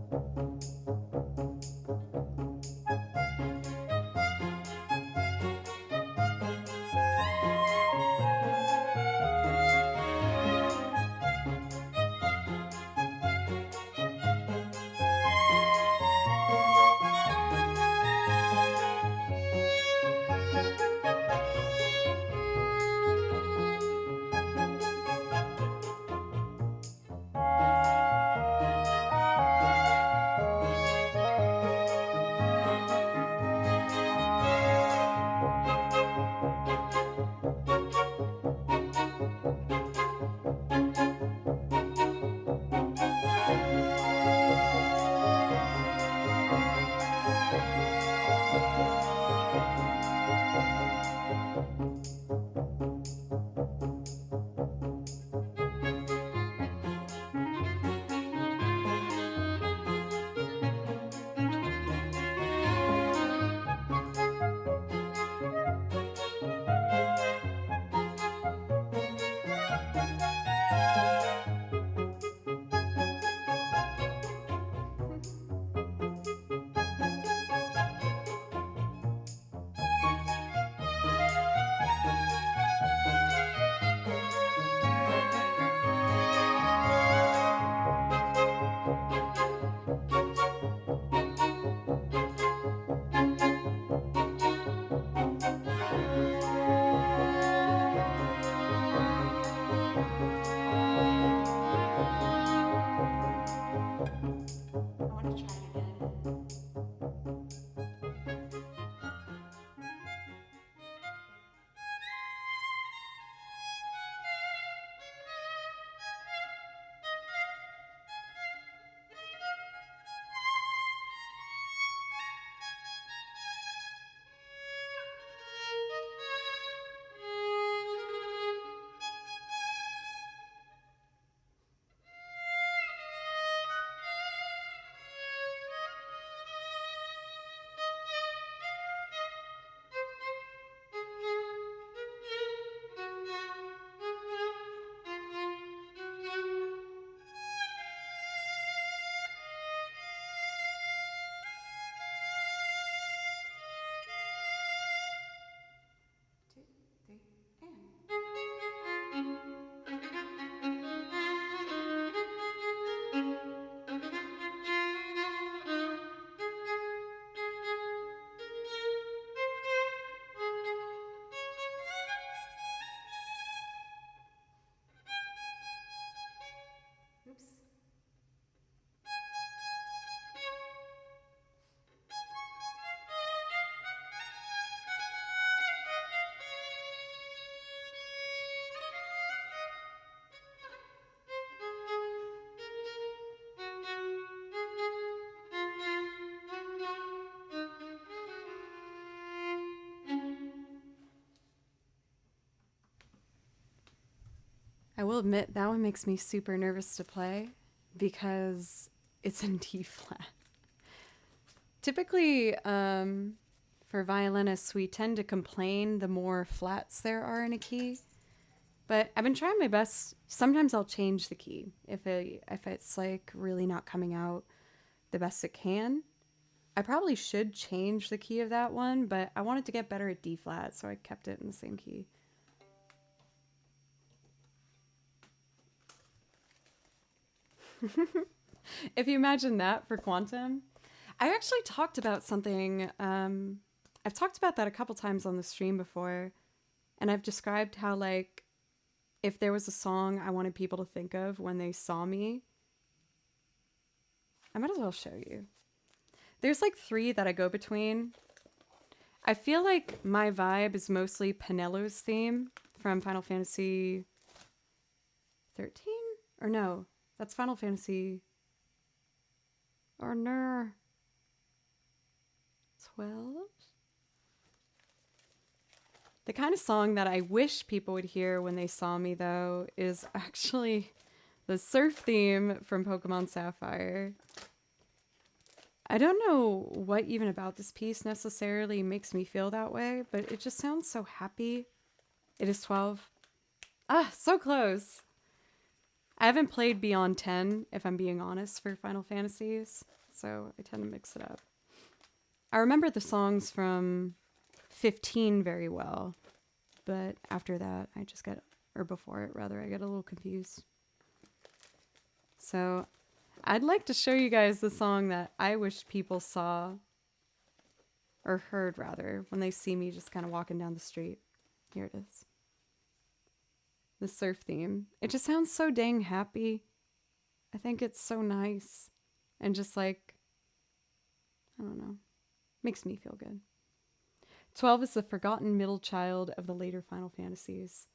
A: want to try it again. Two, three, and. Oops. I will admit that one makes me super nervous to play because it's in D flat. Typically, for violinists, we tend to complain the more flats there are in a key. But I've been trying my best. Sometimes I'll change the key if it's like really not coming out the best it can. I probably should change the key of that one, but I wanted to get better at D flat, so I kept it in the same key. If you imagine that for Quantum, I actually talked about something. I've talked about that a couple times on the stream before, and I've described how, like, if there was a song I wanted people to think of when they saw me, I might as well show you. There's like 3 that I go between. I feel like my vibe is mostly Penello's theme from Final Fantasy 13? Or no, that's Final Fantasy... Or no... 12? The kind of song that I wish people would hear when they saw me, though, is actually the surf theme from Pokemon Sapphire. I don't know what even about this piece necessarily makes me feel that way, but it just sounds so happy. It is 12. Ah, so close. I haven't played Beyond 10, if I'm being honest, for Final Fantasies, so I tend to mix it up. I remember the songs from 15 very well, but after that, I just get, or before it rather, I get a little confused. So I'd like to show you guys the song that I wish people saw, or heard rather, when they see me just kind of walking down the street. Here it is. The surf theme. It just sounds so dang happy. I think it's so nice. And just like, I don't know, makes me feel good. 12 is the forgotten middle child of the later Final Fantasies.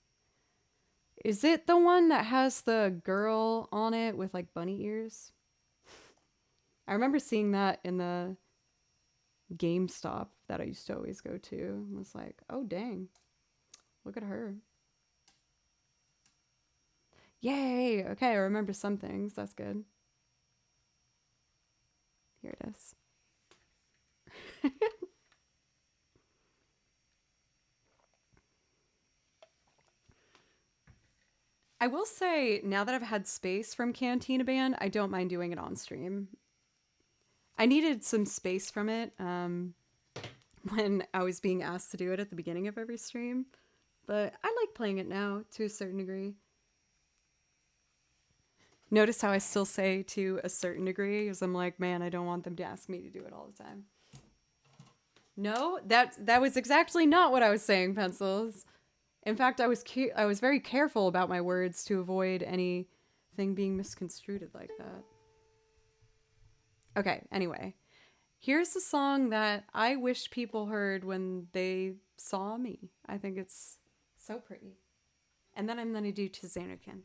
A: Is it the one that has the girl on it with like bunny ears? I remember seeing that in the GameStop that I used to always go to. And was like, oh dang, look at her. Yay! Okay, I remember some things. That's good. Here it is. I will say, now that I've had space from Cantina Band, I don't mind doing it on stream. I needed some space from it when I was being asked to do it at the beginning of every stream. But I like playing it now to a certain degree. Notice how I still say to a certain degree, because I'm like, man, I don't want them to ask me to do it all the time. No, that was exactly not what I was saying, Pencils. In fact, I was very careful about my words to avoid anything being misconstrued like that. Okay, anyway. Here's the song that I wish people heard when they saw me. I think it's so pretty. And then I'm going to do To Xanarkand.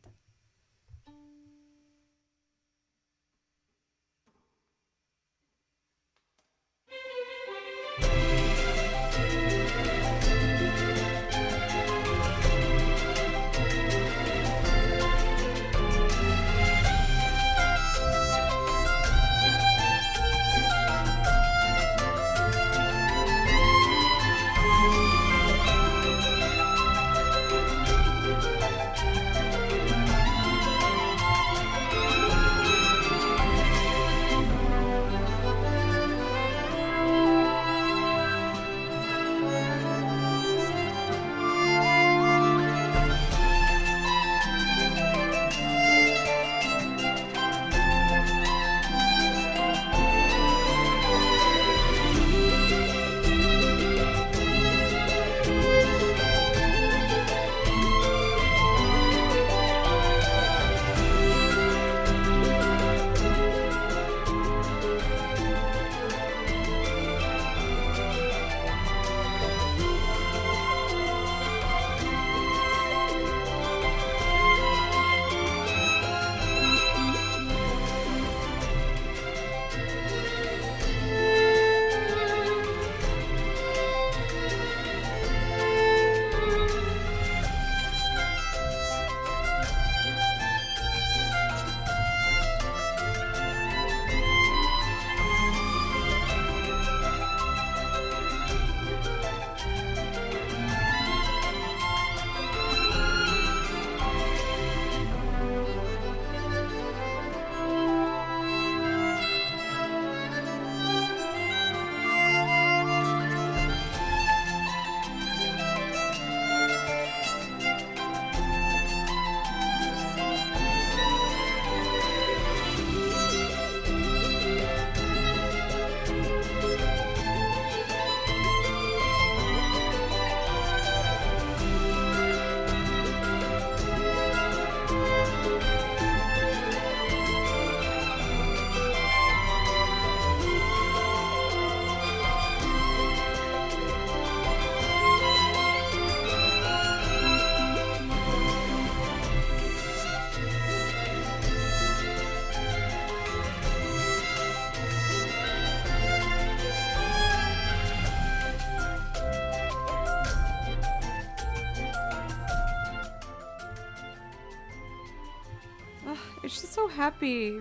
A: It's just so happy.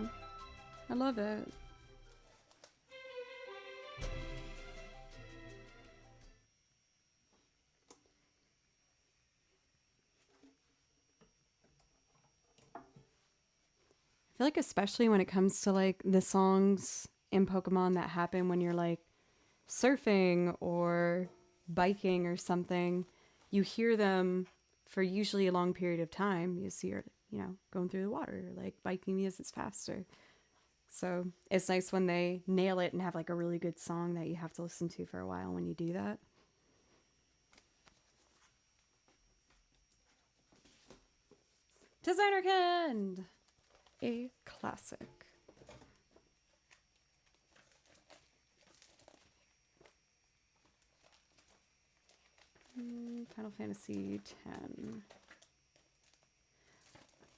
A: I love it. feel like especially when it comes to like the songs in Pokemon that happen when you're like surfing or biking or something, you hear them for usually a long period of time. You see you're, going through the water, like biking because it's faster. So it's nice when they nail it and have like a really good song that you have to listen to for a while when you do that. Designer Kend! A classic. Final Fantasy X.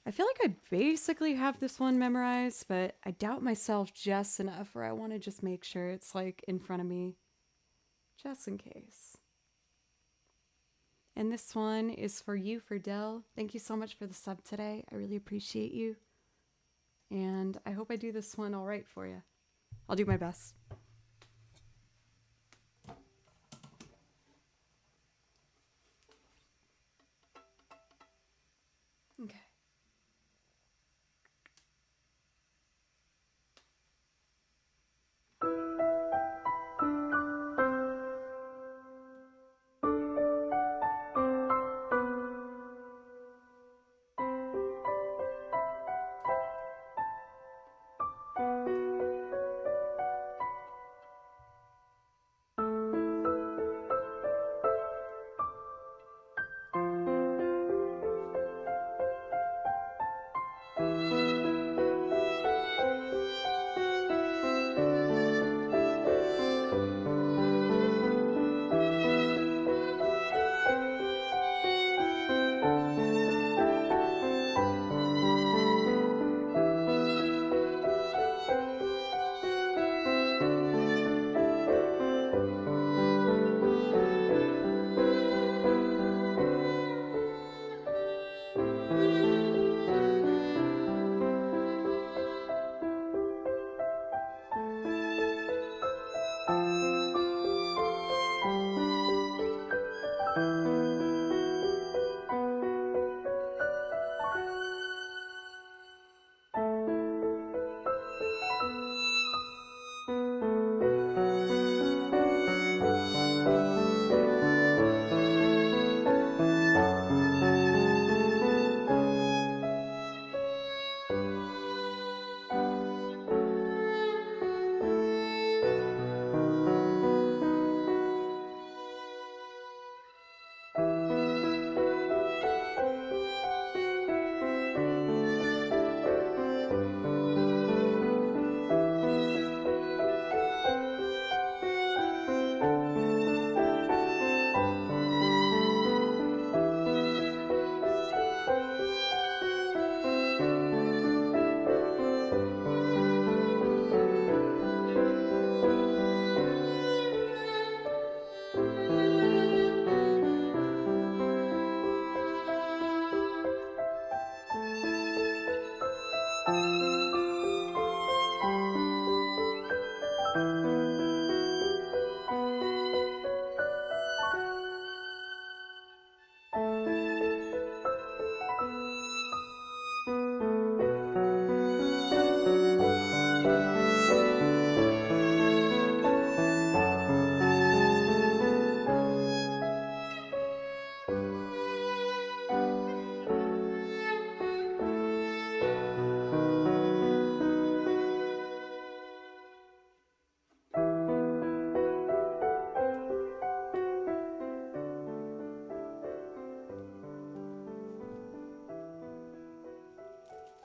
A: I feel like I basically have this one memorized, but I doubt myself just enough where I want to just make sure it's like in front of me, just in case. And this one is for you, for Dell. Thank you so much for the sub today. I really appreciate you. And I hope I do this one all right for you. I'll do my best. Okay.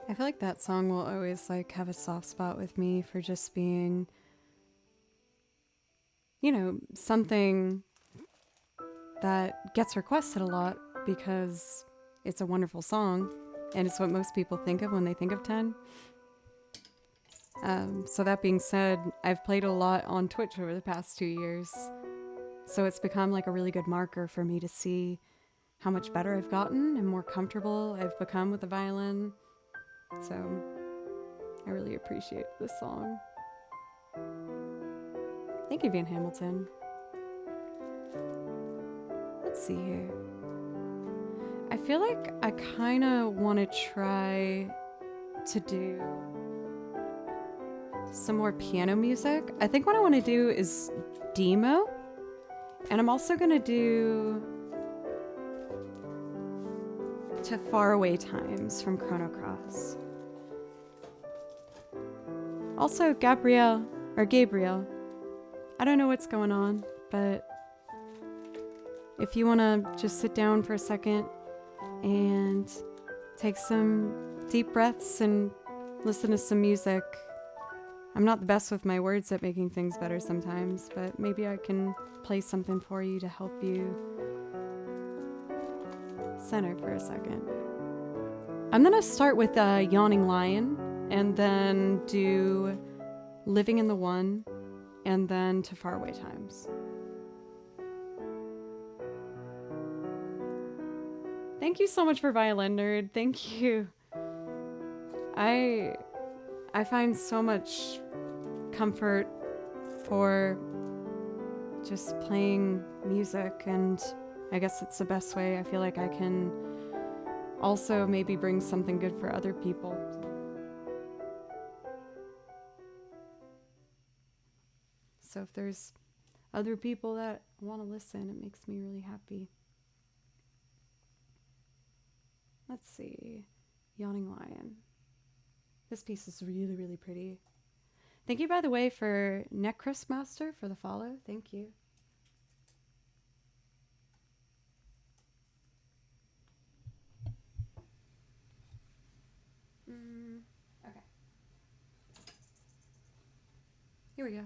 A: I feel like that song will always like have a soft spot with me for just being, something that gets requested a lot because it's a wonderful song and it's what most people think of when they think of 10. So that being said, I've played a lot on Twitch over the past 2 years. So it's become like a really good marker for me to see how much better I've gotten and more comfortable I've become with the violin. So I really appreciate this song. Thank you, Van Hamilton. Let's see here. I feel like I kind of want to try to do some more piano music. I think what I want to do is Demo, and I'm also going to do To Faraway Times from Chrono Cross. Also, Gabriel, I don't know what's going on, but if you want to just sit down for a second and take some deep breaths and listen to some music. I'm not the best with my words at making things better sometimes, but maybe I can play something for you to help you center for a second. I'm gonna start with Yawning Lion, and then do Living in the One, and then To Faraway Times. Thank you so much for Violin Nerd. Thank you. I find so much comfort for just playing music, and I guess it's the best way I feel like I can also maybe bring something good for other people. So if there's other people that want to listen, it makes me really happy. Let's see. Yawning Lion. This piece is really, really pretty. Thank you, by the way, for Necros Master for the follow. Thank you. Okay. Here we go.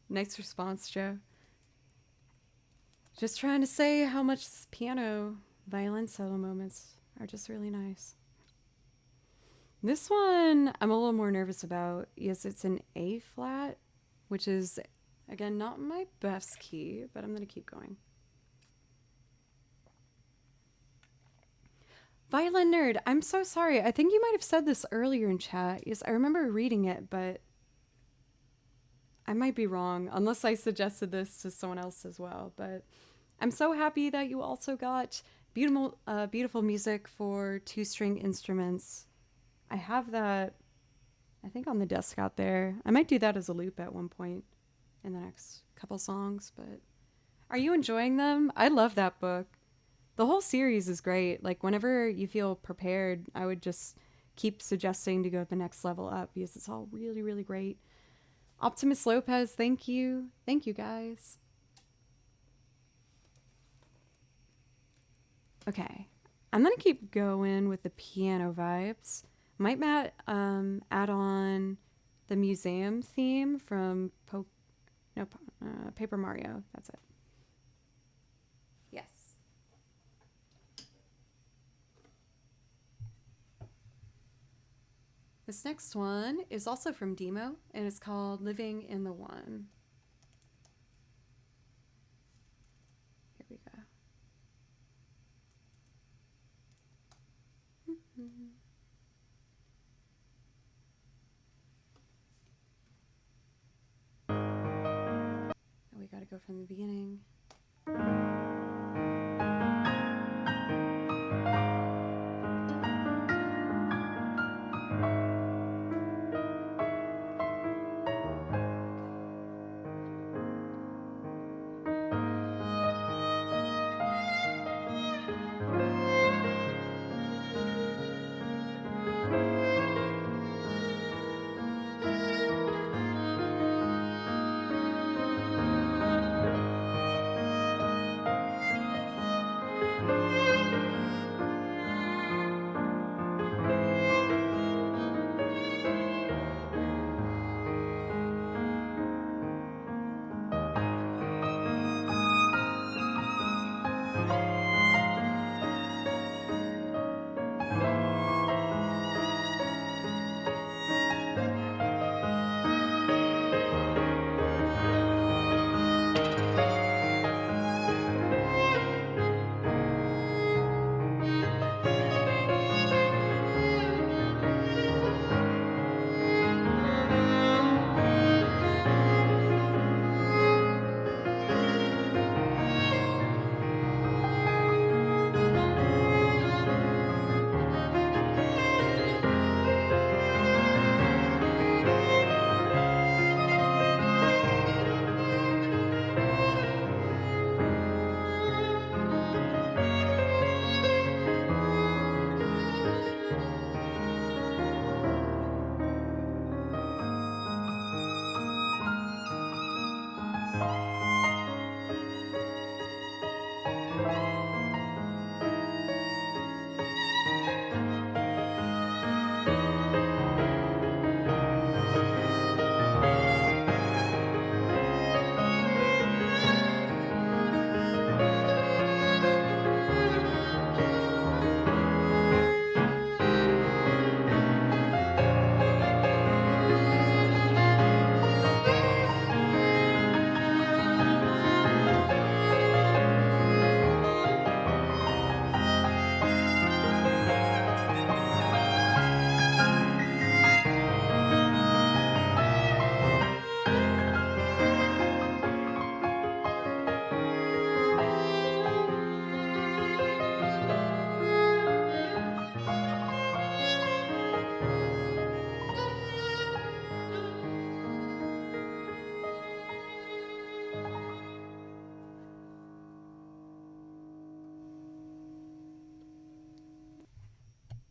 A: Nice response, Joe. Just trying to say how much this piano violin solo moments are just really nice. This one I'm a little more nervous about. Yes, it's an A flat, which is, again, not my best key, but I'm going to keep going. Violin Nerd, I'm so sorry. I think you might have said this earlier in chat. Yes, I remember reading it, but I might be wrong, unless I suggested this to someone else as well. But I'm so happy that you also got beautiful music for 2-string instruments. I have that, I think, on the desk out there. I might do that as a loop at one point in the next couple songs. But are you enjoying them? I love that book. The whole series is great. Like, whenever you feel prepared, I would just keep suggesting to go to the next level up because it's all really, really great. Optimus Lopez, thank you. Thank you, guys. Okay. I'm going to keep going with the piano vibes. Might Matt add on the museum theme from Paper Mario. That's it. Yes. This next one is also from Demo, and it's called Living in the One. Here we go. We gotta go from the beginning.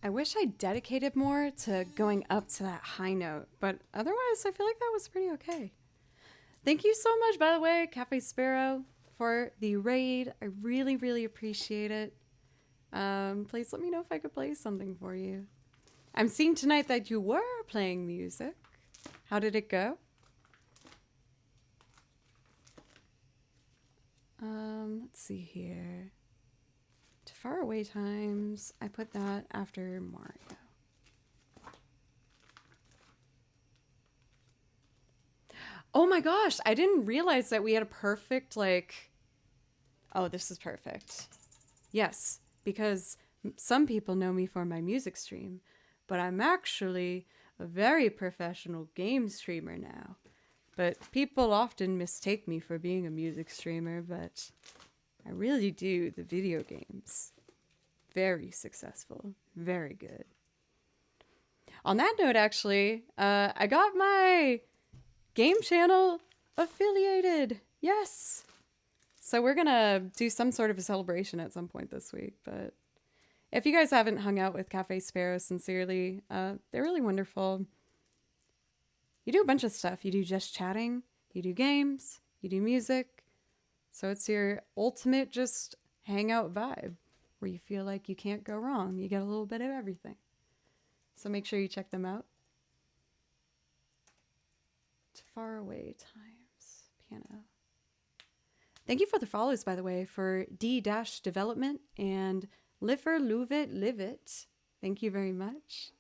A: I wish I dedicated more to going up to that high note, but otherwise I feel like that was pretty okay. Thank you so much, by the way, Cafe Sparrow, for the raid. I really, really appreciate it. Please let me know if I could play something for you. I'm seeing tonight that you were playing music. How did it go? Let's see here. To Faraway Times, I put that after Mario. Oh my gosh, I didn't realize that we had a perfect, like... Oh, this is perfect. Yes, because some people know me for my music stream, but I'm actually a very professional game streamer now. but people often mistake me for being a music streamer, but I really do the video games. Very successful. Very good. On that note, actually, I got my game channel affiliated. Yes. So we're going to do some sort of a celebration at some point this week. But if you guys haven't hung out with Cafe Sparrow, sincerely, they're really wonderful. You do a bunch of stuff. You do just chatting. You do games. You do music. So it's your ultimate just hangout vibe where you feel like you can't go wrong. You get a little bit of everything. So make sure you check them out. Faraway Times Piano. Thank you for the follows, by the way, for D-Development and Liver Luvit Livit. Thank you very much.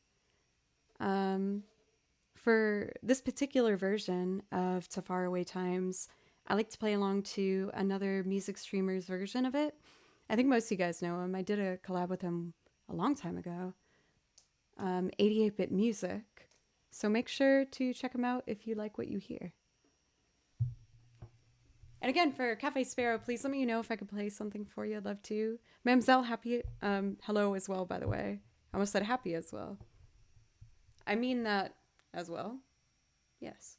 A: For this particular version of To Faraway Times, I like to play along to another music streamer's version of it. I think most of you guys know him. I did a collab with him a long time ago. 88-bit music. So make sure to check him out if you like what you hear. And again, for Cafe Sparrow, please let me know if I could play something for you. I'd love to. Mamzelle, happy, hello as well, by the way. I almost said happy as well. I mean that as well. Yes.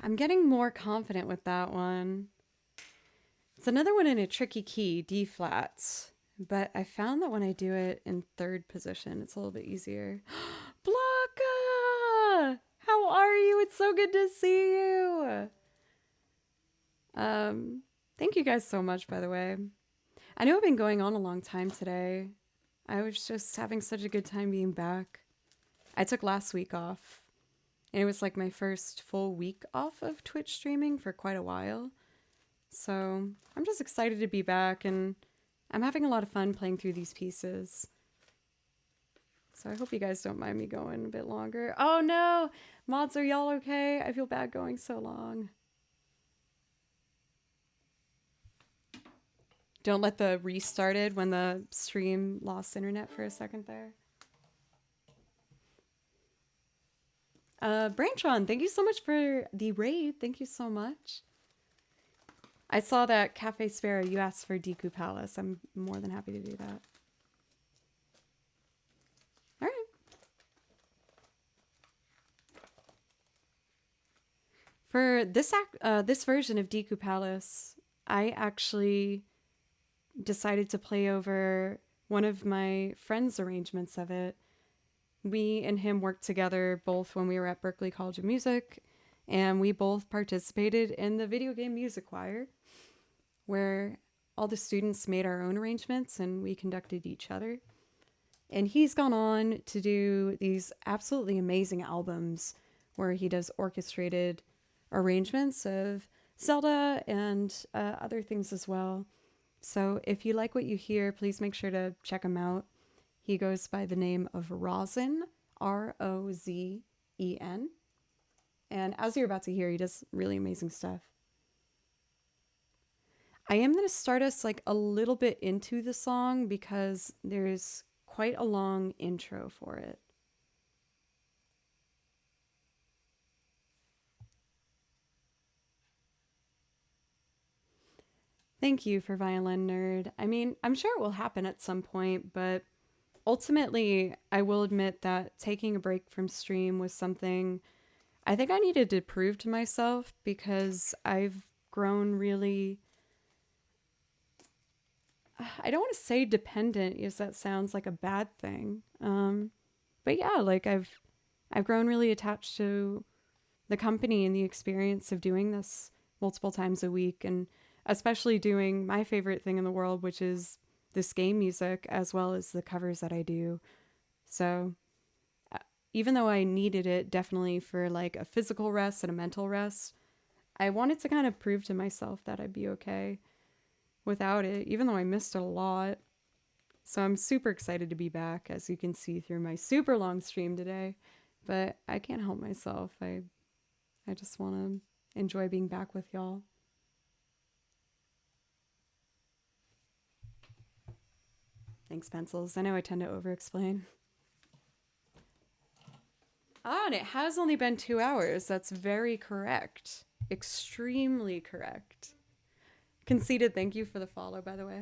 A: I'm getting more confident with that one. It's another one in a tricky key, D flats. But I found that when I do it in third position, it's a little bit easier. Blanca! How are you? It's so good to see you. Thank you guys so much, by the way. I know I've been going on a long time today. I was just having such a good time being back. I took last week off. And it was like my first full week off of Twitch streaming for quite a while. So I'm just excited to be back, and I'm having a lot of fun playing through these pieces. So I hope you guys don't mind me going a bit longer. Oh no! Mods, are y'all okay? I feel bad going so long. Don't let the restarted when the stream lost internet for a second there. Branchon, thank you so much for the raid. Thank you so much. I saw that Cafe Sparrow, you asked for Deku Palace. I'm more than happy to do that. All right. For this version of Deku Palace, I actually decided to play over one of my friend's arrangements of it. We and him worked together both when we were at Berklee College of Music, and we both participated in the video game music choir, where all the students made our own arrangements and we conducted each other. And he's gone on to do these absolutely amazing albums where he does orchestrated arrangements of Zelda and other things as well. So if you like what you hear, please make sure to check him out. He goes by the name of Rozen, Rozen. And as you're about to hear, he does really amazing stuff. I am going to start us like a little bit into the song because there's quite a long intro for it. Thank you for Violin Nerd. I mean, I'm sure it will happen at some point, but ultimately, I will admit that taking a break from stream was something I think I needed to prove to myself because I've grown really, I don't want to say dependent because that sounds like a bad thing. But yeah, like I've grown really attached to the company and the experience of doing this multiple times a week, and especially doing my favorite thing in the world, which is this game music, as well as the covers that I do. So even though I needed it definitely for like a physical rest and a mental rest, I wanted to kind of prove to myself that I'd be okay without it, even though I missed it a lot. So I'm super excited to be back, as you can see through my super long stream today, but I can't help myself. I just want to enjoy being back with y'all. Thanks, Pencils. I know I tend to over-explain. And it has only been 2 hours. That's very correct. Extremely correct. Conceited, thank you for the follow, by the way.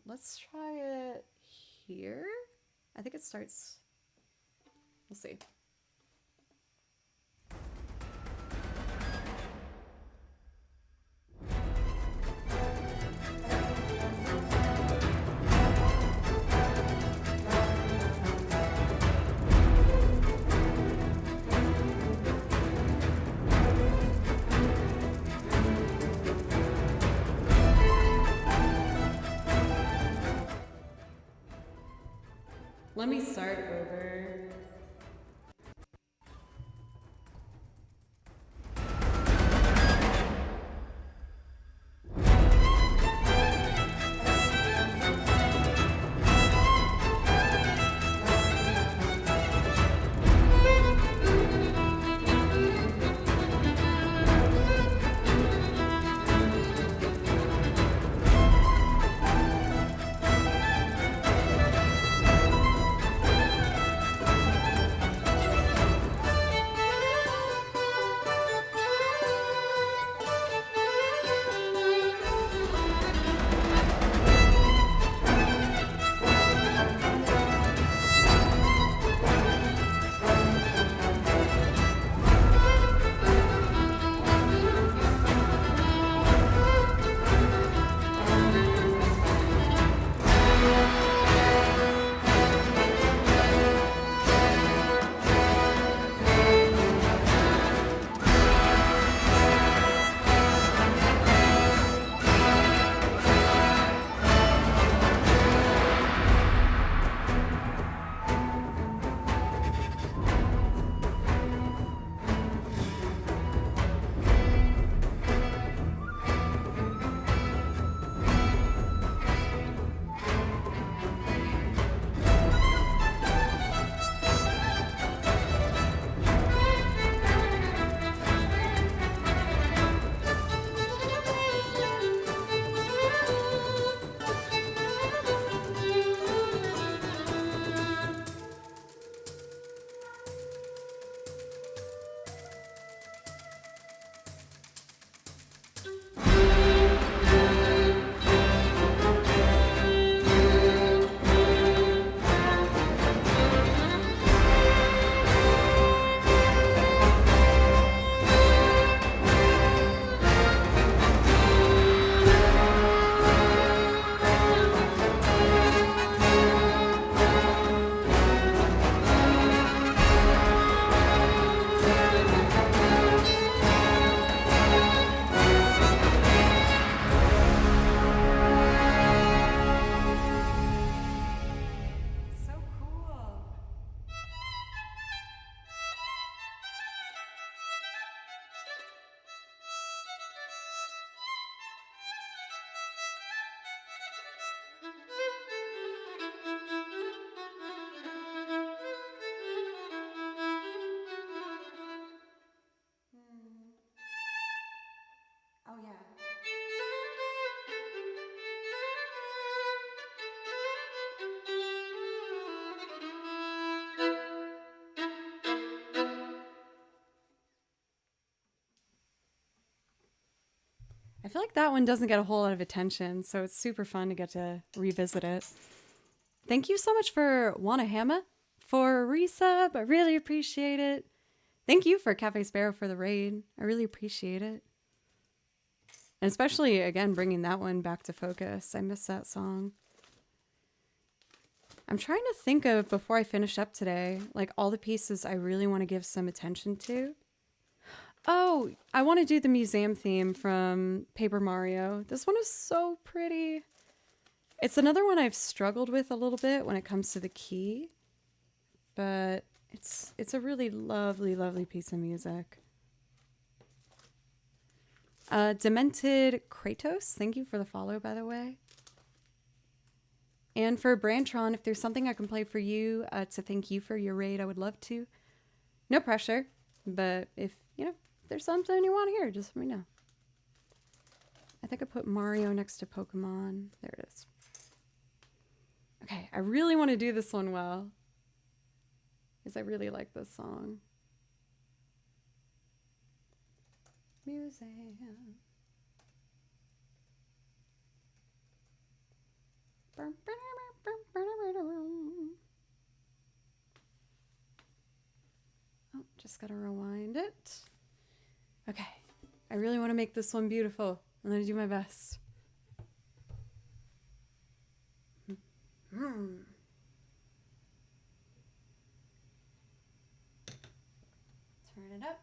A: Let's try it here. I think it starts... We'll see. Let me start over. feel like that one doesn't get a whole lot of attention, so it's super fun to get to revisit it. Thank you so much for Wanahama for resub. I really appreciate it. Thank you for Cafe Sparrow for the raid. I really appreciate it. And especially, again, bringing that one back to focus. I miss that song. I'm trying to think of, before I finish up today, like all the pieces I really want to give some attention to. Oh, I want to do the museum theme from Paper Mario. This one is so pretty. It's another one I've struggled with a little bit when it comes to the key, but it's a really lovely, lovely piece of music. Demented Kratos, thank you for the follow, by the way. And for Brantron, if there's something I can play for you to thank you for your raid, I would love to. No pressure, but if, there's something you want to hear, just let me know. I think I put Mario next to Pokemon. There it is. Okay, I really want to do this one well, because I really like this song. Museum. Oh, just gotta rewind it. Okay, I really want to make this one beautiful. I'm gonna do my best. Turn it up.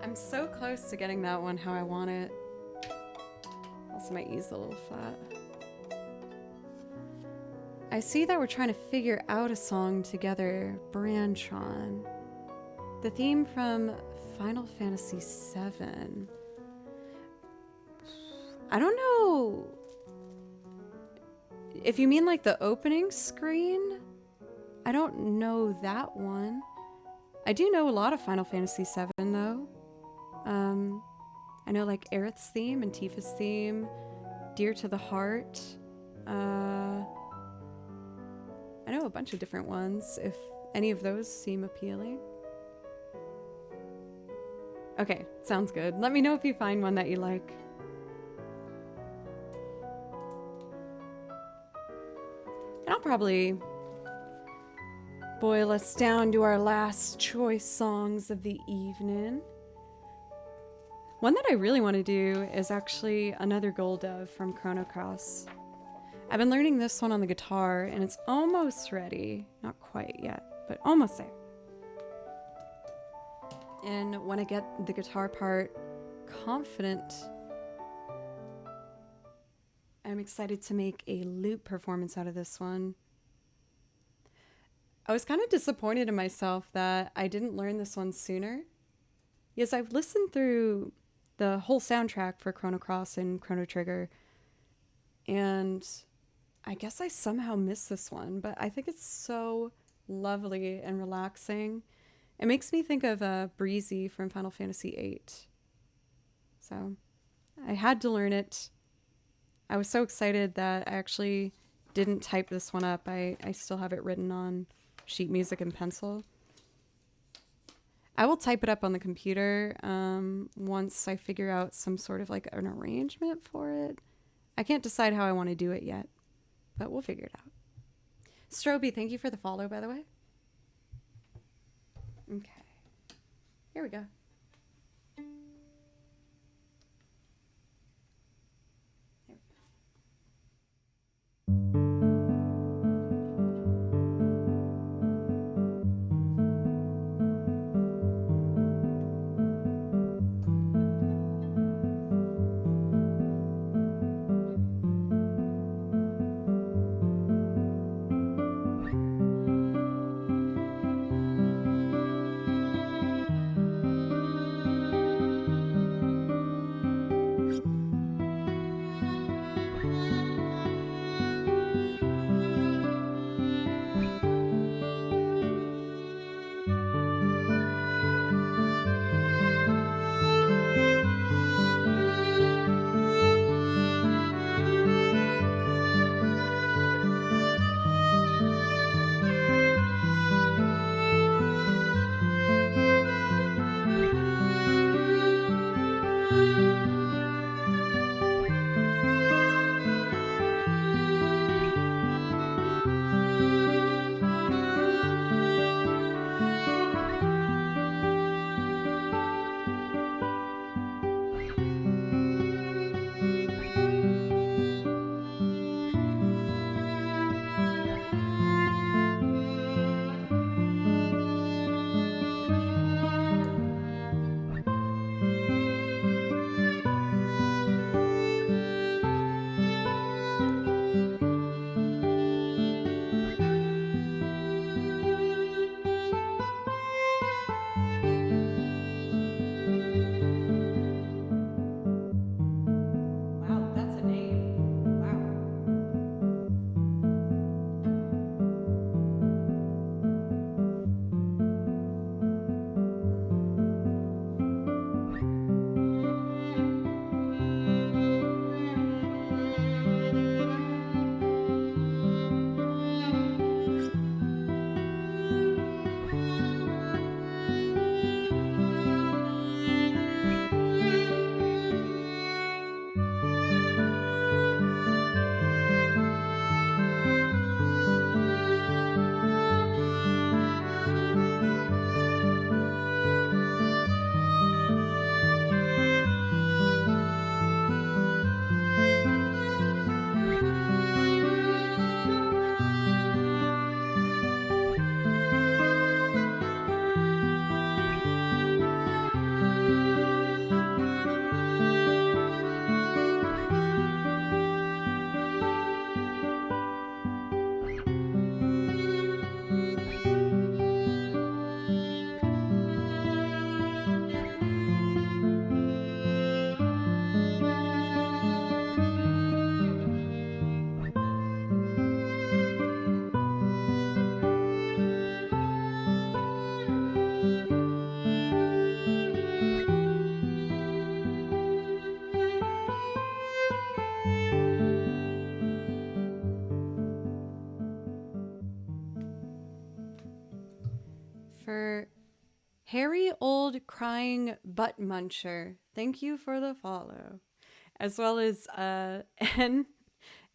A: I'm so close to getting that one how I want it. Also, my E's a little flat. I see that we're trying to figure out a song together, Brantron. The theme from Final Fantasy VII. I don't know if you mean like the opening screen. I don't know that one. I do know a lot of Final Fantasy VII though. I know like Aerith's theme and Tifa's theme, Dear to the Heart. I know a bunch of different ones, if any of those seem appealing. Okay, sounds good. Let me know if you find one that you like. And I'll probably boil us down to our last choice songs of the evening. One that I really want to do is actually another Golduv from Chrono Cross. I've been learning this one on the guitar, and it's almost ready. Not quite yet, but almost there. And when I get the guitar part confident, I'm excited to make a loop performance out of this one. I was kind of disappointed in myself that I didn't learn this one sooner. Yes, I've listened through the whole soundtrack for Chrono Cross and Chrono Trigger, and I guess I somehow missed this one, but I think it's so lovely and relaxing. It makes me think of Breezy from Final Fantasy VIII. So I had to learn it. I was so excited that I actually didn't type this one up. I still have it written on sheet music and pencil. I will type it up on the computer once I figure out some sort of like an arrangement for it. I can't decide how I want to do it yet, but we'll figure it out. Stroby, thank you for the follow, by the way. Okay. Here we go. for Hairy Old Crying Butt Muncher. Thank you for the follow. As well as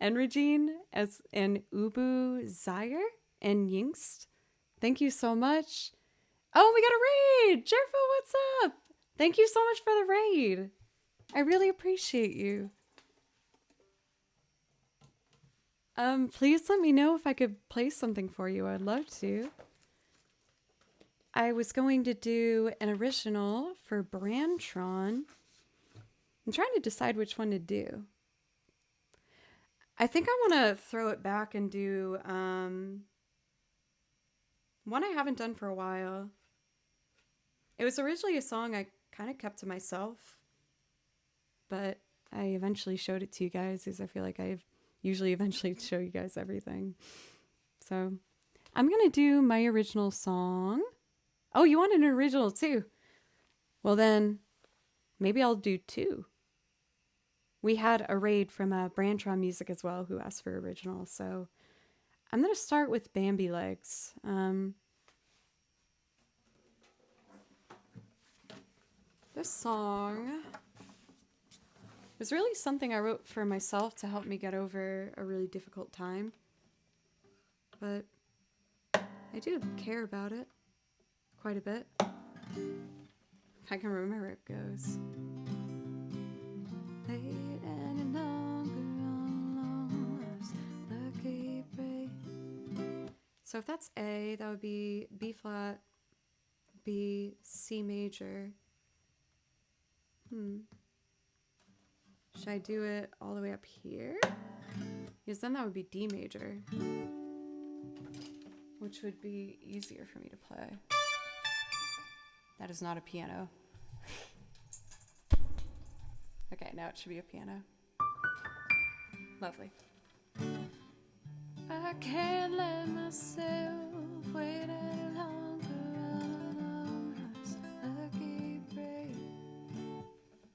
A: Enregine and Ubu Zaire and Yingst. Thank you so much. Oh, we got a raid! Jerfo, what's up? Thank you so much for the raid. I really appreciate you. Please let me know if I could play something for you. I'd love to. I was going to do an original for Brantron. I'm trying to decide which one to do. I think I want to throw it back and do one I haven't done for a while. It was originally a song I kind of kept to myself, but I eventually showed it to you guys because I feel like I usually eventually show you guys everything. So I'm going to do my original song. Oh, you want an original too? Well then, maybe I'll do two. We had a raid from Brantron Music as well who asked for original, so I'm going to start with Bambi Legs. This song was really something I wrote for myself to help me get over a really difficult time. But I do care about it quite a bit. If I can remember it goes. Late and longer on love's lucky break. So if that's A, that would be B flat, B, C major. Should I do it all the way up here? Because then that would be D major, which would be easier for me to play. That is not a piano. Okay, now it should be a piano. Lovely. I can't let myself wait any longer on love's lucky break.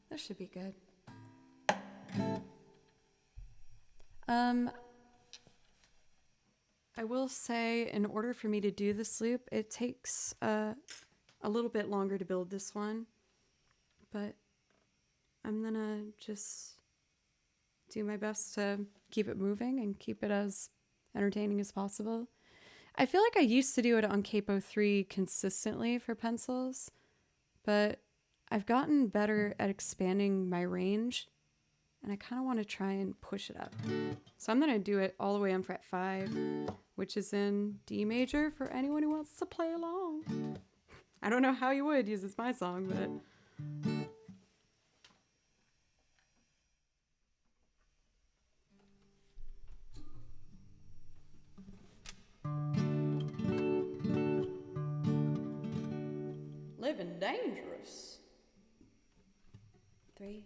A: This should be good. I will say, in order for me to do this loop, it takes a little bit longer to build this one, but I'm gonna just do my best to keep it moving and keep it as entertaining as possible. I feel like I used to do it on Capo 3 consistently for pencils, but I've gotten better at expanding my range, and I kind of want to try and push it up. So I'm going to do it all the way on fret 5, which is in D major for anyone who wants to play along. I don't know how you would, use it's my song, but... Living dangerous. 3.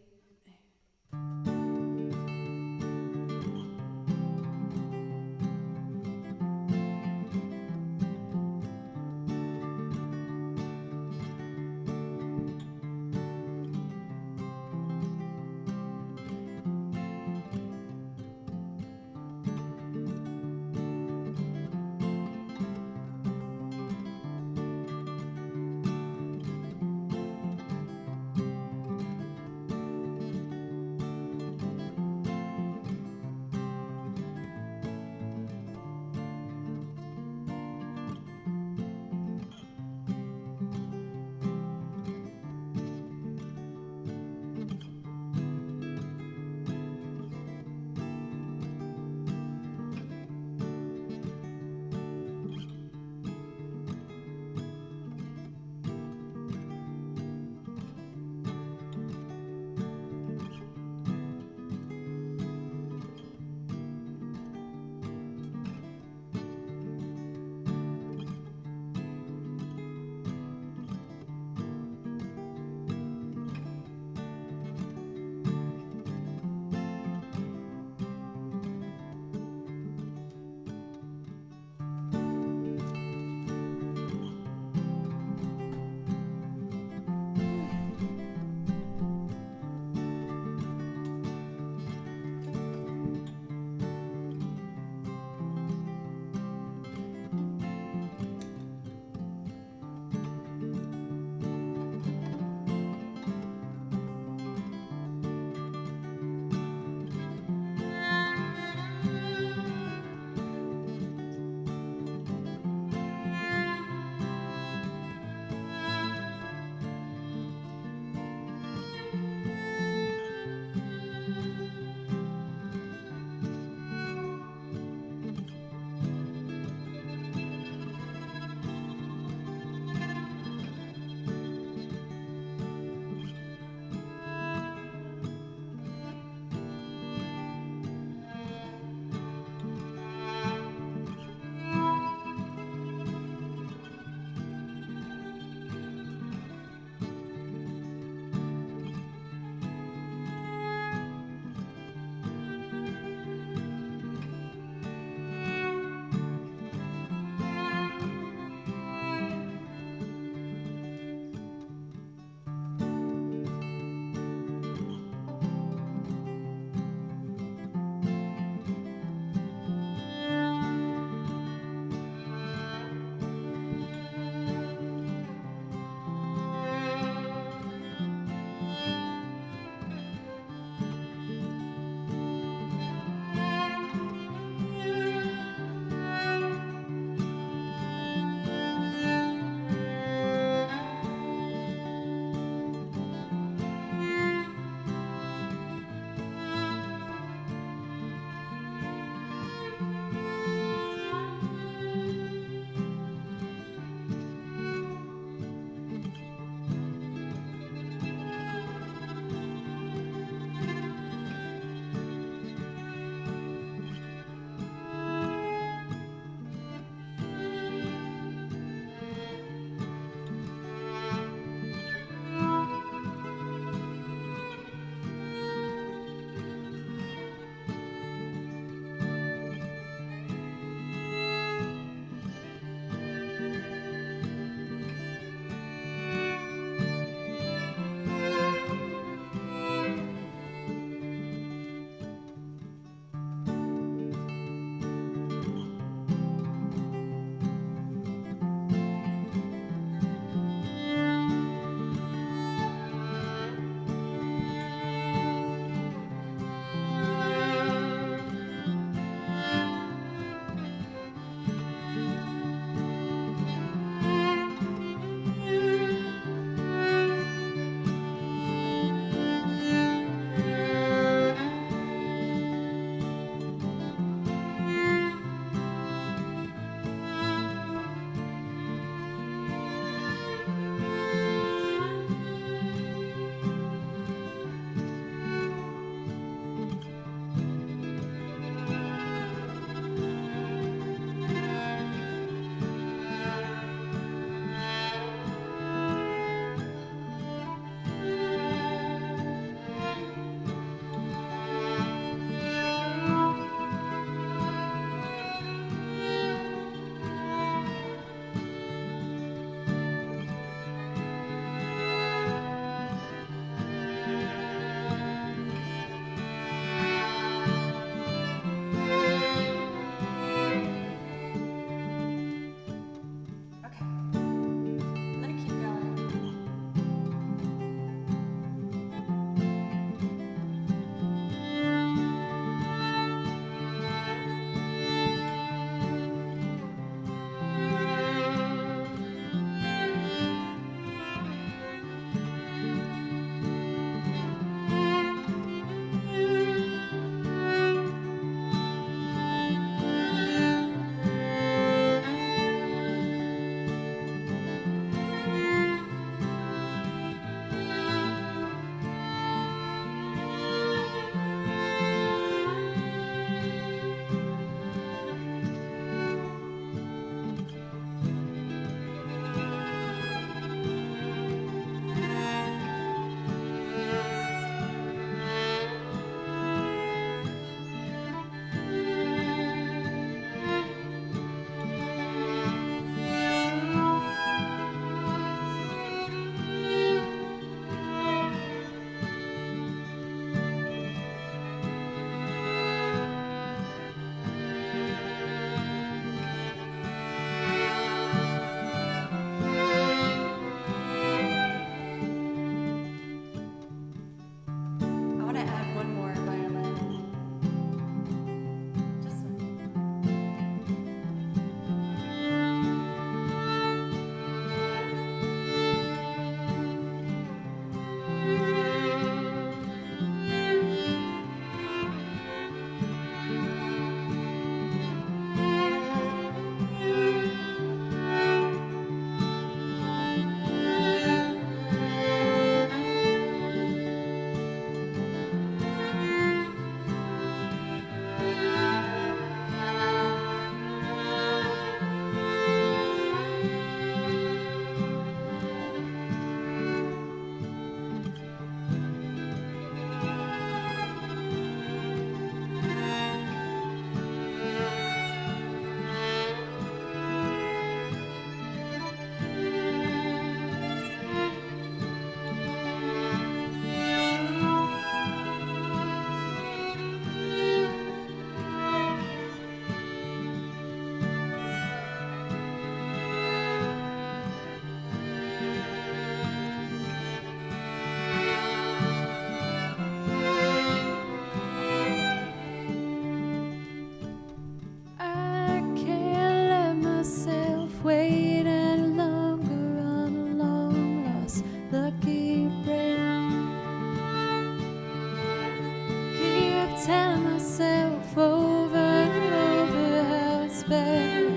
B: flowers bare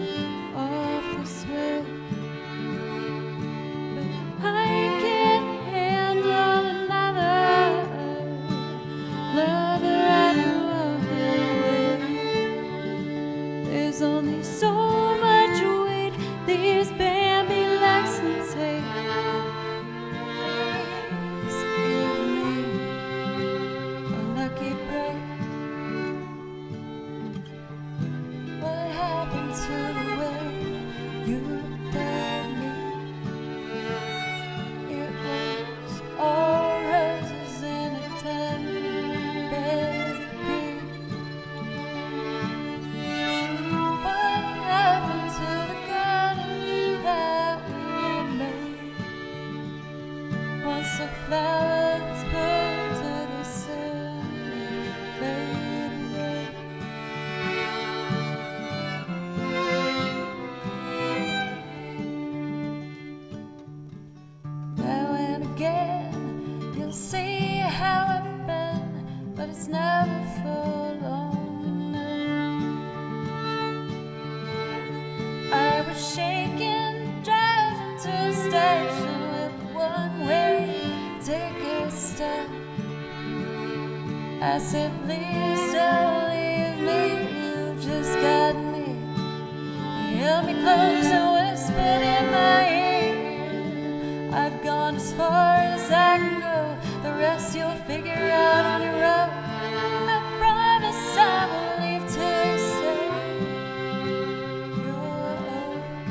B: off the sweat. But I can't handle another lover and walking away. There's only so much weight these Bambi legs can take. Please give me a lucky break. What happened to the way you looked at me? It was all roses in a ten-bed green. What happened to the garden that we made? Once the flowers bloom to the simply fade away. Now and again, you'll see how I've been, but it's never for long enough. I was shaking, driving to a station with one-way ticket stub. I said, please don't leave me, you've just got me. You held me close and whispered in my ear, I've gone as far as I can go, the rest you'll figure out on your own. I promise I won't leave till you say you're okay.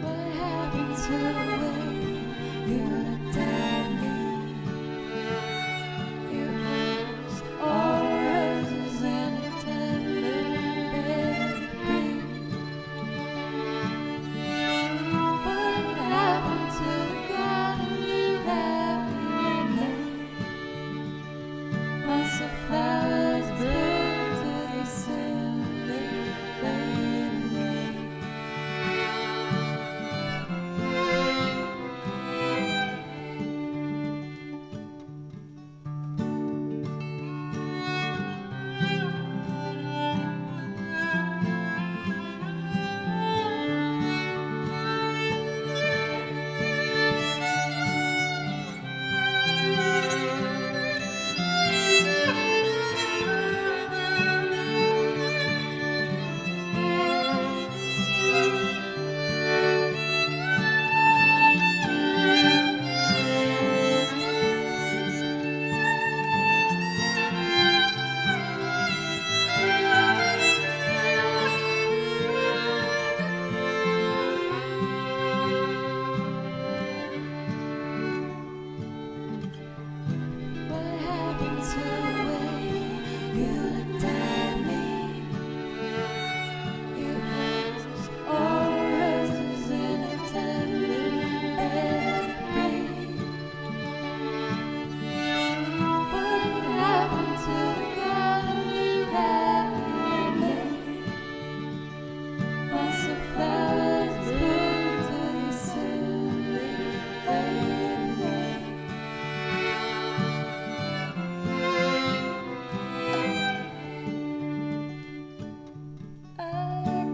B: What happened to the way you looked at me? It was all roses in a tender bed green. What happened to the garden that we made? Once the flowers bloom till they simply fade away. What happened to the way you looked at me? It was all roses in a tender bed green. What happened to the garden that we made? Once the flowers bloom till they simply fade away. I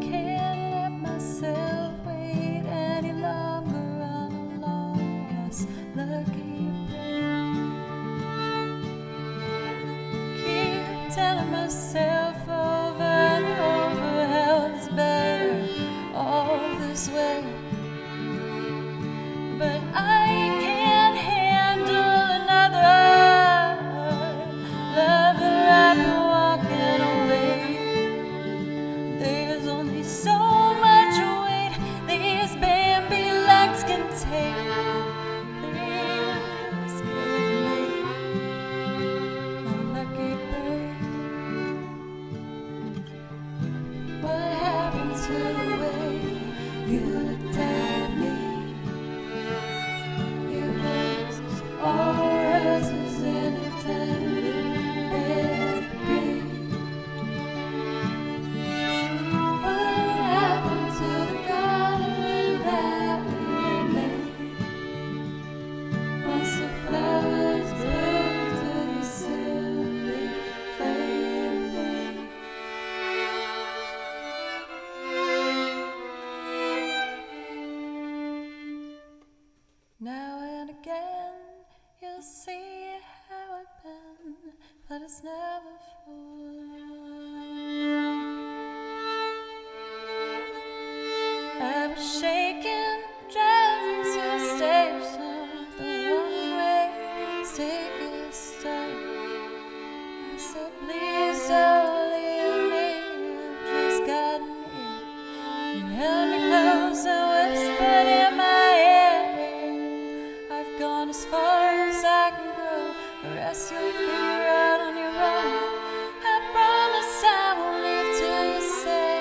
B: can't let myself wait any longer on a long lost lucky break. Keep telling myself over and over how it's better all this way, but I can't handle another lover and walking away. There's only so much weight these Bambi legs can take. Please give me a lucky break. What happened to the way you looked at me? It was all roses in a tender bed green. What happened to the garden that we made? Once the flowers bloom till they simply fade away. Let us never I was shaking, driving to the station with a one-way ticket stub. I said, please don't leave me, I've just gotten here. You held me close and whispered in my ear, I've gone as far as I can go, the rest you'll figure out on your own. I promise I won't leave till you say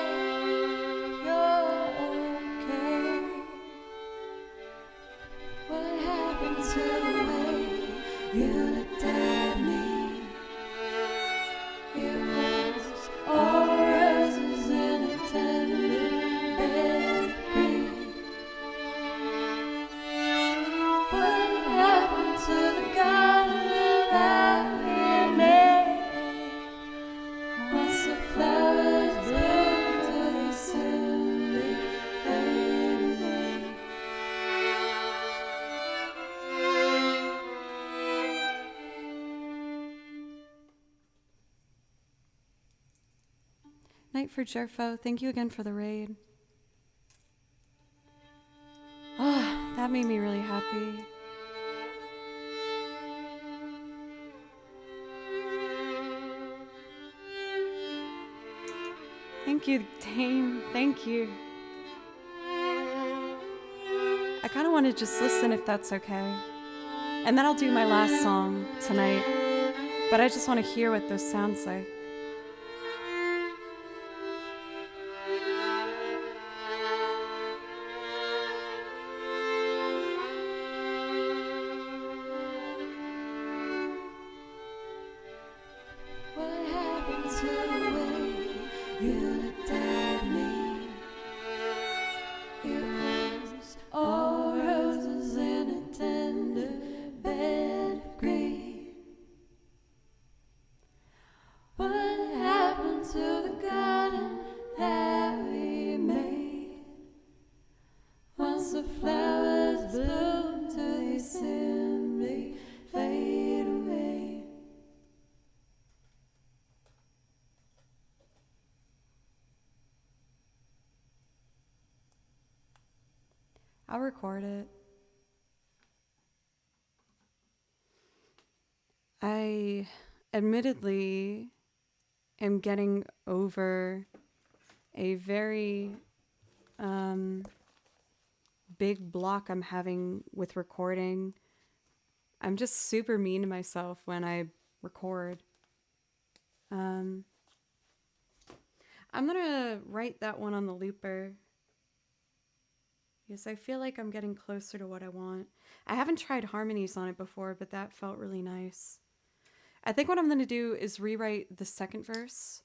B: you're okay. What happened to the way you looked at me? It was all roses in a tender bed of green. What happened to the garden that we made? Once the flowers bloom, do they simply fade away?
A: Night for Jerfo. Thank you again for the raid. Oh, that made me really happy. Thank you, Dane. Thank you. I kind of want to just listen if that's okay. And then I'll do my last song tonight. But I just want to hear what this sounds like.
B: What happened to the way you looked at me? It was all roses in a tender bed of green. What happened to the garden that we made? Once the flowers bloom, do they simply fade away?
A: I'll record it. I admittedly am getting over a very big block I'm having with recording. I'm just super mean to myself when I record. I'm gonna write that one on the looper. Yes, I feel like I'm getting closer to what I want. I haven't tried harmonies on it before, but that felt really nice. I think what I'm going to do is rewrite the second verse.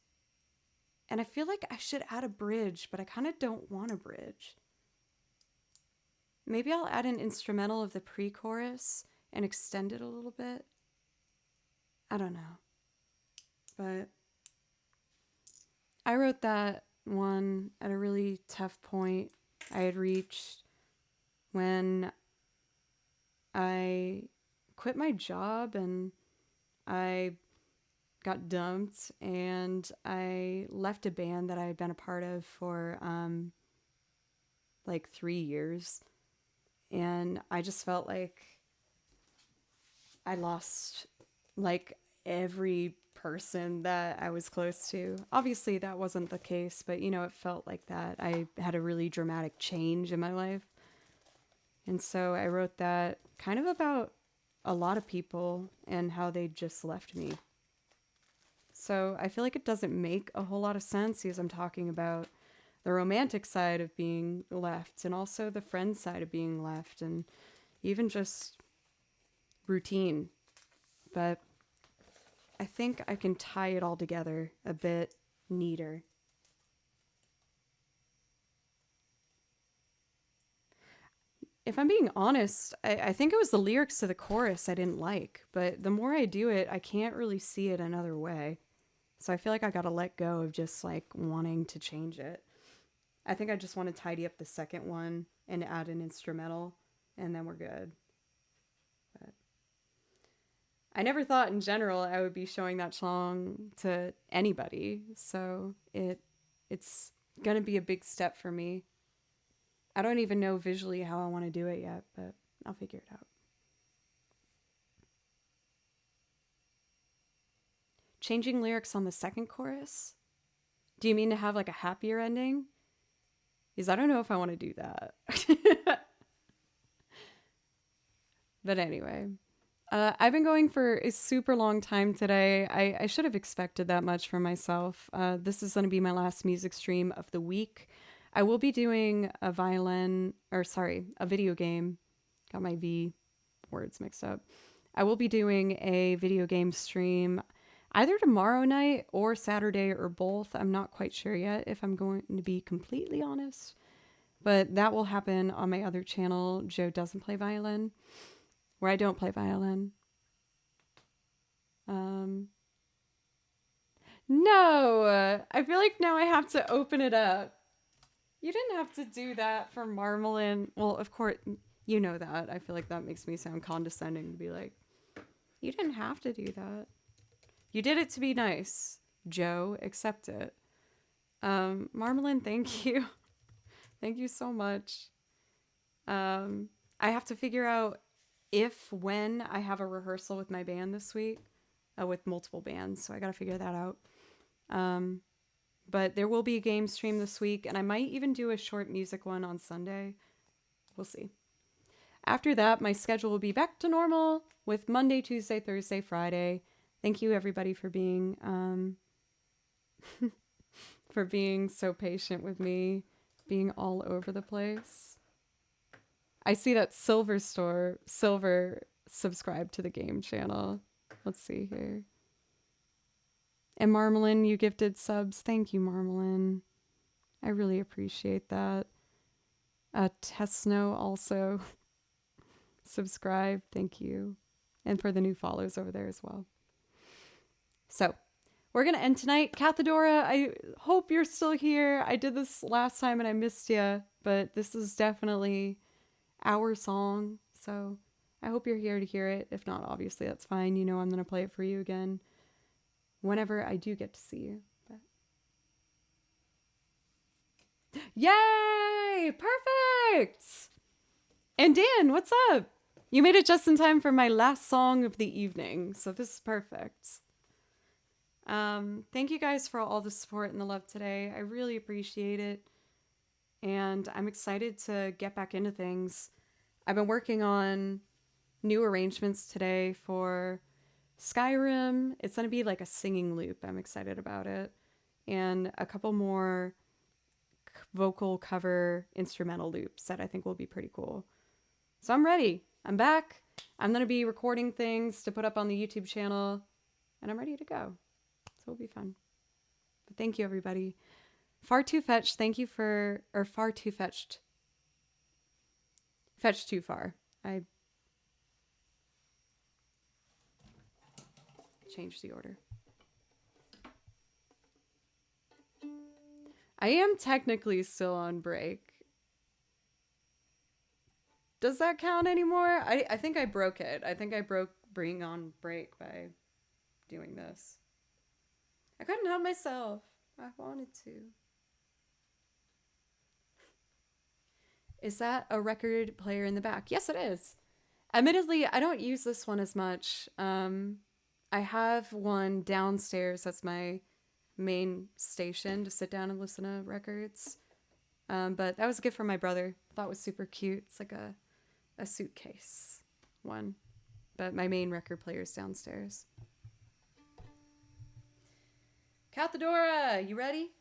A: And I feel like I should add a bridge, but I kind of don't want a bridge. Maybe I'll add an instrumental of the pre-chorus and extend it a little bit. I don't know. But I wrote that one at a really tough point I had reached when I quit my job and I got dumped and I left a band that I had been a part of for like 3 years. And I just felt like I lost like every person that I was close to. Obviously that wasn't the case, but you know, it felt like that. I had a really dramatic change in my life. And so I wrote that kind of about a lot of people and how they just left me. So I feel like it doesn't make a whole lot of sense because I'm talking about the romantic side of being left and also the friend side of being left and even just routine. But I think I can tie it all together a bit neater. If I'm being honest, I think it was the lyrics to the chorus I didn't like, but the more I do it, I can't really see it another way. So I feel like I gotta let go of just like wanting to change it. I think I just want to tidy up the second one and add an instrumental, and then we're good. But I never thought in general I would be showing that song to anybody. So it's going to be a big step for me. I don't even know visually how I want to do it yet, but I'll figure it out. Changing lyrics on the second chorus? Do you mean to have like a happier ending? Because I don't know if I want to do that. But anyway, I've been going for a super long time today. I should have expected that much from myself. This is going to be my last music stream of the week. I will be doing a video game. Got my V words mixed up. I will be doing a video game stream either tomorrow night or Saturday or both. I'm not quite sure yet, if I'm going to be completely honest. But that will happen on my other channel, Joe Doesn't Play Violin, where I don't play violin. No! I feel like now I have to open it up. You didn't have to do that for Marmalin. Well, of course, you know that. I feel like that makes me sound condescending to be like, you didn't have to do that. You did it to be nice. Joe, accept it. Marmalin, thank you. Thank you so much. I have to figure out when I have a rehearsal with my band this week, with multiple bands. So I got to figure that out. But there will be a game stream this week, and I might even do a short music one on Sunday. We'll see. After that, my schedule will be back to normal with Monday, Tuesday, Thursday, Friday. Thank you, everybody, for being for being so patient with me, being all over the place. I see that Silver subscribed to the game channel. Let's see here. And Marmalin, you gifted subs. Thank you, Marmalin. I really appreciate that. Tesno also subscribed. Thank you. And for the new follows over there as well. So, we're going to end tonight. Cathedora, I hope you're still here. I did this last time and I missed you, but this is definitely our song. So, I hope you're here to hear it. If not, obviously, that's fine. You know I'm going to play it for you again whenever I do get to see you. But... Yay! Perfect! And Dan, what's up? You made it just in time for my last song of the evening, so this is perfect. Thank you guys for all the support and the love today. I really appreciate it. And I'm excited to get back into things. I've been working on new arrangements today for Skyrim. It's going to be like a singing loop. I'm excited about it. And a couple more vocal cover instrumental loops that I think will be pretty cool. So I'm ready. I'm back. I'm going to be recording things to put up on the YouTube channel. And I'm ready to go. So it'll be fun. But thank you, everybody. Far Too Fetched, thank you for... Or Far Too Fetched. Fetched Too Far. I changed the order. I am technically still on break. Does that count anymore? I think I broke it. I think I broke being on break by doing this. I couldn't help myself. I wanted to. Is that a record player in the back? Yes, it is. Admittedly, I don't use this one as much. I have one downstairs. That's my main station to sit down and listen to records. But that was a gift from my brother. Thought it was super cute. It's like a suitcase one. But my main record player is downstairs. Cathedora, you ready?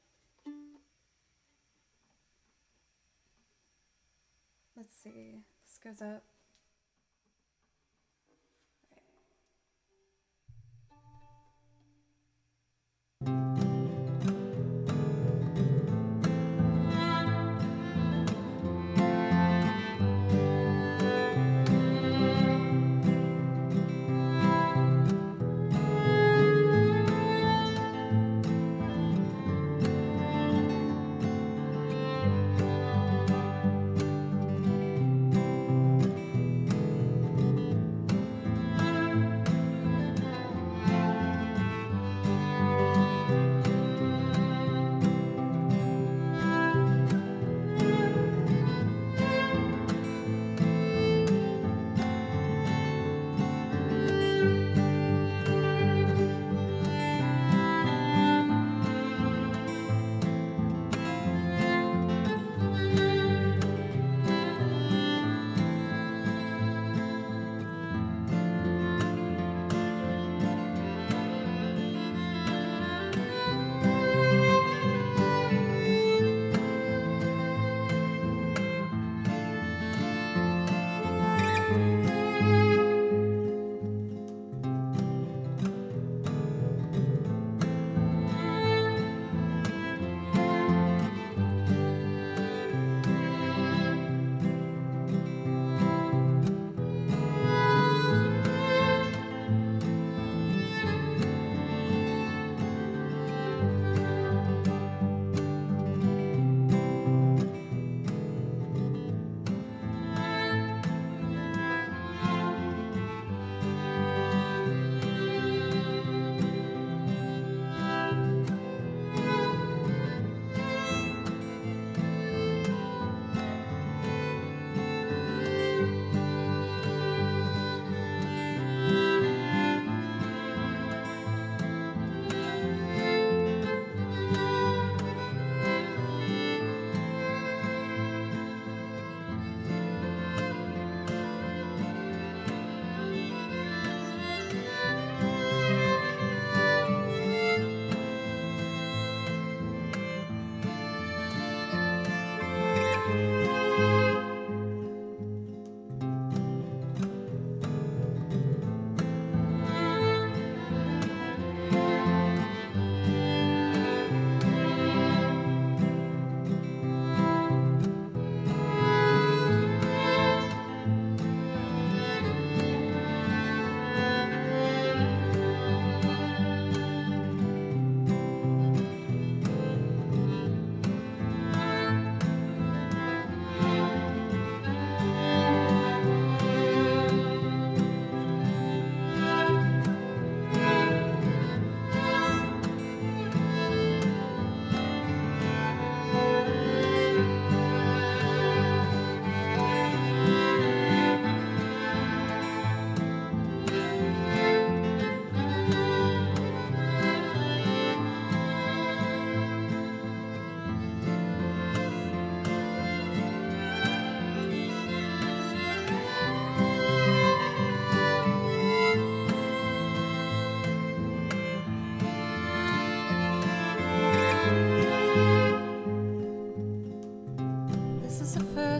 A: Let's see. This goes up.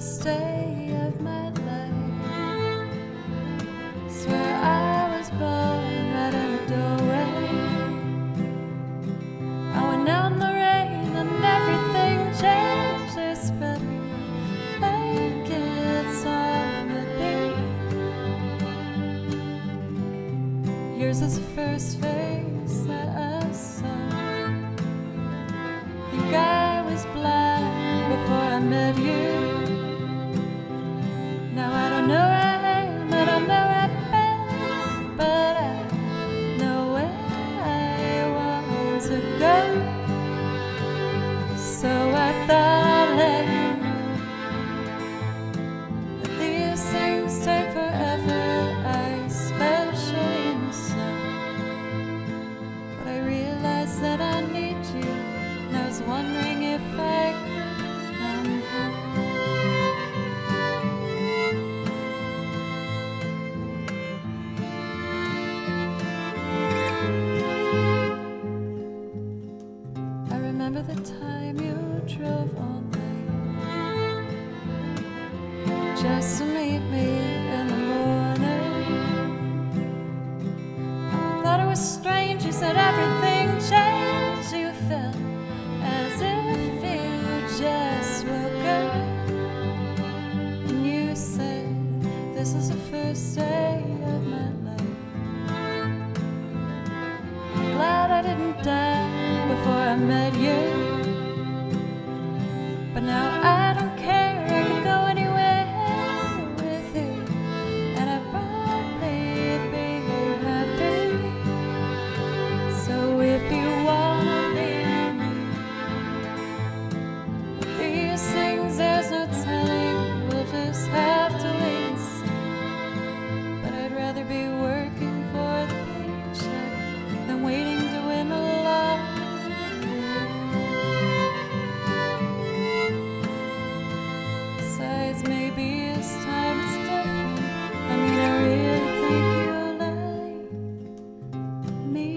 B: first day of my life. Swear I was born right in the doorway. I went out in the rain and everything changed. It's better like it's on the beat. Yours is the first face that I saw. Think I was blind before I met you. Now I don't know where I am, I don't know where I've been, but I know where I want to go. So I thought I'd let you know that these things take forever, especially so. But I realized that I need you, and I was wondering if I could come home. I remember the time you drove all night just to meet me in the morning. I thought it was strange, you said everything changed. You felt as if you just woke up. And you said, this is the first day of my life. I'm glad I didn't die before I met you. But now I don't care, I could go anywhere with you, and I'd probably be happy. So if you wanna be me, with these things there's no telling, we'll just have to wait and see. But I'd rather be working for the paycheck than waiting to win a lottery. Besides, maybe this time it's different. I mean, I really think you like me.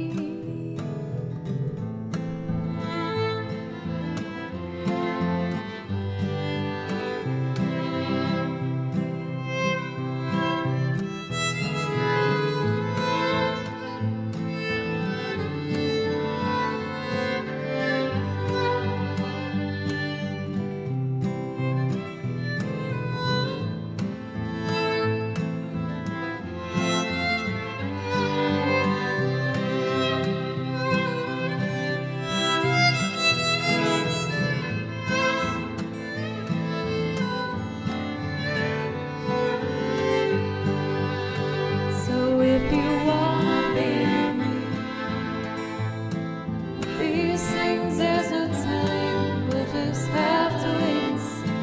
B: So if you wanna be me, with these things there's no telling, we'll just have to wait and see.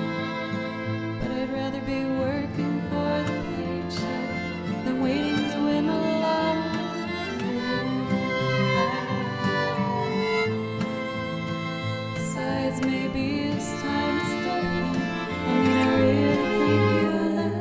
B: But I'd rather be working for the paycheck than waiting to win a lottery. Besides, maybe this time it's different. I mean, I really think you like.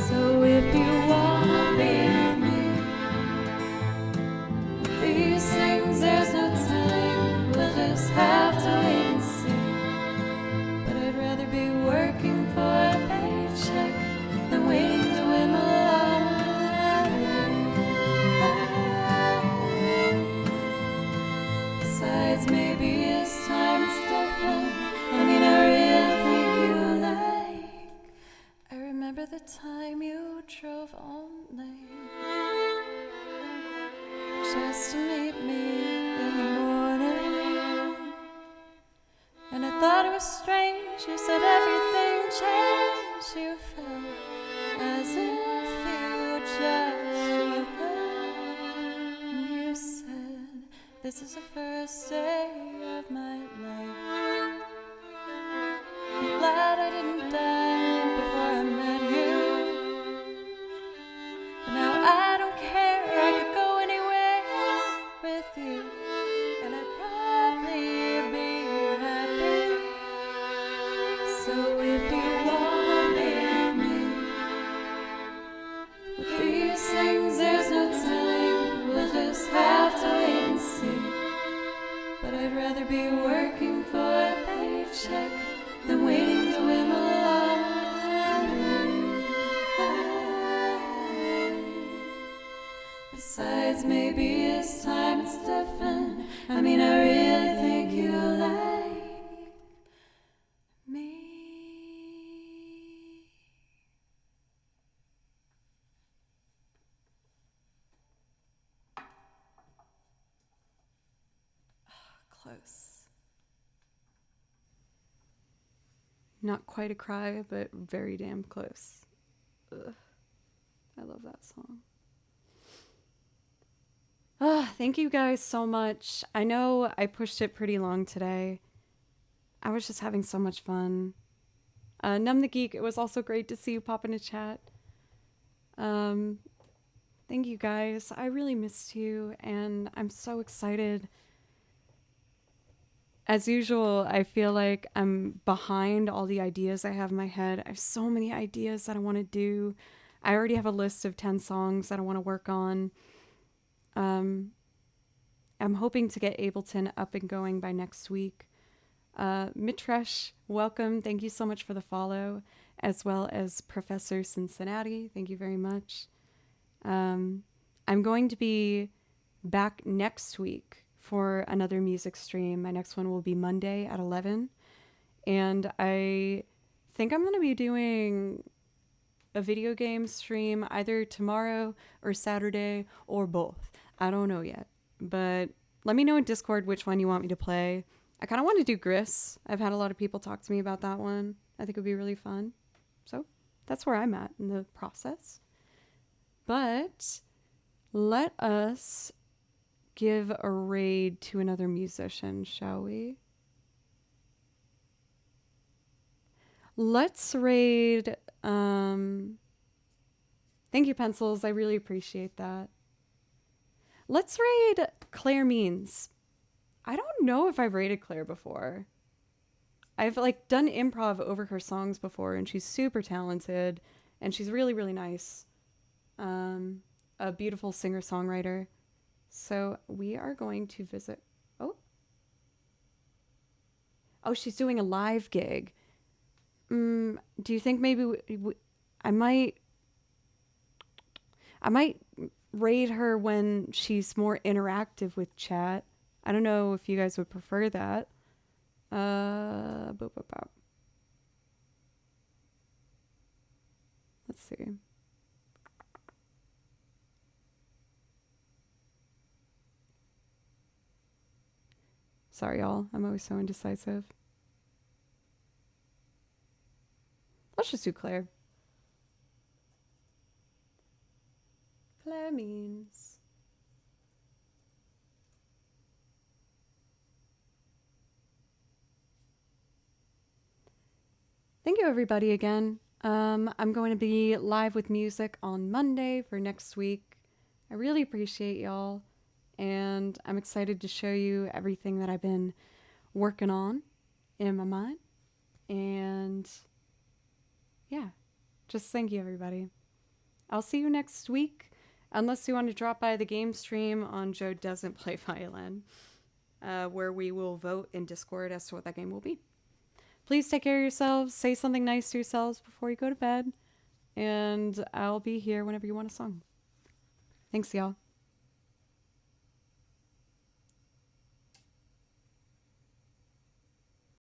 B: So if you wanna be with me, with these things there's no telling, we'll just have to wait and see. But I'd rather be working for a paycheck than waiting to win a lottery. Besides, maybe this time it's different. I mean, I really think you like. I remember the time you drove all night just to meet me in the morning. And I thought it was strange, you said everything changed. You felt This is the first day of my life. I'm glad I didn't die before I met you. But now I don't care, I could go anywhere with you, and I'd probably be happy. So if you wanna be with me, with these things there's no telling, we'll just have to wait and see. But I'd rather be working for a paycheck than waiting to win the lottery. Besides, maybe this time it's different. I mean, I really think you like me. Close.
A: Not quite a cry, but very damn close. Ugh. I love that song. Thank you guys so much. I know I pushed it pretty long today. I was just having so much fun. Numb the Geek, it was also great to see you pop in a chat. Thank you guys. I really missed you, and I'm so excited. As usual, I feel like I'm behind all the ideas I have in my head. I have so many ideas that I want to do. I already have a list of 10 songs that I want to work on. I'm hoping to get Ableton up and going by next week. Mitresh, welcome. Thank you so much for the follow, as well as Professor Cincinnati. Thank you very much. I'm going to be back next week for another music stream. My next one will be Monday at 11. And I think I'm going to be doing a video game stream either tomorrow or Saturday or both. I don't know yet. But let me know in Discord which one you want me to play. I kind of want to do Gris. I've had a lot of people talk to me about that one. I think it would be really fun. So that's where I'm at in the process. But let us give a raid to another musician, shall we? Let's raid... Thank you, Pencils. I really appreciate that. Let's raid Claire Means. I don't know if I've raided Claire before. I've done improv over her songs before, and she's super talented, and she's really, really nice. A beautiful singer-songwriter. So we are going to visit... Oh, she's doing a live gig. Do you think maybe I might raid her when she's more interactive with chat? I don't know if you guys would prefer that. Let's see. Sorry, y'all. I'm always so indecisive. Let's just do Claire. Claire Means. Thank you, everybody, again. I'm going to be live with music on Monday for next week. I really appreciate y'all, and I'm excited to show you everything that I've been working on in my mind. And yeah, just thank you, everybody. I'll see you next week, unless you want to drop by the game stream on Joe Doesn't Play Violin, where we will vote in Discord as to what that game will be. Please take care of yourselves. Say something nice to yourselves before you go to bed. And I'll be here whenever you want a song. Thanks, y'all.